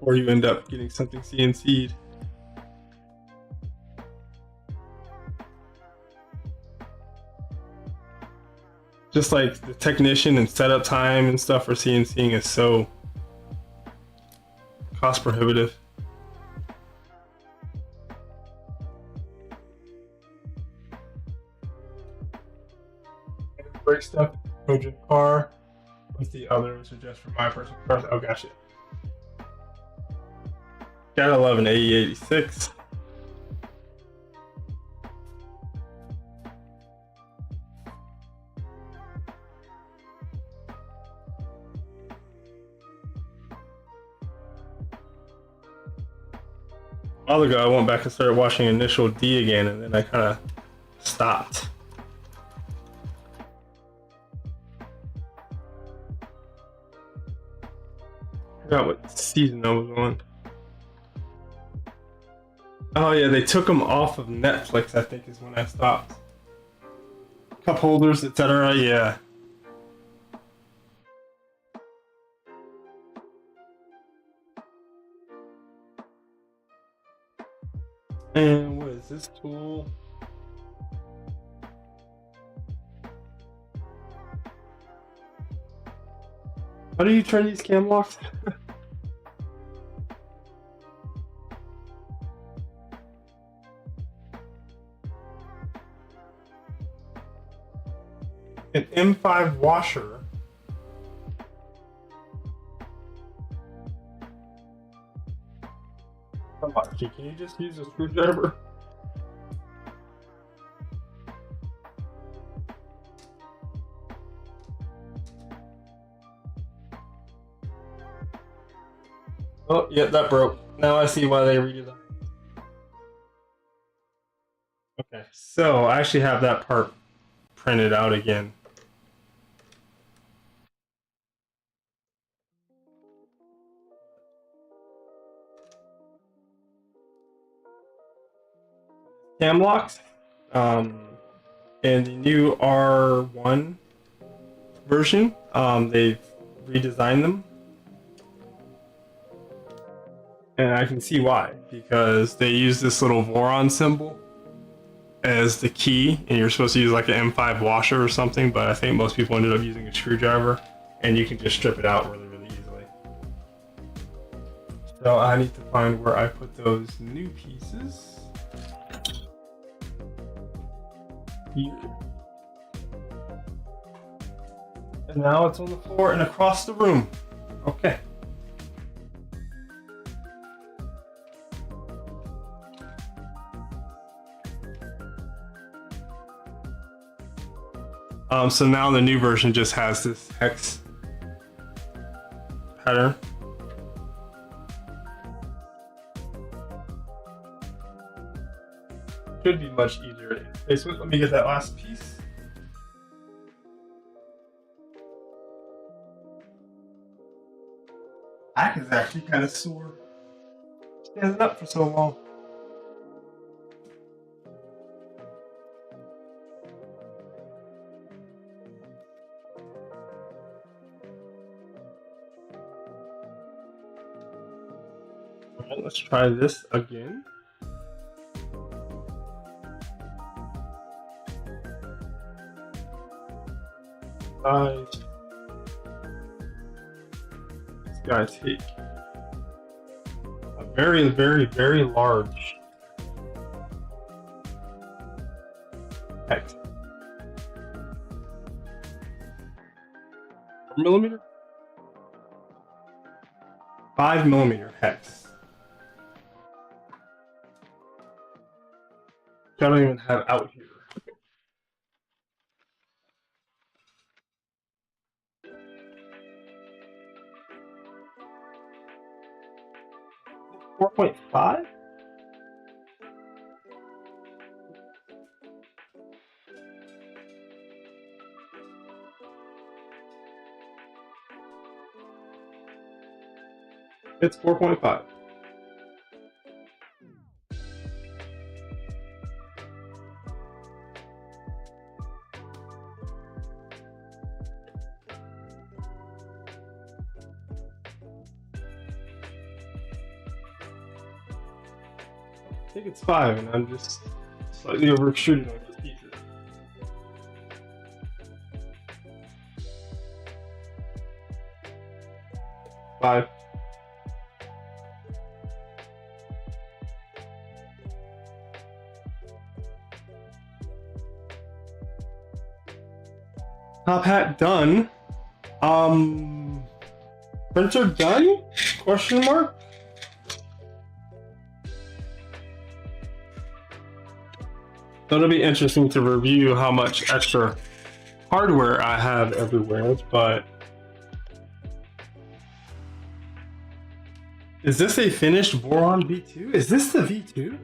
[SPEAKER 1] or you end up getting something CNC'd. Just like the technician and setup time and stuff for CNCing is so cost prohibitive. Brake stuff, project car. What's the others are just for my personal cars? Oh, gotcha. Gotta love an AE86. A while ago, I went back and started watching Initial D again, and then I kind of stopped. I forgot what season I was on. Oh yeah, they took them off of Netflix, I think is when I stopped. Cup holders, etc. Yeah. And what is this tool? How do you turn these cam locks? An M5 washer. Come on, can you just use a screwdriver? Oh, yeah, that broke. Now I see why they redo that. Okay, so I actually have that part printed out again. cam locks. In the new R1 version, they've redesigned them. And I can see why, because they use this little Voron symbol as the key, and you're supposed to use like an M5 washer or something, but I think most people ended up using a screwdriver, and you can just strip it out really, really easily. So I need to find where I put those new pieces. Here. And now it's on the floor and across the room. Okay. So now the new version just has this hex pattern. Should be much easier to interface with. Let me get that last piece. Back is actually kind of sore. Standing up for so long. Alright, let's try this again. This guy take a very, very, very large hex. 4mm? 5mm hex. Which I don't even have out here. .5? It's 4.5. I think it's 5, and I'm just slightly over extruded on those pieces. Five. Tophat done. Printer done? Question mark? So it'll be interesting to review how much extra hardware I have everywhere, but is this a finished Voron V2? Is this the V2?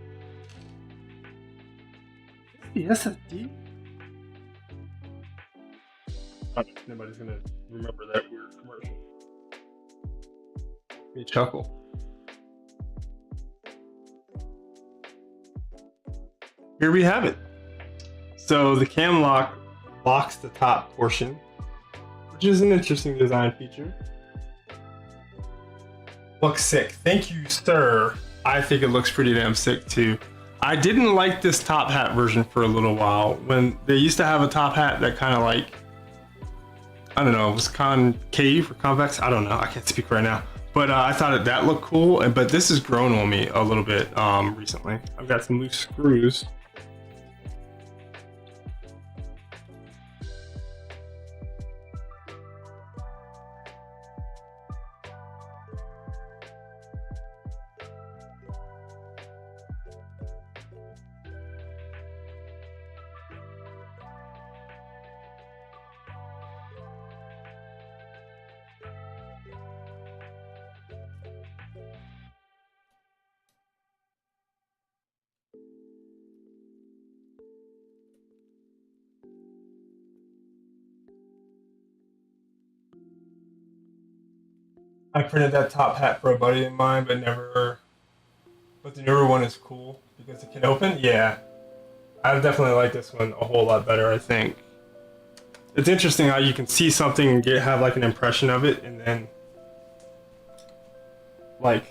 [SPEAKER 1] Is this the SSD? Nobody's gonna remember that weird commercial. Me chuckle. Here we have it. So the cam lock locks the top portion, which is an interesting design feature. Looks sick. Thank you, sir. I think it looks pretty damn sick too. I didn't like this Tophat version for a little while. When they used to have a Tophat that kind of like, I don't know, it was concave or convex. I don't know. I can't speak right now. But I thought that looked cool. But this has grown on me a little bit recently. I've got some loose screws. I printed that Tophat for a buddy of mine, but the newer one is cool because it can open. Yeah, I definitely like this one a whole lot better, I think. It's interesting how you can see something and have like an impression of it, and then like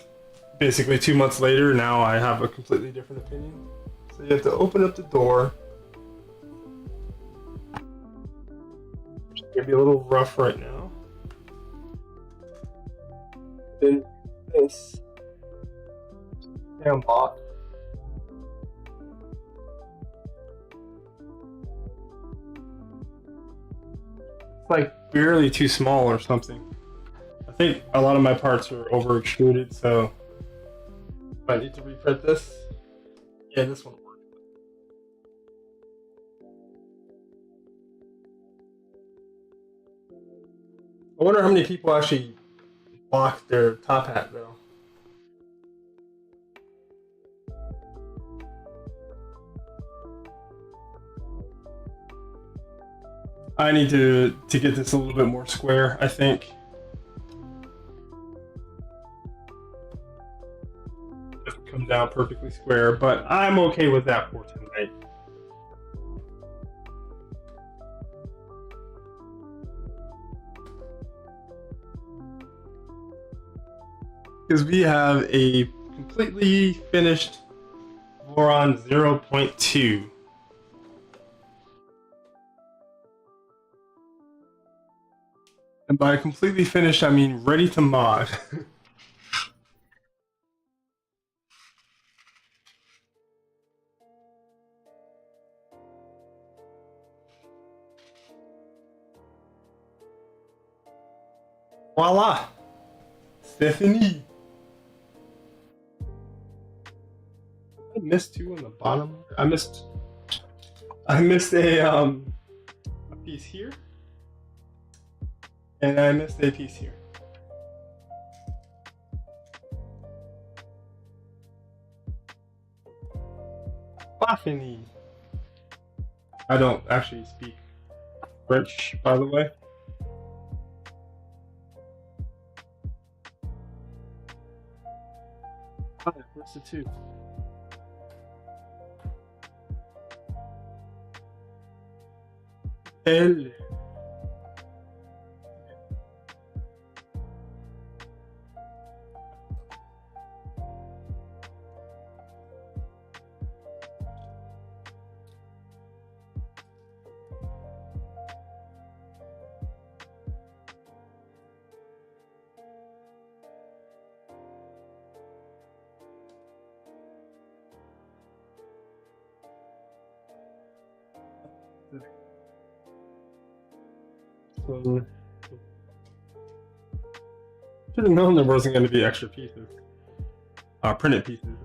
[SPEAKER 1] basically 2 months later, now I have a completely different opinion. So you have to open up the door. It's gonna be a little rough right now. Then this damn lock. It's like barely too small or something. I think a lot of my parts are over extruded, so I need to reprint this. Yeah, this one works. I wonder how many people actually block their Tophat though. I need to get this a little bit more square, I think. Doesn't come down perfectly square, but I'm okay with that for tonight. Because we have a completely finished Voron 0.2. And by completely finished, I mean ready to mod. Voila! Stephanie! I missed two on the bottom. I missed a piece here. And I missed a piece here. Stephanie! I don't actually speak French, by the way. What's the two? Hello. So, should have known there wasn't going to be extra pieces, printed pieces.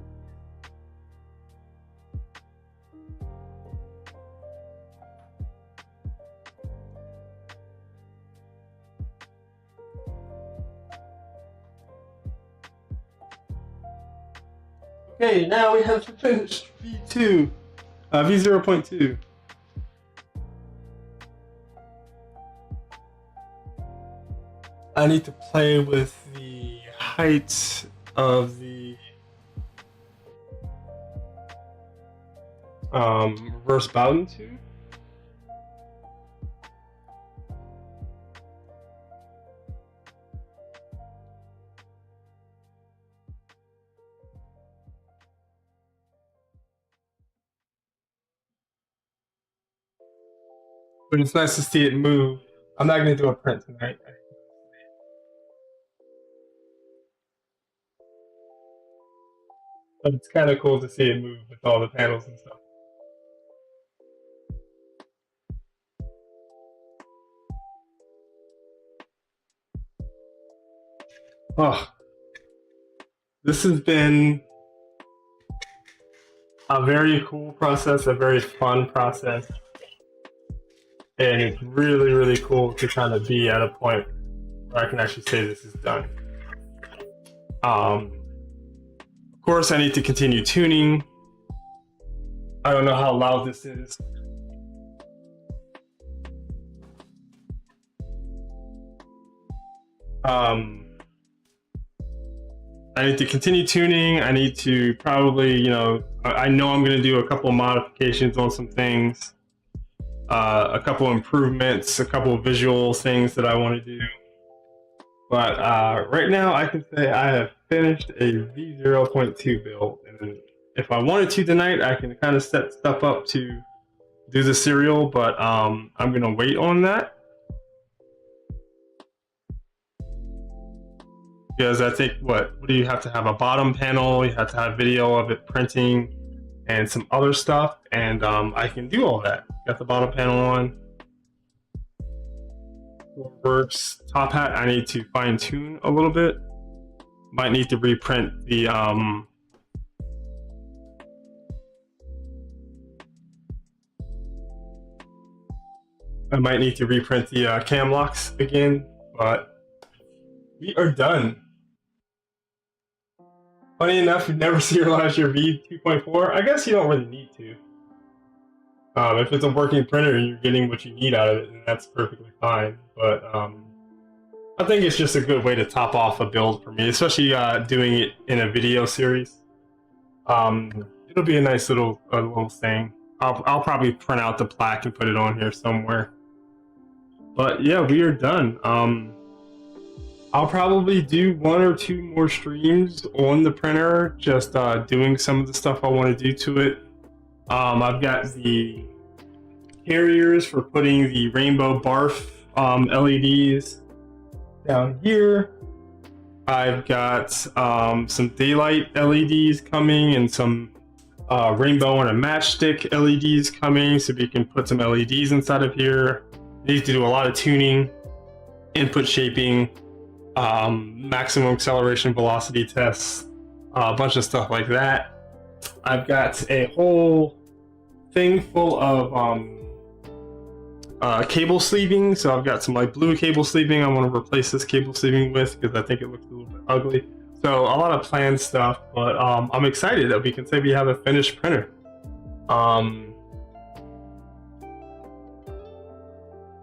[SPEAKER 1] Okay, now we have to finish V2, V0.2. I need to play with the height of the reverse Bowden tube. But it's nice to see it move. I'm not going to do a print tonight. But it's kind of cool to see it move with all the panels and stuff. Oh, this has been a very cool process, a very fun process. And it's really, really cool to kind of be at a point where I can actually say this is done. Of course, I need to continue tuning. I don't know how loud this is. I need to continue tuning. I need to probably, you know I'm going to do a couple of modifications on some things, a couple of improvements, a couple of visual things that I want to do. But right now, I can say I have finished a V0.2 build, and if I wanted to tonight, I can kind of set stuff up to do the serial, but I'm gonna wait on that because I think what do you have to have a bottom panel? You have to have video of it printing and some other stuff, and I can do all that. Got the bottom panel on. Works. Tophat, I need to fine tune a little bit. Might need to reprint the I might need to reprint the cam locks again, but we are done. Funny enough, you never serialize your V2.4. I guess you don't really need to. If it's a working printer and you're getting what you need out of it, then that's perfectly fine. But I think it's just a good way to top off a build for me, especially doing it in a video series. It'll be a nice little thing. I'll probably print out the plaque and put it on here somewhere. But yeah, we are done. I'll probably do 1 or 2 more streams on the printer, just doing some of the stuff I want to do to it. I've got the carriers for putting the rainbow barf LEDs down here. I've got some daylight LEDs coming and some rainbow and a matchstick LEDs coming, so we can put some LEDs inside of here. I need to do a lot of tuning, input shaping, maximum acceleration velocity tests, a bunch of stuff like that. I've got a whole thing full of cable sleeving, so I've got some like blue cable sleeving I want to replace this cable sleeving with because I think it looks a little bit ugly. So a lot of planned stuff, but I'm excited that we can say we have a finished printer.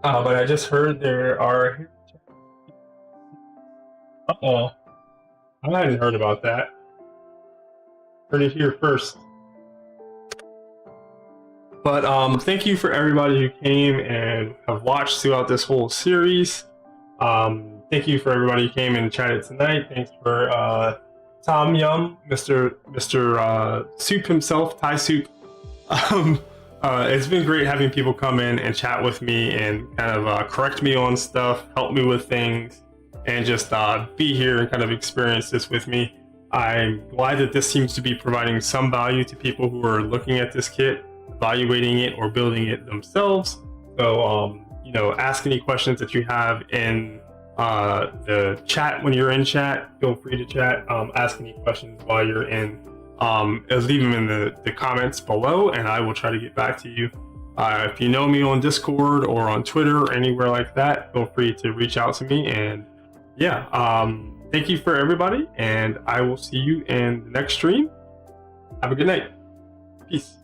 [SPEAKER 1] But I just heard there are... Uh-oh. I hadn't heard about that. Heard it here first. But thank you for everybody who came and have watched throughout this whole series. Thank you for everybody who came and chatted tonight. Thanks for Tom Yum, Mr. Soup himself, Thai Soup. It's been great having people come in and chat with me and kind of correct me on stuff, help me with things, and just be here and kind of experience this with me. I'm glad that this seems to be providing some value to people who are looking at this kit, evaluating it, or building it themselves. So, ask any questions that you have in the chat when you're in chat. Feel free to chat. Ask any questions while you're in. Leave them in the comments below, and I will try to get back to you. If you know me on Discord or on Twitter or anywhere like that, feel free to reach out to me. And yeah, thank you for everybody, and I will see you in the next stream. Have a good night. Peace.